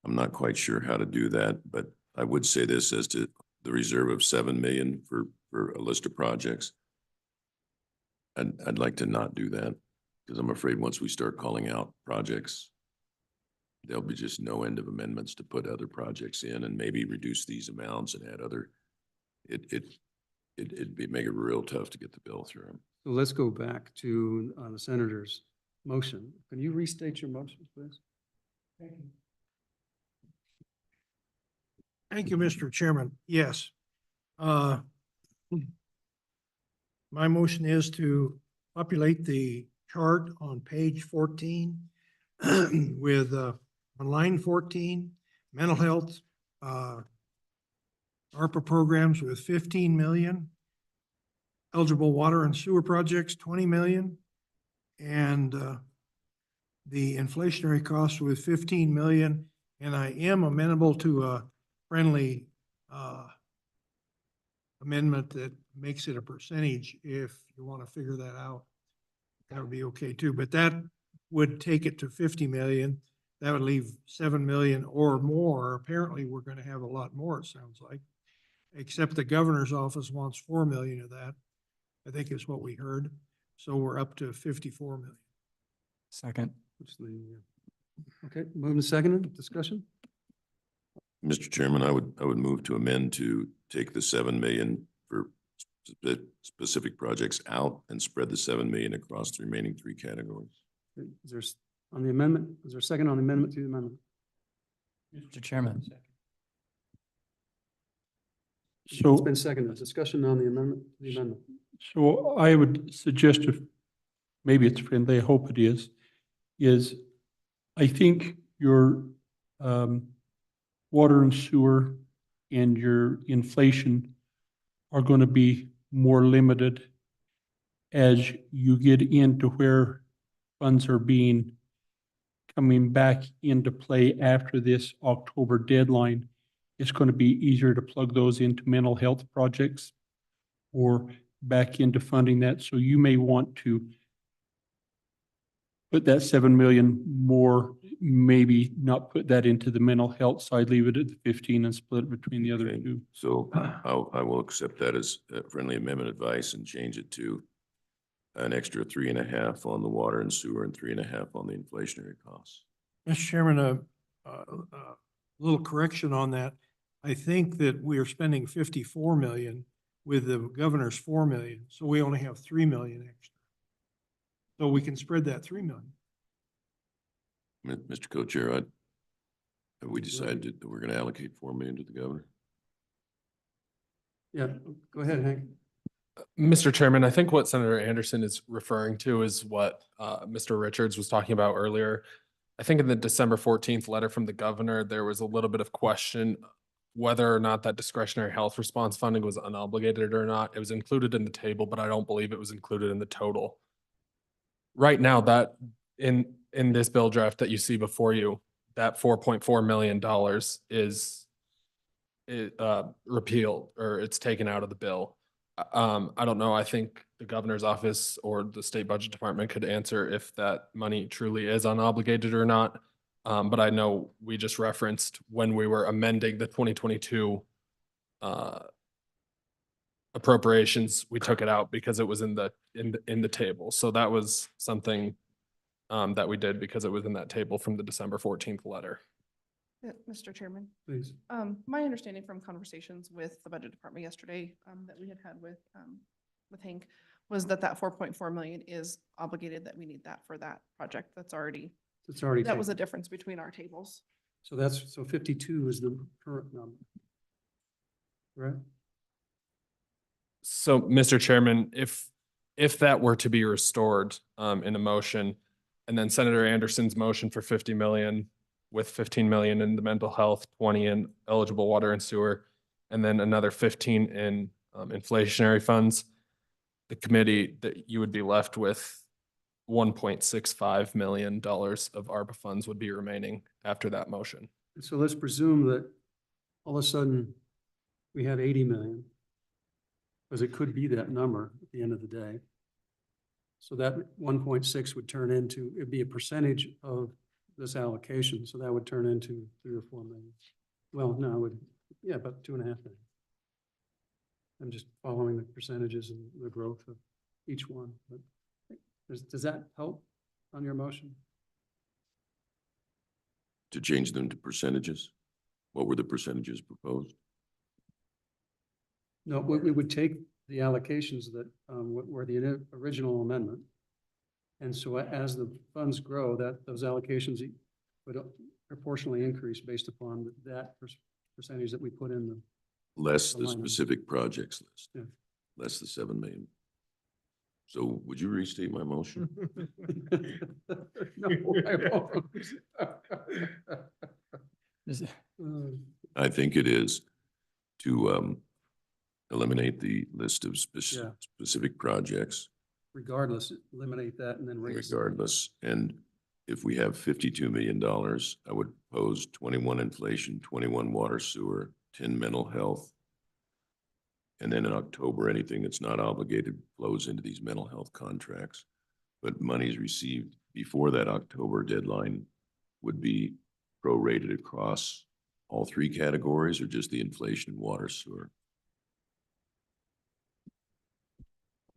not quite sure how to do that, but I would say this as to the reserve of 7 million for a list of projects. I'd like to not do that, because I'm afraid once we start calling out projects, there'll be just no end of amendments to put other projects in and maybe reduce these amounts and add other. It'd make it real tough to get the bill through. So let's go back to the senator's motion. Can you restate your motion, please? Thank you. Thank you, Mr. Chairman. Yes. My motion is to populate the chart on page 14 with on line 14, mental health ARPA programs with 15 million, eligible water and sewer projects, 20 million, and the inflationary cost was 15 million, and I am amenable to a friendly amendment that makes it a percentage if you want to figure that out. That would be okay too, but that would take it to 50 million. That would leave 7 million or more. Apparently, we're going to have a lot more, it sounds like, except the governor's office wants 4 million of that, I think is what we heard. So we're up to 54 million. Second. Okay, moving to second discussion. Mr. Chairman, I would move to amend to take the 7 million for specific projects out and spread the 7 million across the remaining 3 categories. Is there, on the amendment, is there a second on the amendment to the amendment? Mr. Chairman. It's So, been seconded. Discussion on the amendment, so I would suggest, if maybe it's friendly, I hope it is I think your water and sewer and your inflation are going to be more limited as you get into where funds are coming back into play after this October deadline. It's going to be easier to plug those into mental health projects or back into funding that. So you may want to put that 7 million more, maybe not put that into the mental health side, leave it at the 15 and split it between the other Okay. two. So I will accept that as friendly amendment advice and change it to an extra 3.5 on the water and sewer and 3.5 on the inflationary costs. Mr. Chairman, a little correction on that. I think that we are spending 54 million with the governor's 4 million, so we only have 3 million extra. So we can spread that 3 million. Mr. Co-Chair, have we decided that we're going to allocate 4 million to the governor? Yeah, go ahead, Hank. Mr. Chairman, I think what Senator Anderson is referring to is what Mr. Richards was talking about earlier. I think in the December 14th letter from the governor, there was a little bit of question whether or not that discretionary health response funding was unobligated or not. It was included in the table, but I don't believe it was included in the total. Right now, that in this bill draft that you see before you, that $4.4 million is repealed, or it's taken out of the bill. I don't know. I think the governor's office or the state budget department could answer if that money truly is unobligated or not. But I know we just referenced when we were amending the 2022 appropriations, we took it out because it was in the table. So that was something that we did because it was in that table from the December 14th letter. Yeah, Mr. Chairman. Please. My understanding from conversations with the budget department yesterday that we had with Hank was that 4.4 million is obligated, that we need that for that project. That's already, It's already. that was taken. the difference between our tables. So 52 is the current number. Right? So, Mr. Chairman, if that were to be restored in a motion, and then Senator Anderson's motion for 50 million with 15 million in the mental health, 20 in eligible water and sewer, and then another 15 in inflationary funds, the committee, that you would be left with $1.65 million of ARPA funds would be remaining after that motion. So let's presume that all of a sudden we have 80 million, because it could be that number at the end of the day. So that 1.6 would turn into, it'd be a percentage of this allocation. So that would turn into 3 or 4 million. Well, no, it would, yeah, about 2.5 million. I'm just following the percentages and the growth of each one. But does that help on your motion? To change them to percentages? What were the percentages proposed? No, we would take the allocations that were the original amendment. And so as the funds grow, those allocations would proportionally increase based upon that percentage that we put in the. Less the alignment. specific projects list. Yeah. Less the 7 million. So would you restate my motion? No, I won't. I think it is to eliminate the list of specific projects regardless, eliminate that and then raise. regardless. And if we have $52 million, I would propose 21 inflation, 21 water sewer, 10 mental health. And then in October, anything that's not obligated flows into these mental health contracts. But monies received before that October deadline would be prorated across all three categories or just the inflation and water sewer?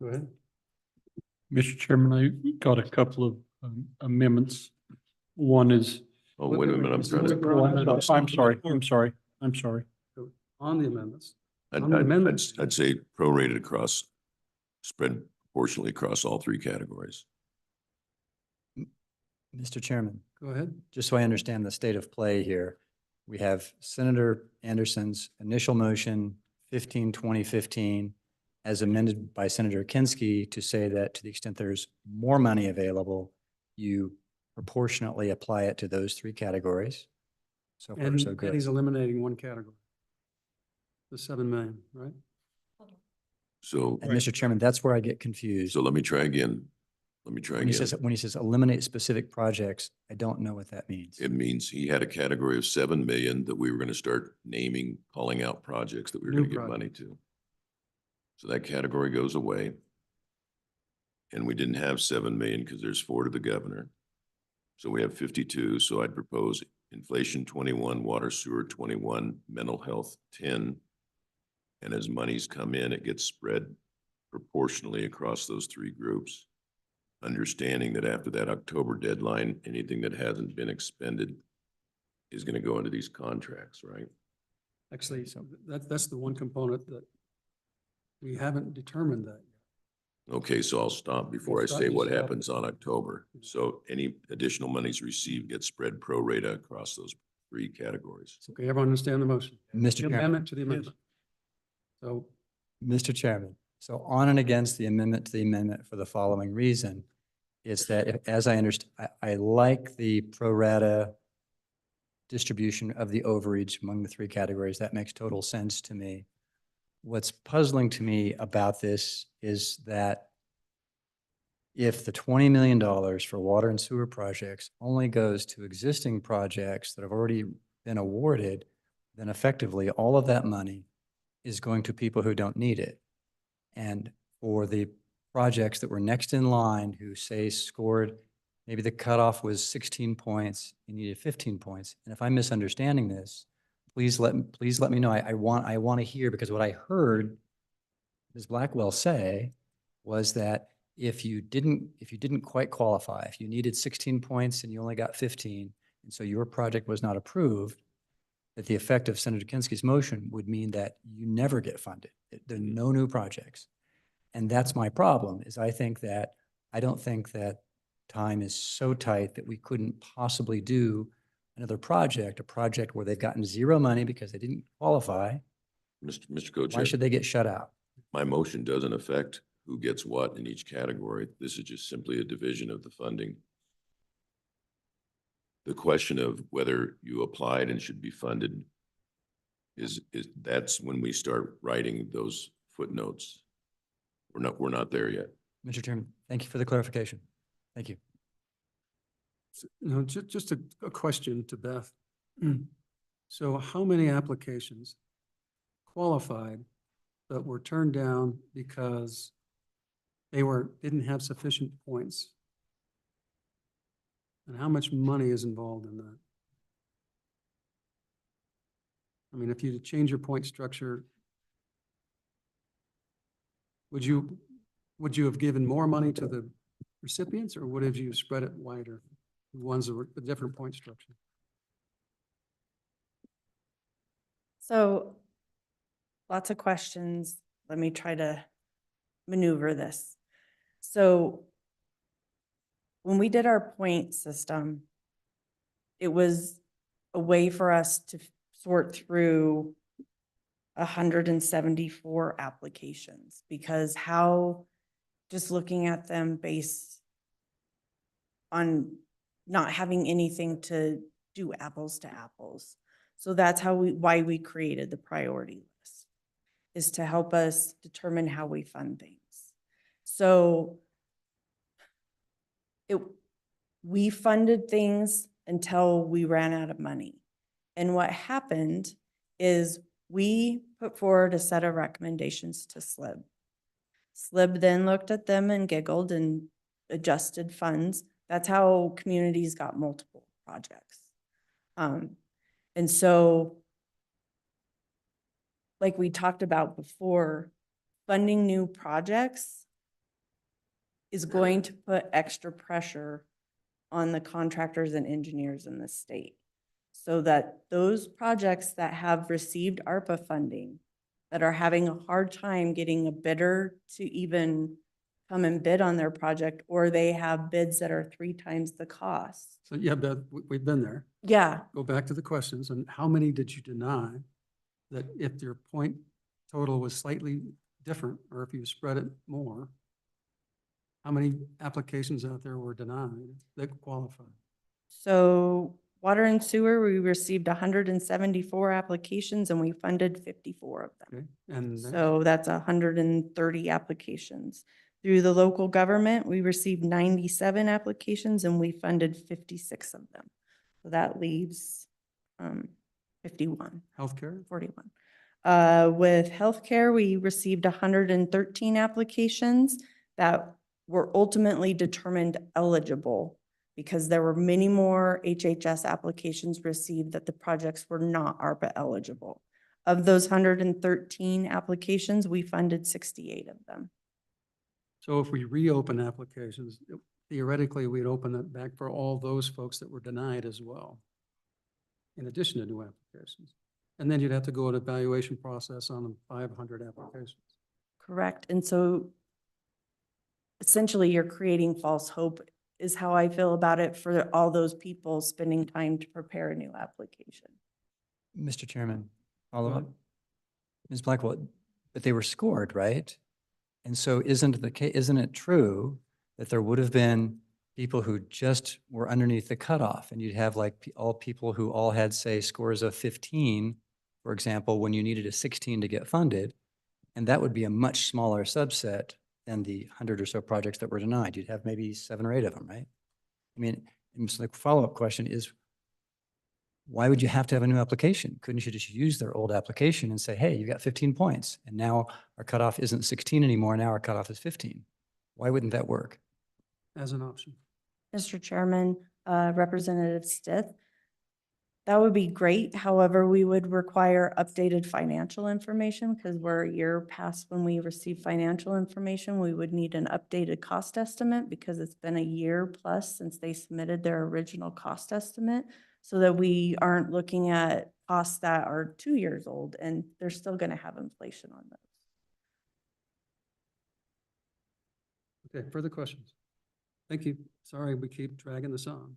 Go ahead. Mr. Chairman, I got a couple of amendments. One is. Oh, wait a minute, I'm trying to. I'm sorry. On the amendments. I'd, On the I'd, amendments. I'd say prorated across, spread proportionally across all three categories. Mr. Chairman, Go ahead. just so I understand the state of play here, we have Senator Anderson's initial motion, 15-2015, as amended by Senator Kinski to say that to the extent there's more money available, you proportionately apply it to those three categories. So far, so And good. he's eliminating one category. The 7 million, right? So, And Mr. Chairman, that's where I get confused. so let me try again. Let me try When he again. says, when he says eliminate specific projects, I don't know what that means. It means he had a category of 7 million that we were going to start naming, calling out projects that we were New going to give money to. So that category goes away. And we didn't have 7 million because there's 4 to the governor. So we have 52. So I'd propose inflation 21, water sewer 21, mental health 10. And as monies come in, it gets spread proportionally across those three groups. Understanding that after that October deadline, anything that hasn't been expended is going to go into these contracts, right? Actually, so that's the one component that we haven't determined that. Okay, so I'll stop before I Stop, say just what stop. happens on October. So any additional monies received get spread pro rata across those three categories. Okay, everyone understand the motion? Mr. The Chairman. amendment to the amendment. So Mr. Chairman, so on and against the amendment to the amendment for the following reason is that as I understand, I like the pro rata distribution of the overage among the three categories. That makes total sense to me. What's puzzling to me about this is that if the $20 million for water and sewer projects only goes to existing projects that have already been awarded, then effectively all of that money is going to people who don't need it. And for the projects that were next in line who say scored, maybe the cutoff was 16 points, you needed 15 points. And if I'm misunderstanding this, please let me know. I want to hear, because what I heard Ms. Blackwell say was that if you didn't quite qualify, if you needed 16 points and you only got 15, and so your project was not approved, that the effect of Senator Kinski's motion would mean that you never get funded. There are no new projects. And that's my problem, is I don't think that time is so tight that we couldn't possibly do another project, a project where they've gotten zero money because they didn't qualify. Mr. Co-Chair. Why should they get shut out? My motion doesn't affect who gets what in each category. This is just simply a division of the funding. The question of whether you applied and should be funded that's when we start writing those footnotes. We're not there yet. Mr. Chairman, thank you for the clarification. Thank you. just a question to Beth. So how many applications qualified but were turned down because they didn't have sufficient points? And how much money is involved in that? I mean, if you change your point structure, would you have given more money to the recipients, or would have you spread it wider? The ones that were a different point structure? So lots of questions. Let me try to maneuver this. So when we did our point system, it was a way for us to sort through 174 applications, because just looking at them based on not having anything to do apples to apples. So that's why we created the priority list, is to help us determine how we fund things. So we funded things until we ran out of money. And what happened is we put forward a set of recommendations to SLIB. SLIB then looked at them and giggled and adjusted funds. That's how communities got multiple projects. And so, like we talked about before, funding new projects is going to put extra pressure on the contractors and engineers in the state, so that those projects that have received ARPA funding, that are having a hard time getting a bidder to even come and bid on their project, or they have bids that are 3 times the cost. So yeah, Beth, we've been there. Yeah, Go back to the questions, and how many did you deny that if your point total was slightly different, or if you spread it more, how many applications out there were denied that qualified? so water and sewer, we received 174 applications and we funded 54 of them. Okay, and So that's 130 applications. Through the local government, we received 97 applications and we funded 56 of them. So that leaves 51. healthcare? 41. With healthcare, we received 113 applications that were ultimately determined eligible because there were many more HHS applications received that the projects were not ARPA eligible. Of those 113 applications, we funded 68 of them. So if we reopen applications, theoretically, we'd open it back for all those folks that were denied as well, in addition to new applications. And then you'd have to go an evaluation process on the 500 applications. Correct. And so essentially you're creating false hope is how I feel about it for all those people spending time to prepare a new application. Mr. Chairman, follow up. Ms. Blackwell, but they were scored, right? And so isn't it true that there would have been people who just were underneath the cutoff, and you'd have like all people who all had, say, scores of 15, for example, when you needed a 16 to get funded, and that would be a much smaller subset than the 100 or so projects that were denied. You'd have maybe 7 or 8 of them, right? I mean, and so the follow-up question is, why would you have to have a new application? Couldn't you just use their old application and say, hey, you got 15 points, and now our cutoff isn't 16 anymore, now our cutoff is 15? Why wouldn't that work? As an option. Mr. Chairman, Representative Stith, that would be great. However, we would require updated financial information because we're a year past when we receive financial information. We would need an updated cost estimate because it's been a year plus since they submitted their original cost estimate, so that we aren't looking at costs that are 2 years old and they're still going to have inflation on those. Okay, further questions? Thank you. Sorry, we keep dragging this on.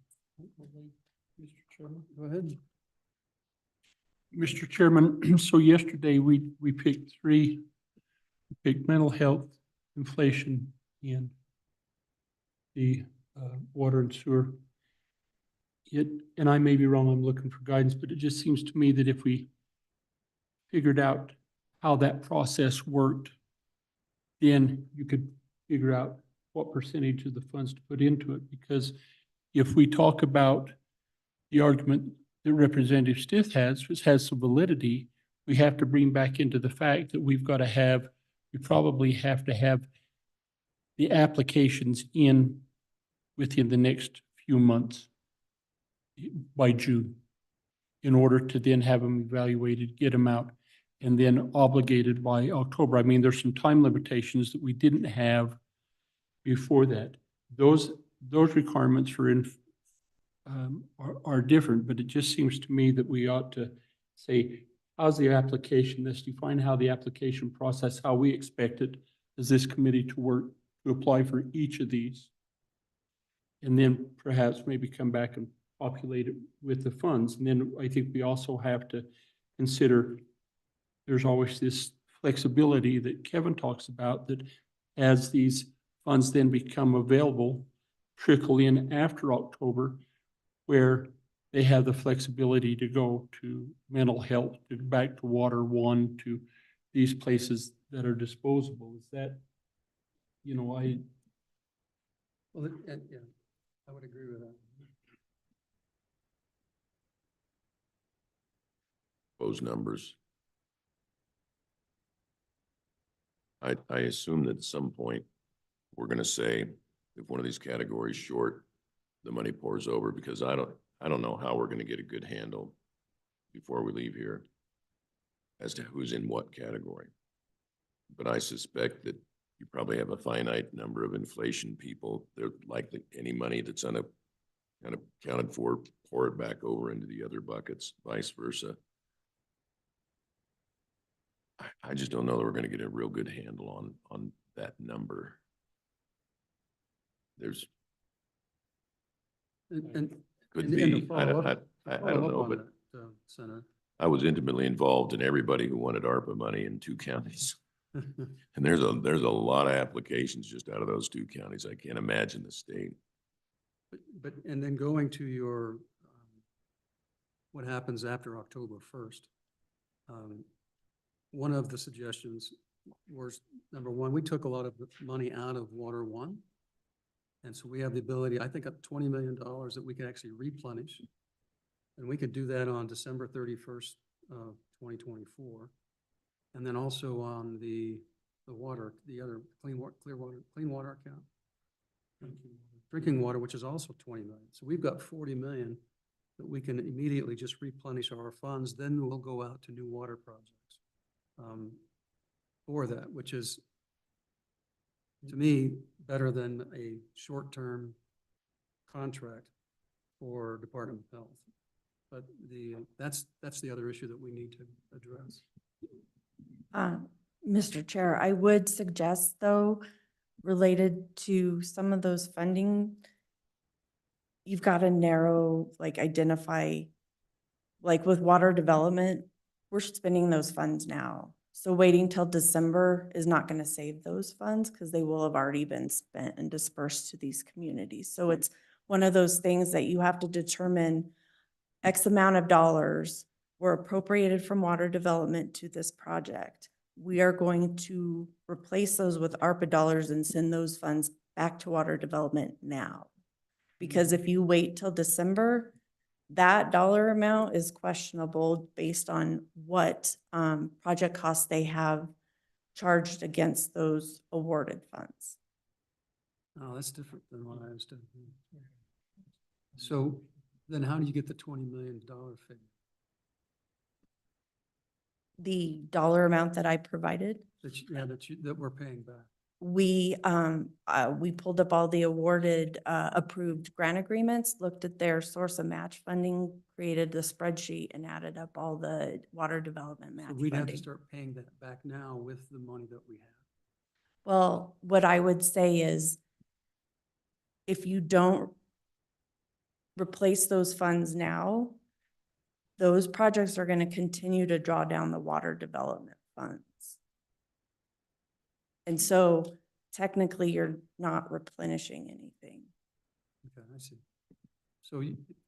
Mr. Chairman. Go ahead. Mr. Chairman, so yesterday we picked 3. We picked mental health, inflation, and the water and sewer. And I may be wrong, I'm looking for guidance, but it just seems to me that if we figured out how that process worked, then you could figure out what percentage of the funds to put into it. Because if we talk about the argument that Representative Stith has, which has some validity, we have to bring back into the fact that we probably have to have the applications in within the next few months by June, in order to then have them evaluated, get them out, and then obligated by October. I mean, there's some time limitations that we didn't have before that. Those requirements are different, but it just seems to me that we ought to say, how's the application? Let's define how the application process, how we expect it as this committee to work to apply for each of these. And then perhaps maybe come back and populate it with the funds. And then I think we also have to consider there's always this flexibility that Kevin talks about, that as these funds then become available, trickle in after October, where they have the flexibility to go to mental health, to back to water one, to these places that are disposable. Is that, Well, yeah. I would agree with that. Those numbers. I assume that at some point, we're gonna say, if one of these categories short, the money pours over, because I don't know how we're gonna get a good handle before we leave here as to who's in what category. But I suspect that you probably have a finite number of inflation people. They're likely any money that's kind of accounted for, pour it back over into the other buckets, vice versa. I just don't know that we're gonna get a real good handle on that number. There's, And could and to be, I follow don't, up- I follow don't up know, on but that, Senator. I was intimately involved in everybody who wanted ARPA money in 2 counties. And there's a lot of applications just out of those 2 counties. I can't imagine the state. But, and then going to your, what happens after October 1st. One of the suggestions was, number one, we took a lot of the money out of Water One. And so we have the ability, I think, up to $20 million that we can actually replenish. And we could do that on December 31st, 2024. And then also on the water, the other clean water account. Drinking water, which is also 20 million. So we've got 40 million that we can immediately just replenish our funds. Then we'll go out to new water projects for that, which is, to me, better than a short-term contract for Department of Health. But that's the other issue that we need to address. Mr. Chair, I would suggest, though, related to some of those funding, you've got to narrow, like identify, like with water development, we're spending those funds now. So waiting till December is not going to save those funds because they will have already been spent and dispersed to these communities. So it's one of those things that you have to determine X amount of dollars were appropriated from water development to this project. We are going to replace those with ARPA dollars and send those funds back to water development now. Because if you wait till December, that dollar amount is questionable based on what project costs they have charged against those awarded funds. Oh, that's different than what I understood. So then how do you get the $20 million figure? The dollar amount that I provided, That we're paying back. we pulled up all the awarded approved grant agreements, looked at their source of match funding, created the spreadsheet and added up all the water development match So we'd have to funding. start paying that back now with the money that we have. Well, what I would say is if you don't replace those funds now, those projects are going to continue to draw down the water development funds. And so technically you're not replenishing anything. Okay, I see. So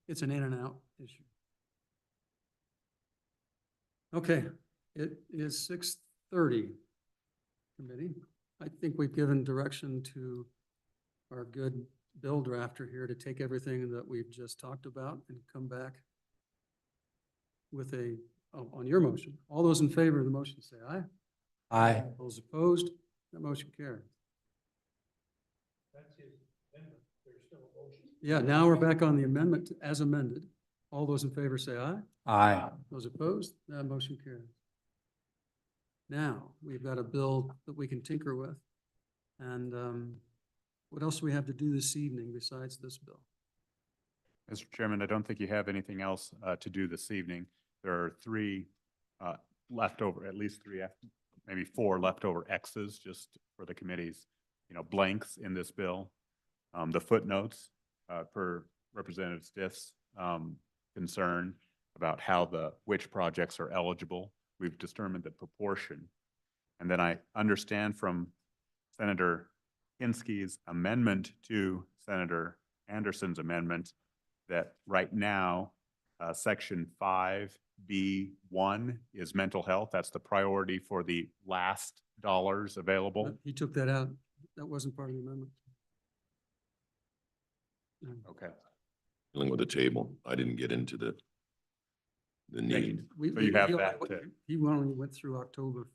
it's an in and out issue. Okay, it is 6:30. Committee, I think we've given direction to our good bill drafter here to take everything that we've just talked about and come back with on your motion. All those in favor of the motion say aye. Aye. Those opposed, that motion carries. Yeah, now we're back on the amendment as amended. All those in favor say aye. Aye. Those opposed, that motion carries. Now, we've got a bill that we can tinker with. And what else do we have to do this evening besides this bill? Mr. Chairman, I don't think you have anything else to do this evening. There are 3 leftover, at least 3, maybe 4 leftover X's just for the committee's, blanks in this bill. The footnotes per Representative Stiff's concern about which projects are eligible. We've determined the proportion. And then I understand from Senator Kinsky's amendment to Senator Anderson's amendment that right now, Section 5B1 is mental health. That's the priority for the last dollars available. He took that out. That wasn't part of the amendment. Okay. Dealing with the table. I didn't get into the need. So you have he that only- to- He only went through October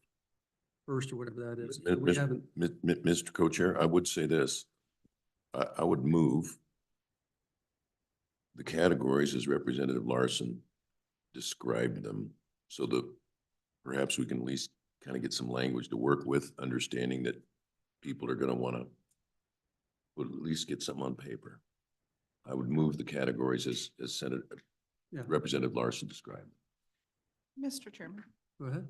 1st or whatever that is. Mi- We Mis- haven't, Mr. Co-Chair, I would say this. I would move the categories as Representative Larson described them, so that perhaps we can at least kind of get some language to work with, understanding that people are gonna wanna at least get something on paper. I would move the categories as yeah, Representative Larson described. Mr. Chairman, go ahead.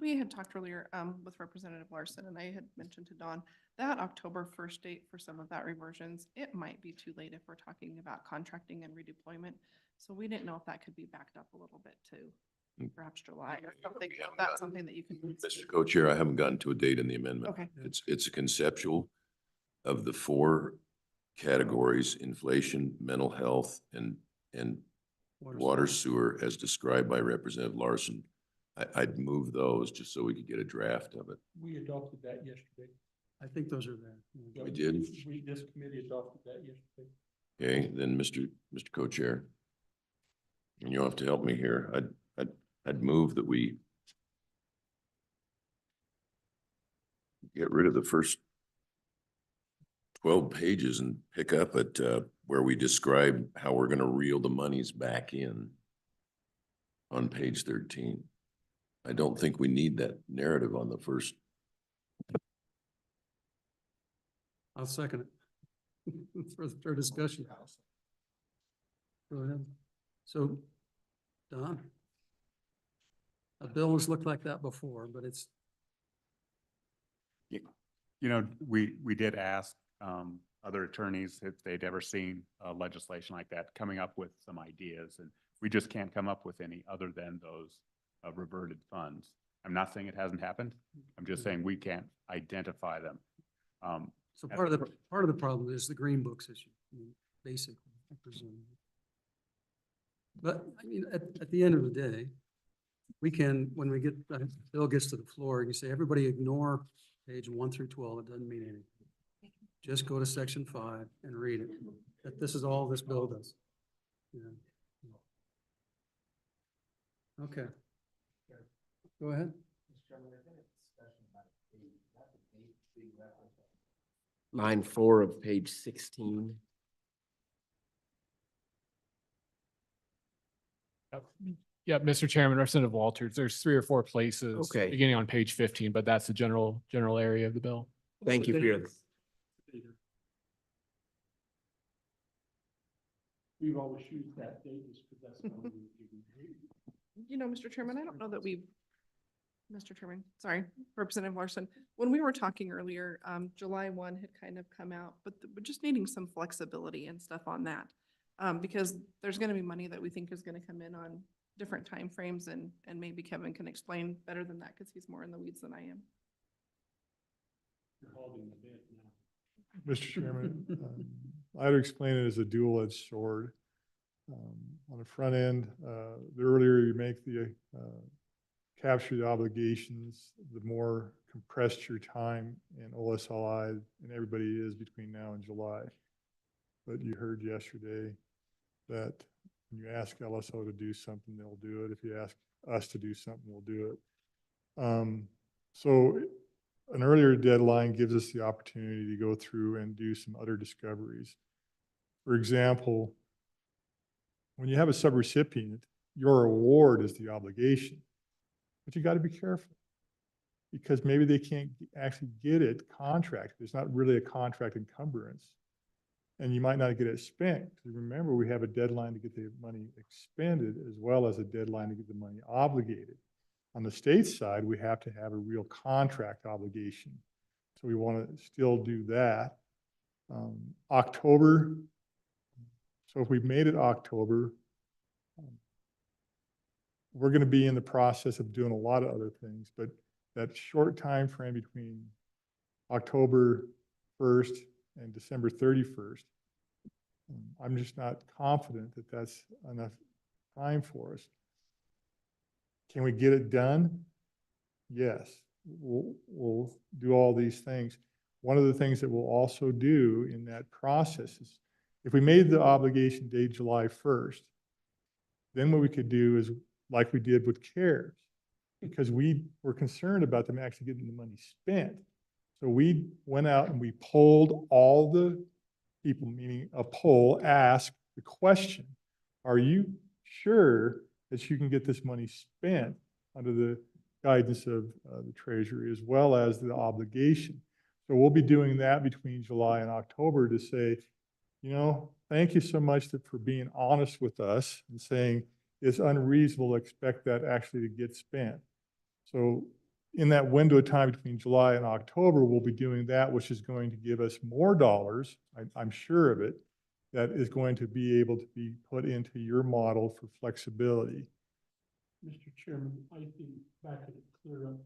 we had talked earlier with Representative Larson, and I had mentioned to Dawn that October 1st date for some of that reversions, it might be too late if we're talking about contracting and redeployment. So we didn't know if that could be backed up a little bit to perhaps July or something. If that's something that you can. Mr. Co-Chair, I haven't gotten to a date in the amendment. Okay. It's a conceptual of the four categories: inflation, mental health, and water sewer, as described by Representative Larson. I'd move those just so we could get a draft of it. We adopted that yesterday. I think those are there. Yeah. We did? This committee adopted that yesterday. Okay, then Mr. Co-Chair, and you'll have to help me here. I'd move that we get rid of the first 12 pages and pick up at where we describe how we're going to reel the monies back in on page 13. I don't think we need that narrative on the first. I'll second it. For discussion. Go ahead. So, Don? A bill has looked like that before, but it's, You know, we did ask other attorneys if they'd ever seen legislation like that, coming up with some ideas, and we just can't come up with any other than those reverted funds. I'm not saying it hasn't happened. I'm just saying we can't identify them. so part of the problem is the green books issue, I mean, basically, I presume. But, I mean, at the end of the day, we can, when we get, the bill gets to the floor, you say, everybody ignore page 1 through 12, it doesn't mean anything. Just go to section 5 and read it. That this is all this bill does. Yeah. Okay. Go ahead. Line 4 of page 16. Yeah, Mr. Chairman, Representative Walters, there's 3 or 4 places. Okay. Beginning on page 15, but that's the general area of the bill. Thank you for your. We've always used that date just because that's. the one we've given. You know, Mr. Chairman, I don't know that Mr. Chairman, sorry, Representative Larson, when we were talking earlier, July 1 had kind of come out, but we're just needing some flexibility and stuff on that. Because there's gonna be money that we think is gonna come in on different timeframes, and maybe Kevin can explain better than that because he's more in the weeds than I am. You're holding the bid now. Mr. Chairman, I'd explain it as a dual-edged sword. On the front end, the earlier you make the capture the obligations, the more compressed your time in OSLI and everybody is between now and July. But you heard yesterday that when you ask LSO to do something, they'll do it. If you ask us to do something, we'll do it. So an earlier deadline gives us the opportunity to go through and do some other discoveries. For example, when you have a subrecipient, your award is the obligation, but you got to be careful because maybe they can't actually get it contracted. There's not really a contract encumbrance, and you might not get it spent. Remember, we have a deadline to get the money expended as well as a deadline to get the money obligated. On the state side, we have to have a real contract obligation. So we want to still do that. October. So if we've made it October, we're going to be in the process of doing a lot of other things, but that short time frame between October 1st and December 31st, I'm just not confident that that's enough time for us. Can we get it done? Yes, we'll do all these things. One of the things that we'll also do in that process If we made the obligation date July 1st, then what we could do is like we did with CARES, because we were concerned about them actually getting the money spent. So we went out and we polled all the people, meaning a poll, asked the question, are you sure that you can get this money spent under the guidance of the Treasury as well as the obligation? So we'll be doing that between July and October to say, you know, thank you so much for being honest with us and saying it's unreasonable to expect that actually to get spent. So in that window of time between July and October, we'll be doing that, which is going to give us more dollars, I'm sure of it, that is going to be able to be put into your model for flexibility. Mr. Chairman, I think back at it clear up,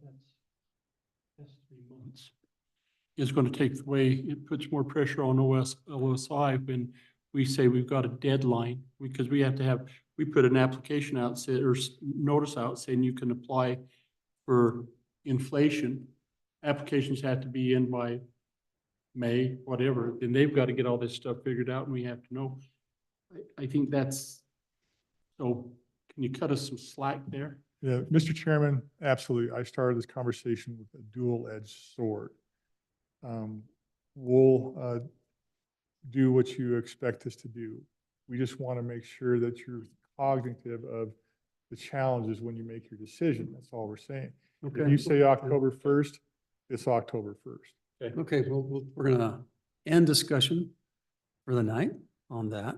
that's 3 months. Is going to take away, it puts more pressure on OSI when we say we've got a deadline, because we have to have, we put an application out, say, or notice out saying you can apply for inflation. Applications have to be in by May, whatever, then they've got to get all this stuff figured out and we have to know. I think that's, so can you cut us some slack there? Yeah, Mr. Chairman, absolutely. I started this conversation with a dual-edged sword. We'll do what you expect us to do. We just want to make sure that you're cognitive of the challenges when you make your decision. That's all we're saying. Okay. If you say October 1st, it's October 1st. Okay, we're gonna end discussion for the night on that.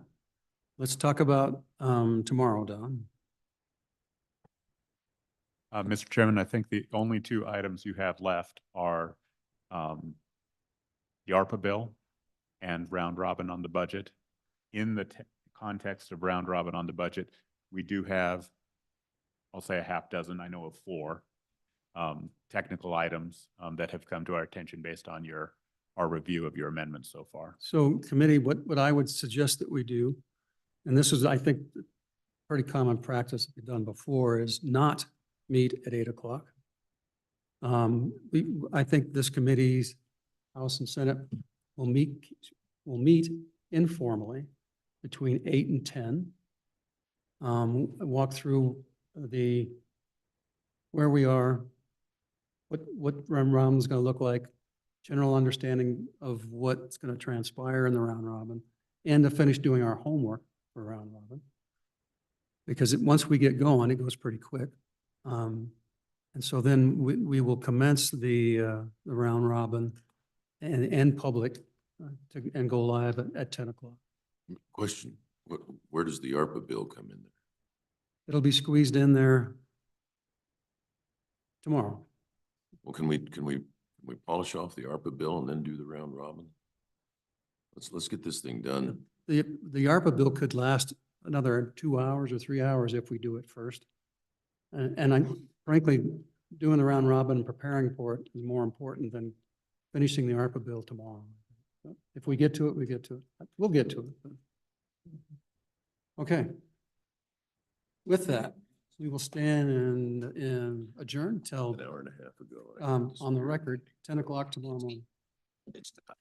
Let's talk about tomorrow, Don. Mr. Chairman, I think the only two items you have left are the ARPA bill and round robin on the budget. In the context of round robin on the budget, we do have, I'll say a half dozen, I know of 4 technical items that have come to our attention based on our review of your amendments so far. So committee, what I would suggest that we do, and this is, I think, pretty common practice we've done before, is not meet at 8 o'clock. I think this committee's House and Senate will meet informally between 8 and 10. Walk through where we are, what round robin is going to look like, general understanding of what's going to transpire in the round robin, and to finish doing our homework for round robin. Because once we get going, it goes pretty quick. And so then we will commence the round robin and public and go live at 10 o'clock. Question, where does the ARPA bill come in there? It'll be squeezed in there tomorrow. Well, can we polish off the ARPA bill and then do the round robin? Let's get this thing done. The ARPA bill could last another 2 hours or 3 hours if we do it first. And I frankly, doing the round robin and preparing for it is more important than finishing the ARPA bill tomorrow. If we get to it, we get to it. We'll get to it. Okay. With that, we will stand and adjourn till An hour and a half ago. on the record, 10 o'clock tomorrow morning. It's not